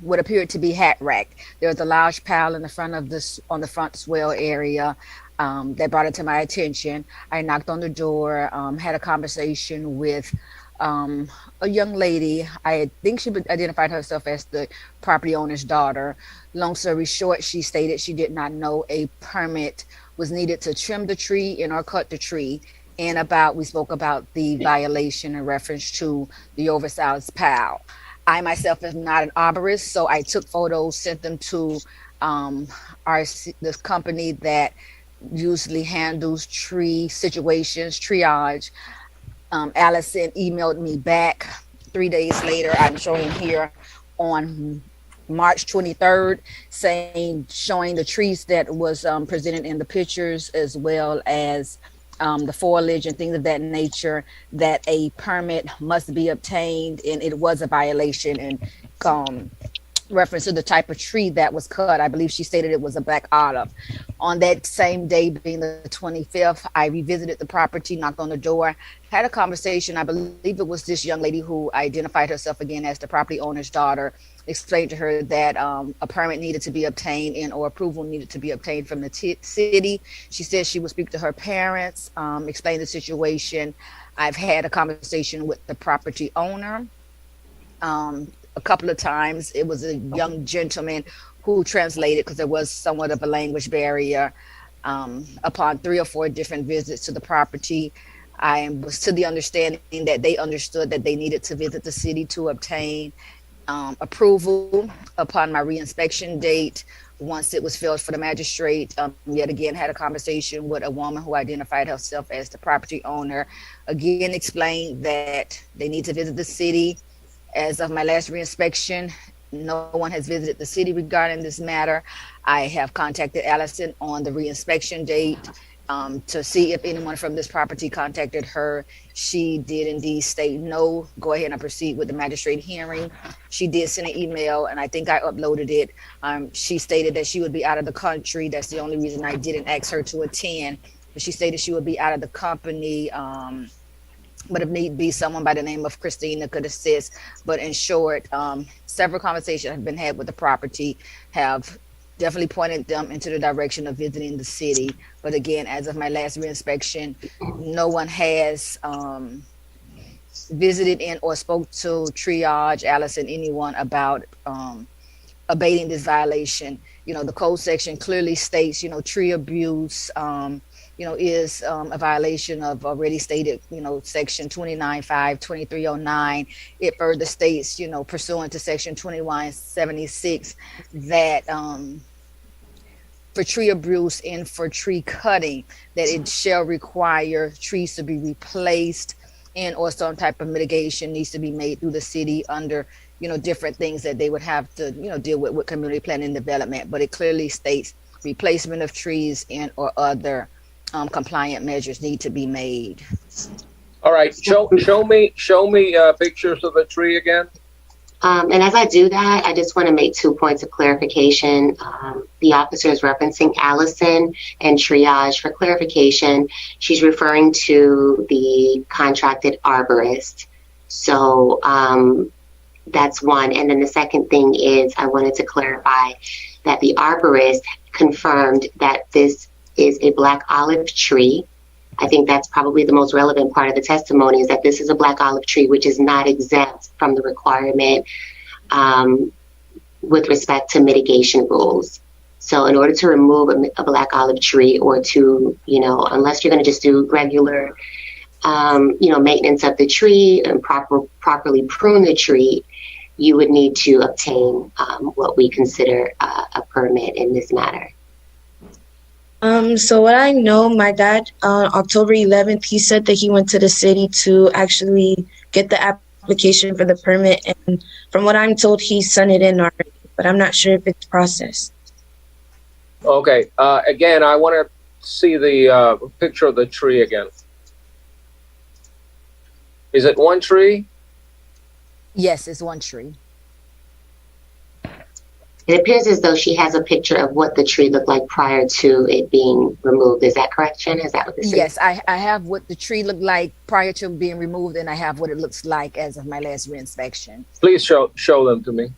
what appeared to be hat racked. There was a large pile in the front of this, on the front swell area. That brought it to my attention. I knocked on the door, had a conversation with a young lady. I think she identified herself as the property owner's daughter. Long story short, she stated she did not know a permit was needed to trim the tree and or cut the tree. And we spoke about the violation in reference to the oversized pile. I myself am not an arborist, so I took photos, sent them to this company that usually handles tree situations, triage. Allison emailed me back 3 days later. I'm showing here on March 23rd, showing the trees that was presented in the pictures, as well as the foliage and things of that nature, that a permit must be obtained, and it was a violation. And reference to the type of tree that was cut, I believe she stated it was a black olive. On that same day, being the 25th, I revisited the property, knocked on the door, had a conversation. I believe it was this young lady who identified herself again as the property owner's daughter, explained to her that a permit needed to be obtained and or approval needed to be obtained from the city. She said she would speak to her parents, explain the situation. I've had a conversation with the property owner. A couple of times. It was a young gentleman who translated, because there was somewhat of a language barrier. Upon 3 or 4 different visits to the property, I was to the understanding that they understood that they needed to visit the city to obtain approval. Upon my reinspection date, once it was filled for the magistrate, yet again had a conversation with a woman who identified herself as the property owner, again explained that they need to visit the city. As of my last reinspection, no one has visited the city regarding this matter. I have contacted Allison on the reinspection date to see if anyone from this property contacted her. She did indeed state no, go ahead and proceed with the magistrate hearing. She did send an email, and I think I uploaded it. She stated that she would be out of the country. That's the only reason I didn't ask her to attend. But she stated she would be out of the company. But if need be, someone by the name of Christina could assist. But in short, several conversations have been had with the property, have definitely pointed them into the direction of visiting the city. But again, as of my last reinspection, no one has visited in or spoke to triage, Allison, anyone about abating this violation. You know, the code section clearly states, tree abuse, is a violation of already stated, section 29.5, 2309. It further states, pursuant to section 2176, that for tree abuse and for tree cutting, that it shall require trees to be replaced and or some type of mitigation needs to be made through the city under, different things that they would have to, deal with community planning and development. But it clearly states replacement of trees and or other compliant measures need to be made. All right, show me pictures of the tree again. And as I do that, I just want to make 2 points of clarification. The officer is referencing Allison and triage. For clarification, she's referring to the contracted arborist. So that's one. And then the second thing is I wanted to clarify that the arborist confirmed that this is a black olive tree. I think that's probably the most relevant part of the testimony, is that this is a black olive tree, which is not exempt from the requirement with respect to mitigation rules. So in order to remove a black olive tree, or to, unless you're going to just do regular, maintenance of the tree and properly prune the tree, you would need to obtain what we consider a permit in this matter. So what I know, my dad, on October 11th, he said that he went to the city to actually get the application for the permit. And from what I'm told, he sent it in already, but I'm not sure if it's processed. Okay. Again, I want to see the picture of the tree again. Is it one tree? Yes, it's one tree. It appears as though she has a picture of what the tree looked like prior to it being removed. Is that correct, Shanna? Is that what this is? Yes, I have what the tree looked like prior to being removed, and I have what it looks like as of my last reinspection. Please show them to me.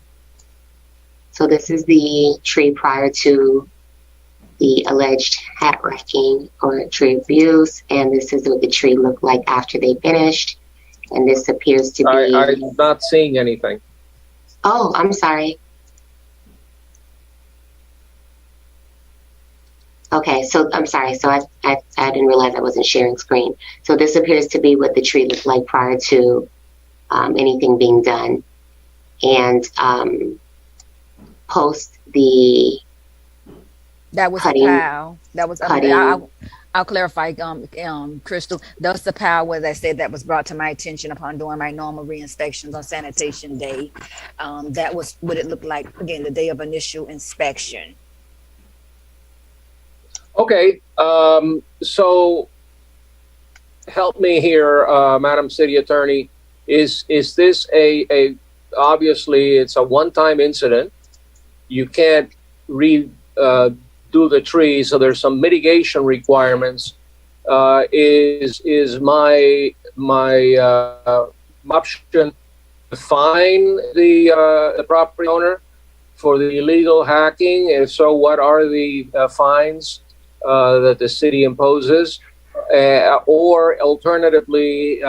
So this is the tree prior to the alleged hat wrecking or tree abuse, and this is what the tree looked like after they finished. And this appears to be... I'm not seeing anything. Oh, I'm sorry. Okay, so I'm sorry. So I didn't realize I wasn't sharing screen. So this appears to be what the tree looked like prior to anything being done. And post the that was cutting, the pile. That was cutting. I'll clarify, Crystal. That's the pile where they said that was brought to my attention upon doing my normal re-inspections on sanitation day. That was what it looked like, again, the day of initial inspection. Okay, so help me here, Madam City Attorney. Is this a obviously it's a one-time incident? You can't do the tree, so there's some mitigation requirements. Is my option to fine the property owner for the illegal hacking? If so, what are the fines that the city imposes? Or alternatively,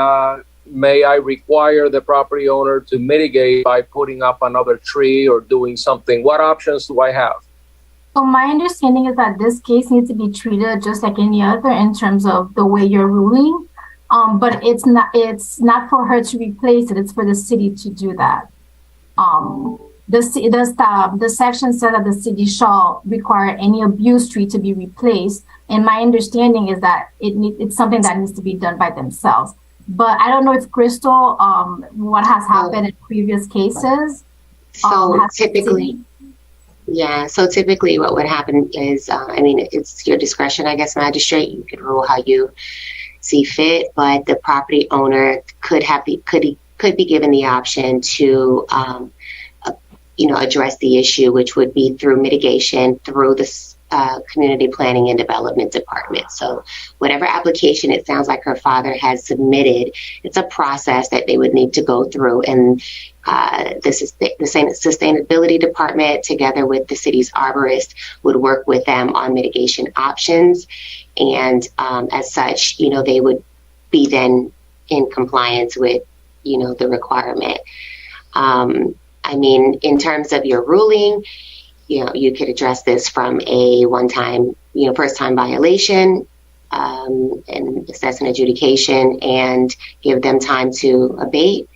may I require the property owner to mitigate by putting up another tree or doing something? What options do I have? So my understanding is that this case needs to be treated just like any other in terms of the way you're ruling. But it's not for her to replace it. It's for the city to do that. The section said that the city shall require any abuse tree to be replaced. And my understanding is that it's something that needs to be done by themselves. But I don't know if Crystal, what has happened in previous cases. So typically what would happen is, it's your discretion, I guess, magistrate. You could rule how you see fit, but the property owner could be given the option to, address the issue, which would be through mitigation through the Community Planning and Development Department. So whatever application it sounds like her father has submitted, it's a process that they would need to go through. And this is the Sustainability Department, together with the city's arborist, would work with them on mitigation options. And as such, they would be then in compliance with, the requirement. In terms of your ruling, you could address this from a one-time, first-time violation, and assess an adjudication and give them time to abate.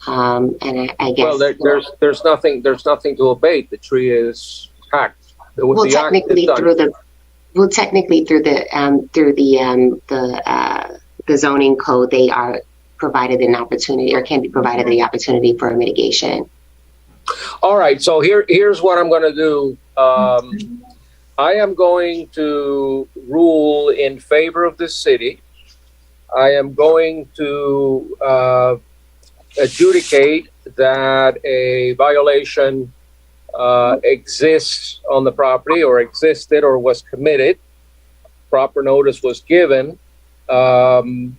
And I guess. Well, there's nothing to abate. The tree is hacked. Technically through the zoning code, they are provided an opportunity, or can be provided the opportunity for a mitigation. All right, so here's what I'm going to do. I am going to rule in favor of the city. I am going to adjudicate that a violation exists on the property, or existed, or was committed. Proper notice was given, and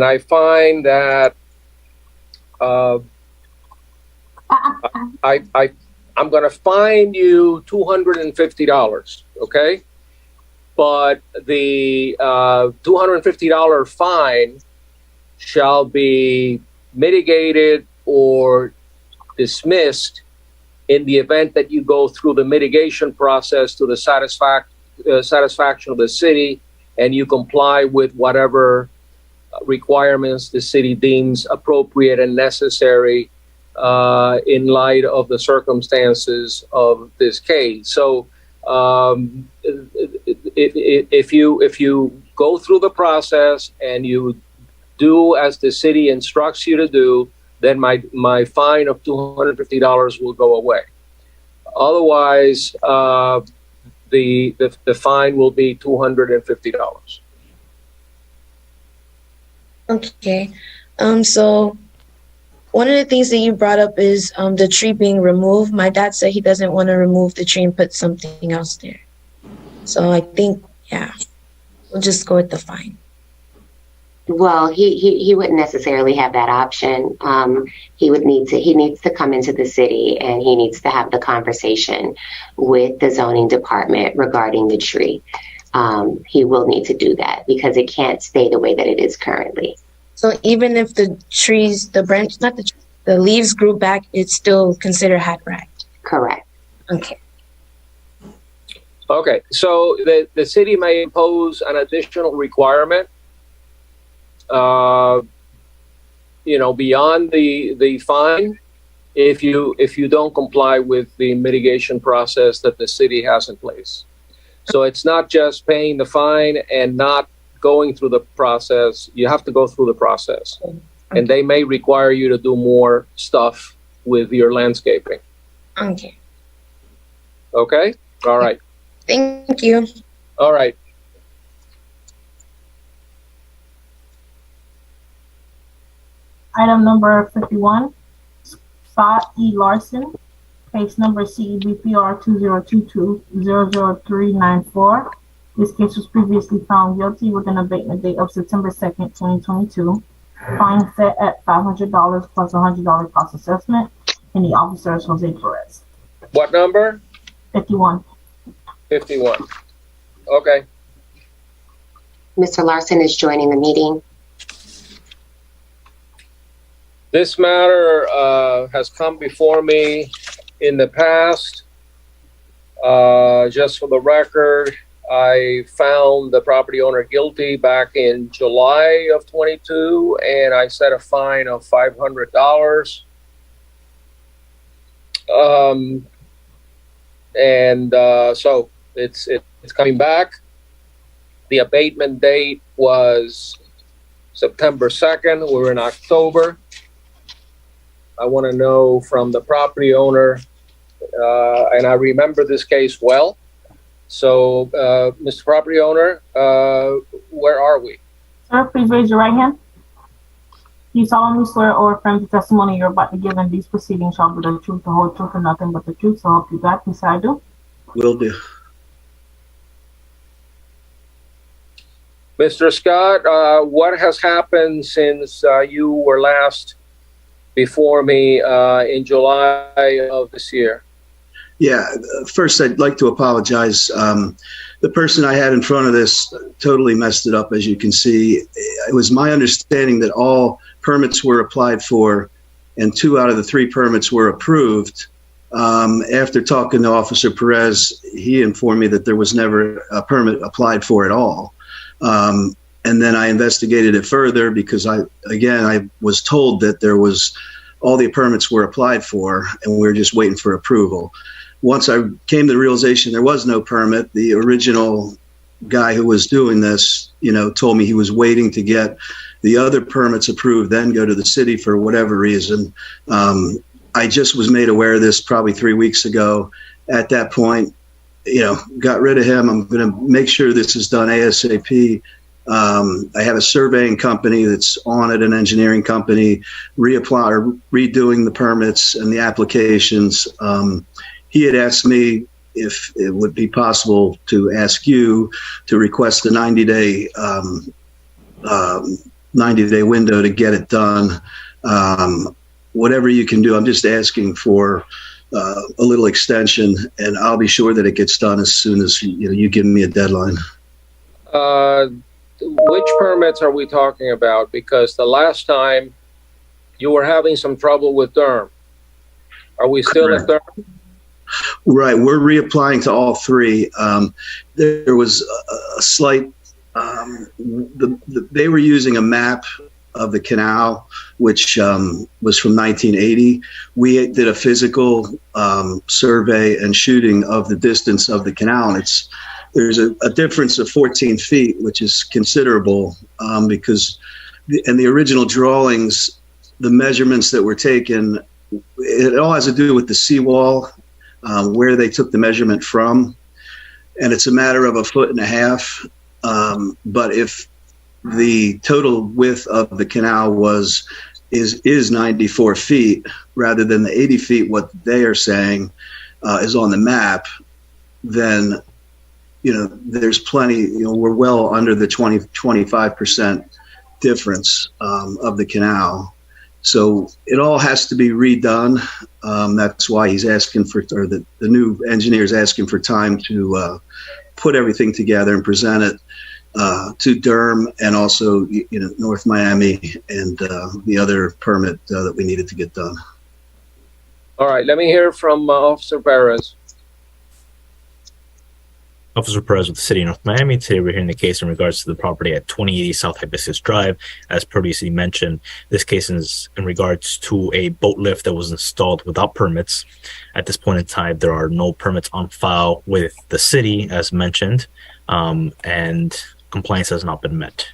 I find that I'm going to fine you $250, okay? But the $250 fine shall be mitigated or dismissed in the event that you go through the mitigation process to the satisfaction of the city and you comply with whatever requirements the city deems appropriate and necessary in light of the circumstances of this case. So if you go through the process and you do as the city instructs you to do, then my fine of $250 will go away. Otherwise, the fine will be $250. Okay. So one of the things that you brought up is the tree being removed. My dad said he doesn't want to remove the tree and put something else there. So I think, yeah, we'll just go with the fine. Well, he wouldn't necessarily have that option. He needs to come into the city and he needs to have the conversation with the zoning department regarding the tree. He will need to do that because it can't stay the way that it is currently. So even if the trees, the leaves grew back, it's still considered hayride. Correct. Okay. Okay, so the city may impose an additional requirement, beyond the fine, if you don't comply with the mitigation process that the city has in place. So it's not just paying the fine and not going through the process. You have to go through the process, and they may require you to do more stuff with your landscaping. Okay. Okay. All right. Thank you. All right. Item number 51, Scott E. Larson, case number CEBPR 2022-00394. This case was previously found guilty with an abatement date of September 2nd, 2022. Fine set at $500 plus $100 cost assessment, and the officer is Jose Perez. What number? 51. 51. Okay. Mr. Larson is joining the meeting. This matter has come before me in the past. Just for the record, I found the property owner guilty back in July of 22, and I set a fine of $500. So it's coming back. The abatement date was September 2nd. We're in October. I want to know from the property owner, and I remember this case well. So, Mr. Property Owner, where are we? Sir, please raise your right hand. Do you solemnly swear or affirm the testimony you're about to give in these proceedings shall be the truth, the whole truth, and nothing but the truth, so help you God? Please say I do. Will do. Mr. Scott, what has happened since you were last before me in July of this year? Yeah, first I'd like to apologize. The person I had in front of this totally messed it up, as you can see. It was my understanding that all permits were applied for and 2 out of the 3 permits were approved. After talking to Officer Perez, he informed me that there was never a permit applied for at all. And then I investigated it further because I was told that all the permits were applied for and we were just waiting for approval. Once I came to the realization there was no permit, the original guy who was doing this, told me he was waiting to get the other permits approved, then go to the city for whatever reason. I just was made aware of this probably 3 weeks ago. At that point, got rid of him. I'm going to make sure this is done ASAP. I have a surveying company that's on it, an engineering company, redoing the permits and the applications. He had asked me if it would be possible to ask you to request a 90-day window to get it done. Whatever you can do, I'm just asking for a little extension, and I'll be sure that it gets done as soon as you give me a deadline. Which permits are we talking about? Because the last time you were having some trouble with Durham. Are we still at Durham? Right, we're reapplying to all three. There was a slight. They were using a map of the canal, which was from 1980. We did a physical survey and shooting of the distance of the canal, and there's a difference of 14 feet, which is considerable because in the original drawings, the measurements that were taken, it all has to do with the seawall, where they took the measurement from, and it's a matter of 1.5 feet. But if the total width of the canal is 94 feet rather than the 80 feet, what they are saying is on the map, then there's plenty. We're well under the 25% difference of the canal. So it all has to be redone. That's why he's asking for, or the new engineer is asking for time to put everything together and present it to Durham and also North Miami and the other permit that we needed to get done. All right, let me hear from Officer Perez. Officer Perez with the City of North Miami. Today we're hearing the case in regards to the property at 2080 South Hibiscus Drive. As previously mentioned, this case is in regards to a boat lift that was installed without permits. At this point in time, there are no permits on file with the city, as mentioned, and compliance has not been met.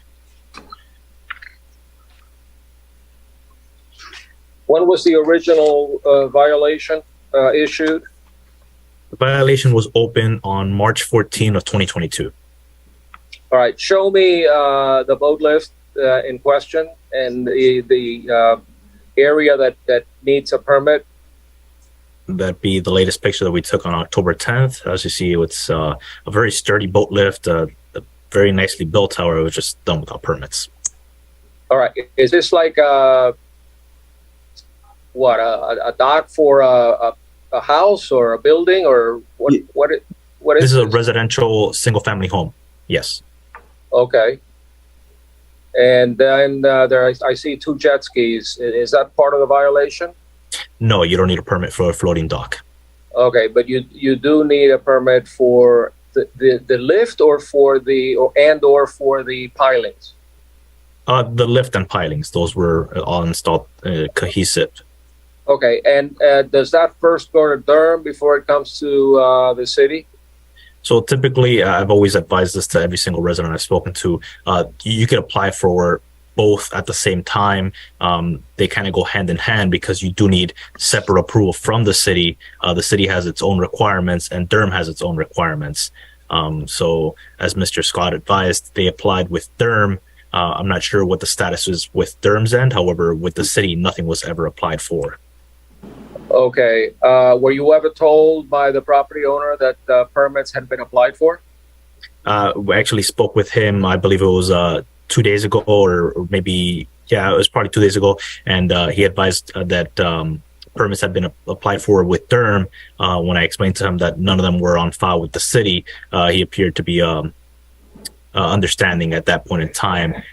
When was the original violation issued? The violation was open on March 14 of 2022. All right, show me the boat lift in question and the area that needs a permit. That'd be the latest picture that we took on October 10th. As you see, it's a very sturdy boat lift, very nicely built, however, it was just done without permits. All right, is this like a dock for a house or a building, or what is this? Is a residential single-family home. Yes. Okay. And then I see 2 jet skis. Is that part of the violation? No, you don't need a permit for a floating dock. Okay, but you do need a permit for the lift or for the pilings? The lift and pilings, those were all installed cohesive. Okay, and does that first go to Durham before it comes to the city? So typically, I've always advised this to every single resident I've spoken to. You could apply for both at the same time. They kind of go hand in hand because you do need separate approval from the city. The city has its own requirements and Durham has its own requirements. So as Mr. Scott advised, they applied with Durham. I'm not sure what the status is with Durham's end. However, with the city, nothing was ever applied for. Okay. Were you ever told by the property owner that permits had been applied for? We actually spoke with him, I believe it was 2 days ago, or maybe, it was probably 2 days ago. And he advised that permits had been applied for with Durham. When I explained to him that none of them were on file with the city, he appeared to be understanding at that point in time.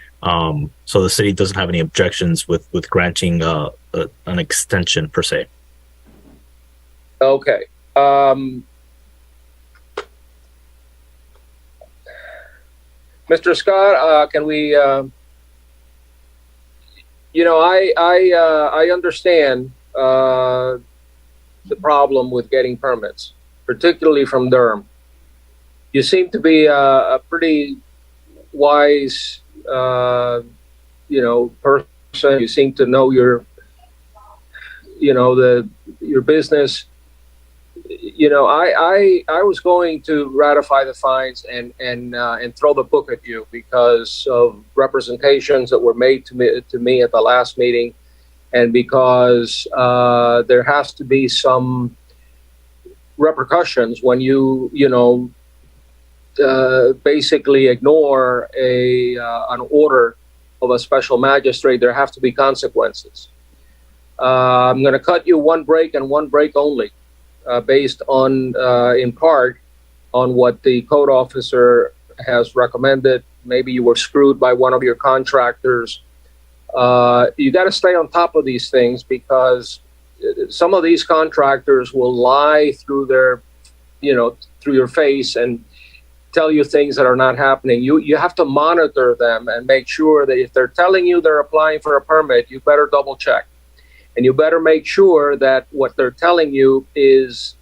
So the city doesn't have any objections with granting an extension per se. Okay. Mr. Scott, can we, I understand the problem with getting permits, particularly from Durham. You seem to be a pretty wise, person. You seem to know your business. I was going to ratify the fines and throw the book at you because of representations that were made to me at the last meeting, and because there has to be some repercussions when you basically ignore an order of a special magistrate. There have to be consequences. I'm going to cut you one break and one break only. Based on, in part, on what the code officer has recommended. Maybe you were screwed by one of your contractors. You got to stay on top of these things because some of these contractors will lie through their, through your face and tell you things that are not happening. You have to monitor them and make sure that if they're telling you they're applying for a permit, you better double check. And you better make sure that what they're telling you is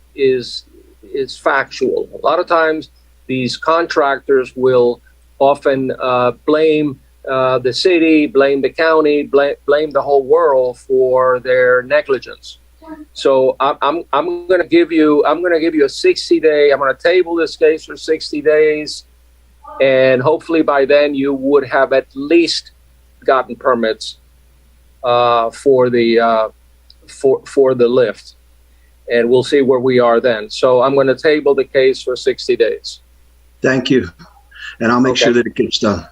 factual. A lot of times these contractors will often blame the city, blame the county, blame the whole world for their negligence. So I'm going to give you a 60-day. I'm going to table this case for 60 days, and hopefully by then you would have at least gotten permits for the lift, and we'll see where we are then. So I'm going to table the case for 60 days. Thank you, and I'll make sure that it gets done.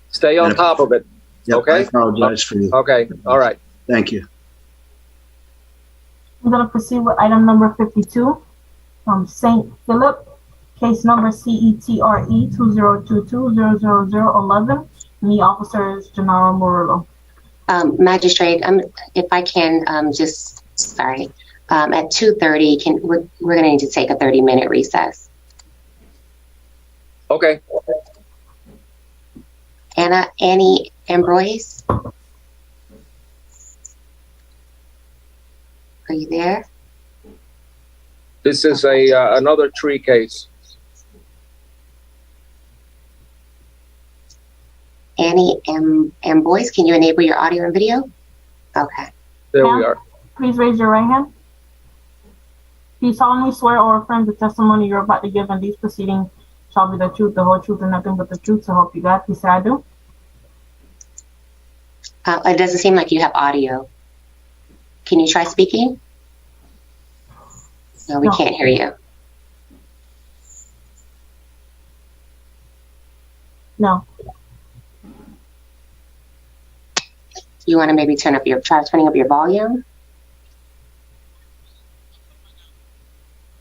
Stay on top of it. Yep, Okay. I apologize for you. Okay. All right. Thank you. We're going to proceed with item number 52 from St. Philip, case number CETRE 2022-00011. Me, Officer Gennaro Murillo. Magistrate, if I can, at 2:30, we're going to need to take a 30-minute recess. Okay. Annie Ambroise, are you there? This is another tree case. Annie Ambroise, can you enable your audio and video? Okay. There we are. Please raise your right hand. Do you solemnly swear or affirm the testimony you're about to give in these proceedings shall be the truth, the whole truth, and nothing but the truth, so help you God? Please say I do. It doesn't seem like you have audio. Can you try speaking? No, we can't hear you. No. You want to maybe try turning up your volume?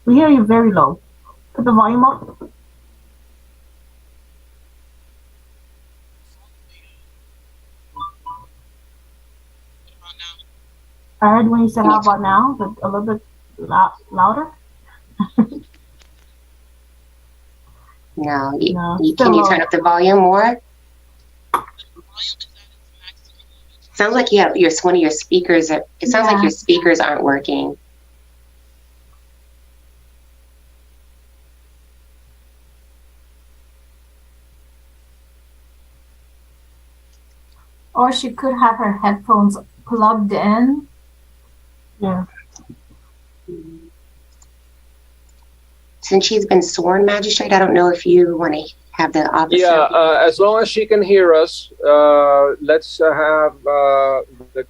We hear you very low. Put the volume up. I heard when you said, how about now? But a little bit louder? No. No, Can you still turn low. up the volume more? Sounds like you have one of your speakers. It sounds like your speakers aren't working. Or she could have her headphones plugged in. Yeah. Since she's been sworn, Magistrate, I don't know if you want to have the officer. Yeah, as long as she can hear us, let's have,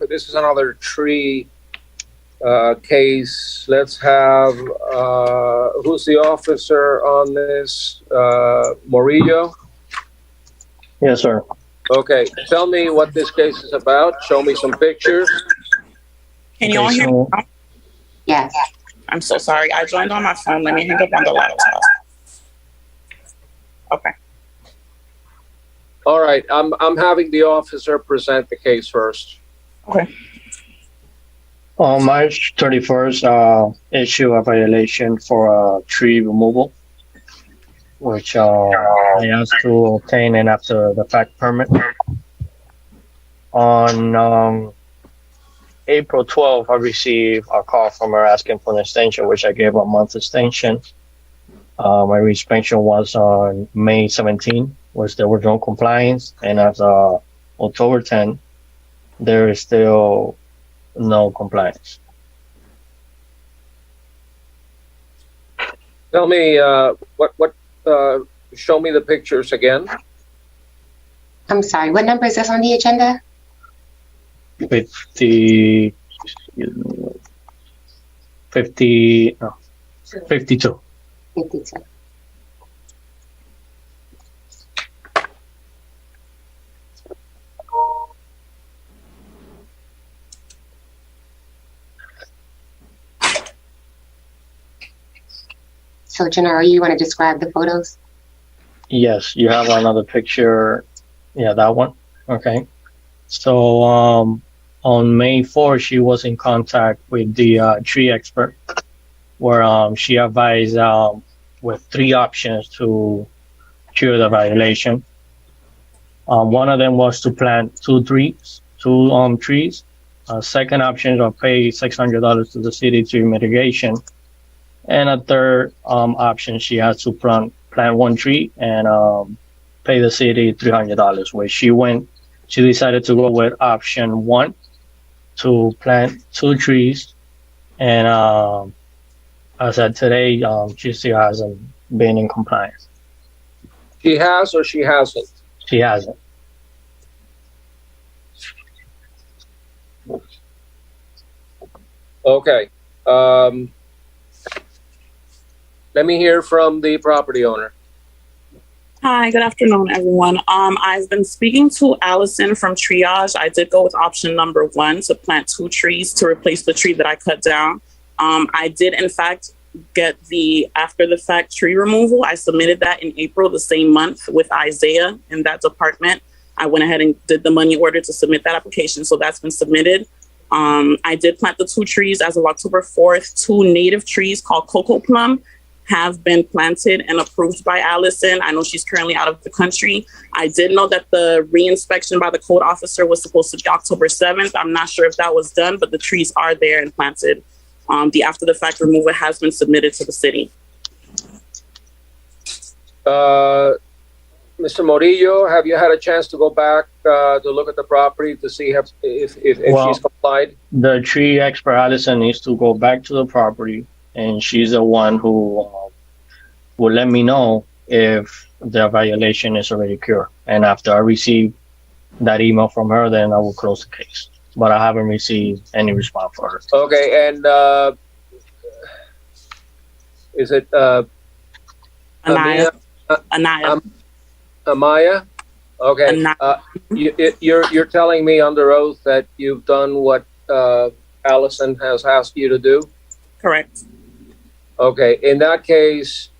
this is another tree case. Let's have, who's the officer on this? Morillo? Yes, sir. Okay, tell me what this case is about. Show me some pictures. Can you all hear me? Yes. I'm so sorry. I joined on my phone. Let me hang up on the laptop. Okay. All right, I'm having the officer present the case first. Okay. On March 31st, issue a violation for tree removal, which I asked to obtain an after the fact permit. On April 12th, I received a call from her asking for an extension, which I gave a month extension. My re-inspection was on May 17th, which there was no compliance, and as October 10th, there is still no compliance. Tell me, show me the pictures again. I'm sorry, what number is this on the agenda? 52. So, Gennaro, you want to describe the photos? Yes, you have another picture. Yeah, that one. Okay. So on May 4th, she was in contact with the tree expert, where she advised with 3 options to cure the violation. One of them was to plant 2 trees. Second option was pay $600 to the city to mitigation. And a third option, she has to plant 1 tree and pay the city $300, where she decided to go with option 1 to plant 2 trees. And as of today, she still hasn't been in compliance. She has or she hasn't? She hasn't. Okay. Let me hear from the property owner. Hi, good afternoon, everyone. I've been speaking to Allison from Triage. I did go with option number 1 to plant 2 trees to replace the tree that I cut down. I did, in fact, get the after the fact tree removal. I submitted that in April, the same month, with Isaiah in that department. I went ahead and did the money order to submit that application. So that's been submitted. I did plant the 2 trees as of October 4th. 2 native trees called Cocoa Plum have been planted and approved by Allison. I know she's currently out of the country. I did know that the reinspection by the code officer was supposed to be October 7th. I'm not sure if that was done, but the trees are there and planted. The after the fact removal has been submitted to the city. Mr. Morillo, have you had a chance to go back to look at the property to see if she's complied? The tree expert, Allison, needs to go back to the property, and she's the one who will let me know if the violation is already cured. And after I receive that email from her, then I will close the case. But I haven't received any response for her. Okay, and is it Anaya? Amaya? Okay. You're telling me under oath that you've done what Allison has asked you to do? Correct. Okay. In that case,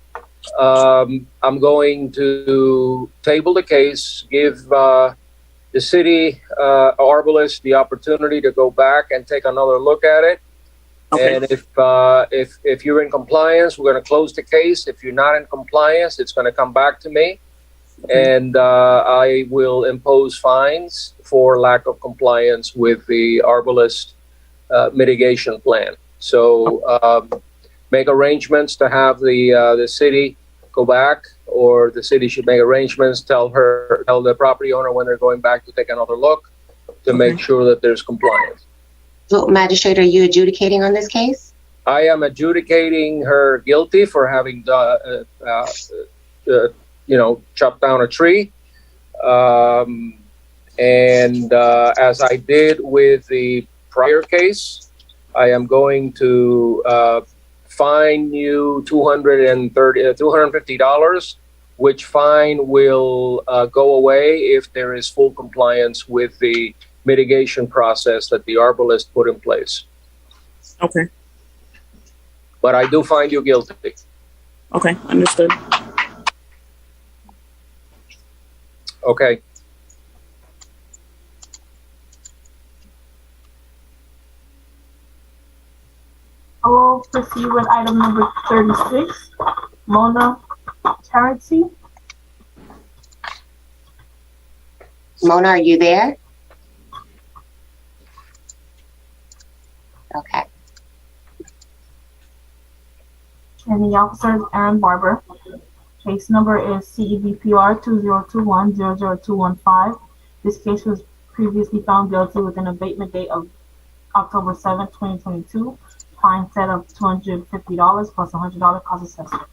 I'm going to table the case, give the city arborist the opportunity to go back and take another look at it. Okay. And if you're in compliance, we're going to close the case. If you're not in compliance, it's going to come back to me. And I will impose fines for lack of compliance with the arborist mitigation plan. So make arrangements to have the city go back, or the city should make arrangements, tell the property owner when they're going back to take another look to make sure that there's compliance. So, Magistrate, are you adjudicating on this case? I am adjudicating her guilty for having chopped down a tree. And as I did with the prior case, I am going to fine you $250, which fine will go away if there is full compliance with the mitigation process that the arborist put in place. Okay. But I do find you guilty. Okay, understood. Okay. I will proceed with item number 36, Mona Charity. Mona, are you there? Okay. And the officer is Aaron Barber. Case number is CEVPR 2021-00215. This case was previously found guilty with an abatement date of October 7th, 2022. Fine set of $250 plus $100 cost assessment.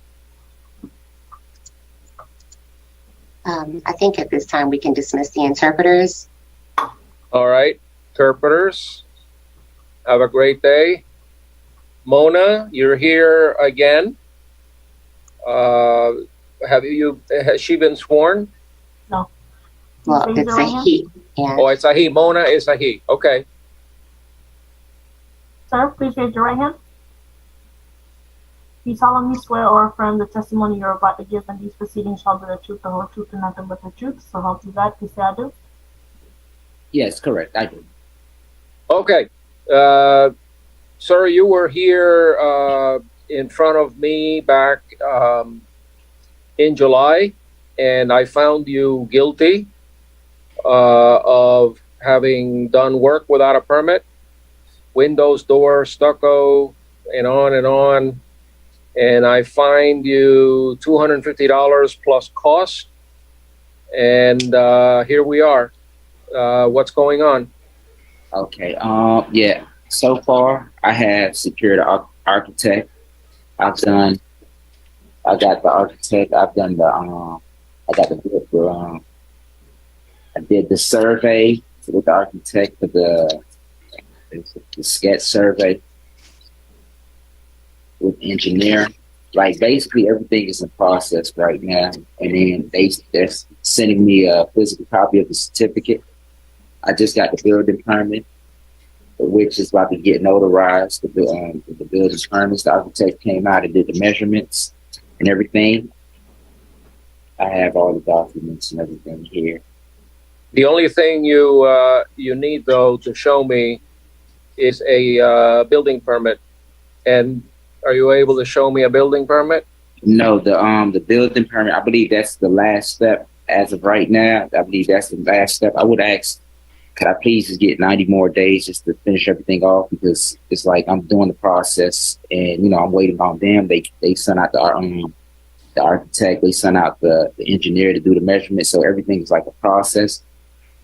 I think at this time we can dismiss the interpreters. All right, interpreters, have a great day. Mona, you're here again. Has she been sworn? No. Well, it's a he. Yeah. Oh, it's a he. Mona is a he. Okay. Sir, please raise your right hand. Do you solemnly swear or affirm the testimony you're about to give in these proceedings shall be the truth, the whole truth, and nothing but the truth? So help you God. Please say I do. Yes, correct. I do. Okay. Sir, you were here in front of me back in July, and I found you guilty of having done work without a permit, windows, doors, stucco, and on and on. And I fined you $250 plus cost. And here we are. What's going on? Okay. Yeah. So far, I have secured an architect. I got the architect. I got the I did the survey with the architect for the sketch survey with engineer. Like basically everything is in process right now, and then they're sending me a physical copy of the certificate. I just got the building permit, which is about to get notarized. The building permits, the architect came out and did the measurements and everything. I have all the documents and everything here. The only thing you need though to show me is a building permit. And are you able to show me a building permit? No, the building permit, I believe that's the last step as of right now. I believe that's the last step. I would ask, could I please just get 90 more days just to finish everything off? Because it's like I'm doing the process and, I'm waiting on them. They sent out the architect, they sent out the engineer to do the measurement. So everything is like a process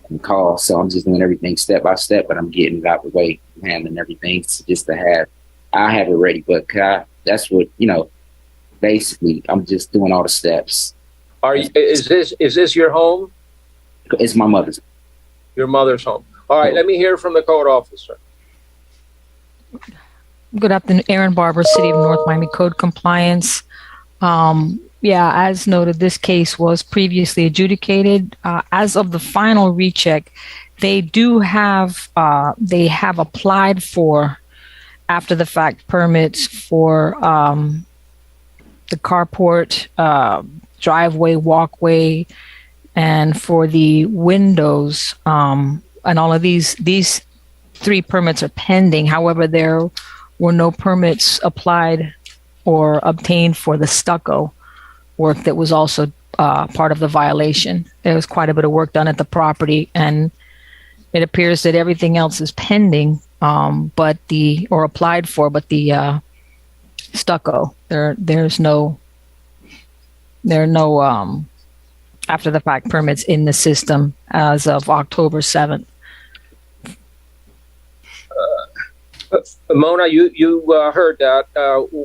and call. So I'm just doing everything step by step, but I'm getting it out the way, handling everything just to have, I have it ready. But that's what, basically I'm just doing all the steps. Is this your home? It's my mother's. Your mother's home. All right, let me hear from the code officer. Good afternoon, Aaron Barber, City of North Miami Code Compliance. As noted, this case was previously adjudicated. As of the final recheck, they have applied for after the fact permits for the carport, driveway, walkway, and for the windows, and all of these 3 permits are pending. However, there were no permits applied or obtained for the stucco work that was also part of the violation. There was quite a bit of work done at the property, and it appears that everything else is pending, but the stucco, there are no after the fact permits in the system as of October 7th. Mona, you heard that.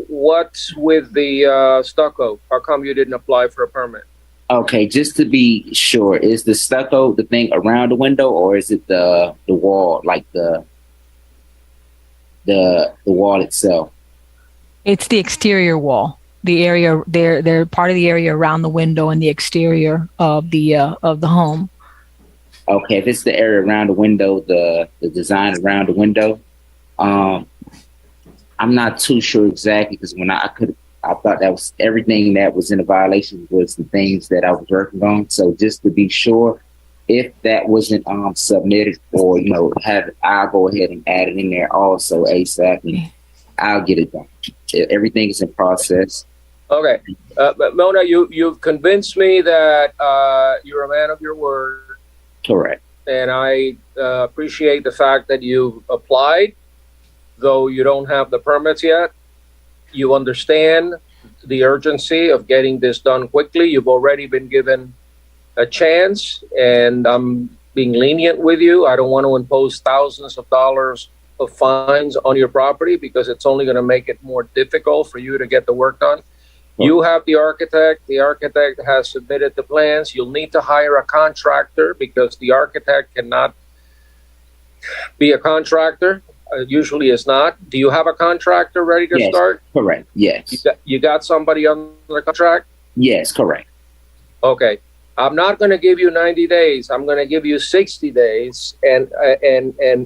What's with the stucco? How come you didn't apply for a permit? Okay, just to be sure, is the stucco the thing around the window, or is it the wall, like the wall itself? It's the exterior wall. The area they're part of the area around the window and the exterior of the home. Okay, if it's the area around the window, the design around the window, I'm not too sure exactly, because when I thought that was everything that was in the violation was the things that I was working on. So just to be sure, if that wasn't submitted, or I'll go ahead and add it in there also ASAP, and I'll get it done. Everything is in process. Okay, Mona, you've convinced me that you're a man of your word. Correct. And I appreciate the fact that you've applied, though you don't have the permits yet. You understand the urgency of getting this done quickly. You've already been given a chance, and I'm being lenient with you. I don't want to impose thousands of dollars of fines on your property, because it's only going to make it more difficult for you to get the work done. You have the architect. The architect has submitted the plans. You'll need to hire a contractor, because the architect cannot be a contractor. Usually is not. Do you have a contractor ready to start? Correct. Yes. You got somebody on the contract? Yes, correct. Okay. I'm not going to give you 90 days. I'm going to give you 60 days and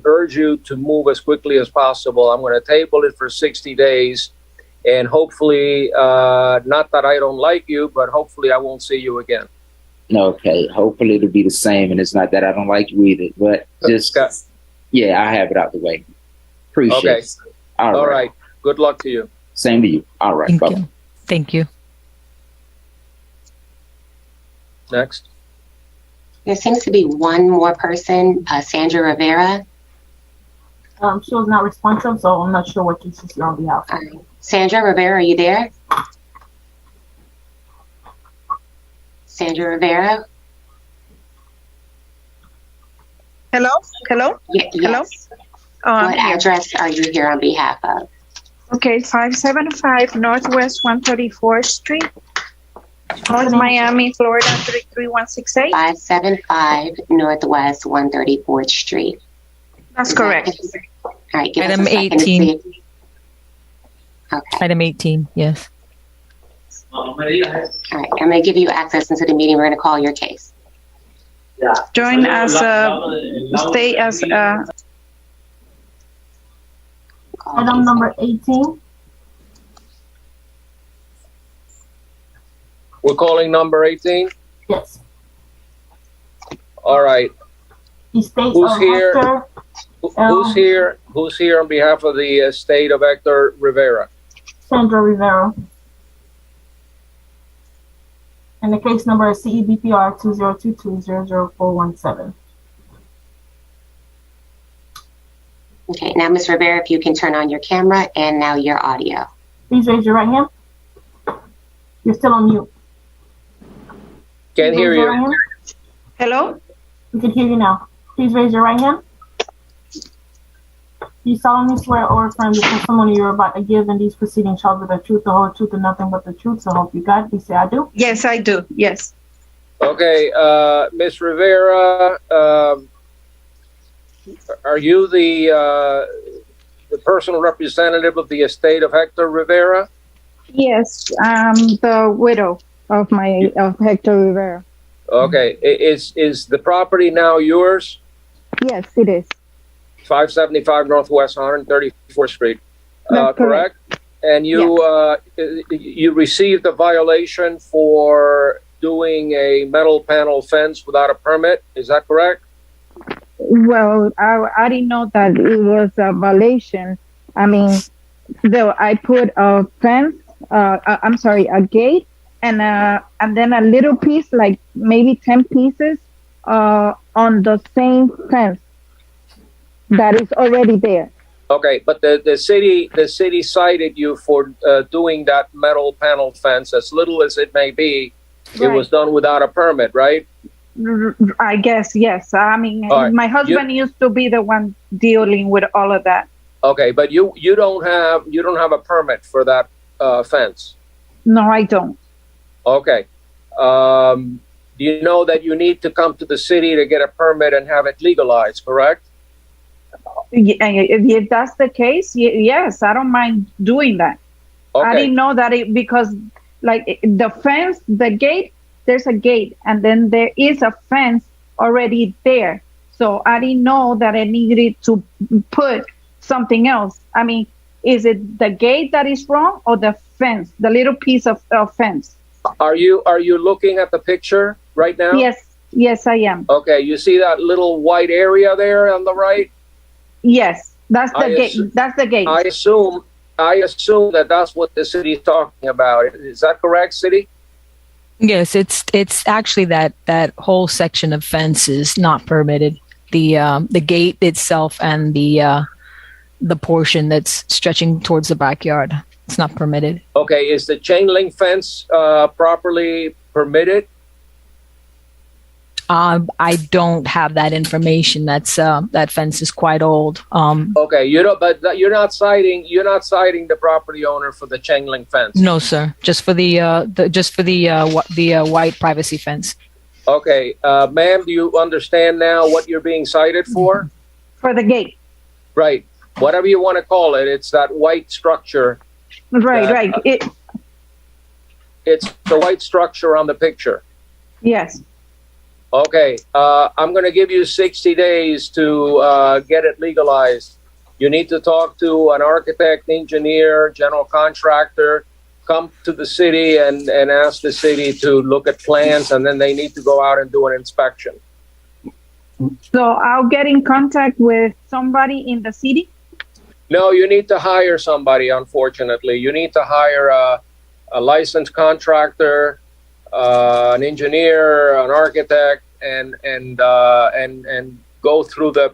urge you to move as quickly as possible. I'm going to table it for 60 days, and hopefully, not that I don't like you, but hopefully I won't see you again. Okay. Hopefully it'll be the same, and it's not that I don't like you either, but just Yeah, I have it out the way. Appreciate Okay. it. All All right. right. Good luck to you. Same to you. All right. Thank Bye. you. Thank you. Next. There seems to be one more person, Sandra Rivera. She was not responsive, so I'm not sure what you should see on behalf. All right. Sandra Rivera, are you there? Sandra Rivera? Hello? Hello? Hello? Yes. What address are you here on behalf of? Okay, 575 Northwest 134th Street, North Miami, Florida 33168. 575 Northwest 134th Street. That's correct. All right, give us Item a second to 18. see. Okay. Item 18, yes. All right, I'm going to give you access into the meeting. We're going to call your case. Join as stay as Item number 18. We're calling number 18? Yes. All right. Estate Who's of here? Hector. Who's here? Who's here on behalf of the estate of Hector Rivera? Sandra Rivera. And the case number is CEBPR 2022-00417. Okay, now, Ms. Rivera, if you can turn on your camera and now your audio. Please raise your right hand. You're still on mute. Can't hear Raise your right you. hand. Hello? We can hear you now. Please raise your right hand. Do you solemnly swear or affirm the testimony you're about to give in these proceedings shall be the truth, the whole truth, and nothing but the truth? So help you God. Please say I do. Yes, I do. Yes. Okay, Ms. Rivera, are you the personal representative of the estate of Hector Rivera? Yes, I'm the widow of Hector Rivera. Okay, is the property now yours? Yes, it is. 575 Northwest 134th Street, That's correct? And you you received a violation for doing a metal panel fence without a permit. Is that correct? Well, I didn't know that it was a violation. I mean, though I put a fence, a gate, and then a little piece, like maybe 10 pieces, on the same fence that is already there. Okay, but the city cited you for doing that metal panel fence, as little as it may be. It Right. was done without a permit, right? I guess, yes. I mean, All right. my husband used to be the one dealing with all of that. Okay, but you don't have a permit for that fence. No, I don't. Okay. Do you know that you need to come to the city to get a permit and have it legalized, correct? If that's the case, yes, I don't mind doing that. I Okay. didn't know that because, like, the fence, the gate, there's a gate, and then there is a fence already there. So I didn't know that I needed to put something else. I mean, is it the gate that is wrong or the fence, the little piece of fence? Are you looking at the picture right now? Yes, I am. Okay, you see that little white area there on the right? Yes, that's the I gate. assu- That's the gate. I assume that that's what the city is talking about. Is that correct, city? Yes, it's actually that whole section of fence is not permitted. The gate itself and the portion that's stretching towards the backyard, it's not permitted. Okay, is the chain link fence properly permitted? I don't have that information. That fence is quite old. Okay, you're not citing the property owner for the chain link fence. No, sir. Just for the white privacy fence. Okay, ma'am, do you understand now what you're being cited for? For the gate. Right. Whatever you want to call it, it's that white structure. Right. It's the white structure on the picture. Yes. Okay, I'm going to give you 60 days to get it legalized. You need to talk to an architect, engineer, general contractor, come to the city and ask the city to look at plans, and then they need to go out and do an inspection. So I'll get in contact with somebody in the city. No, you need to hire somebody, unfortunately. You need to hire a licensed contractor, an engineer, an architect, and go through the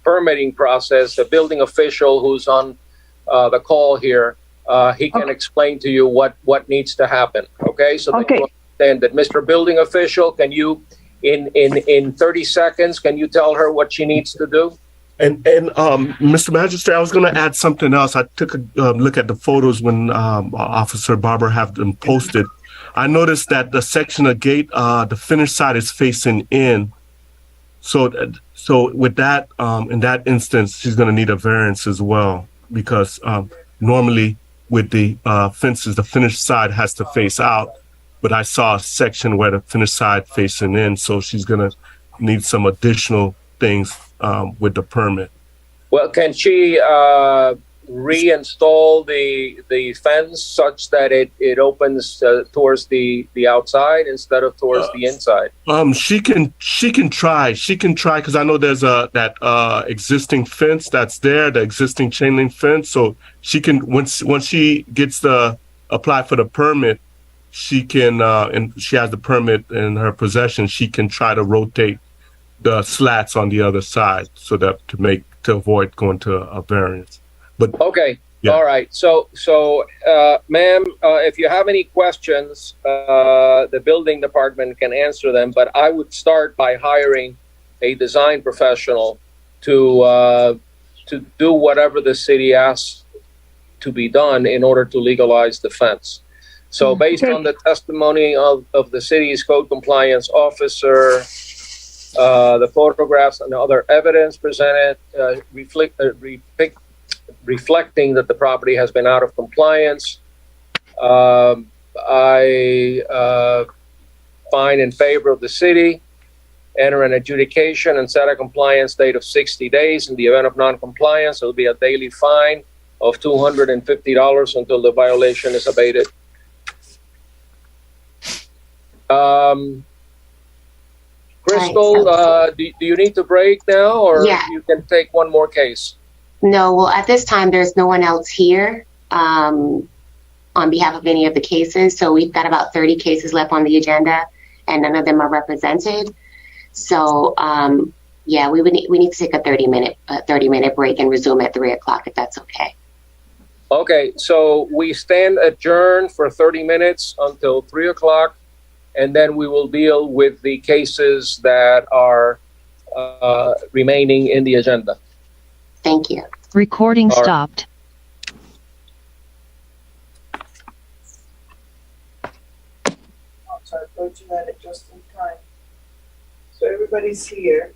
permitting process. The building official who's on the call here, he can explain to you what needs to happen. Okay, so that you understand that. Mr. Building Official, can you, in 30 seconds, can you tell her what she needs to do? And Mr. Magistrate, I was going to add something else. I took a look at the photos when Officer Barber have them posted. I noticed that the section of gate, the finished side is facing in. So with that, in that instance, she's going to need a variance as well, because normally with the fences, the finished side has to face out. But I saw a section where the finished side facing in, so she's going to need some additional things with the permit. Well, can she reinstall the fence such that it opens towards the outside instead of towards the inside? She can try because I know there's that existing fence that's there, the existing chain link fence. So she can once she gets apply for the permit, she can and she has the permit in her possession. She can try to rotate the slats on the other side so that to avoid going to a variance. But okay, yeah. All right. So, ma'am, if you have any questions, the building department can answer them. But I would start by hiring a design professional to do whatever the city asks to be done in order to legalize the fence. So, based on the testimony of the city's code compliance officer, the photographs and other evidence presented reflecting that the property has been out of compliance, I find in favor of the city, enter an adjudication and set a compliance date of 60 days. In the event of non-compliance, it will be a daily fine of $250 until the violation is abated. Crystal, do you need to break now, or you can take one more case? No, well, at this time, there's no one else here on behalf of any of the cases. So we've got about 30 cases left on the agenda, and none of them are represented. So, yeah, we need to take a 30-minute break and resume at 3 o'clock, if that's okay. Okay, so we stand adjourned for 30 minutes until 3 o'clock. And then we will deal with the cases that are remaining in the agenda. Thank you. Recording stopped. So I thought you had it just in time. So everybody's here.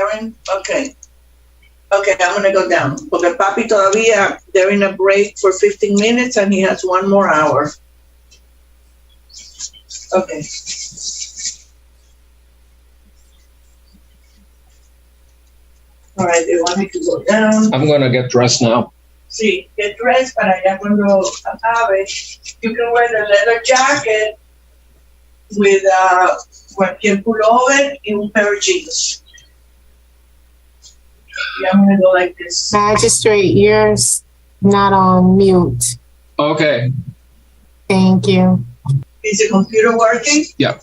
Warren? Okay. Okay, I'm gonna go down. Porque Papi todavía, they're in a break for 15 minutes and he has 1 more hour. Okay. All right, they want me to go down. I'm gonna get dressed now. Sí, get dressed para ya cuando acabe. You can wear the leather jacket with cualquier pullover y un pair of jeans. Yeah, I'm gonna go like this. Magistrate, you're not on mute. Okay. Thank you. Is the computer working? Yeah.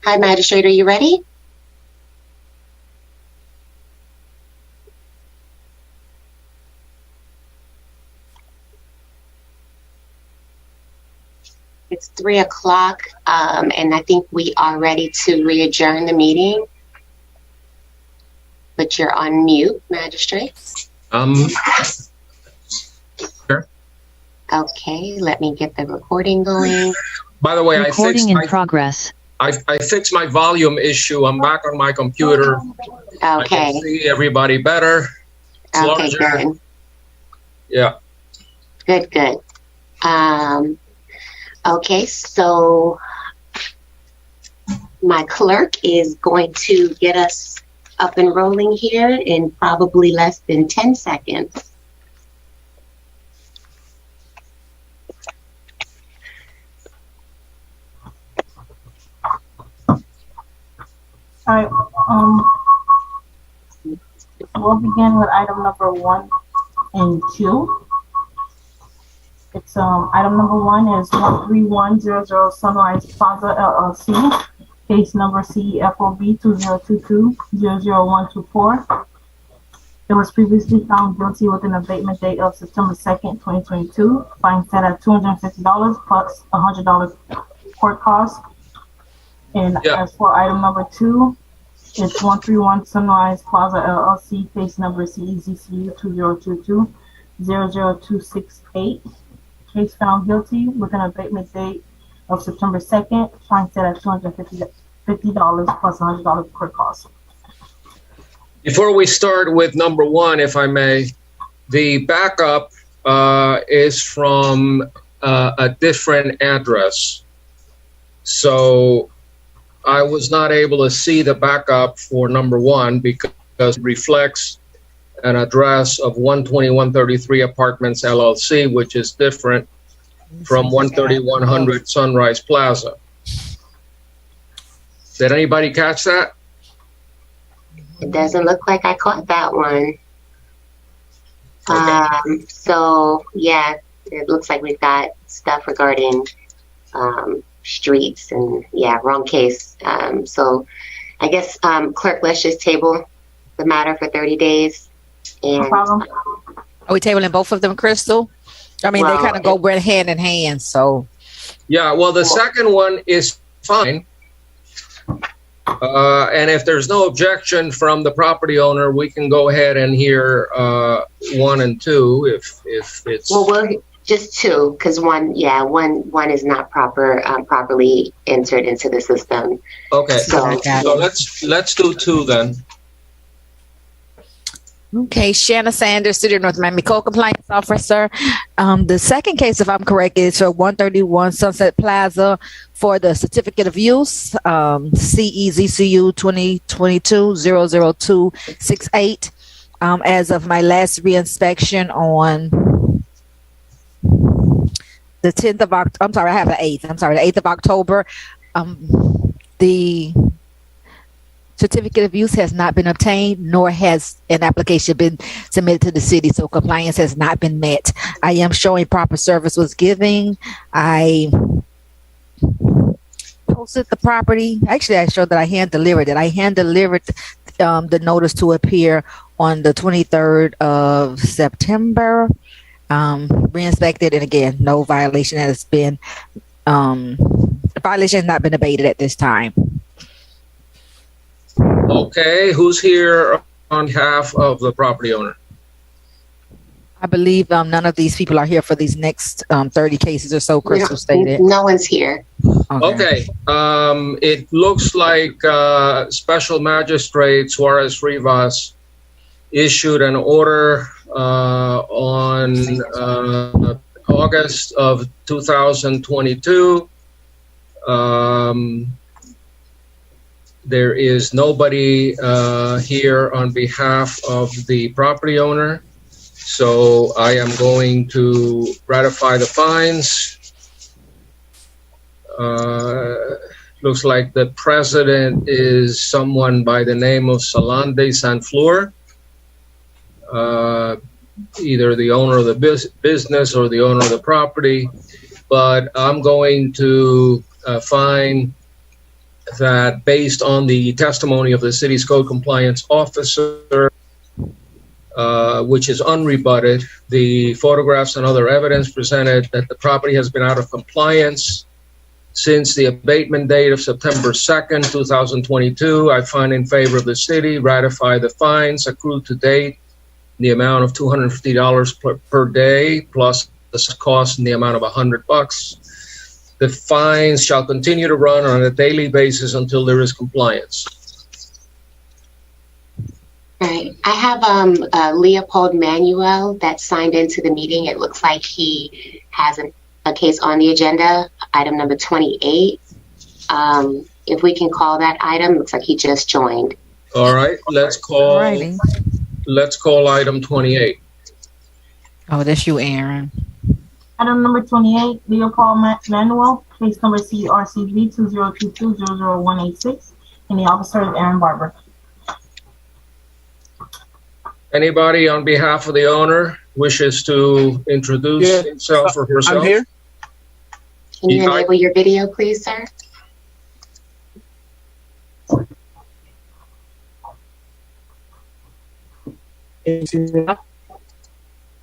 Hi, Magistrate, are you ready? It's 3 o'clock, and I think we are ready to re-adjourn the meeting. But you're on mute, Magistrate. Sure. Okay, let me get the recording going. By the way, Recording in progress. I fixed my volume issue. I'm back on my computer. I Okay, can see everybody better. It's okay, larger. good, Yeah. good. Okay, so my clerk is going to get us up and rolling here in probably less than 10 seconds. All right, we'll begin with item number 1 and 2. It's item number 1 is 13100 Sunrise Plaza LLC, case number CEFOB 2022-00124. It was previously found guilty with an abatement date of September 2nd, 2022. Fine set at $250 plus $100 court costs. And as for item number 2, it's 131 Sunrise Plaza LLC, case number CEZCU 2022-00268. Case found guilty with an abatement date of September 2nd. Fine set at $250 plus $100 court costs. Before we start with number 1, if I may, the backup is from a different address. So I was not able to see the backup for number 1 because it reflects an address of 12133 Apartments LLC, which is different from 13100 Sunrise Plaza. Did anybody catch that? It doesn't look like I caught that one. So yeah, it looks like we've got stuff regarding streets and wrong case. So I guess clerk, let's just table the matter for 30 days. And No problem. Are we tabling both of them, Crystal? I mean, Well, they kind of go hand in hand. So Yeah, well, the second one is fine. And if there's no objection from the property owner, we can go ahead and hear 1 and 2 if it's... well, we're just 2 because one is not properly entered into the system. Okay, So- so let's do 2 then. Okay, Shanna Sanders, City of North Miami Code Compliance Officer. The second case, if I'm correct, is for 131 Sunset Plaza for the certificate of use, CEZCU 2022-00268. As of my last reinspection on the 10th of October, I'm sorry, I have the 8th. I'm sorry, the 8th of October. The certificate of use has not been obtained, nor has an application been submitted to the city, so compliance has not been met. I am showing proper service was given. I posted the property. Actually, I showed that I hand delivered it. I hand delivered the notice to appear on the 23rd of September. Reinspected, and again, no violation has been, the violation has not been abated at this time. Okay, who's here on behalf of the property owner? I believe none of these people are here for these next 30 cases or so, Crystal stated. No one's here. Okay, it looks like Special Magistrate Suarez Rivas issued an order on August of 2022. There is nobody here on behalf of the property owner, so I am going to ratify the fines. Looks like the president is someone by the name of Salande Sanfleur, either the owner of the business or the owner of the property, but I'm going to fine that based on the testimony of the city's code compliance officer, which is unrebutted, the photographs and other evidence presented that the property has been out of compliance since the abatement date of September 2nd, 2022. I find in favor of the city, ratify the fines accrued to date in the amount of $250 per day, plus the cost in the amount of $100. The fines shall continue to run on a daily basis until there is compliance. All right. I have Leopold Manuel that signed into the meeting. It looks like he has a case on the agenda, item number 28. If we can call that item, looks like he just joined. All right, let's call item 28. Oh, that's you, Aaron. Item number 28, Leopold Manuel, case number CRCV 2022-00186, and the officer is Aaron Barber. Anybody on behalf of the owner wishes to introduce himself or herself? I'm here. Can you enable your video, please, sir?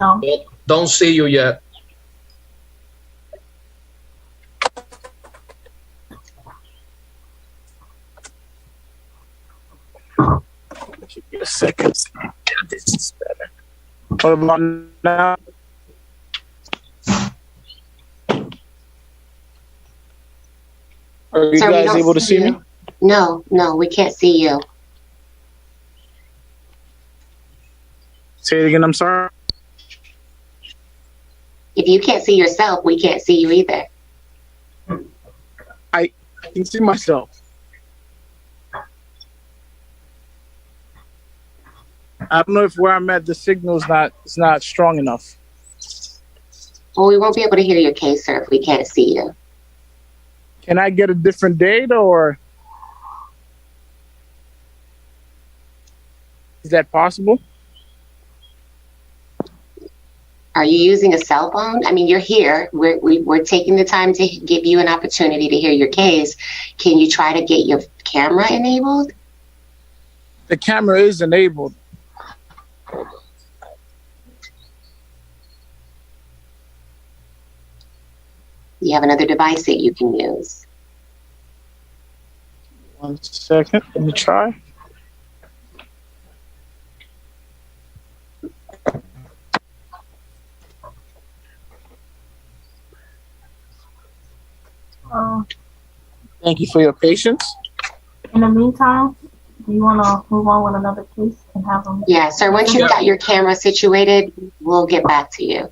No. Don't see you yet. A second. This is better. What about now? Are you Sir, guys able to see me? No, we can't see you. Say it again, I'm sorry. If you can't see yourself, we can't see you either. I can see myself. I don't know if where I'm at, the signal is not strong enough. Well, we won't be able to hear your case, sir, if we can't see you. Can I get a different date, or is that possible? Are you using a cell phone? I mean, you're here. We're taking the time to give you an opportunity to hear your case. Can you try to get your camera enabled? The camera is enabled. You have another device that you can use. 1 second, let me try. Thank you for your patience. In the meantime, do you want to move on with another case and have them? Yeah, sir, once you've got your camera situated, we'll get back to you.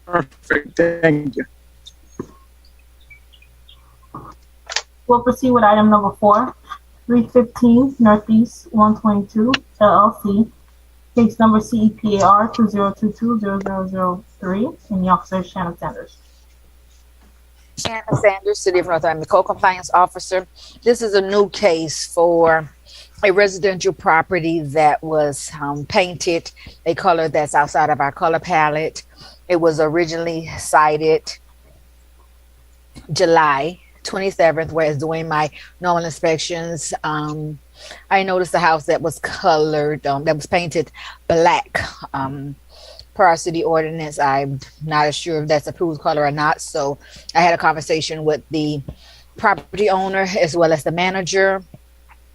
Perfect, thank you. We'll proceed with item number 4, 315 Northeast 122 LLC, case number CEPAR 2022-0003, and the officer is Shannon Sanders. Shannon Sanders, City of North Miami Co-Compliance Officer. This is a new case for a residential property that was painted a color that's outside of our color palette. It was originally cited July 27th, whereas doing my normal inspections, I noticed a house that was colored, that was painted black. Per our city ordinance, I'm not sure if that's approved color or not. So I had a conversation with the property owner as well as the manager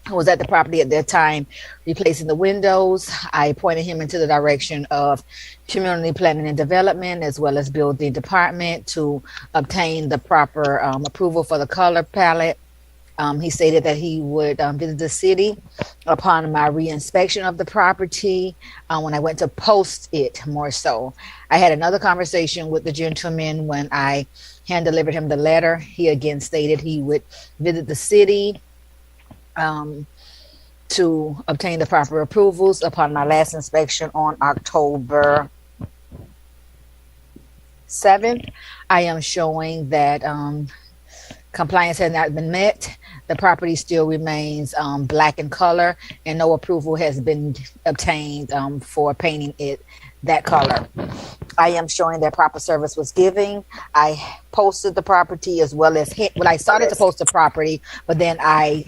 who was at the property at that time, replacing the windows. I pointed him into the direction of community planning and development as well as building department to obtain the proper approval for the color palette. He stated that he would visit the city upon my reinspection of the property when I went to post it more so. I had another conversation with the gentleman when I hand delivered him the letter. He again stated he would visit the city to obtain the proper approvals upon my last inspection on October 7th. I am showing that compliance has not been met. The property still remains black in color, and no approval has been obtained for painting it that color. I am showing that proper service was given. I posted the property as well as I started to post the property, but then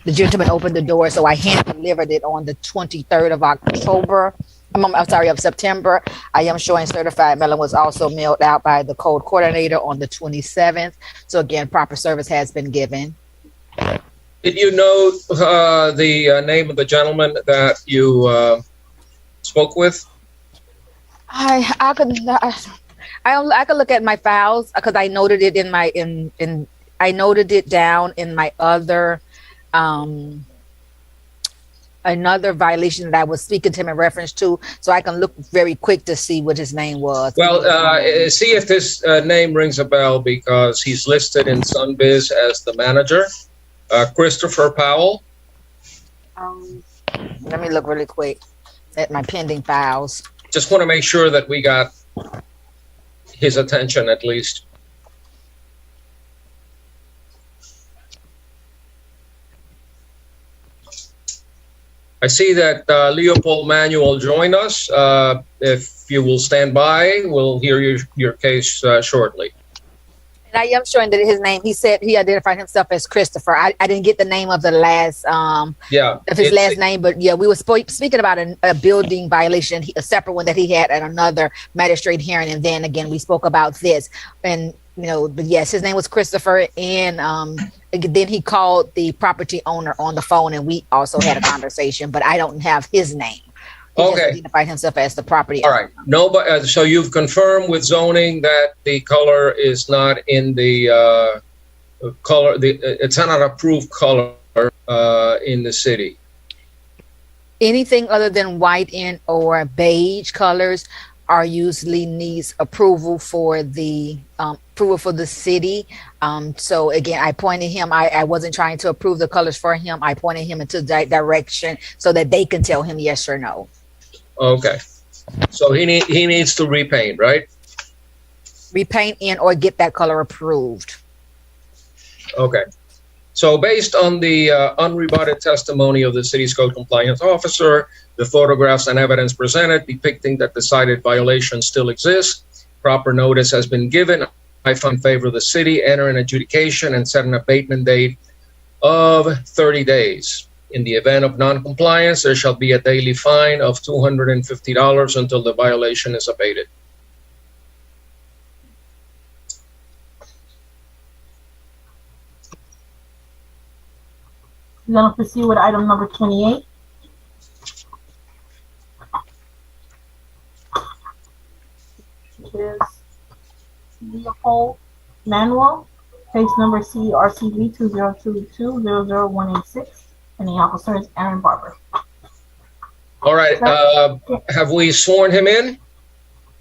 the gentleman opened the door, so I hand delivered it on the 23rd of October. Of September. I am showing certified mailing was also mailed out by the code coordinator on the 27th. So again, proper service has been given. Did you know the name of the gentleman that you spoke with? I could look at my files because I noted it I noted it down in my other another violation that I was speaking to him in reference to, so I can look very quick to see what his name was. Well, see if this name rings a bell, because he's listed in Sunbiz as the manager, Christopher Powell. Let me look really quick at my pending files. Just want to make sure that we got his attention at least. I see that Leopold Manuel joined us. If you will stand by, we'll hear your case shortly. And I am showing that his name, he said he identified himself as Christopher. I didn't get the name of the last, of his last name, but yeah, we were speaking about a building violation, a separate one that he had at another magistrate hearing. And then again, we spoke about this. And, but yes, his name was Christopher. And then he called the property owner on the phone, and we also had a conversation, but I don't have his name. He just identified himself as the property owner. All right. Nobody. So you've confirmed with zoning that the color is not in the color. It's not an approved color in the city. Anything other than white or beige colors are usually needs approval for the city. So again, I pointed him. I wasn't trying to approve the colors for him. I pointed him into that direction so that they can tell him yes or no. Okay. So he needs to repaint, right? Repaint or get that color approved. Okay. So based on the unrebutted testimony of the city's code compliance officer, the photographs and evidence presented depicting that the cited violation still exists, proper notice has been given. I find in favor of the city, enter an adjudication and set an abatement date of 30 days. In the event of non-compliance, there shall be a daily fine of $250 until the violation is abated. We're going to proceed with item number 28. Which is Leopold Manuel, case number CRCB 2022-00186, and the officer is Aaron Barber. All right. Have we sworn him in?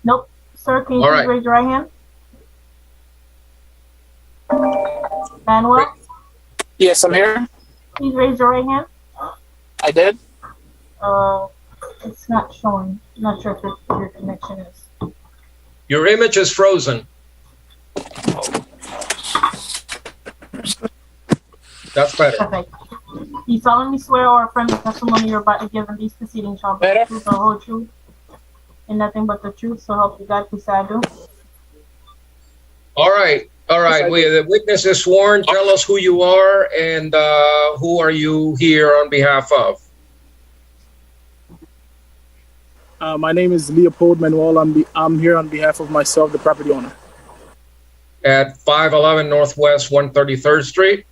Nope. Sir, can you please raise your right hand? Manuel? Yes, I'm here. Please raise your right hand. I did. It's not showing. I'm not sure if your connection is. Your image is frozen. That's better. Perfect. You solemnly swear or affirm the testimony you're about to give in these proceedings shall be the truth, the whole truth, and nothing but the truth, so help you God, please I do. All right. All right. The witness is sworn. Tell us who you are and who are you here on behalf of? My name is Leopold Manuel. I'm here on behalf of myself, the property owner. At 511 Northwest 133rd Street?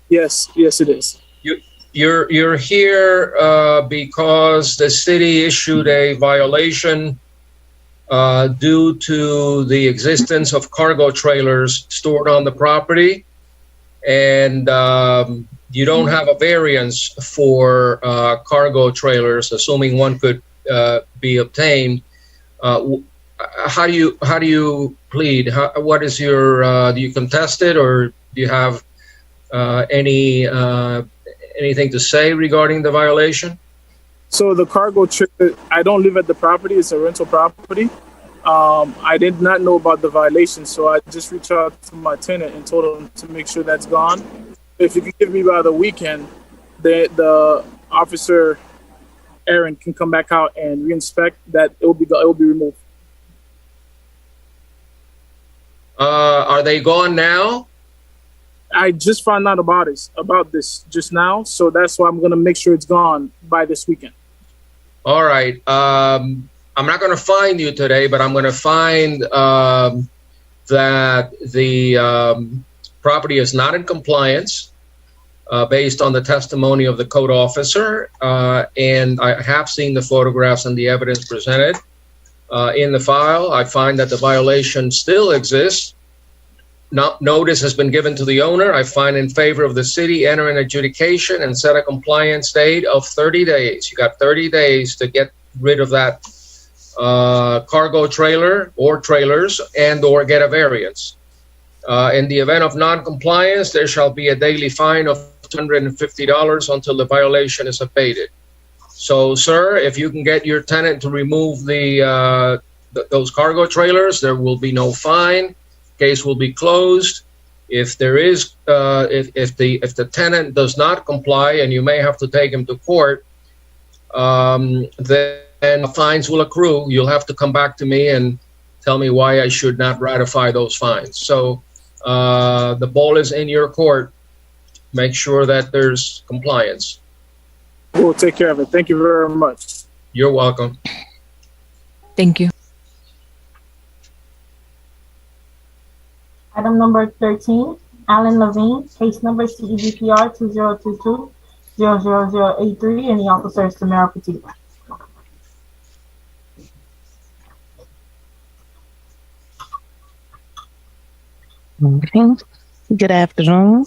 Yes, it is. You're here because the city issued a violation due to the existence of cargo trailers stored on the property, and you don't have a variance for cargo trailers, assuming one could be obtained. How do you plead? What is your? Do you contest it, or do you have anything to say regarding the violation? So the cargo trailer, I don't live at the property. It's a rental property. I did not know about the violation, so I just reached out to my tenant and told him to make sure that's gone. If you could give me by the weekend, the officer Aaron can come back out and reinspect that. It will be removed. Are they gone now? I just found out about this just now, so that's why I'm gonna make sure it's gone by this weekend. All right. I'm not going to find you today, but I'm going to find that the property is not in compliance based on the testimony of the code officer. And I have seen the photographs and the evidence presented in the file. I find that the violation still exists. Notice has been given to the owner. I find in favor of the city, enter an adjudication and set a compliance date of 30 days. You got 30 days to get rid of that cargo trailer or trailers and or get a variance. In the event of non-compliance, there shall be a daily fine of $250 until the violation is abated. So, sir, if you can get your tenant to remove those cargo trailers, there will be no fine. Case will be closed. If there is, if the tenant does not comply, and you may have to take him to court, then fines will accrue. You'll have to come back to me and tell me why I should not ratify those fines. So the ball is in your court. Make sure that there's compliance. We'll take care of it. Thank you very much. You're welcome. Thank you. Item number 13, Alan Levine, case number CEBPR 2022-00083, and the officer is Tamara Petit. Good afternoon.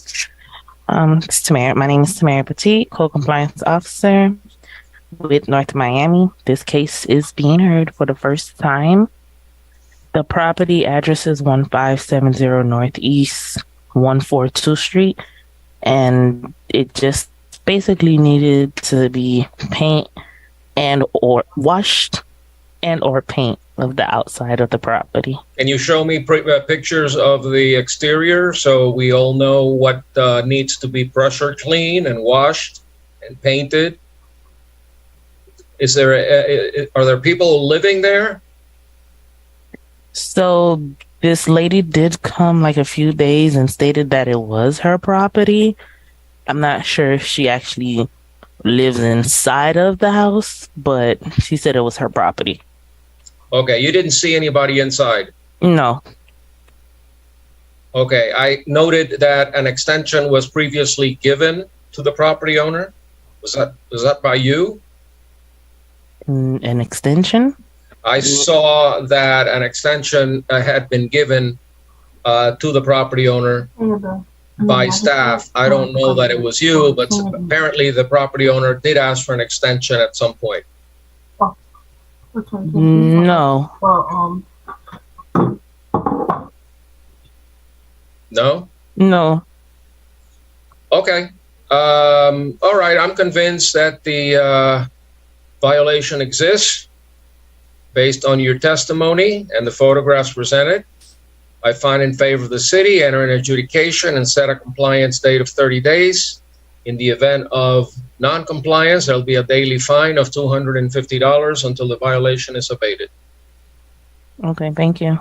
It's Tamara. My name is Tamara Petit, co-compliance officer with North Miami. This case is being heard for the first time. The property address is 1570 Northeast 142 Street, and it just basically needed to be paint and or washed and or paint of the outside of the property. Can you show me pictures of the exterior so we all know what needs to be pressure cleaned and washed and painted? Is there are there people living there? So this lady did come like a few days and stated that it was her property. I'm not sure if she actually lives inside of the house, but she said it was her property. Okay, you didn't see anybody inside? No. Okay, I noted that an extension was previously given to the property owner. Was that by you? An extension? I saw that an extension had been given to the property owner by staff. I don't know that it was you, but apparently the property owner did ask for an extension at some point. No. No? No. Okay. All right. I'm convinced that the violation exists based on your testimony and the photographs presented. I find in favor of the city, enter an adjudication and set a compliance date of 30 days. In the event of non-compliance, there'll be a daily fine of $250 until the violation is abated. Okay, thank you.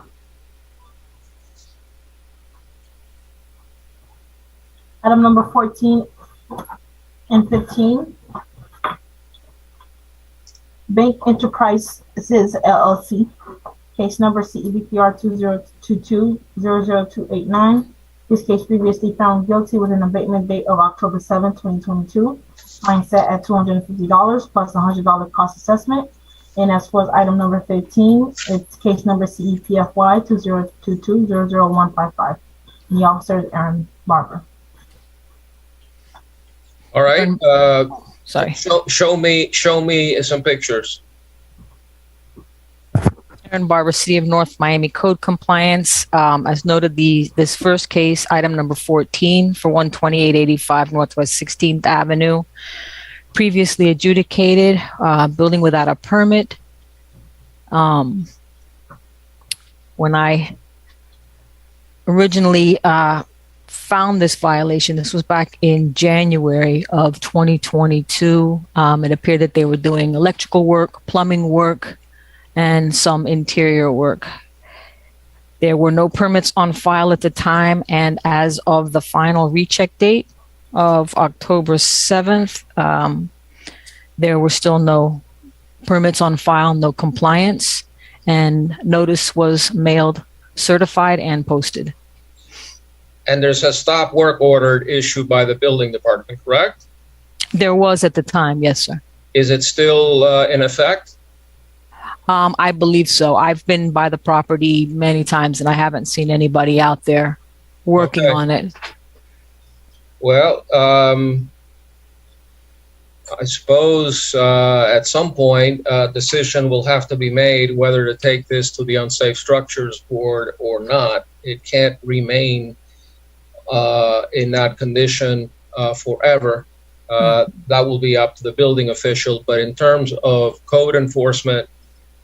Item number 14 and 15. Bank Enterprises LLC, case number CEBPR 2022-00289. This case previously found guilty with an abatement date of October 7, 2022. Fine set at $250 plus $100 cost assessment. And as far as item number 13, it's case number CEPFY 2022-00155. And the officer is Aaron Barber. All right. Sorry. Show me some pictures. Aaron Barber, City of North Miami Code Compliance. As noted, this first case, item number 14 for 12885 Northwest 16th Avenue, previously adjudicated, building without a permit. when I originally found this violation. This was back in January of 2022. It appeared that they were doing electrical work, plumbing work, and some interior work. There were no permits on file at the time, and as of the final recheck date of October 7th, there were still no permits on file, no compliance, and notice was mailed, certified, and posted. And there's a stop work order issued by the building department, correct? There was at the time, yes, sir. Is it still in effect? I believe so. I've been by the property many times and I haven't seen anybody out there working on it. Well, I suppose at some point a decision will have to be made whether to take this to the Unsafe Structures Board or not. It can't remain in that condition forever. That will be up to the building official. But in terms of code enforcement,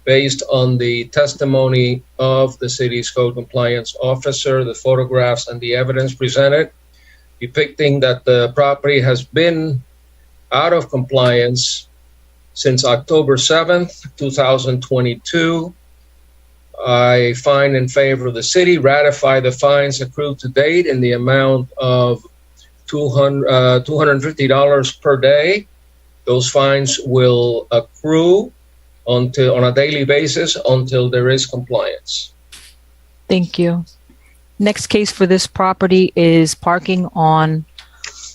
based on the testimony of the city's code compliance officer, the photographs and the evidence presented, depicting that the property has been out of compliance since October 7th, 2022, I find in favor of the city, ratify the fines accrued to date in the amount of $250 per day. Those fines will accrue on a daily basis until there is compliance. Thank you. Next case for this property is parking on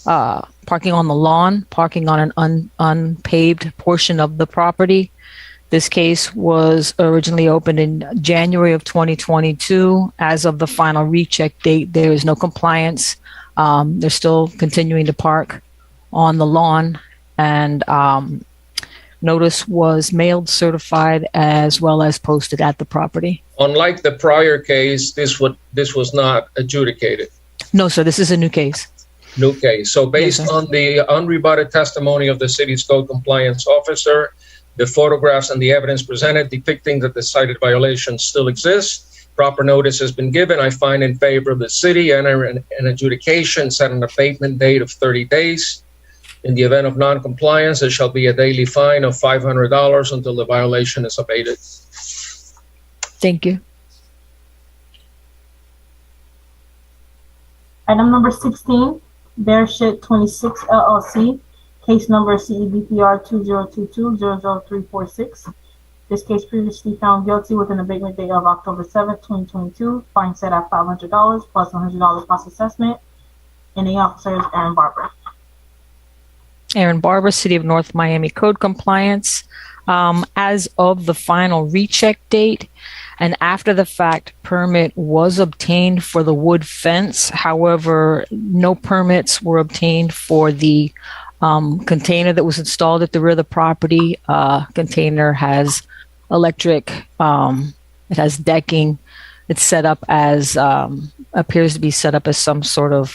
the lawn, parking on an unpaved portion of the property. This case was originally opened in January of 2022. As of the final recheck date, there is no compliance. They're still continuing to park on the lawn, and notice was mailed, certified, as well as posted at the property. Unlike the prior case, this was not adjudicated. No, sir, this is a new case. New case. So based on the unrebutted testimony of the city's code compliance officer, the photographs and the evidence presented depicting that the cited violation still exists, proper notice has been given. I find in favor of the city, enter an adjudication, set an abatement date of 30 days. In the event of non-compliance, there shall be a daily fine of $500 until the violation is abated. Thank you. Item number 16, Bear Shit 26 LLC, case number CEBPR 2022-00346. This case previously found guilty with an abatement date of October 7th, 2022. Fine set at $500 plus $100 cost assessment. And the officer is Aaron Barber. Aaron Barber, City of North Miami Code Compliance. As of the final recheck date, and after the fact, permit was obtained for the wood fence. However, no permits were obtained for the container that was installed at the rear of the property. Container has electric, it has decking. It's set up as, appears to be set up as some sort of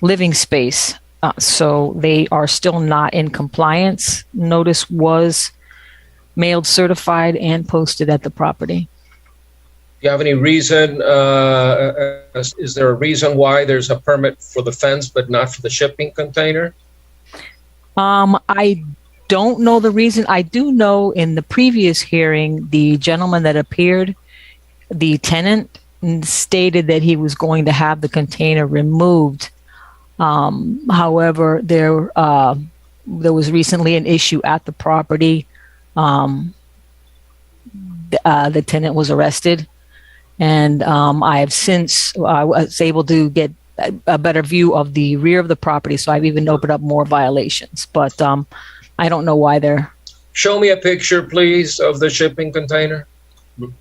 living space. So they are still not in compliance. Notice was mailed, certified, and posted at the property. Do you have any reason, is there a reason why there's a permit for the fence but not for the shipping container? I don't know the reason. I do know in the previous hearing, the gentleman that appeared, the tenant, stated that he was going to have the container removed. However, there was recently an issue at the property. The tenant was arrested, and I have since I was able to get a better view of the rear of the property, so I've even opened up more violations. But I don't know why they're. Show me a picture, please, of the shipping container.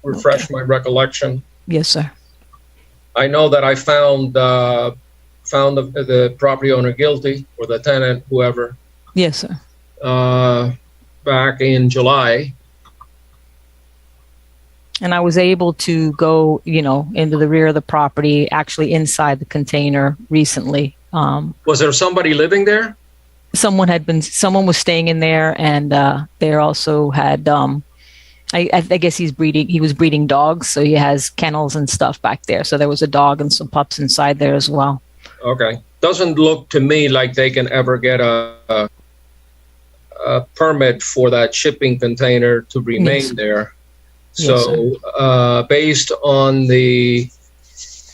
Refresh my recollection. Yes, sir. I know that I found the property owner guilty, or the tenant, whoever. Yes, sir. Back in July. And I was able to go, into the rear of the property, actually inside the container recently. Was there somebody living there? Someone was staying in there, and they also had I guess he's breeding. He was breeding dogs, so he has kennels and stuff back there. So there was a dog and some pups inside there as well. Okay. Doesn't look to me like they can ever get a permit for that shipping container to remain Yes. there. Yes, So, based on the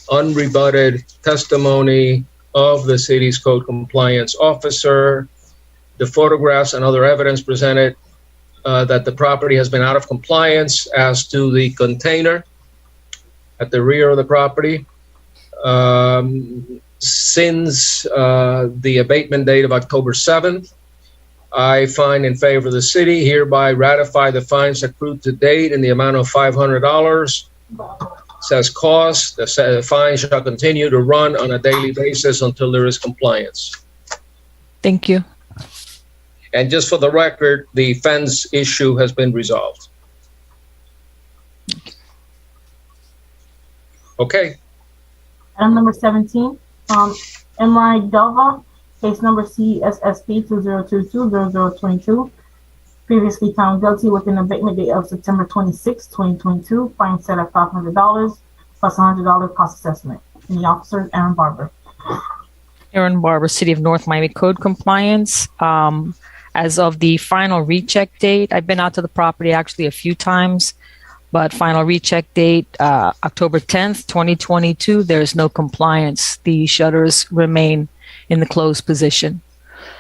unrebutted testimony of the city's code compliance officer, the photographs and other evidence presented, that the property has been out of compliance as to the container at the rear of the property, since the abatement date of October 7th, I find in favor of the city, hereby ratify the fines accrued to date in the amount of $500. Says cost, the fine shall continue to run on a daily basis until there is compliance. Thank you. And just for the record, the fence issue has been resolved. Okay. Item number 17, Emery Delva, case number CSSP 2022-0022, previously found guilty with an abatement date of September 26, 2022, fine set at $500 plus $100 cost assessment. And the officer, Aaron Barber. Aaron Barber, City of North Miami Code Compliance. As of the final recheck date, I've been out to the property actually a few times, but final recheck date, October 10th, 2022, there's no compliance. The shutters remain in the closed position.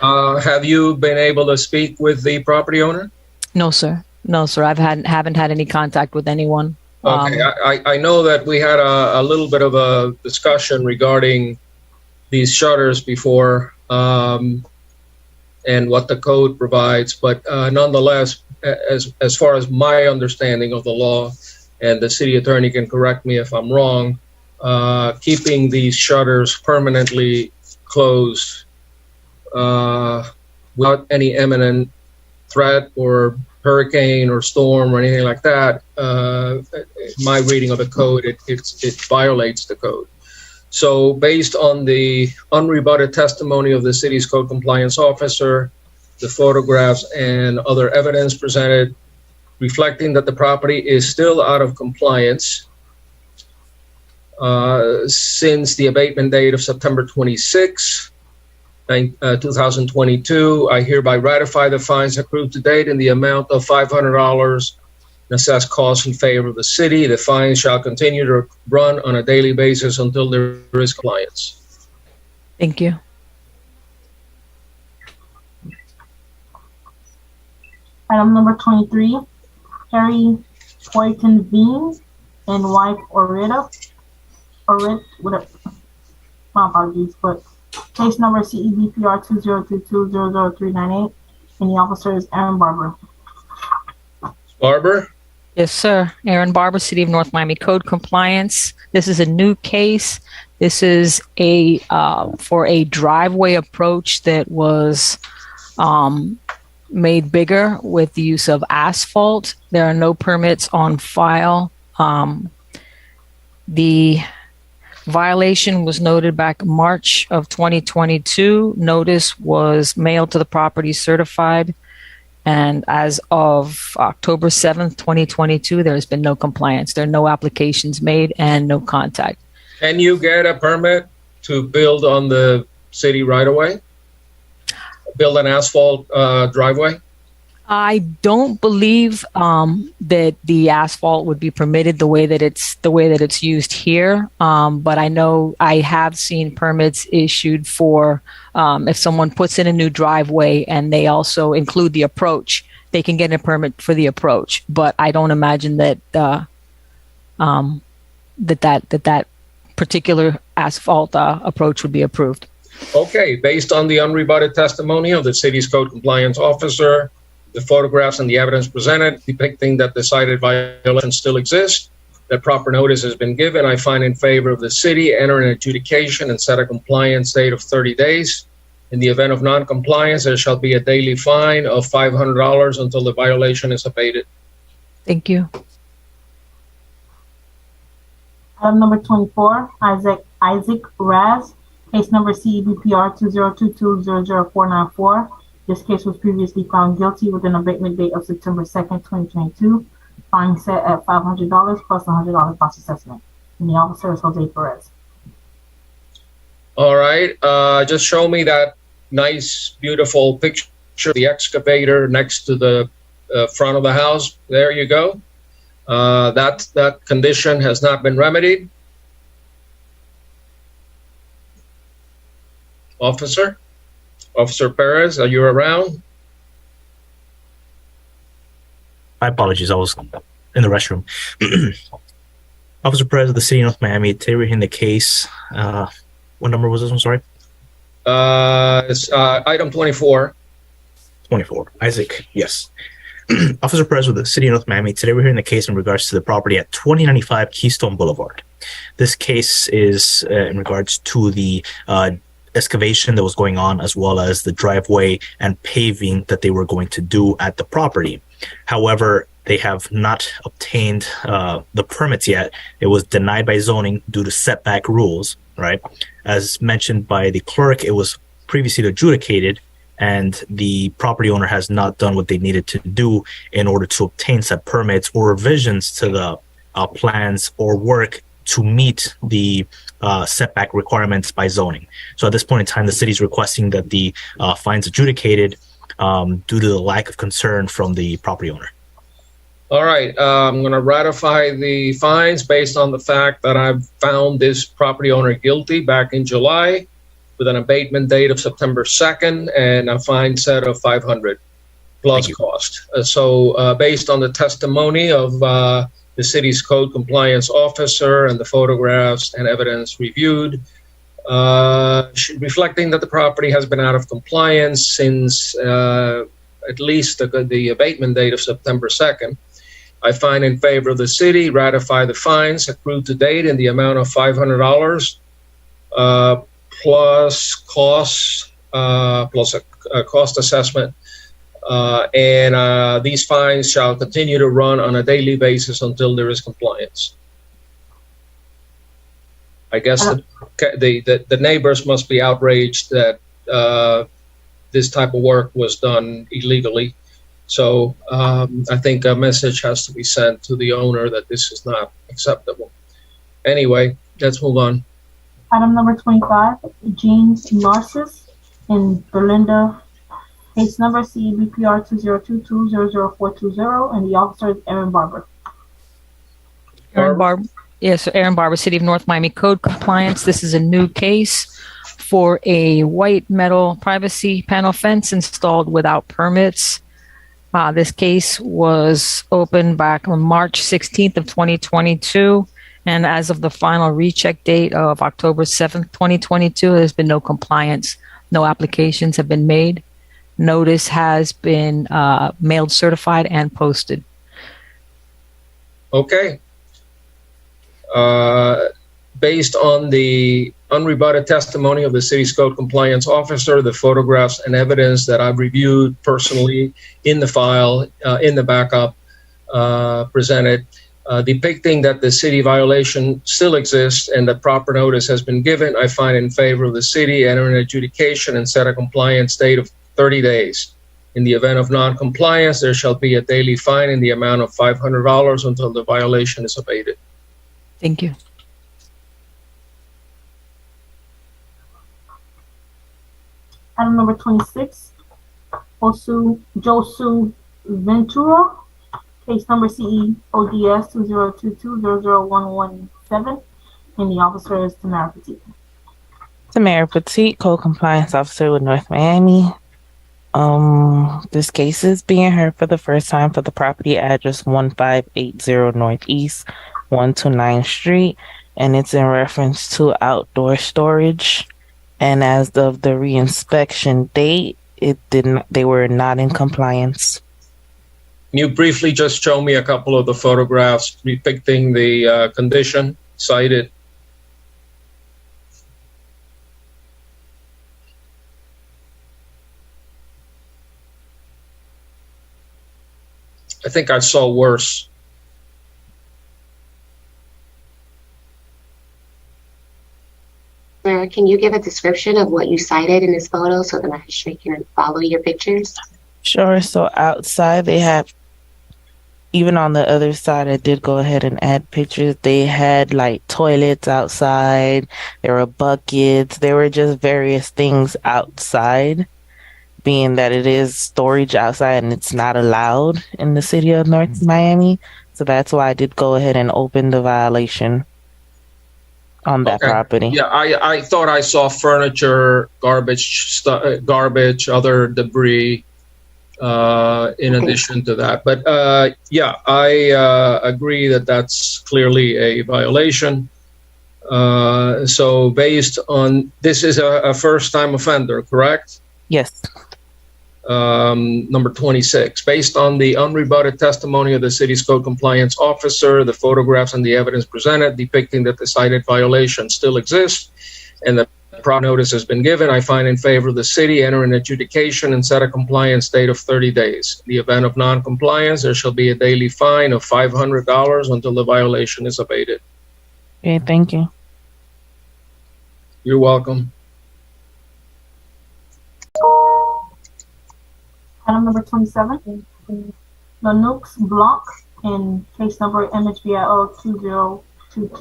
Have you been able to speak with the property owner? No, sir. No, sir. Haven't had any contact with anyone. Okay, I know that we had a little bit of a discussion regarding these shutters before, and what the code provides, but nonetheless, as far as my understanding of the law, and the city attorney can correct me if I'm wrong, keeping these shutters permanently closed without any imminent threat or hurricane or storm or anything like that, my reading of the code, it violates the code. So based on the unrebutted testimony of the city's code compliance officer, the photographs and other evidence presented reflecting that the property is still out of compliance since the abatement date of September 26, 2022, I hereby ratify the fines accrued to date in the amount of $500 and assess costs in favor of the city. The fines shall continue to run on a daily basis until there is compliance. Thank you. Item number 23, Harry Boyton Bean and wife Orita, whatever, my apologies, but case number CEBPR 2022-00398, and the officer is Aaron Barber. Barber? Yes, sir. Aaron Barber, City of North Miami Code Compliance. This is a new case. This is a for a driveway approach that was made bigger with the use of asphalt. There are no permits on file. The violation was noted back March of 2022. Notice was mailed to the property certified. And as of October 7th, 2022, there has been no compliance. There are no applications made and no contact. Can you get a permit to build on the city right away? Build an asphalt driveway? I don't believe that the asphalt would be permitted the way that it's used here. But I know I have seen permits issued for if someone puts in a new driveway and they also include the approach, they can get a permit for the approach. But I don't imagine that that particular asphalt approach would be approved. Okay, based on the unrebutted testimony of the city's code compliance officer, the photographs and the evidence presented depicting that the cited violation still exists, that proper notice has been given, I find in favor of the city, enter an adjudication and set a compliance date of 30 days. In the event of non-compliance, there shall be a daily fine of $500 until the violation is abated. Thank you. Item number 24, Isaac Raz, case number CEBPR 2022-00494. This case was previously found guilty with an abatement date of September 2nd, 2022. Fine set at $500 plus $100 cost assessment. And the officer is Jose Perez. All right, just show me that nice, beautiful picture of the excavator next to the front of the house. There you go. That condition has not been remedied. Officer Perez, are you around? My apologies, I was in the restroom. Officer Perez of the City of North Miami, today we're hearing the case. What number was this one? Sorry. It's item 24. 24. Isaac, yes. Officer Perez with the City of North Miami. Today we're hearing the case in regards to the property at 2095 Keystone Boulevard. This case is in regards to the excavation that was going on, as well as the driveway and paving that they were going to do at the property. However, they have not obtained the permits yet. It was denied by zoning due to setback rules, right? As mentioned by the clerk, it was previously adjudicated, and the property owner has not done what they needed to do in order to obtain said permits or revisions to the plans or work to meet the setback requirements by zoning. So at this point in time, the city is requesting that the fines adjudicated due to the lack of concern from the property owner. All right, I'm going to ratify the fines based on the fact that I've found this property owner guilty back in July with an abatement date of September 2nd and a fine set of $500 plus cost. So based on the testimony of the city's code compliance officer and the photographs and evidence reviewed, reflecting that the property has been out of compliance since at least the abatement date of September 2nd, I find in favor of the city, ratify the fines accrued to date in the amount of $500 plus costs, plus a cost assessment. And these fines shall continue to run on a daily basis until there is compliance. I guess the neighbors must be outraged that this type of work was done illegally. So I think a message has to be sent to the owner that this is not acceptable. Anyway, let's move on. Item number 25, Jean Narcissus in Belinda, case number CBPR 2022-00420, and the officer is Aaron Barber. Aaron Barber. Yes, Aaron Barber, City of North Miami Code Compliance. This is a new case for a white metal privacy panel fence installed without permits. This case was opened back on March 16th of 2022. And as of the final recheck date of October 7th, 2022, there's been no compliance. No applications have been made. Notice has been mailed, certified, and posted. Okay. Based on the unrebutted testimony of the city's code compliance officer, the photographs and evidence that I've reviewed personally in the file, in the backup presented, depicting that the city violation still exists and that proper notice has been given, I find in favor of the city, enter an adjudication and set a compliance date of 30 days. In the event of non-compliance, there shall be a daily fine in the amount of $500 until the violation is abated. Thank you. Item number 26, Josu Ventura, case number CE ODS 2022-00117, and the officer is Tamara Petit. Tamara Petit, Code Compliance Officer with North Miami. This case is being heard for the first time for the property address 1580 Northeast 129th Street, and it's in reference to outdoor storage. And as of the reinspection date, they were not in compliance. Can you briefly just show me a couple of the photographs depicting the condition cited? I think I saw worse. Sir, can you give a description of what you cited in this photo so the magistrate can follow your pictures? Sure. So outside they have even on the other side, I did go ahead and add pictures. They had like toilets outside. There were buckets. There were just various things outside, being that it is storage outside and it's not allowed in the city of North Miami. So that's why I did go ahead and open the violation on that property. Yeah, I thought I saw furniture, garbage, other debris in addition to that. But yeah, I agree that that's clearly a violation. So based on, this is a first-time offender, correct? Yes. Number 26, based on the unrebutted testimony of the city's code compliance officer, the photographs and the evidence presented depicting that the cited violation still exists, and the proper notice has been given, I find in favor of the city, enter an adjudication and set a compliance date of 30 days. In the event of non-compliance, there shall be a daily fine of $500 until the violation is abated. Okay, thank you. You're welcome. Item number 27, Lennox Block in case number MHVIO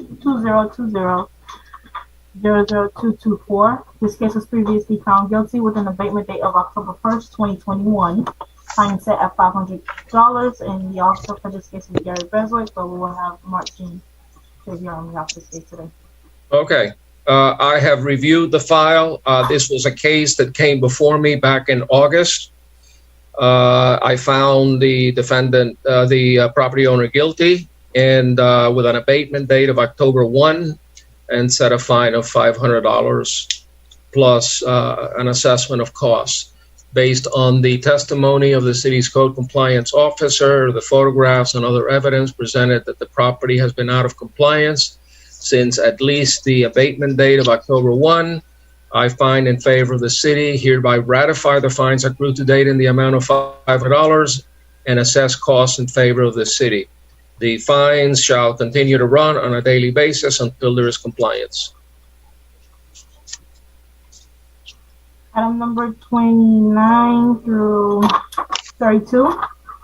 2020-002224. This case was previously found guilty with an abatement date of October 1st, 2021. Fine set at $500, and the officer for this case is Gary Beswick, but we will have Martin Xavier on behalf of this case today. Okay. I have reviewed the file. This was a case that came before me back in August. I found the defendant, the property owner, guilty, and with an abatement date of October 1, and set a fine of $500 plus an assessment of costs. Based on the testimony of the city's code compliance officer, the photographs and other evidence presented that the property has been out of compliance since at least the abatement date of October 1, I find in favor of the city, hereby ratify the fines accrued to date in the amount of $500 and assess costs in favor of the city. The fines shall continue to run on a daily basis until there is compliance. Item number 29 through 32,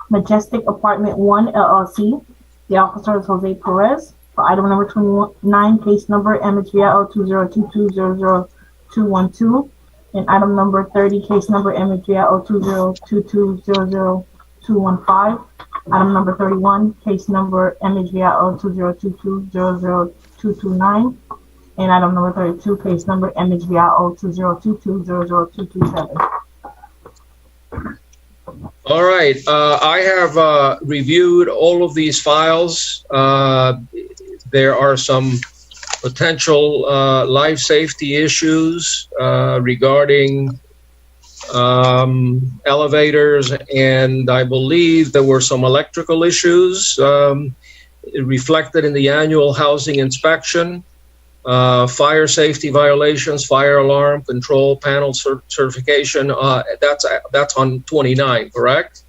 Majestic Apartment 1 LLC. The officer is Jose Perez. For item number 29, case number MHVIO 2022-002212, and item number 30, case number MHVIO 2022-000215. Item number 31, case number MHVIO 2022-000229, and item number 32, case number MHVIO 2022-000227. All right. I have reviewed all of these files. There are some potential life safety issues regarding elevators, and I believe there were some electrical issues reflected in the annual housing inspection, fire safety violations, fire alarm control panel certification. That's on 29, correct?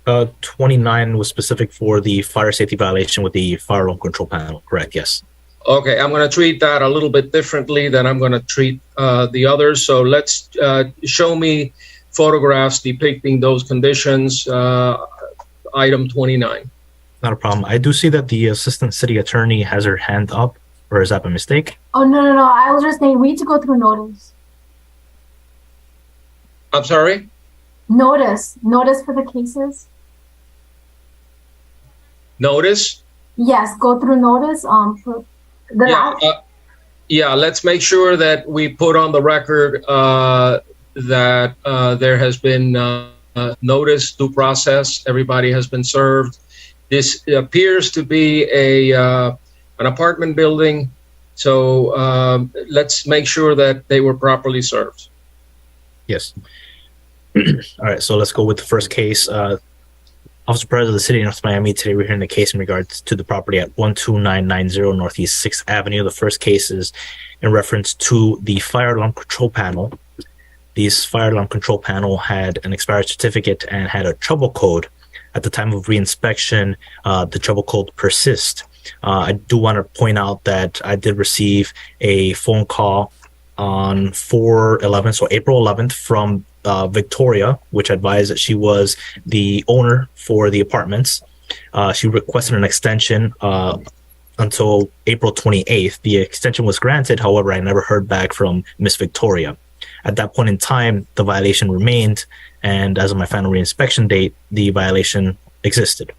29 was specific for the fire safety violation with the fire alarm control panel, correct? Yes. Okay, I'm going to treat that a little bit differently than I'm going to treat the others. So let's show me photographs depicting those conditions. Item 29. Not a problem. I do see that the assistant city attorney has her hand up, or is that a mistake? Oh, no. I was just saying we need to go through notice. I'm sorry? Notice for the cases. Notice? Yes, go through notice. For the yeah, let's make sure that we put on the record that there has been notice, due process. Everybody has been served. This appears to be an apartment building, so let's make sure that they were properly served. Yes. All right, so let's go with the first case. Officer Perez of the City of North Miami. Today we're hearing the case in regards to the property at 12990 Northeast 6th Avenue. The first case is in reference to the fire alarm control panel. This fire alarm control panel had an expired certificate and had a trouble code. At the time of reinspection, the trouble code persists. I do want to point out that I did receive a phone call on 4/11, so April 11th, from Victoria, which advised that she was the owner for the apartments. She requested an extension until April 28th. The extension was granted. However, I never heard back from Miss Victoria. At that point in time, the violation remained, and as of my final reinspection date, the violation existed.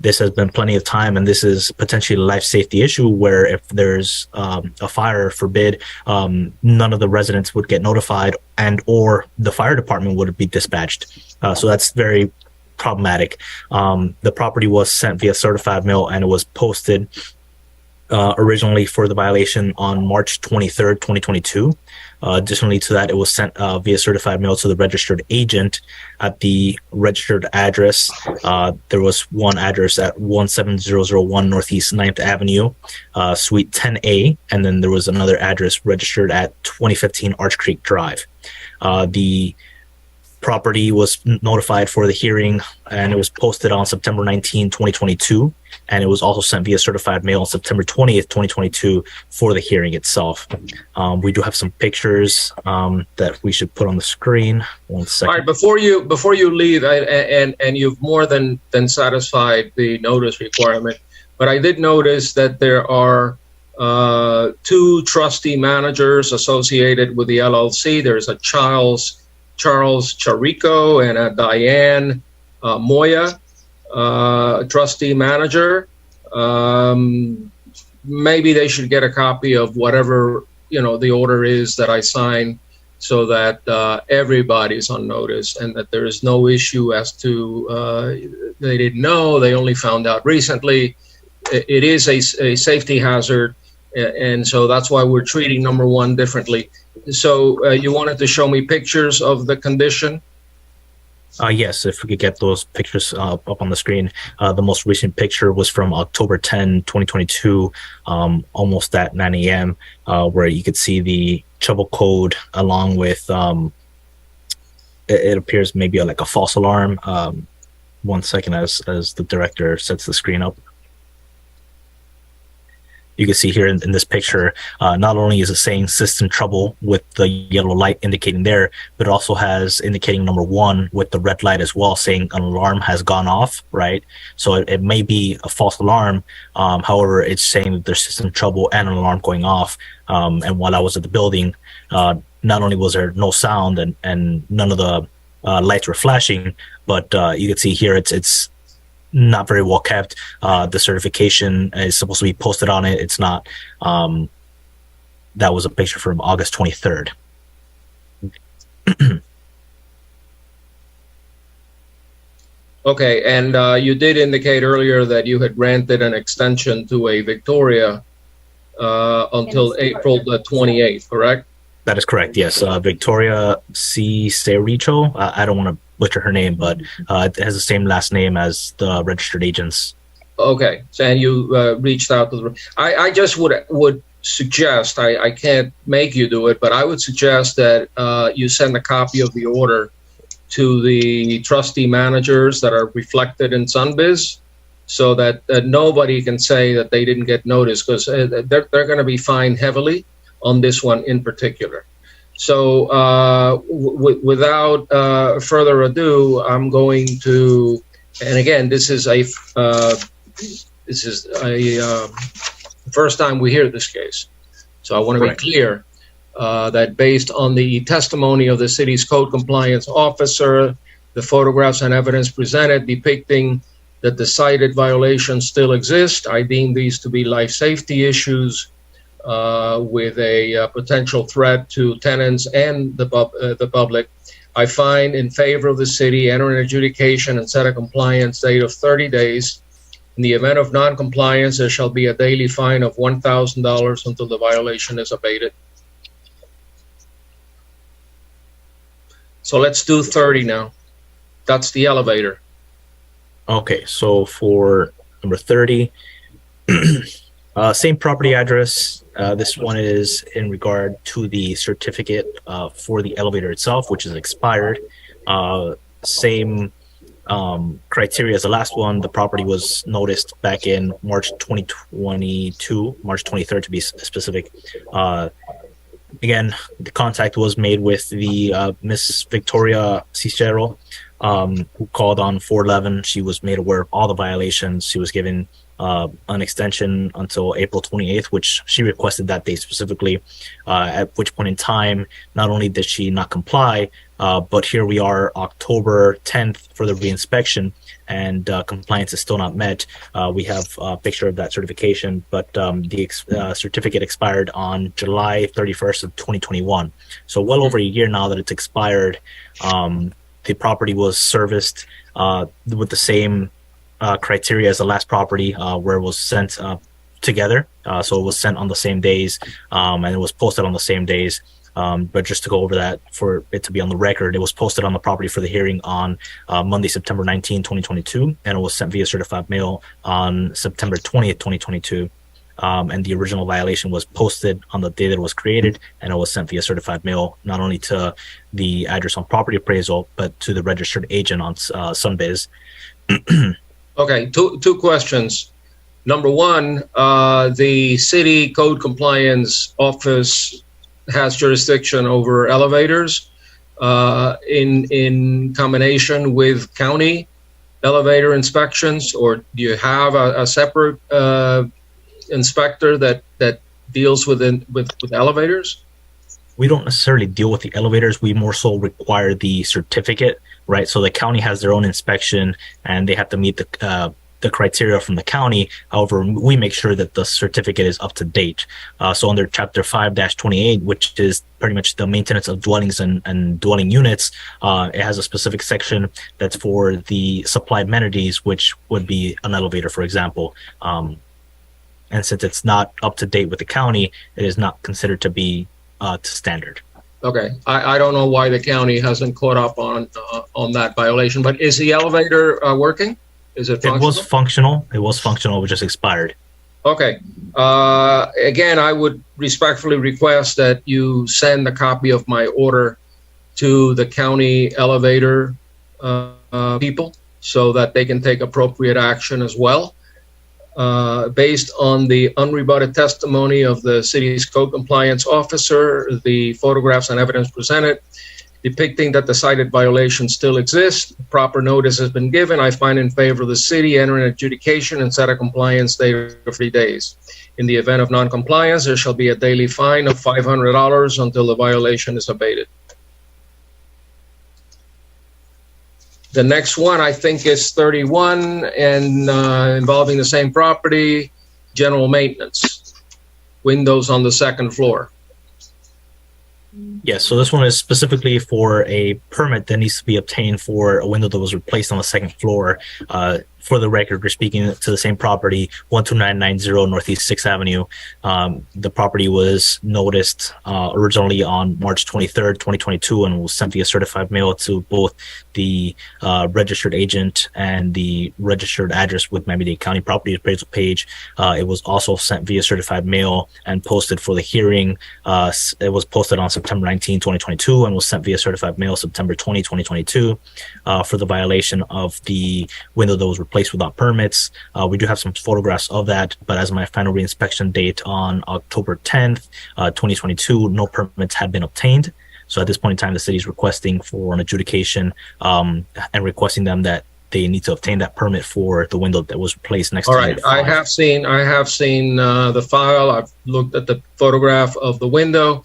This has been plenty of time, and this is potentially a life safety issue where if there's a fire, forbid, none of the residents would get notified and or the fire department would be dispatched. So that's very problematic. The property was sent via certified mail and it was posted originally for the violation on March 23rd, 2022. Additionally to that, it was sent via certified mail to the registered agent at the registered address. There was one address at 17001 Northeast 9th Avenue, Suite 10A, and then there was another address registered at 2015 Arch Creek Drive. The property was notified for the hearing and it was posted on September 19, 2022. And it was also sent via certified mail on September 20th, 2022 for the hearing itself. We do have some pictures that we should put on the screen. One second. All right, before you leave, and you've more than satisfied the notice requirement, but I did notice that there are 2 trustee managers associated with the LLC. There's a Charles Charico and a Diane Moya, trustee manager. Maybe they should get a copy of whatever the order is that I signed, so that everybody's on notice and that there is no issue as to they didn't know, they only found out recently. It is a safety hazard, and so that's why we're treating number 1 differently. So you wanted to show me pictures of the condition? Yes, if we could get those pictures up on the screen. The most recent picture was from October 10, 2022, almost at 9 a.m., where you could see the trouble code along with, it appears maybe like a false alarm. 1 second as the director sets the screen up. You can see here in this picture, not only is it saying system trouble with the yellow light indicating there, but it also has indicating number 1 with the red light as well, saying an alarm has gone off, right? So it may be a false alarm. However, it's saying that there's system trouble and an alarm going off. And while I was at the building, not only was there no sound and none of the lights were flashing, but you can see here it's not very well kept. The certification is supposed to be posted on it. It's not. That was a picture from August 23rd. Okay, and you did indicate earlier that you had granted an extension to a Victoria until April the 28th, correct? That is correct, yes. Victoria C. Cerricho. I don't want to butcher her name, but it has the same last name as the registered agents. Okay, so and you reached out to the. I just would suggest, I can't make you do it, but I would suggest that you send a copy of the order to the trustee managers that are reflected in Sunbiz, so that nobody can say that they didn't get notice, because they're going to be fined heavily on this one in particular. So without further ado, I'm going to, and again, this is a first time we hear this case. So I want to be clear that based on the testimony of the city's code compliance officer, the photographs and evidence presented depicting that the cited violations still exist, I deem these to be life safety issues with a potential threat to tenants and the public. I find in favor of the city, enter an adjudication and set a compliance date of 30 days. In the event of non-compliance, there shall be a daily fine of $1,000 until the violation is abated. So let's do 30 now. That's the elevator. Okay, so for number 30, same property address. This one is in regard to the certificate for the elevator itself, which is expired. Same criteria as the last one. The property was noticed back in March 2022, March 23rd to be specific. Again, the contact was made with the Miss Victoria Cicero, who called on 411. She was made aware of all the violations. She was given an extension until April 28th, which she requested that day specifically, at which point in time, not only did she not comply, but here we are October 10th for the reinspection, and compliance is still not met. We have a picture of that certification, but the certificate expired on July 31st of 2021. So well over a year now that it's expired. The property was serviced with the same criteria as the last property, where it was sent together. So it was sent on the same days, and it was posted on the same days. But just to go over that for it to be on the record, it was posted on the property for the hearing on Monday, September 19, 2022, and it was sent via certified mail on September 20th, 2022. And the original violation was posted on the day that it was created, and it was sent via certified mail, not only to the address on property appraisal, but to the registered agent on Sunbiz. Okay, two questions. Number one, the city code compliance office has jurisdiction over elevators in combination with county elevator inspections, or do you have a separate inspector that deals with elevators? We don't necessarily deal with the elevators. We more so require the certificate, right? So the county has their own inspection, and they have to meet the criteria from the county. However, we make sure that the certificate is up to date. So under Chapter 5-28, which is pretty much the maintenance of dwellings and dwelling units, it has a specific section that's for the supplied amenities, which would be an elevator, for example. And since it's not up to date with the county, it is not considered to be to standard. Okay, I don't know why the county hasn't caught up on that violation, but is the elevator working? Is it functional? It was functional. It was functional. It was just expired. Okay. Again, I would respectfully request that you send a copy of my order to the county elevator people so that they can take appropriate action as well. Based on the unrebutted testimony of the city's code compliance officer, the photographs and evidence presented depicting that the cited violation still exists, proper notice has been given. I find in favor of the city, enter an adjudication and set a compliance date of 3 days. In the event of non-compliance, there shall be a daily fine of $500 until the violation is abated. The next one, I think, is 31 and involving the same property, general maintenance, windows on the second floor. Yes, so this one is specifically for a permit that needs to be obtained for a window that was replaced on the second floor. For the record, we're speaking to the same property, 12990 Northeast 6th Avenue. The property was noticed originally on March 23rd, 2022, and was sent via certified mail to both the registered agent and the registered address with Miami-Dade County Property Appraisal page. It was also sent via certified mail and posted for the hearing. It was posted on September 19, 2022, and was sent via certified mail September 20, 2022, for the violation of the window that was replaced without permits. We do have some photographs of that, but as my final reinspection date on October 10th, 2022, no permits had been obtained. So at this point in time, the city is requesting for an adjudication and requesting them that they need to obtain that permit for the window that was replaced next to it. All right, I have seen the file. I've looked at the photograph of the window.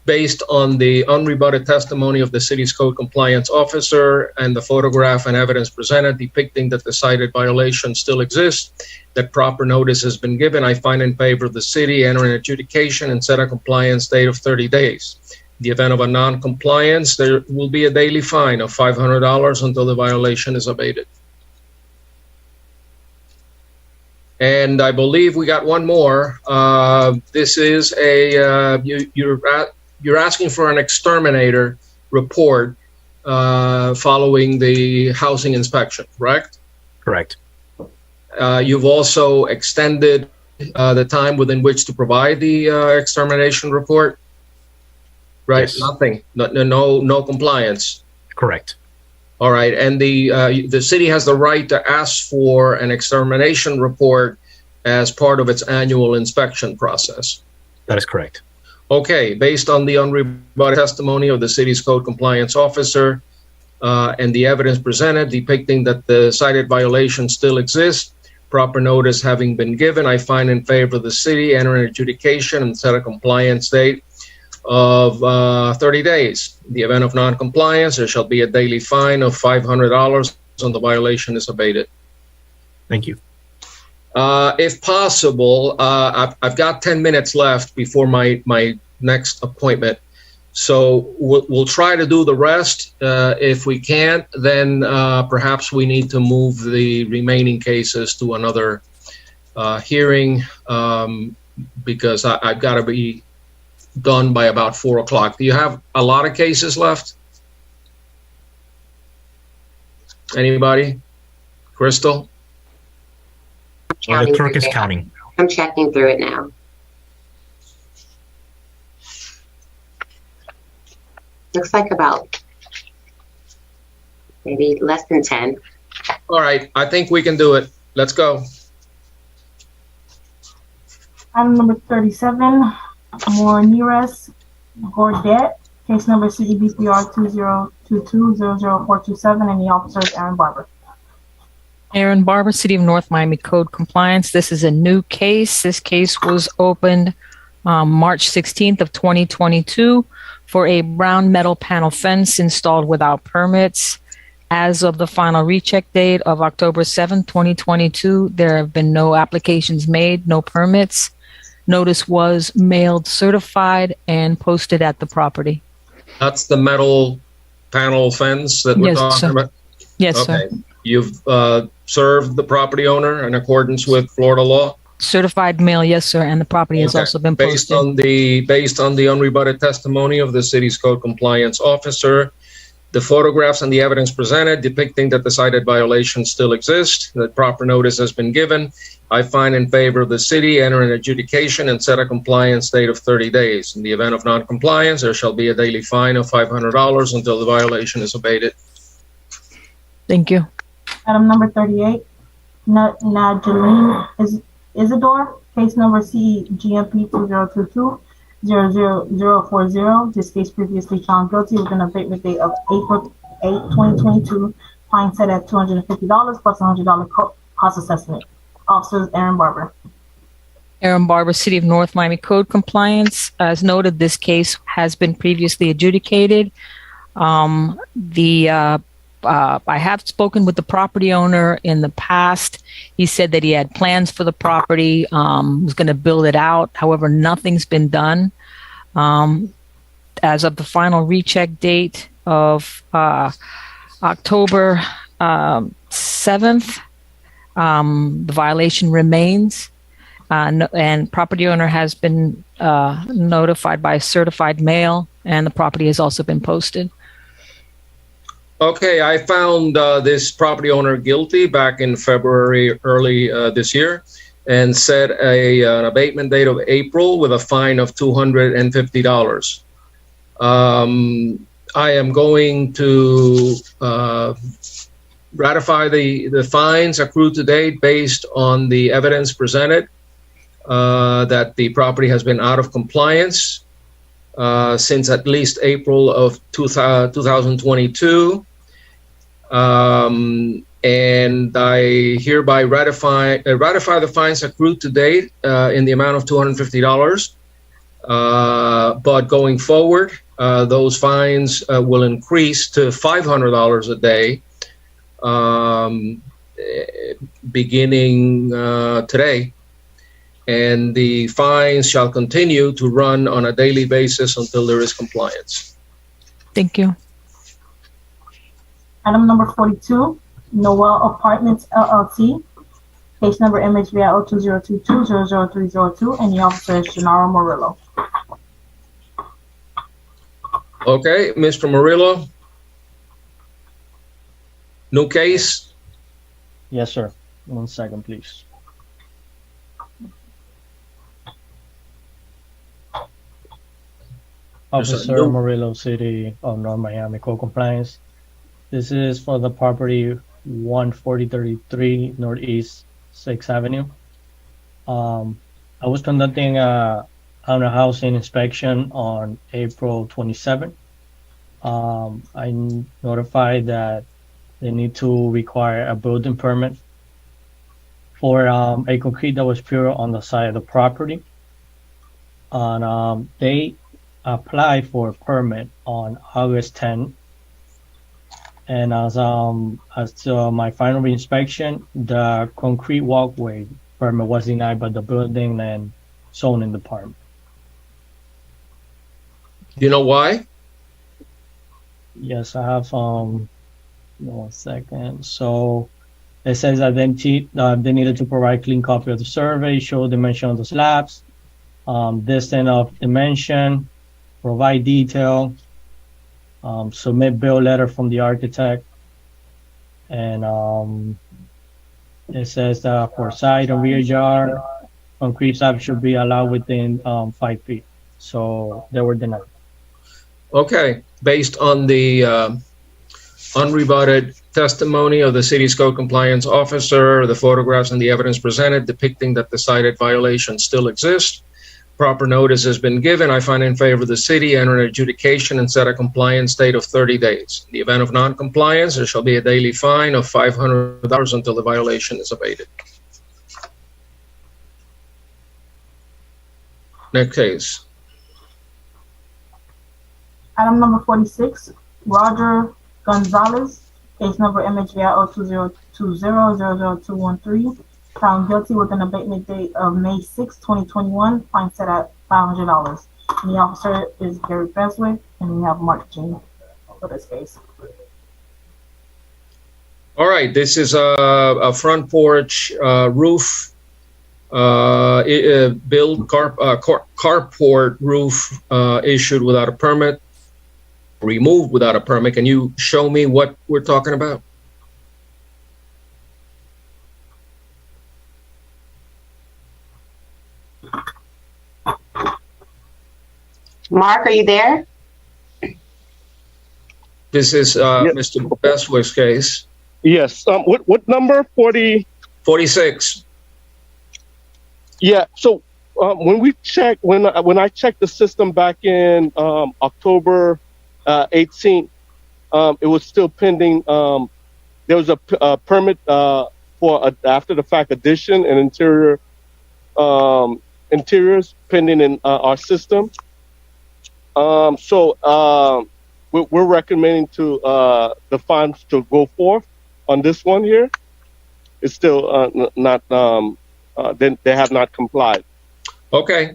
Based on the unrebutted testimony of the city's code compliance officer and the photograph and evidence presented depicting that the cited violation still exists, that proper notice has been given, I find in favor of the city, enter an adjudication and set a compliance date of 30 days. In the event of a non-compliance, there will be a daily fine of $500 until the violation is abated. And I believe we got one more. This is you're asking for an exterminator report following the housing inspection, correct? Correct. You've also extended the time within which to provide the extermination report, right? Yes. Nothing, no compliance. Correct. All right, and the city has the right to ask for an extermination report as part of its annual inspection process. That is correct. Okay, based on the unrebutted testimony of the city's code compliance officer and the evidence presented depicting that the cited violation still exists, proper notice having been given, I find in favor of the city, enter an adjudication and set a compliance date of 30 days. In the event of non-compliance, there shall be a daily fine of $500 and the violation is abated. Thank you. If possible, I've got 10 minutes left before my next appointment. So we'll try to do the rest. If we can't, then perhaps we need to move the remaining cases to another hearing because I've got to be done by about 4 o'clock. Do you have a lot of cases left? Anybody? Crystal? The clerk is counting. I'm checking through it now. Looks like about maybe less than 10. All right, I think we can do it. Let's go. Item number 37, Moraneres Gordet, case number CDBPR 2022-00427, and the officer is Aaron Barber. Aaron Barber, City of North Miami Code Compliance. This is a new case. This case was opened March 16th of 2022 for a brown metal panel fence installed without permits. As of the final recheck date of October 7th, 2022, there have been no applications made, no permits. Notice was mailed certified and posted at the property. That's the metal panel fence that we're talking about? Yes, okay. sir. You've served the property owner in accordance with Florida law? Certified mail, yes, sir, and the property has also been posted. Based on the unrebutted testimony of the city's code compliance officer, the photographs and the evidence presented depicting that the cited violations still exist, that proper notice has been given, I find in favor of the city, enter an adjudication and set a compliance date of 30 days. In the event of non-compliance, there shall be a daily fine of $500 until the violation is abated. Thank you. Item number 38, Najaleen Isidore, case number CGMP 2022-00040. This case previously found guilty with an abatement date of April 8, 2022. Fine set at $250 plus $100 cost assessment. Officers Aaron Barber. Aaron Barber, City of North Miami Code Compliance. As noted, this case has been previously adjudicated. I have spoken with the property owner in the past. He said that he had plans for the property, was going to build it out. However, nothing's been done. As of the final recheck date of October 7th, the violation remains. And property owner has been notified by certified mail, and the property has also been posted. Okay, I found this property owner guilty back in February, early this year, and set an abatement date of April with a fine of $250. I am going to ratify the fines accrued to date based on the evidence presented that the property has been out of compliance since at least April of 2022. And I hereby ratify the fines accrued to date in the amount of $250. But going forward, those fines will increase to $500 a day beginning today. And the fines shall continue to run on a daily basis until there is compliance. Thank you. Item number 42, Noel Apartments LLC, case number MHVI 2022-00302, and the officer is Gennaro Murillo. Okay, Mr. Murillo. New case? Yes, sir. 1 second, please. Officer Murillo, City of North Miami Code Compliance. This is for the property 14033 Northeast 6th Avenue. I was conducting a on a housing inspection on April 27th. I notified that they need to require a building permit for a concrete that was poured on the side of the property. And they applied for a permit on August 10th. And as to my final inspection, the concrete walkway permit was denied by the building and zoning department. You know why? Yes, I have 1 second. So it says that they needed to provide clean copy of the survey, show dimension of the slabs, distance of dimension, provide detail, submit bill letter from the architect, and it says that for side and rear yard, concrete slab should be allowed within 5 feet. So they were denied. Okay, based on the unrebutted testimony of the city's code compliance officer, the photographs and the evidence presented depicting that the cited violations still exist, proper notice has been given. I find in favor of the city, enter an adjudication and set a compliance date of 30 days. In the event of non-compliance, there shall be a daily fine of $500 until the violation is abated. Next case. Item number 46, Roger Gonzalez, case number MHVIO 2020000213, found guilty with an abatement date of May 6, 2021, fine set at $500. And the officer is Gary Beswick, and we have Mark Jean for this case. All right, this is a front porch roof, build carport roof issued without a permit, removed without a permit. Can you show me what we're talking about? Mark, are you there? This is Mr. Beswick's case. Yes. What number? 40? 46. Yeah. So when we check, when I checked the system back in October 18th, it was still pending. There was a permit for after the fact addition and interiors pending in our system. So we're recommending to the funds to go forth on this one here. It's still not. They have not complied. Okay.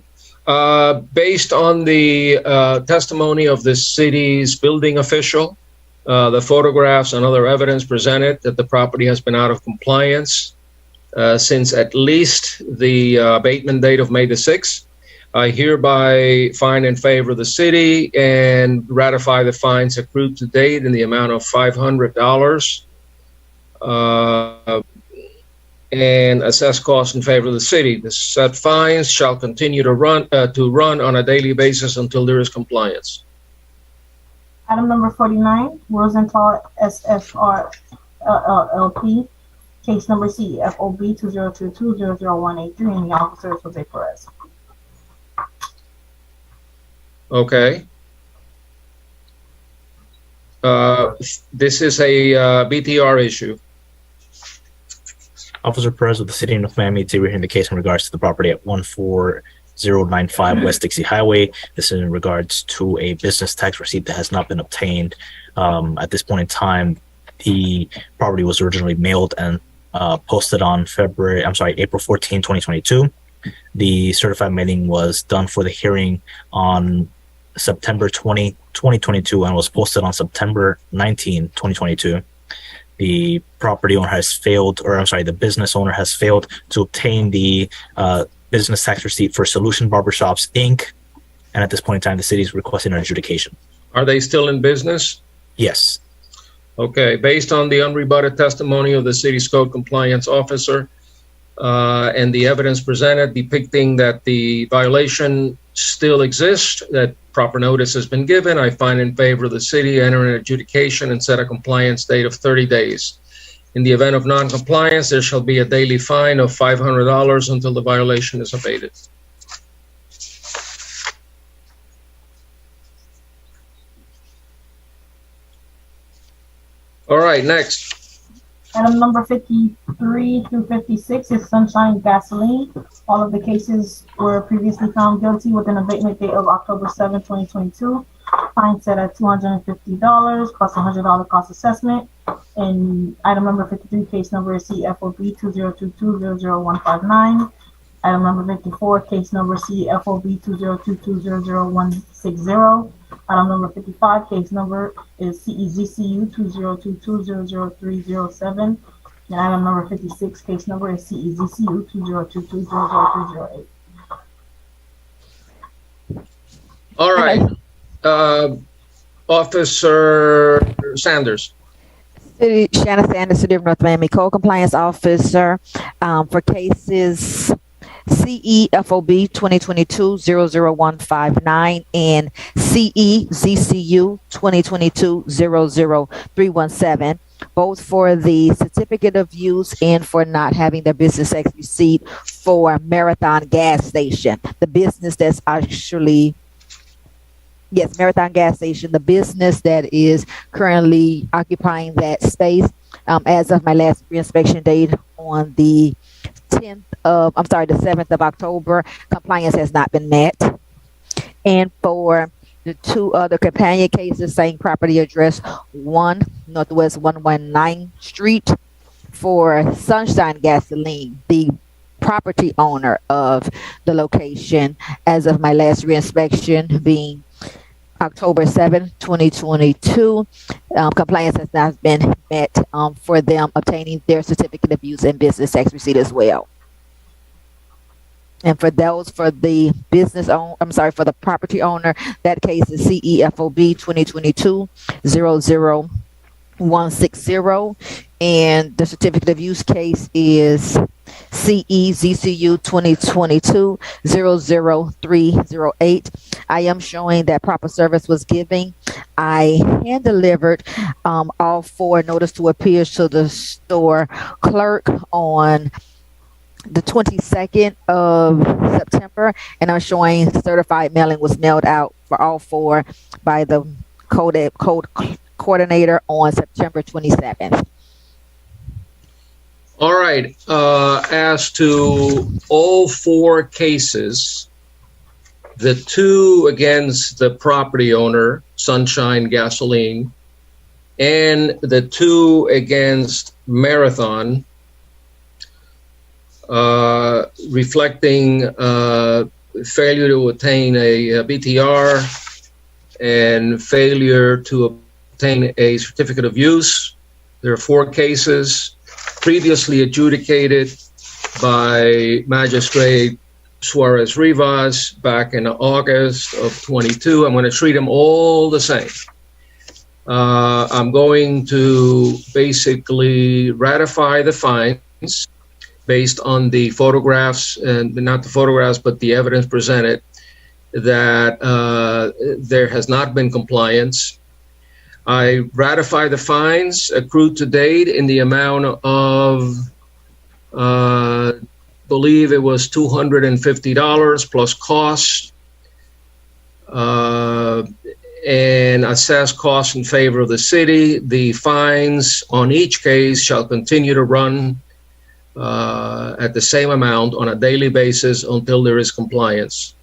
Based on the testimony of the city's building official, the photographs and other evidence presented that the property has been out of compliance since at least the abatement date of May the 6th, I hereby find in favor of the city and ratify the fines accrued to date in the amount of $500 and assess costs in favor of the city. The said fines shall continue to run on a daily basis until there is compliance. Item number 49, Rosenthal SFR LLP, case number CFOB 2022-00183, and the officer is Jose Perez. Okay. This is a BTR issue. Officer Perez with the City of North Miami to hearing the case in regards to the property at 14095 West Dixie Highway. This is in regards to a business tax receipt that has not been obtained. At this point in time, the property was originally mailed and posted on April 14, 2022. The certified mailing was done for the hearing on September 20, 2022, and was posted on September 19, 2022. The property owner has failed, the business owner has failed to obtain the business tax receipt for Solution Barbershops, Inc. And at this point in time, the city is requesting an adjudication. Are they still in business? Yes. Okay. Based on the unrebutted testimony of the city's code compliance officer and the evidence presented depicting that the violation still exists, that proper notice has been given, I find in favor of the city, enter an adjudication and set a compliance date of 30 days. In the event of non-compliance, there shall be a daily fine of $500 until the violation is abated. All right, next. Item number 53 through 56 is Sunshine Gasoline. All of the cases were previously found guilty with an abatement date of October 7, 2022. Fine set at $250 plus $100 cost assessment. And item number 53, case number is CFOB 2022-00159. Item number 54, case number CFOB 2022-00160. Item number 55, case number is CEZCU 2022-00307. And item number 56, case number is CEZCU 2022-00308. All right. Officer Sanders. City, Shannon Sanders, City of North Miami Code Compliance Officer, for cases CEFOB 2022-00159 and CEZCU 2022-00317, both for the certificate of use and for not having their business tax receipt for Marathon Gas Station, the business that's actually, yes, Marathon Gas Station, the business that is currently occupying that space. As of my last reinspection date on the 7th of October, compliance has not been met. And for the two other companion cases, same property address, 1 Northwest 119th Street, for Sunshine Gasoline, the property owner of the location, as of my last reinspection being October 7, 2022, compliance has not been met for them obtaining their certificate of use and business tax receipt as well. And for those, for the business owner, for the property owner, that case is CEFOB 2022-00160, and the certificate of use case is CEZCU 2022-00308. I am showing that proper service was given. I hand delivered all 4 notice to appear to the store clerk on the 22nd of September, and I'm showing certified mailing was mailed out for all 4 by the code coordinator on September 27th. All right. As to all 4 cases, the 2 against the property owner, Sunshine Gasoline, and the 2 against Marathon, reflecting failure to attain a BTR and failure to obtain a certificate of use. There are 4 cases previously adjudicated by Magistrate Suarez Rivas back in August of 22. I'm going to treat them all the same. I'm going to basically ratify the fines based on the photographs, and not the photographs, but the evidence presented that there has not been compliance. I ratify the fines accrued to date in the amount of, believe it was $250 plus costs, and assess costs in favor of the city. The fines on each case shall continue to run at the same amount on a daily basis until there is compliance.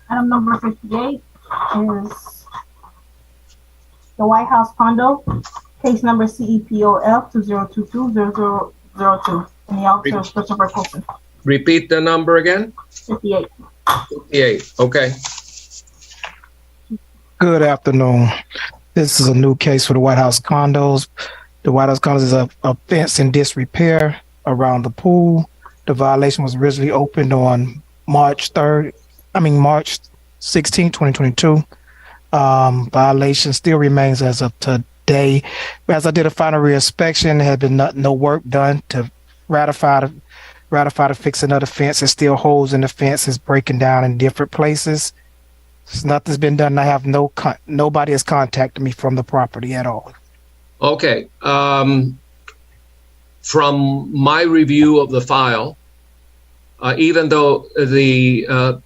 Item number 58 is the White House condo, case number CEPOF 2022-0002. And the officer is Christopher Colson. Repeat the number again. 58. 58. Okay. Good afternoon. This is a new case for the White House condos. The White House condos is a fence in disrepair around the pool. The violation was originally opened on March 16, 2022. Violation still remains as of today. As I did a final reinspection, there had been no work done to ratify the fixing of the fence. There's still holes in the fence. It's breaking down in different places. Nothing's been done. I have nobody has contacted me from the property at all. Okay. From my review of the file, even though the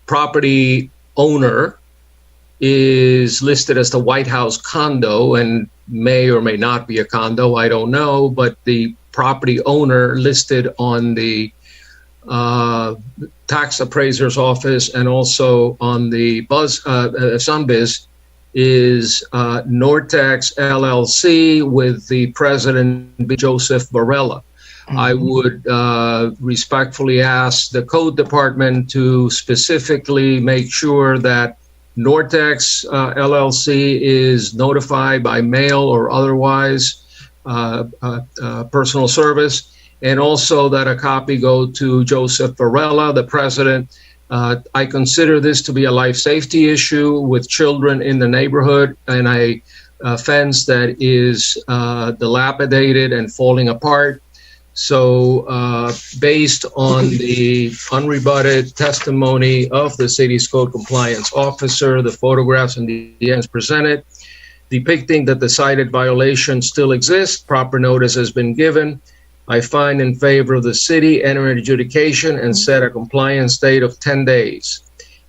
property owner is listed as the White House condo and may or may not be a condo, I don't know, but the property owner listed on the tax appraiser's office and also on the Sunbiz is Nortex LLC with the president Joseph Varela. I would respectfully ask the code department to specifically make sure that Nortex LLC is notified by mail or otherwise, personal service, and also that a copy go to Joseph Varela, the president. I consider this to be a life safety issue with children in the neighborhood and a fence that is dilapidated and falling apart. So based on the unrebutted testimony of the city's code compliance officer, the photographs and the evidence presented, depicting that the cited violation still exists, proper notice has been given. I find in favor of the city, enter an adjudication and set a compliance date of 10 days.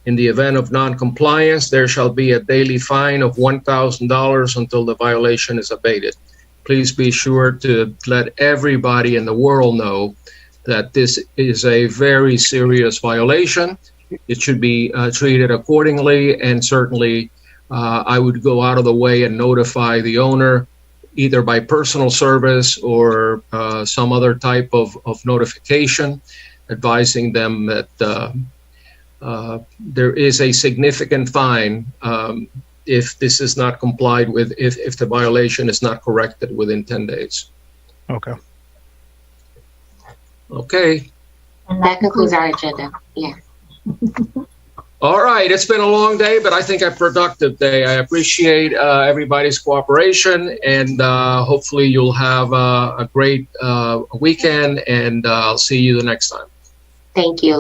In the event of non-compliance, there shall be a daily fine of $1,000 until the violation is abated. Please be sure to let everybody in the world know that this is a very serious violation. It should be treated accordingly, and certainly I would go out of the way and notify the owner either by personal service or some other type of notification, advising them that there is a significant fine if this is not complied with, if the violation is not corrected within 10 days. Okay. Okay. That concludes our agenda. Yeah. All right. It's been a long day, but I think a productive day. I appreciate everybody's cooperation, and hopefully you'll have a great weekend, and I'll see you the next time. Thank you.